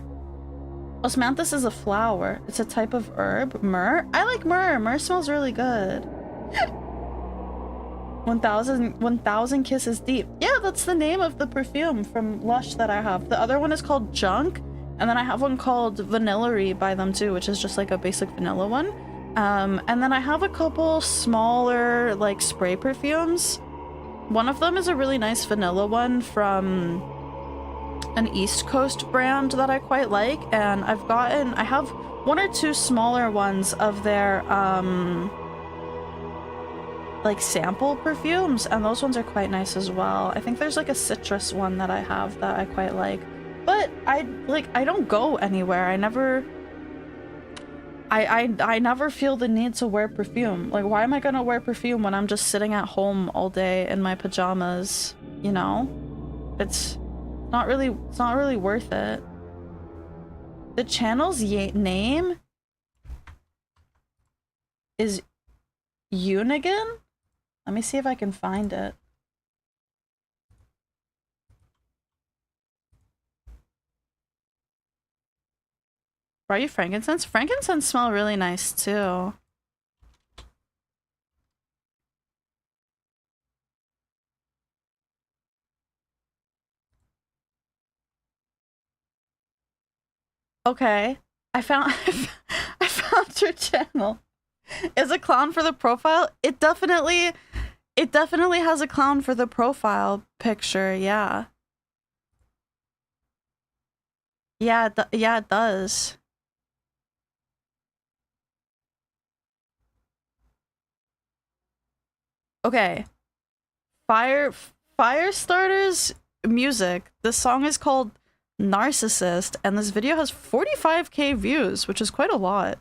Osmanthus is a flower. It's a type of herb. Myrrh? I like myrrh. Myrrh smells really good. 1000 Kisses Deep. Yeah, that's the name of the perfume from Lush that I have. The other one is called Junk, and then I have one called Vanillary by them too, which is just like a basic vanilla one. And then I have a couple smaller like spray perfumes. One of them is a really nice vanilla one from an East Coast brand that I quite like, and I have one or two smaller ones of their like sample perfumes, and those ones are quite nice as well. I think there's like a citrus one that I have that I quite like, but I don't go anywhere. I never feel the need to wear perfume. Like, why am I gonna wear perfume when I'm just sitting at home all day in my pajamas, you know? It's not really worth it. The channel's name is Unigan? Let me see if I can find it. Are you frankincense? Frankincense smell really nice too. Okay, I found I found your channel. Is a clown for the profile? It definitely has a clown for the profile picture. Yeah. Yeah, it does. Okay. Firestarter's music. This song is called Narcissist, and this video has 45K views, which is quite a lot.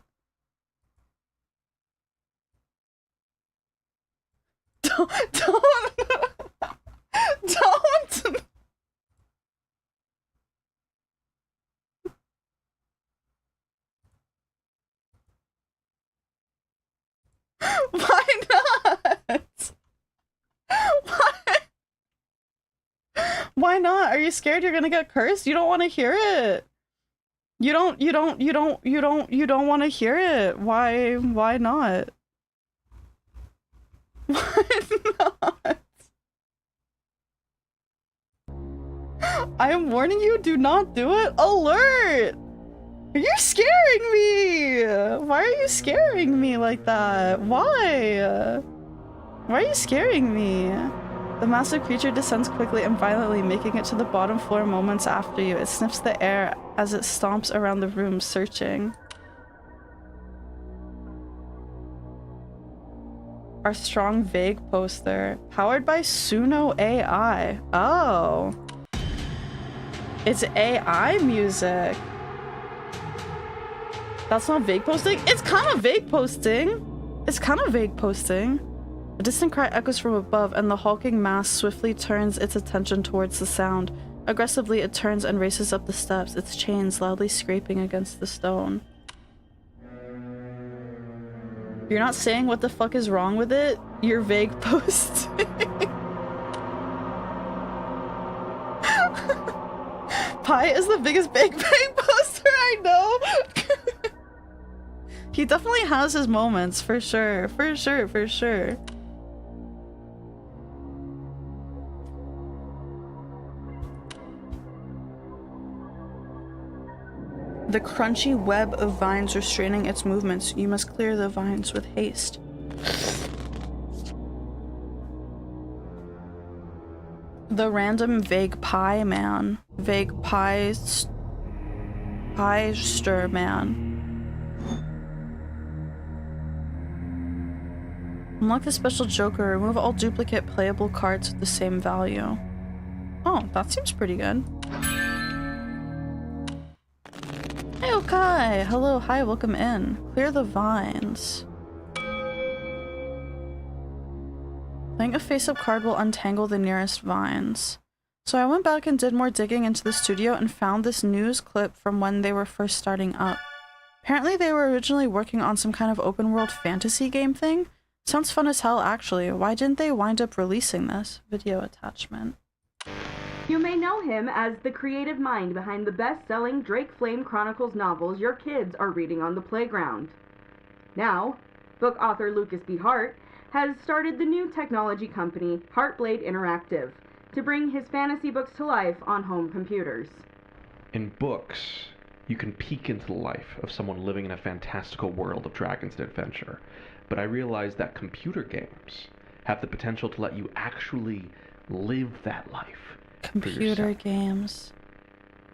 Don't Why not? Why not? Are you scared you're gonna get cursed? You don't want to hear it. You don't want to hear it. Why not? Why not? I am warning you, do not do it. Alert! You're scaring me! Why are you scaring me like that? Why? Why are you scaring me? The massive creature descends quickly and violently, making it to the bottom floor moments after you. It sniffs the air as it stomps around the room, searching. Our strong vague poster. Powered by Suno AI. Oh. It's AI music. That's not vague posting? It's kind of vague posting. It's kind of vague posting. A distant cry echoes from above, and the hulking mass swiftly turns its attention towards the sound. Aggressively, it turns and races up the steps, its chains loudly scraping against the stone. You're not saying what the fuck is wrong with it? You're vague posting. Pi is the biggest vague poster I know. He definitely has his moments, for sure. For sure. The crunchy web of vines restraining its movements. You must clear the vines with haste. The random vague pie man. Vague piester man. Unlock the special joker. Remove all duplicate playable cards with the same value. Oh, that seems pretty good. Hey, Okai! Hello, hi, welcome in. Clear the vines. Playing a face-up card will untangle the nearest vines. So I went back and did more digging into the studio and found this news clip from when they were first starting up. Apparently they were originally working on some kind of open-world fantasy game thing. Sounds fun as hell, actually. Why didn't they wind up releasing this? Video attachment. You may know him as the creative mind behind the best-selling Drake Flame Chronicles novels your kids are reading on the playground. Now, book author Lucas B. Hart has started the new technology company Heartblade Interactive to bring his fantasy books to life on home computers. In books, you can peek into the life of someone living in a fantastical world of dragons and adventure, but I realize that computer games have the potential to let you actually live that life. Computer games.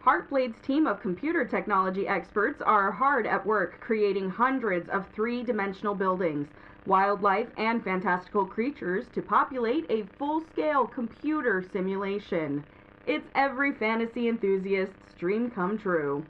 Heartblade's team of computer technology experts are hard at work creating hundreds of three-dimensional buildings, wildlife, and fantastical creatures to populate a full-scale computer simulation. It's every fantasy enthusiast's dream come true.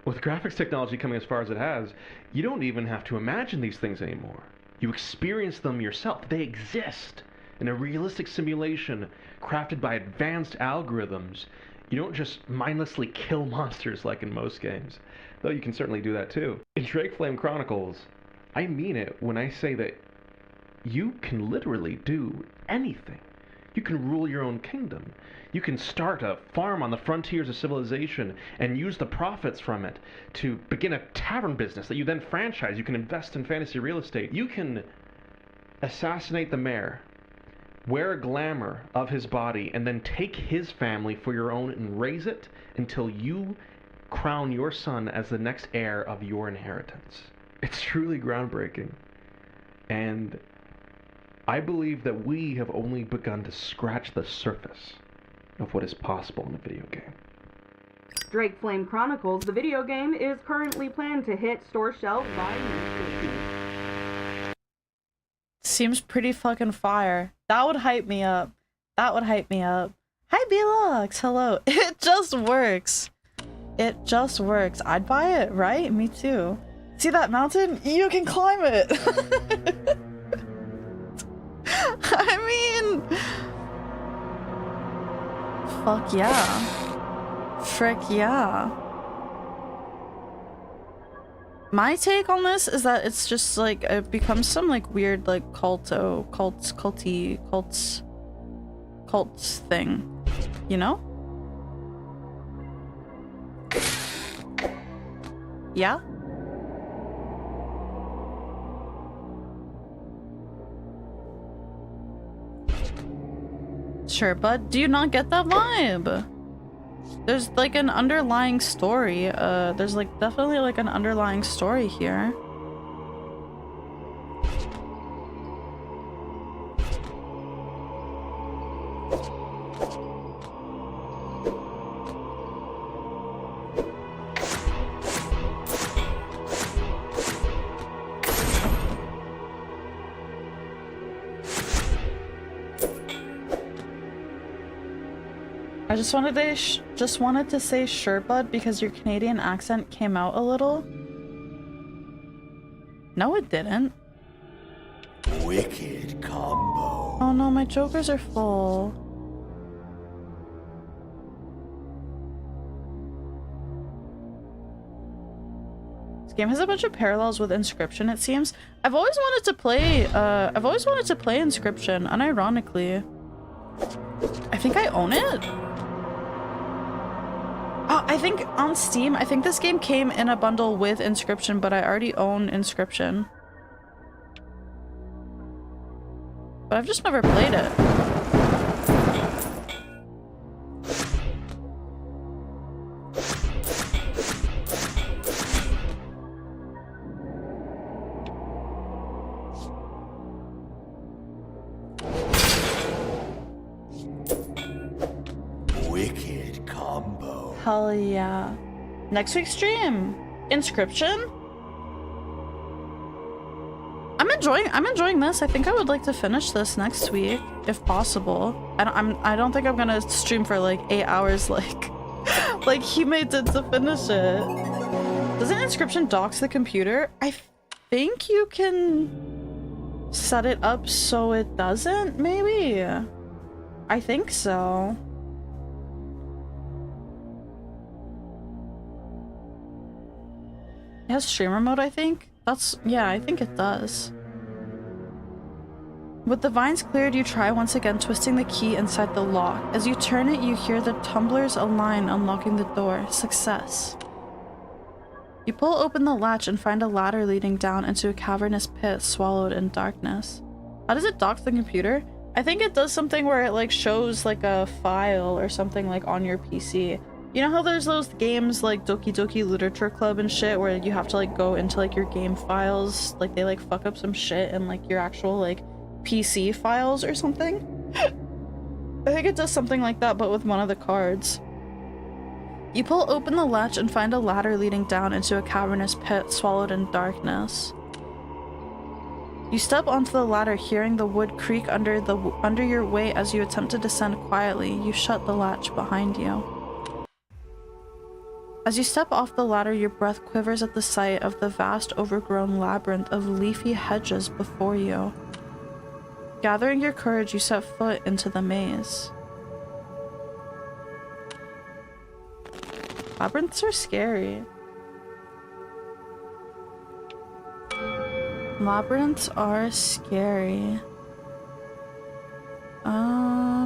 With graphics technology coming as far as it has, you don't even have to imagine these things anymore. You experience them yourself. They exist in a realistic simulation crafted by advanced algorithms. You don't just mindlessly kill monsters like in most games, though you can certainly do that too. In Drake Flame Chronicles, I mean it when I say that you can literally do anything. You can rule your own kingdom. You can start a farm on the frontiers of civilization and use the profits from it to begin a tavern business that you then franchise. You can invest in fantasy real estate. You can assassinate the mayor, wear a glamour of his body, and then take his family for your own and raise it until you crown your son as the next heir of your inheritance. It's truly groundbreaking. And I believe that we have only begun to scratch the surface of what is possible in a video game. Drake Flame Chronicles, the video game, is currently planned to hit store shelves by next. Seems pretty fucking fire. That would hype me up. That would hype me up. Hi B-Lux, hello. It just works. It just works. I'd buy it, right? Me too. See that mountain? You can climb it. I mean, fuck yeah. Frick yeah. My take on this is that it's just like, it becomes some like weird like cults thing, you know? Yeah? Sure, but do you not get that vibe? There's like an underlying story. There's like definitely like an underlying story here. I just wanted to say sure, bud, because your Canadian accent came out a little. No, it didn't. Wicked combo. Oh no, my jokers are full. This game has a bunch of parallels with Inscription, it seems. I've always wanted to play Inscription, unironically. I think I own it. Oh, I think on Steam, I think this game came in a bundle with Inscription, but I already own Inscription. But I've just never played it. Wicked combo. Hell yeah. Next week's stream, Inscription. I'm enjoying this. I think I would like to finish this next week, if possible. I don't think I'm gonna stream for like 8 hours like like Hime did to finish it. Doesn't Inscription dox the computer? I think you can set it up so it doesn't, maybe? I think so. It has streamer mode, I think? Yeah, I think it does. With the vines cleared, you try once again twisting the key inside the lock. As you turn it, you hear the tumblers align, unlocking the door. Success. You pull open the latch and find a ladder leading down into a cavernous pit swallowed in darkness. How does it dock the computer? I think it does something where it like shows like a file or something like on your PC. You know how there's those games like Doki Doki Literature Club and shit where you have to like go into like your game files, like they like fuck up some shit in like your actual like PC files or something? I think it does something like that but with one of the cards. You pull open the latch and find a ladder leading down into a cavernous pit swallowed in darkness. You step onto the ladder, hearing the wood creak under your weight as you attempt to descend quietly. You shut the latch behind you. As you step off the ladder, your breath quivers at the sight of the vast, overgrown labyrinth of leafy hedges before you. Gathering your courage, you set foot into the maze. Labyrinths are scary. Labyrinths are scary.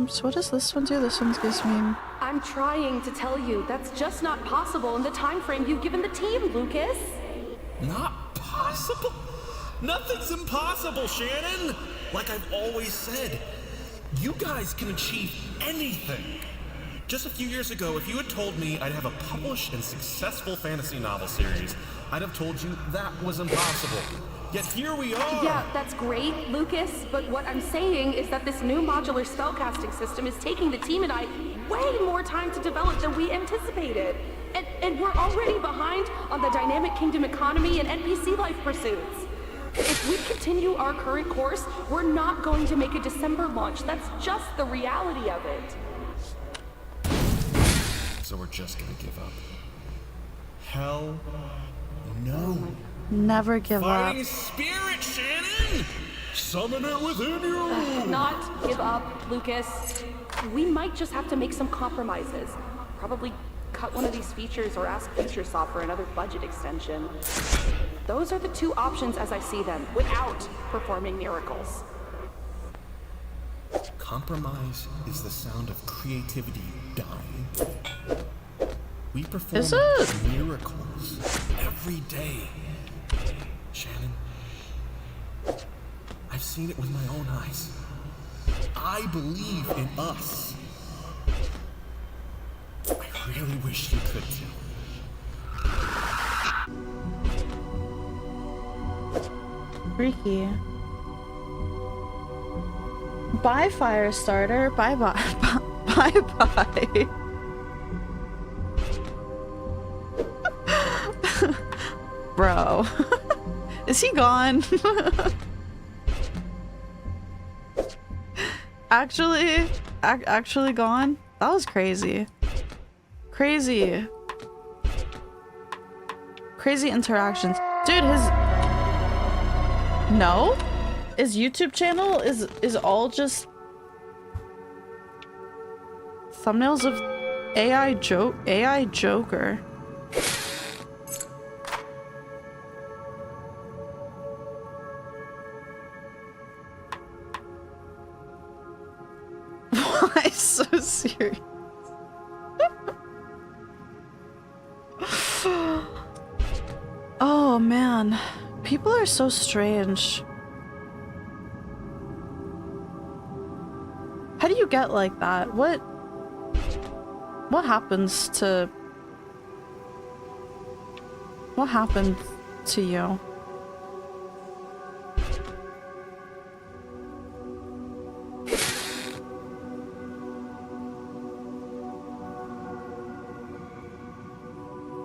So what does this one do? This one gives me... I'm trying to tell you, that's just not possible in the time frame you've given the team, Lucas. Not possible? Nothing's impossible, Shannon! Like I've always said, you guys can achieve anything. Just a few years ago, if you had told me I'd have a published and successful fantasy novel series, I'd have told you that was impossible. Yet here we are! Yeah, that's great, Lucas, but what I'm saying is that this new modular spellcasting system is taking the team and I way more time to develop than we anticipated. And we're already behind on the Dynamic Kingdom economy and NPC life pursuits. If we continue our current course, we're not going to make a December launch. That's just the reality of it. So we're just gonna give up? Hell no. Never give Fighting up. spirit, Shannon! Summon it within you! Not give up, Lucas. We might just have to make some compromises. Probably cut one of these features or ask Futuresoft for another budget extension. Those are the two options as I see them, without performing miracles. Compromise is the sound of creativity dying. We perform miracles every day. Shannon, I've seen it with my own eyes. I believe in us. I really wish you could too. Freaky. Bye, Firestarter. Bye-bye. Bye-bye. Bro. Is he gone? Actually gone? That was crazy. Crazy interactions. Dude, No? His YouTube channel is all just thumbnails of AI Joker. Why so serious? Oh man, people are so strange. How do you get like that? What happens to... What happened to you?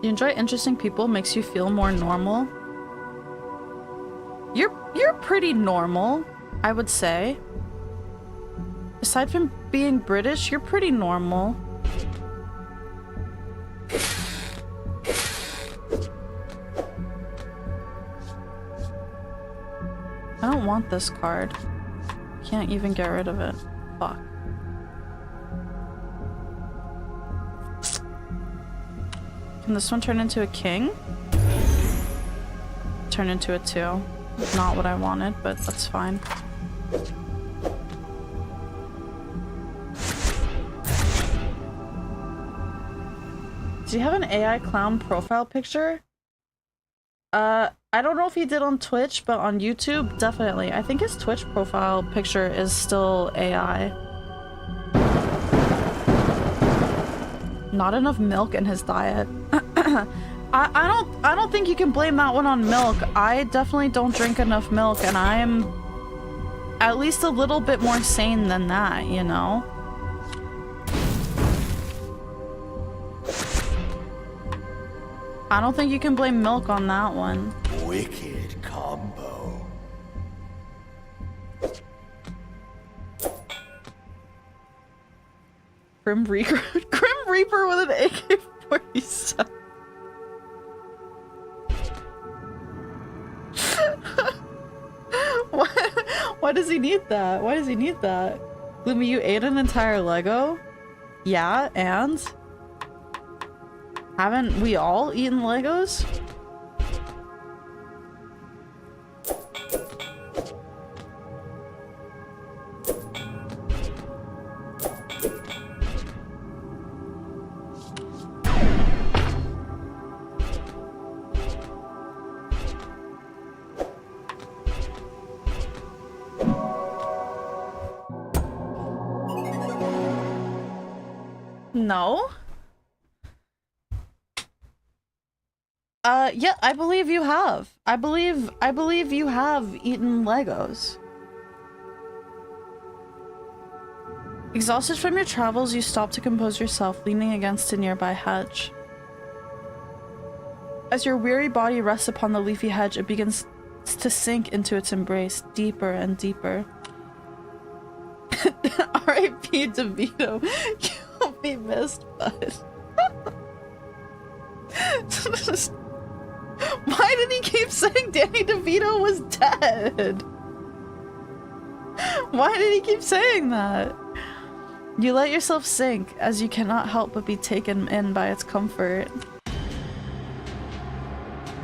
You enjoy interesting people, makes you feel more normal? You're pretty normal, I would say. Aside from being British, you're pretty normal. I don't want this card. Can't even get rid of it. Fuck. Can this one turn into a king? Turn into a 2. Not what I wanted, but that's fine. Do you have an AI clown profile picture? I don't know if he did on Twitch, but on YouTube, definitely. I think his Twitch profile picture is still AI. Not enough milk in his diet. I don't think you can blame that one on milk. I definitely don't drink enough milk, and I'm at least a little bit more sane than that, you know? I don't think you can blame milk on that one. Wicked combo. Grim Reaper with an AK-47. Why does he need that? Why does he need that? Gloomi, you ate an entire Lego? Yeah, and? Haven't we all eaten Legos? No? Yeah, I believe you have. I believe you have eaten Legos. Exhausted from your travels, you stop to compose yourself, leaning against a nearby hedge. As your weary body rests upon the leafy hedge, it begins to sink into its embrace, deeper and deeper. R.I.P. DeVito, you'll be missed, bud. Why did he keep saying Danny DeVito was dead? Why did he keep saying that? You let yourself sink, as you cannot help but be taken in by its comfort.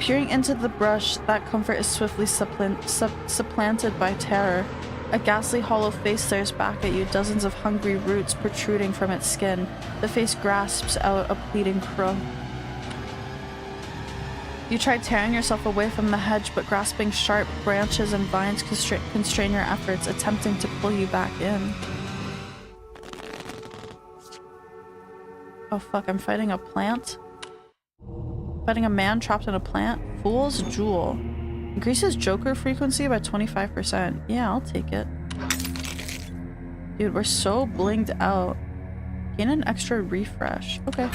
Peering into the brush, that comfort is swiftly supplanted by terror. A ghastly hollow face stares back at you, dozens of hungry roots protruding from its skin. The face grasps out a pleading crow. You try tearing yourself away from the hedge, but grasping sharp branches and vines constrain your efforts, attempting to pull you back in. Oh fuck, I'm fighting a plant? Fighting a man trapped in a plant? Fool's Jewel. Increases Joker frequency by 25%. Yeah, I'll take it. Dude, we're so blinged out. Gain an extra refresh. Okay.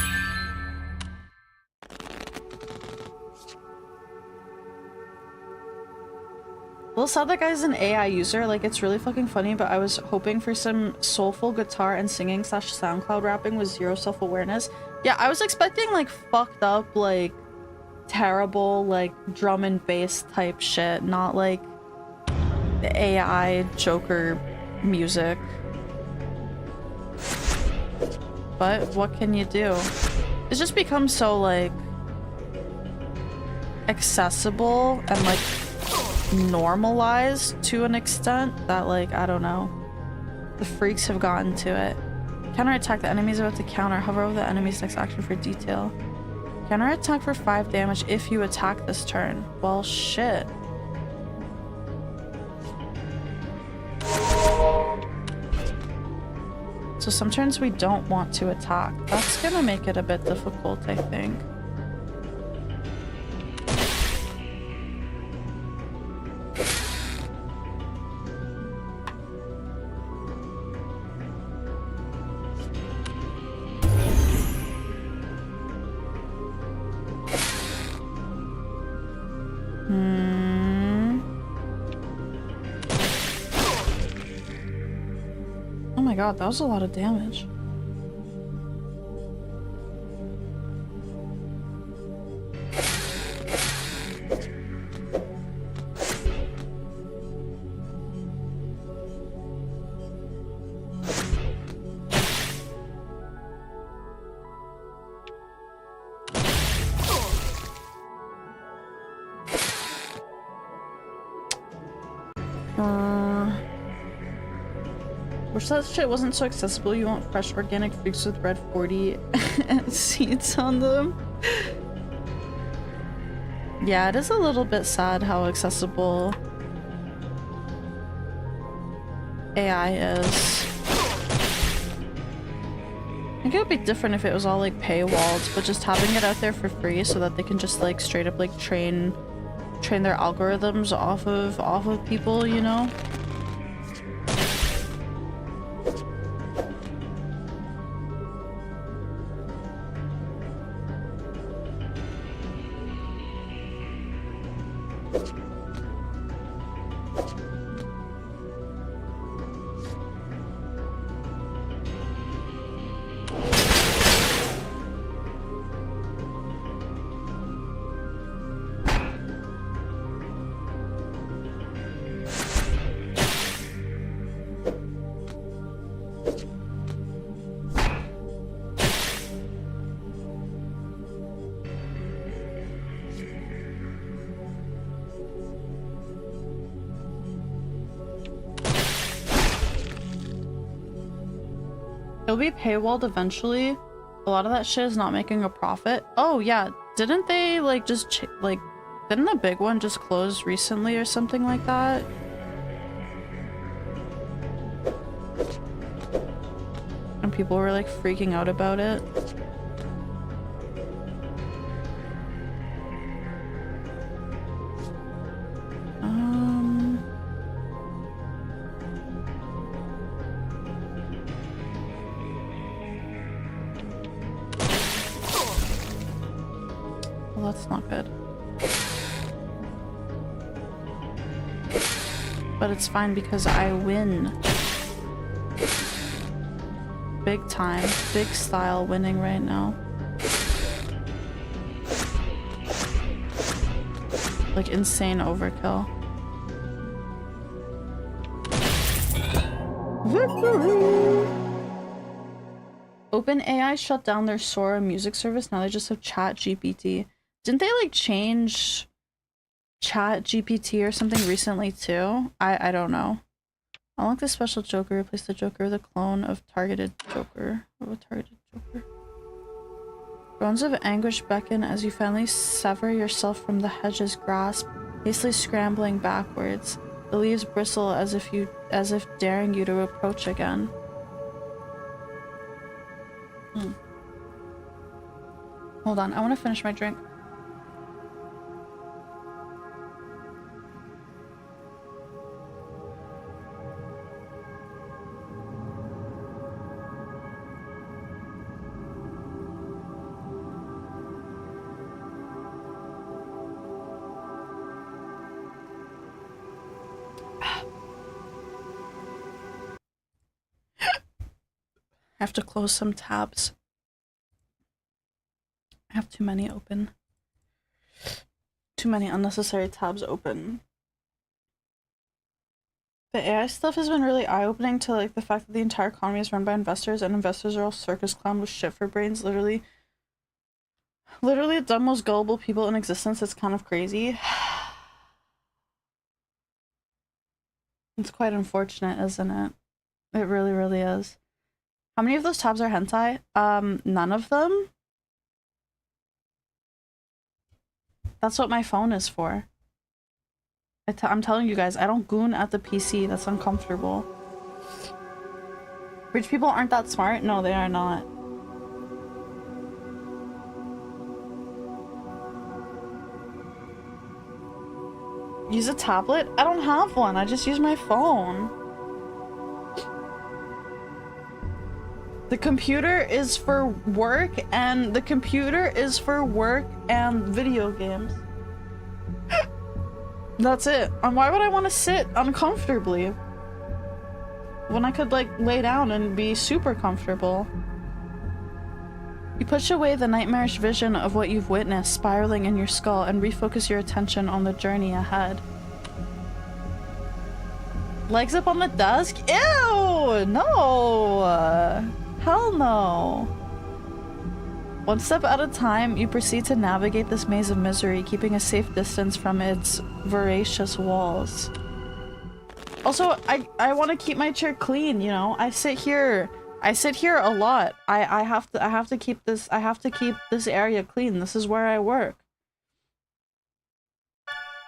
A little sad that guy's an AI user. Like, it's really fucking funny, but I was hoping for some soulful guitar and singing / SoundCloud rapping with zero self-awareness. Yeah, I was expecting, like, fucked up, like, terrible, like, drum and bass type shit, not, like, the AI Joker music. But what can you do? It's just become so, like, accessible and, like, normalized to an extent that, like, I don't know. The freaks have gotten to it. Counterattack. The enemy's about to counter. Hover over the enemy's next action for detail. Counterattack for 5 damage if you attack this turn. Well, shit. So some turns we don't want to attack. That's gonna make it a bit difficult, I think. Oh my god, that was a lot of damage. Wish that shit wasn't so accessible. You want fresh organic fruits with red 40 seeds on them. Yeah, it is a little bit sad how accessible AI is. I think it would be different if it was all like paywalled, but just having it out there for free so that they can just like straight up like train their algorithms off of people, you know? It'll be paywalled eventually. A lot of that shit is not making a profit. Oh yeah, didn't they like just didn't the big one just close recently or something like that? And people were like freaking out about it. Well, that's not good. But it's fine because I win. Big time, big style winning right now. Like insane overkill. Victory! OpenAI shut down their Sora music service. Now they just have ChatGPT. Didn't they like change ChatGPT or something recently too? I don't know. Unlock the special Joker, replace the Joker with a clone of targeted Joker. Groans of anguish beckon as you finally sever yourself from the hedge's grasp, hastily scrambling backwards. The leaves bristle as if daring you to approach again. Hold on, I want to finish my drink. I have to close some tabs. I have too many open. Too many unnecessary tabs open. The AI stuff has been really eye-opening to like the fact that the entire economy is run by investors and investors are all circus clown with shit for brains. Literally the dumb, most gullible people in existence. It's kind of crazy. It's quite unfortunate, isn't it? It really, really is. How many of those tabs are hentai? None of them. That's what my phone is for. I'm telling you guys, I don't goon at the PC. That's uncomfortable. Rich people aren't that smart? No, they are not. Use a tablet? I don't have one. I just use my phone. The computer is for work and video games. That's it. And why would I want to sit uncomfortably when I could like lay down and be super comfortable? You push away the nightmarish vision of what you've witnessed spiraling in your skull and refocus your attention on the journey ahead. Legs up on the desk? Ew! No! Hell no. One step at a time, you proceed to navigate this maze of misery, keeping a safe distance from its voracious walls. Also, I want to keep my chair clean, you know? I sit here a lot. I have to keep this area clean. This is where I work.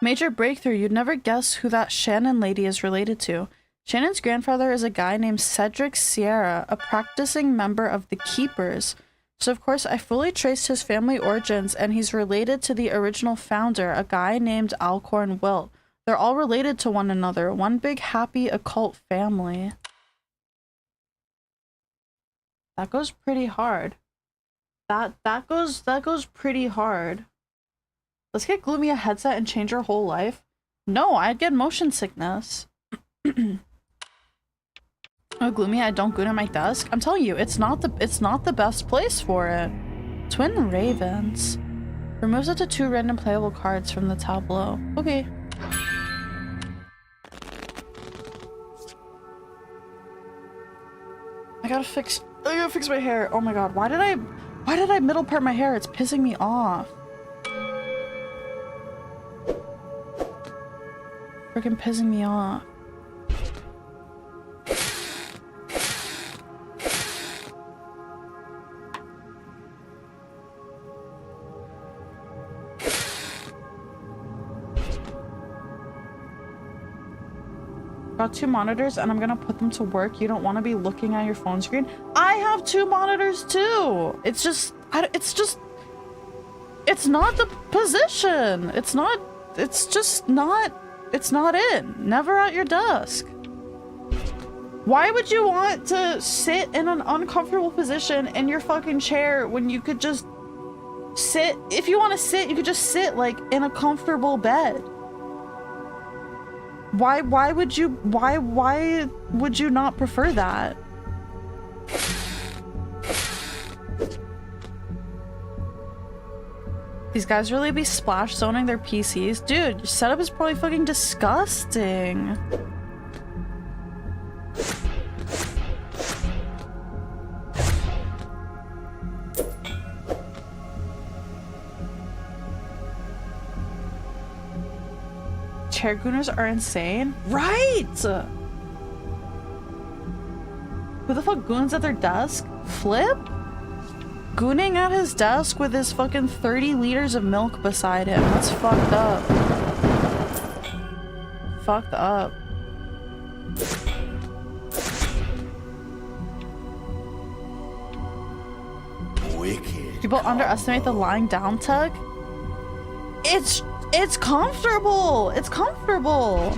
Major breakthrough. You'd never guess who that Shannon lady is related to. Shannon's grandfather is a guy named Cedric Sierra, a practicing member of the Keepers. So of course I fully traced his family origins, and he's related to the original founder, a guy named Alcorn Wilt. They're all related to one another. One big happy occult family. That goes pretty hard. That goes pretty hard. Let's get Gloomi a headset and change her whole life. No, I'd get motion sickness. Oh, Gloomi, I don't goon at my desk. I'm telling you, it's not the best place for it. Twin Ravens. Removes up to 2 random playable cards from the tableau. Okay. I gotta fix my hair. Oh my god, why did I middle part my hair? It's pissing me off. Freaking pissing me off. Got 2 monitors and I'm gonna put them to work. You don't want to be looking at your phone screen. I have 2 monitors too. It's not the position. It's not it. Never at your desk. Why would you want to sit in an uncomfortable position in your fucking chair when you could just sit? If you want to sit, you could just sit like in a comfortable bed. Why would you not prefer that? These guys really be splash zoning their PCs? Dude, your setup is probably fucking disgusting. Chair gooners are insane. Right! Who the fuck goons at their desk? Flip? Gooning at his desk with his fucking 30 liters of milk beside him. That's fucked up. Fucked up. Wicked. People underestimate the lying down tug. It's comfortable. It's comfortable.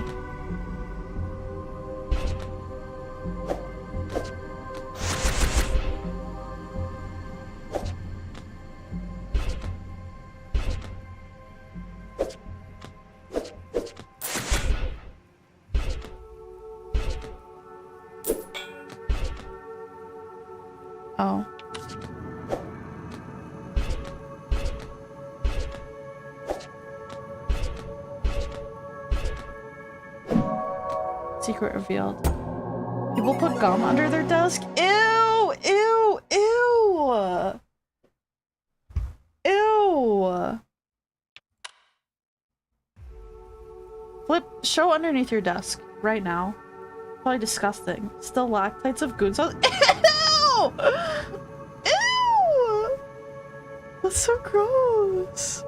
Oh. Secret revealed. People put gum under their desk? Ew! Ew! Ew! Ew! Flip, show underneath your desk right now. Probably disgusting. Stalactites of goons. Ew! Ew! That's so gross.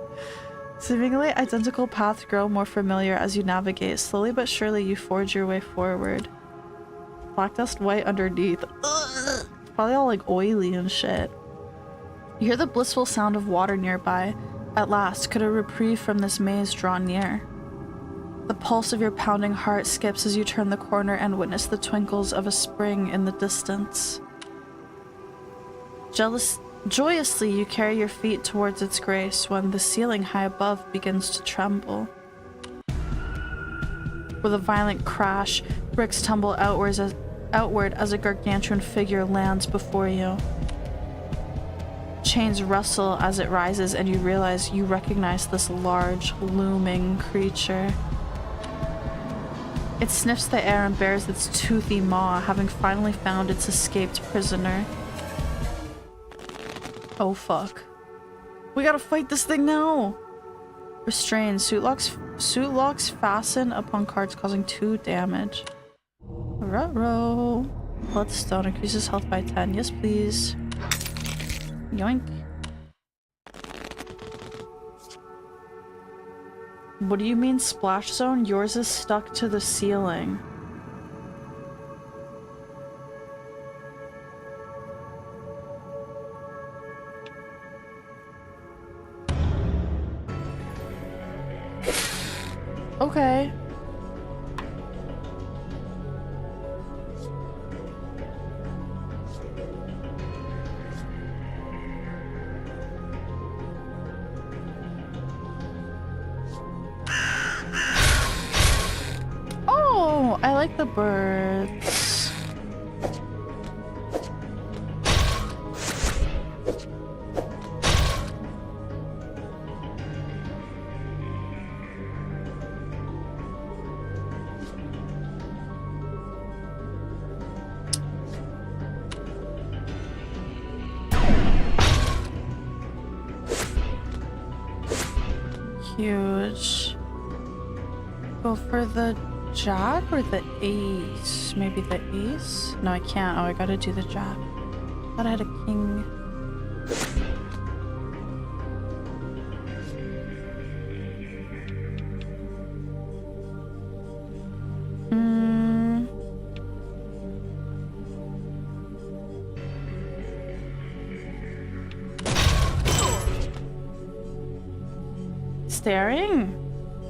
Seemingly identical paths grow more familiar as you navigate. Slowly but surely you forge your way forward. Black dust white underneath. Ugh. It's probably all like oily and shit. You hear the blissful sound of water nearby. At last, could a reprieve from this maze draw near? The pulse of your pounding heart skips as you turn the corner and witness the twinkles of a spring in the distance. Joyously, you carry your feet towards its grace when the ceiling high above begins to tremble. With a violent crash, bricks tumble outward as a gargantuan figure lands before you. Chains rustle as it rises, and you realize you recognize this large, looming creature. It sniffs the air and bares its toothy maw, having finally found its escaped prisoner. Oh fuck. We gotta fight this thing now! Restrained. Suit locks fasten upon cards, causing 2 damage. Ruh-roh. Bloodstone increases health by 10. Yes, please. Yoink. What do you mean splash zone? Yours is stuck to the ceiling. Okay. Oh, I like the birds. Huge. Go for the jack or the ace? Maybe the ace? No, I can't. Oh, I gotta do the jack. Thought I had a king. Staring?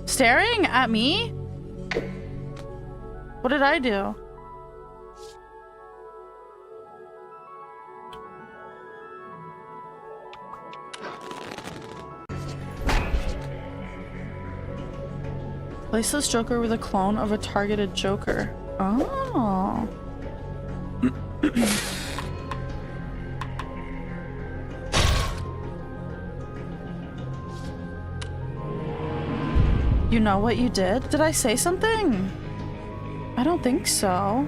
Staring at me? What did I do? Place this joker with a clone of a targeted joker. Oh. You know what you did? Did I say something? I don't think so.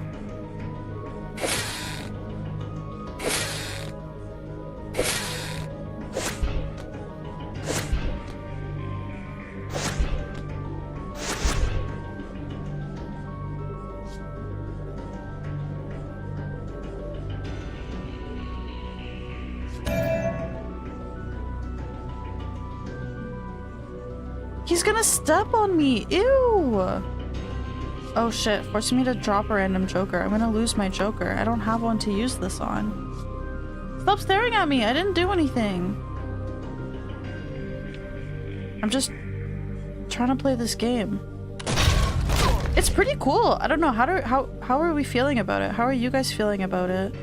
He's gonna step on me. Ew. Oh shit, forcing me to drop a random joker. I'm gonna lose my joker. I don't have one to use this on. Stop staring at me. I didn't do anything. I'm just trying to play this game. It's pretty cool. I don't know. How are we feeling about it? How are you guys feeling about it?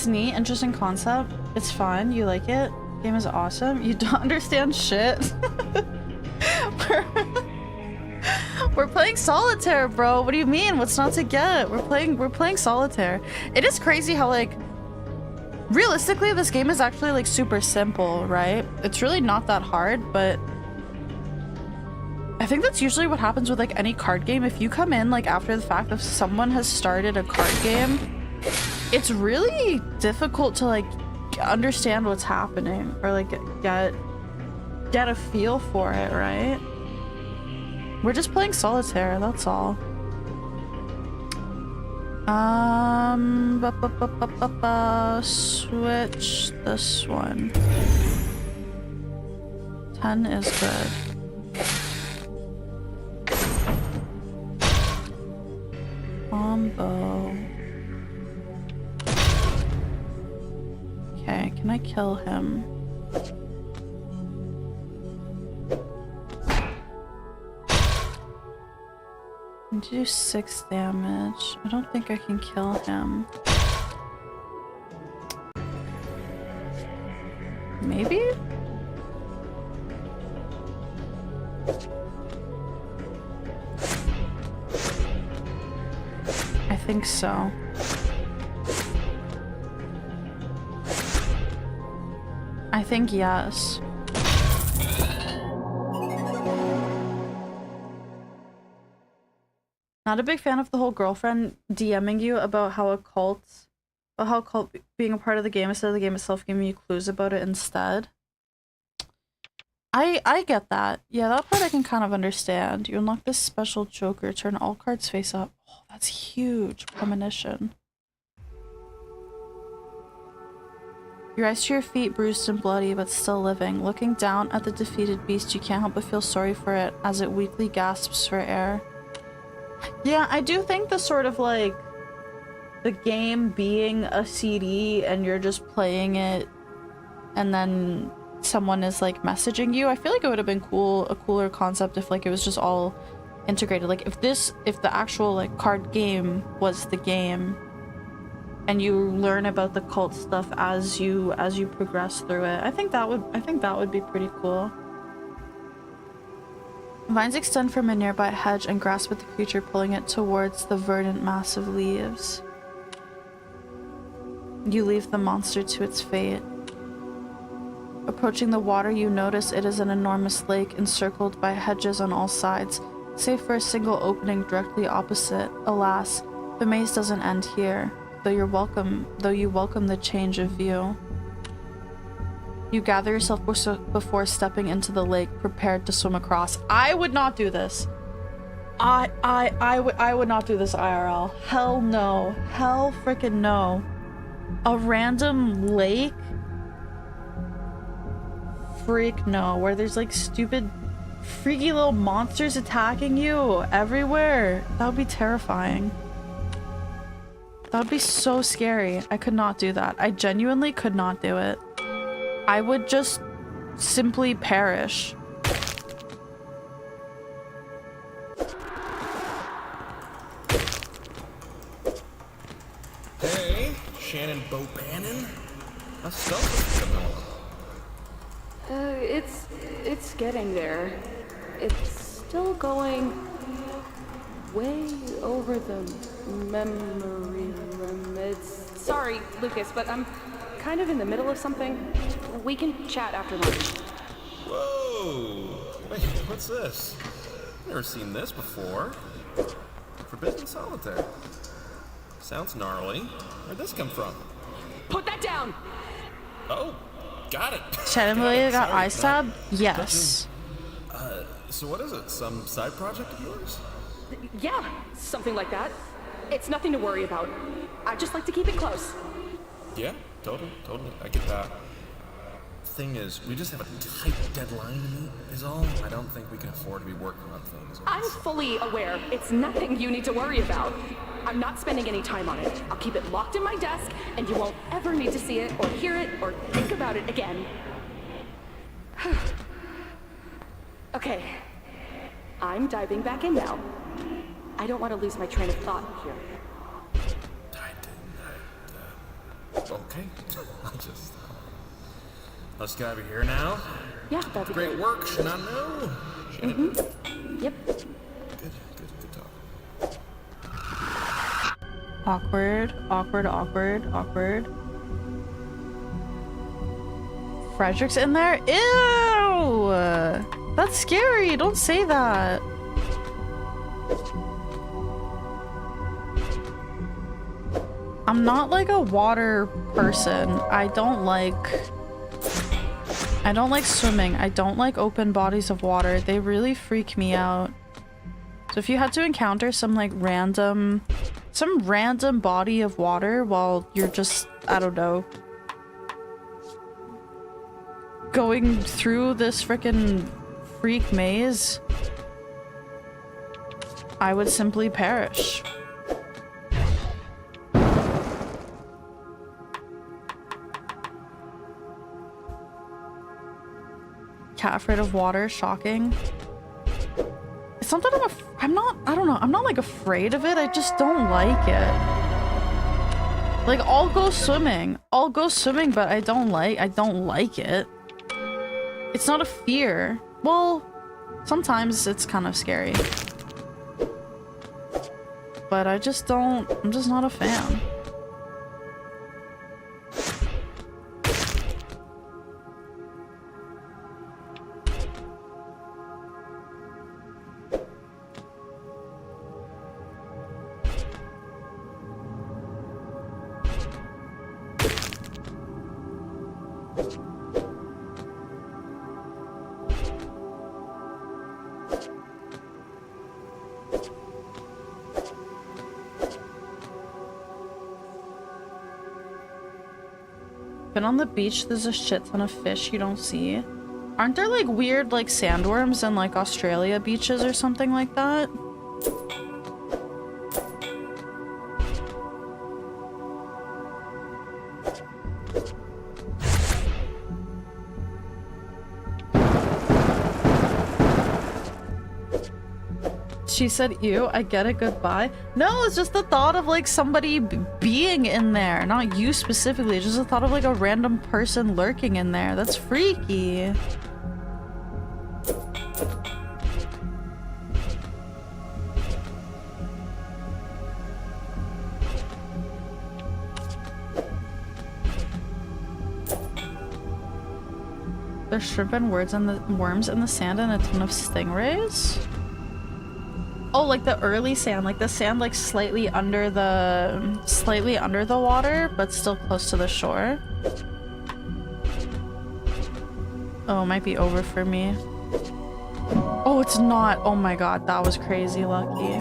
Neat, interesting concept. It's fun. You like it? Game is awesome. You don't understand shit. We're playing solitaire, bro. What do you mean? What's not to get? We're playing solitaire. It is crazy how like realistically this game is actually like super simple, right? It's really not that hard, but I think that's usually what happens with like any card game. If you come in like after the fact if someone has started a card game, it's really difficult to like understand what's happening or like get a feel for it, right? We're just playing solitaire, that's all. Switch this one. 10 is good. Combo. Okay, can I kill him? I do 6 damage. I don't think I can kill him. Maybe? I think so. I think yes. Not a big fan of the whole girlfriend DMing you about how cult being a part of the game instead of the game itself, giving you clues about it instead. I get that. Yeah, that part I can kind of understand. You unlock this special joker, turn all cards face up. Oh, that's huge. Premonition. You rise to your feet, bruised and bloody, but still living. Looking down at the defeated beast, you can't help but feel sorry for it as it weakly gasps for air. Yeah, I do think the sort of like the game being a CD and you're just playing it and then someone is like messaging you, I feel like it would have been a cooler concept if like it was just all integrated. Like if the actual like card game was the game and you learn about the cult stuff as you progress through it. I think that would be pretty cool. Vines extend from a nearby hedge and grasp at the creature, pulling it towards the verdant mass of leaves. You leave the monster to its fate. Approaching the water, you notice it is an enormous lake encircled by hedges on all sides, save for a single opening directly opposite. Alas, the maze doesn't end here, though you welcome the change of view. You gather yourself before stepping into the lake, prepared to swim across. I would not do this. I would not do this IRL. Hell no. Hell freaking no. A random lake? Freak no. Where there's like stupid, freaky little monsters attacking you everywhere. That would be terrifying. That would be so scary. I could not do that. I genuinely could not do it. I would just simply perish. Hey, Shannon Bobannon? How's stuff coming? It's getting there. It's still going way over the memory limits. Sorry, Lucas, but I'm kind of in the middle of something. We can chat after lunch. Whoa! Wait, what's this? Never seen this before. Forbidden Solitaire. Sounds gnarly. Where'd this come from? Put that down! Oh, got it. Shannon Malia got eye stabbed? Yes. So what is it? Some side project of yours? Yeah, something like that. It's nothing to worry about. I just like to keep it close. Yeah, totally. I get that. Thing is, we just have a tight deadline to meet, is all. I don't think we can afford to be working on things. I'm fully aware. It's nothing you need to worry about. I'm not spending any time on it. I'll keep it locked in my desk, and you won't ever need to see it, or hear it, or think about it again. Okay. I'm diving back in now. I don't want to lose my train of thought here. Okay. Let's get over here now. Yeah, that'd be great work, Shanano. Yep. Good talk. Awkward. Frederick's in there? Ew! That's scary. Don't say that. I'm not like a water person. I don't like swimming. I don't like open bodies of water. They really freak me out. So if you had to encounter some random body of water while you're just, I don't know, going through this frickin' freak maze, I would simply perish. Cat afraid of water, shocking. It's not that I'm not like afraid of it, I just don't like it. Like, I'll go swimming, but I don't like it. It's not a fear. Well, sometimes it's kind of scary. But I'm just not a fan. Been on the beach, there's a shit ton of fish you don't see. Aren't there like weird like sandworms in like Australia beaches or something like that? She said, ew, I get it, goodbye. No, it's just the thought of like somebody being in there. Not you specifically, just the thought of like a random person lurking in there. That's freaky. There's shrimp and worms in the sand and a ton of stingrays? Oh, like the early sand, like the sand like slightly under the water, but still close to the shore. Oh, it might be over for me. Oh, it's not. Oh my god, that was crazy lucky.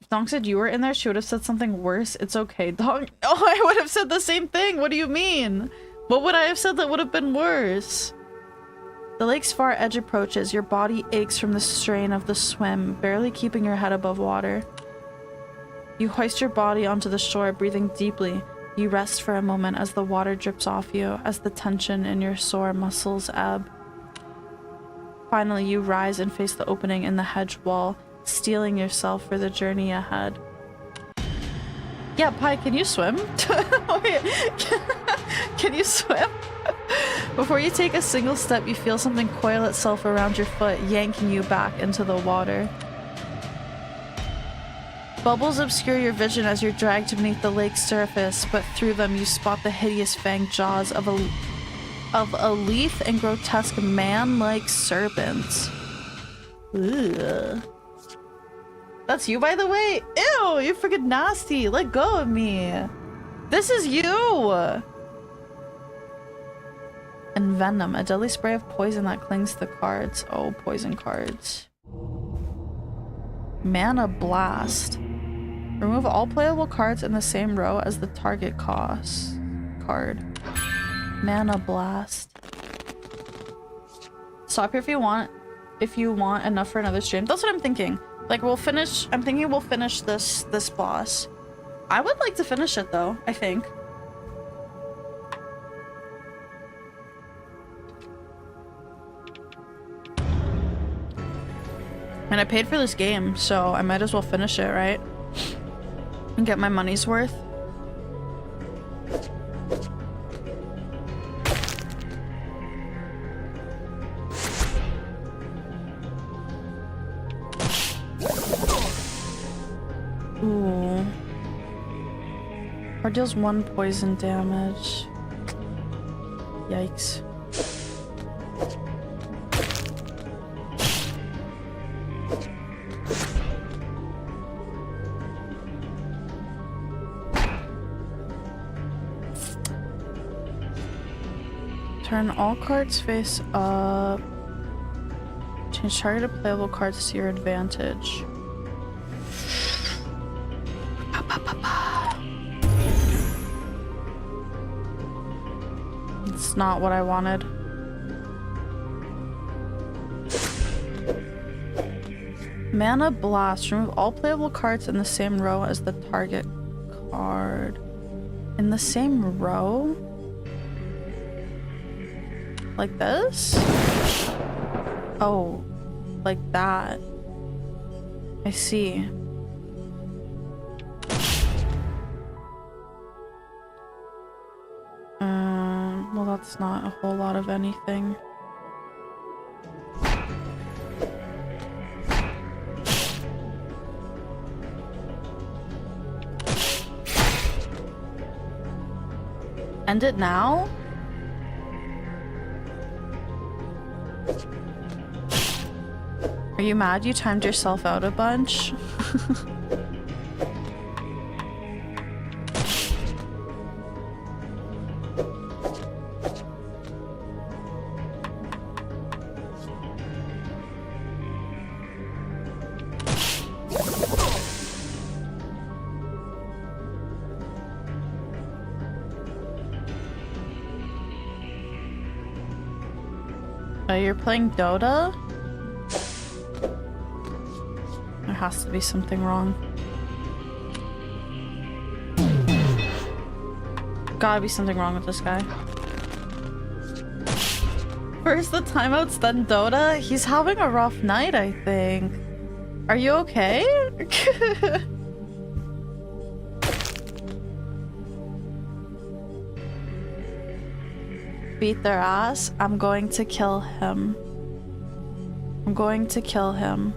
If Dong said you were in there, she would have said something worse. It's okay, Dong. Oh, I would have said the same thing. What do you mean? What would I have said that would have been worse? The lake's far edge approaches. Your body aches from the strain of the swim, barely keeping your head above water. You hoist your body onto the shore, breathing deeply. You rest for a moment as the water drips off you, as the tension in your sore muscles ebb. Finally, you rise and face the opening in the hedge wall, steeling yourself for the journey ahead. Yeah, Pi, can you swim? Wait, can you swim? Before you take a single step, you feel something coil itself around your foot, yanking you back into the water. Bubbles obscure your vision as you're dragged beneath the lake's surface, but through them you spot the hideous fanged jaws of a leaf and grotesque man-like serpent. Ugh. That's you, by the way? Ew, you're freaking nasty. Let go of me. This is you. And venom, a deadly spray of poison that clings to the cards. Oh, poison cards. Mana Blast. Remove all playable cards in the same row as the target cost card. Mana Blast. Stop here if you want enough for another stream. That's what I'm thinking. Like I'm thinking we'll finish this boss. I would like to finish it though, I think. And I paid for this game, so I might as well finish it, right? And get my money's worth. Ooh. Or deals 1 poison damage. Yikes. Turn all cards face up. Change targeted playable cards to your advantage. It's not what I wanted. Mana Blast. Remove all playable cards in the same row as the target card. In the same row? Like this? Oh, like that. I see. Well, that's not a whole lot of anything. End it now? Are you mad you timed yourself out a bunch? Oh, you're playing Dota? There has to be something wrong. Gotta be something wrong with this guy. First the timeouts, then Dota? He's having a rough night, I think. Are you okay? Beat their ass. I'm going to kill him. I'm going to kill him.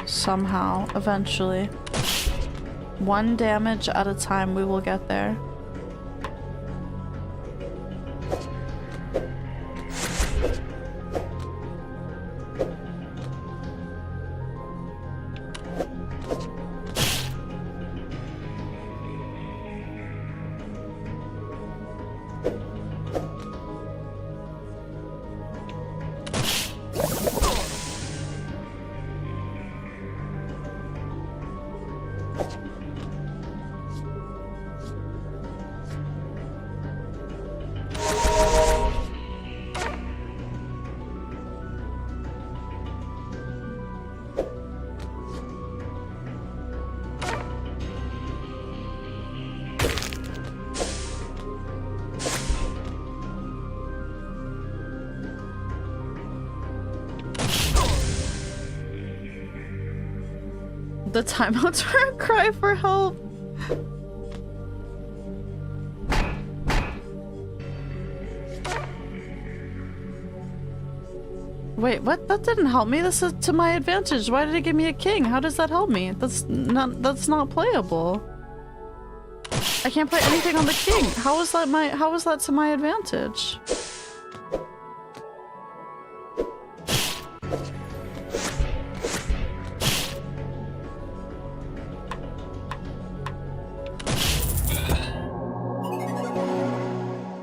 Somehow, eventually. One damage at a time, we will get there. The timeouts were a cry for help. Wait, what? That didn't help me. This is to my advantage. Why did it give me a king? How does that help me? That's not playable. I can't play anything on the king. How is that to my advantage?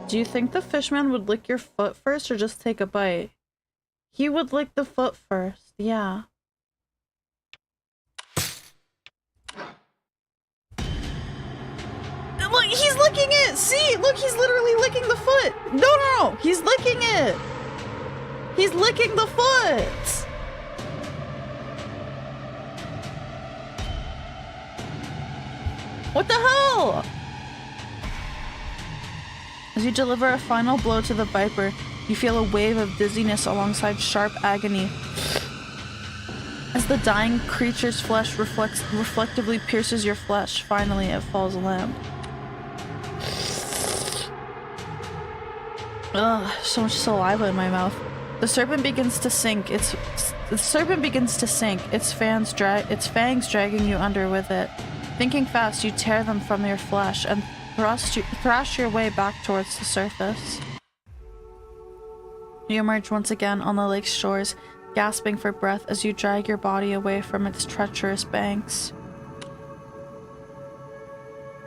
Do you think the fishman would lick your foot first or just take a bite? He would lick the foot first, yeah. Look, he's licking it! See? Look, he's literally licking the foot! No! He's licking it! He's licking the foot! What the hell? As you deliver a final blow to the viper, you feel a wave of dizziness alongside sharp agony. As the dying creature's flesh reflectively pierces your flesh, finally it falls limp. Ugh, so much saliva in my mouth. The serpent begins to sink. Its fangs dragging you under with it. Thinking fast, you tear them from your flesh and thrash your way back towards the surface. You emerge once again on the lake's shores, gasping for breath as you drag your body away from its treacherous banks.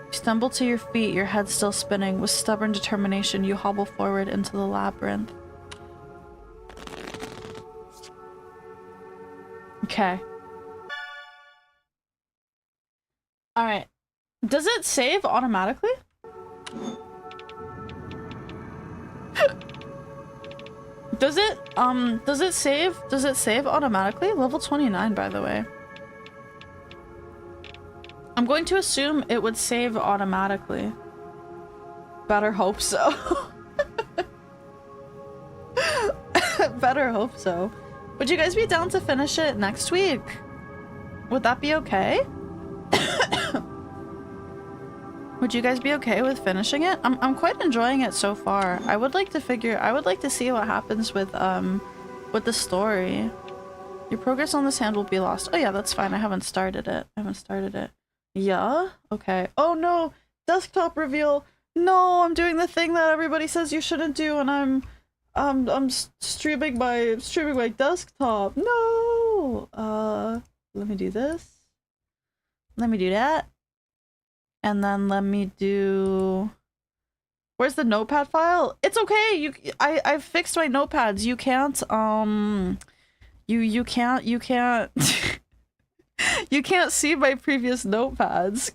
You stumble to your feet, your head still spinning. With stubborn determination, you hobble forward into the labyrinth. Okay. Alright. Does it save automatically? Does it save automatically? Level 29, by the way. I'm going to assume it would save automatically. Better hope so. Better hope so. Would you guys be down to finish it next week? Would that be okay? Would you guys be okay with finishing it? I'm quite enjoying it so far. I would like to see what happens with the story. Your progress on this hand will be lost. Oh yeah, that's fine. I haven't started it. Yeah? Okay. Oh no! Desktop reveal! No, I'm doing the thing that everybody says you shouldn't do, and I'm streaming my desktop. No! Let me do this. Let me do that. And then let me do... Where's the notepad file? It's okay! I fixed my notepads. You can't you can't you can't see my previous notepads.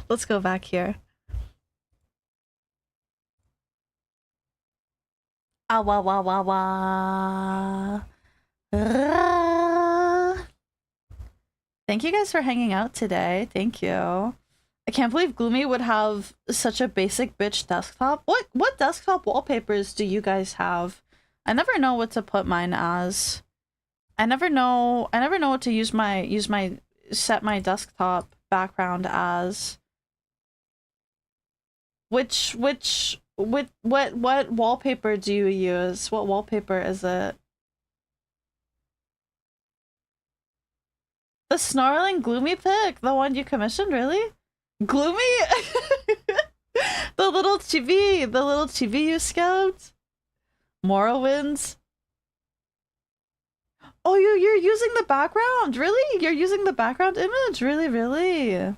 Let's go back here. Ah wah wah wah wah. Thank you guys for hanging out today. Thank you. I can't believe Gloomi would have such a basic bitch desktop. What desktop wallpapers do you guys have? I never know what to put mine as. I never know what to set my desktop background as. What wallpaper do you use? What wallpaper is it? The snarling Gloomi pic? The one you commissioned, really? Gloomi? The little TV you scout? Morrowinds? Oh, you're using the background? Really? You're using the background image? Really, really?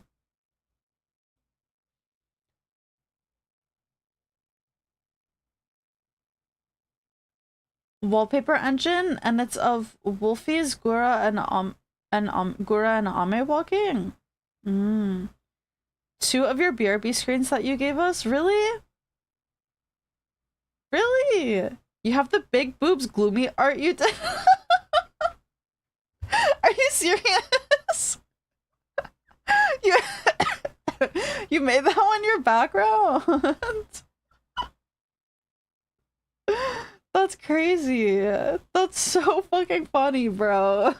Wallpaper engine, and it's of Wolfie's Gura and Gura and Ame walking. Two of your BRB screens that you gave us? Really? Really? You have the big boobs Gloomi art you did? Are you serious? You made that one your background? That's crazy. That's so fucking funny, bro.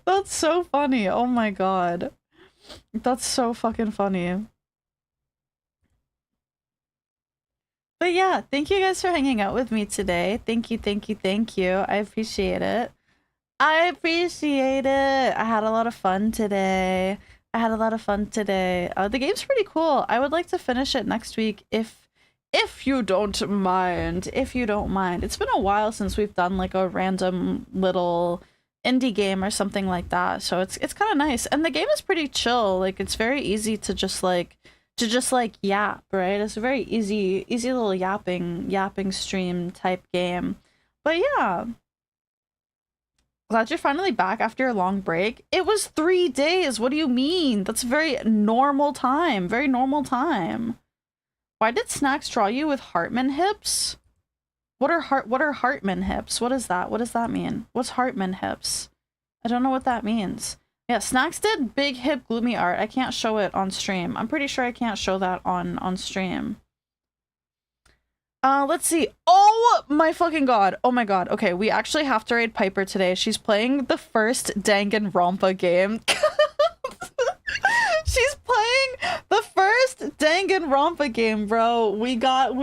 That's so funny. Oh my god. That's so fucking funny. But yeah, thank you guys for hanging out with me today. Thank you, thank you, thank you. I appreciate it. I appreciate it. I had a lot of fun today. The game's pretty cool. I would like to finish it next week if you don't mind. If you don't mind. It's been a while since we've done like a random little indie game or something like that, so it's kind of nice. And the game is pretty chill. Like, it's very easy to just yap, right? It's a very easy little yapping stream type game. But yeah, glad you're finally back after a long break. It was 3 days. What do you mean? That's very normal time. Why did Snacks draw you with Hartman hips? What are Hartman hips? What is that? What does that mean? What's Hartman hips? I don't know what that means. Yeah, Snacks did big hip Gloomi art. I can't show it on stream. I'm pretty sure I can't show that on stream. Let's see. Oh my fucking god. Oh my god. Okay, we actually have to raid Piper today. She's playing the first Danganronpa game. She's playing the first Danganronpa game, bro. We gotta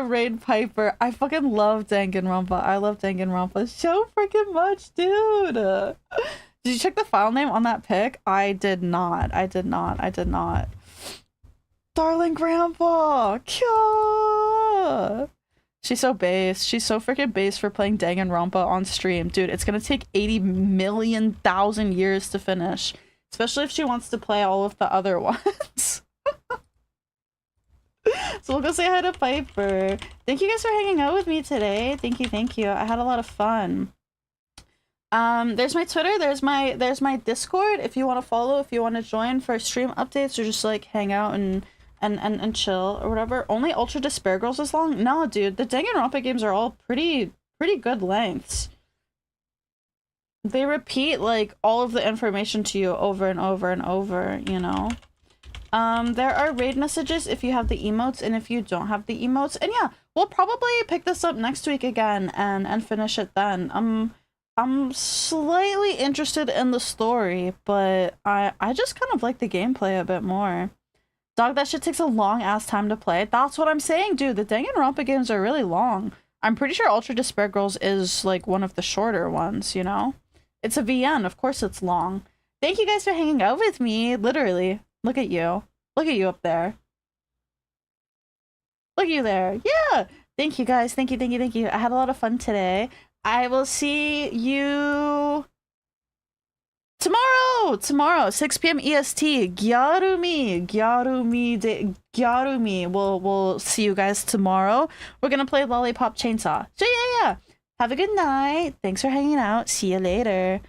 raid Piper. I fucking love Danganronpa. I love Danganronpa so freaking much, dude. Did you check the file name on that pic? I did not. Darling Grandpa! Kya! She's so base. She's so freaking base for playing Danganronpa on stream. Dude, it's gonna take 80 million thousand years to finish. Especially if she wants to play all of the other ones. So we'll go say hi to Piper. Thank you guys for hanging out with me today. Thank you. I had a lot of fun. There's my Twitter, there's my Discord if you want to follow, if you want to join for stream updates or just like hang out and chill or whatever. Only Ultra Despair Girls is long? No, dude, the Danganronpa games are all pretty good lengths. They repeat like all of the information to you over and over and over, you know. There are raid messages if you have the emotes and if you don't have the emotes. And yeah, we'll probably pick this up next week again and finish it then. I'm slightly interested in the story, but I just kind of like the gameplay a bit more. Dog, that shit takes a long ass time to play. That's what I'm saying, dude. The Danganronpa games are really long. I'm pretty sure Ultra Despair Girls is like one of the shorter ones, you know? It's a VN, of course it's long. Thank you guys for hanging out with me, literally. Look at you. Look at you up there. Look at you there. Yeah! Thank you guys. Thank you. I had a lot of fun today. I will see you Tomorrow, 6 p.m. EST. Gyarumi. We'll see you guys tomorrow. We're gonna play Lollipop Chainsaw. So yeah. Have a good night. Thanks for hanging out. See you later.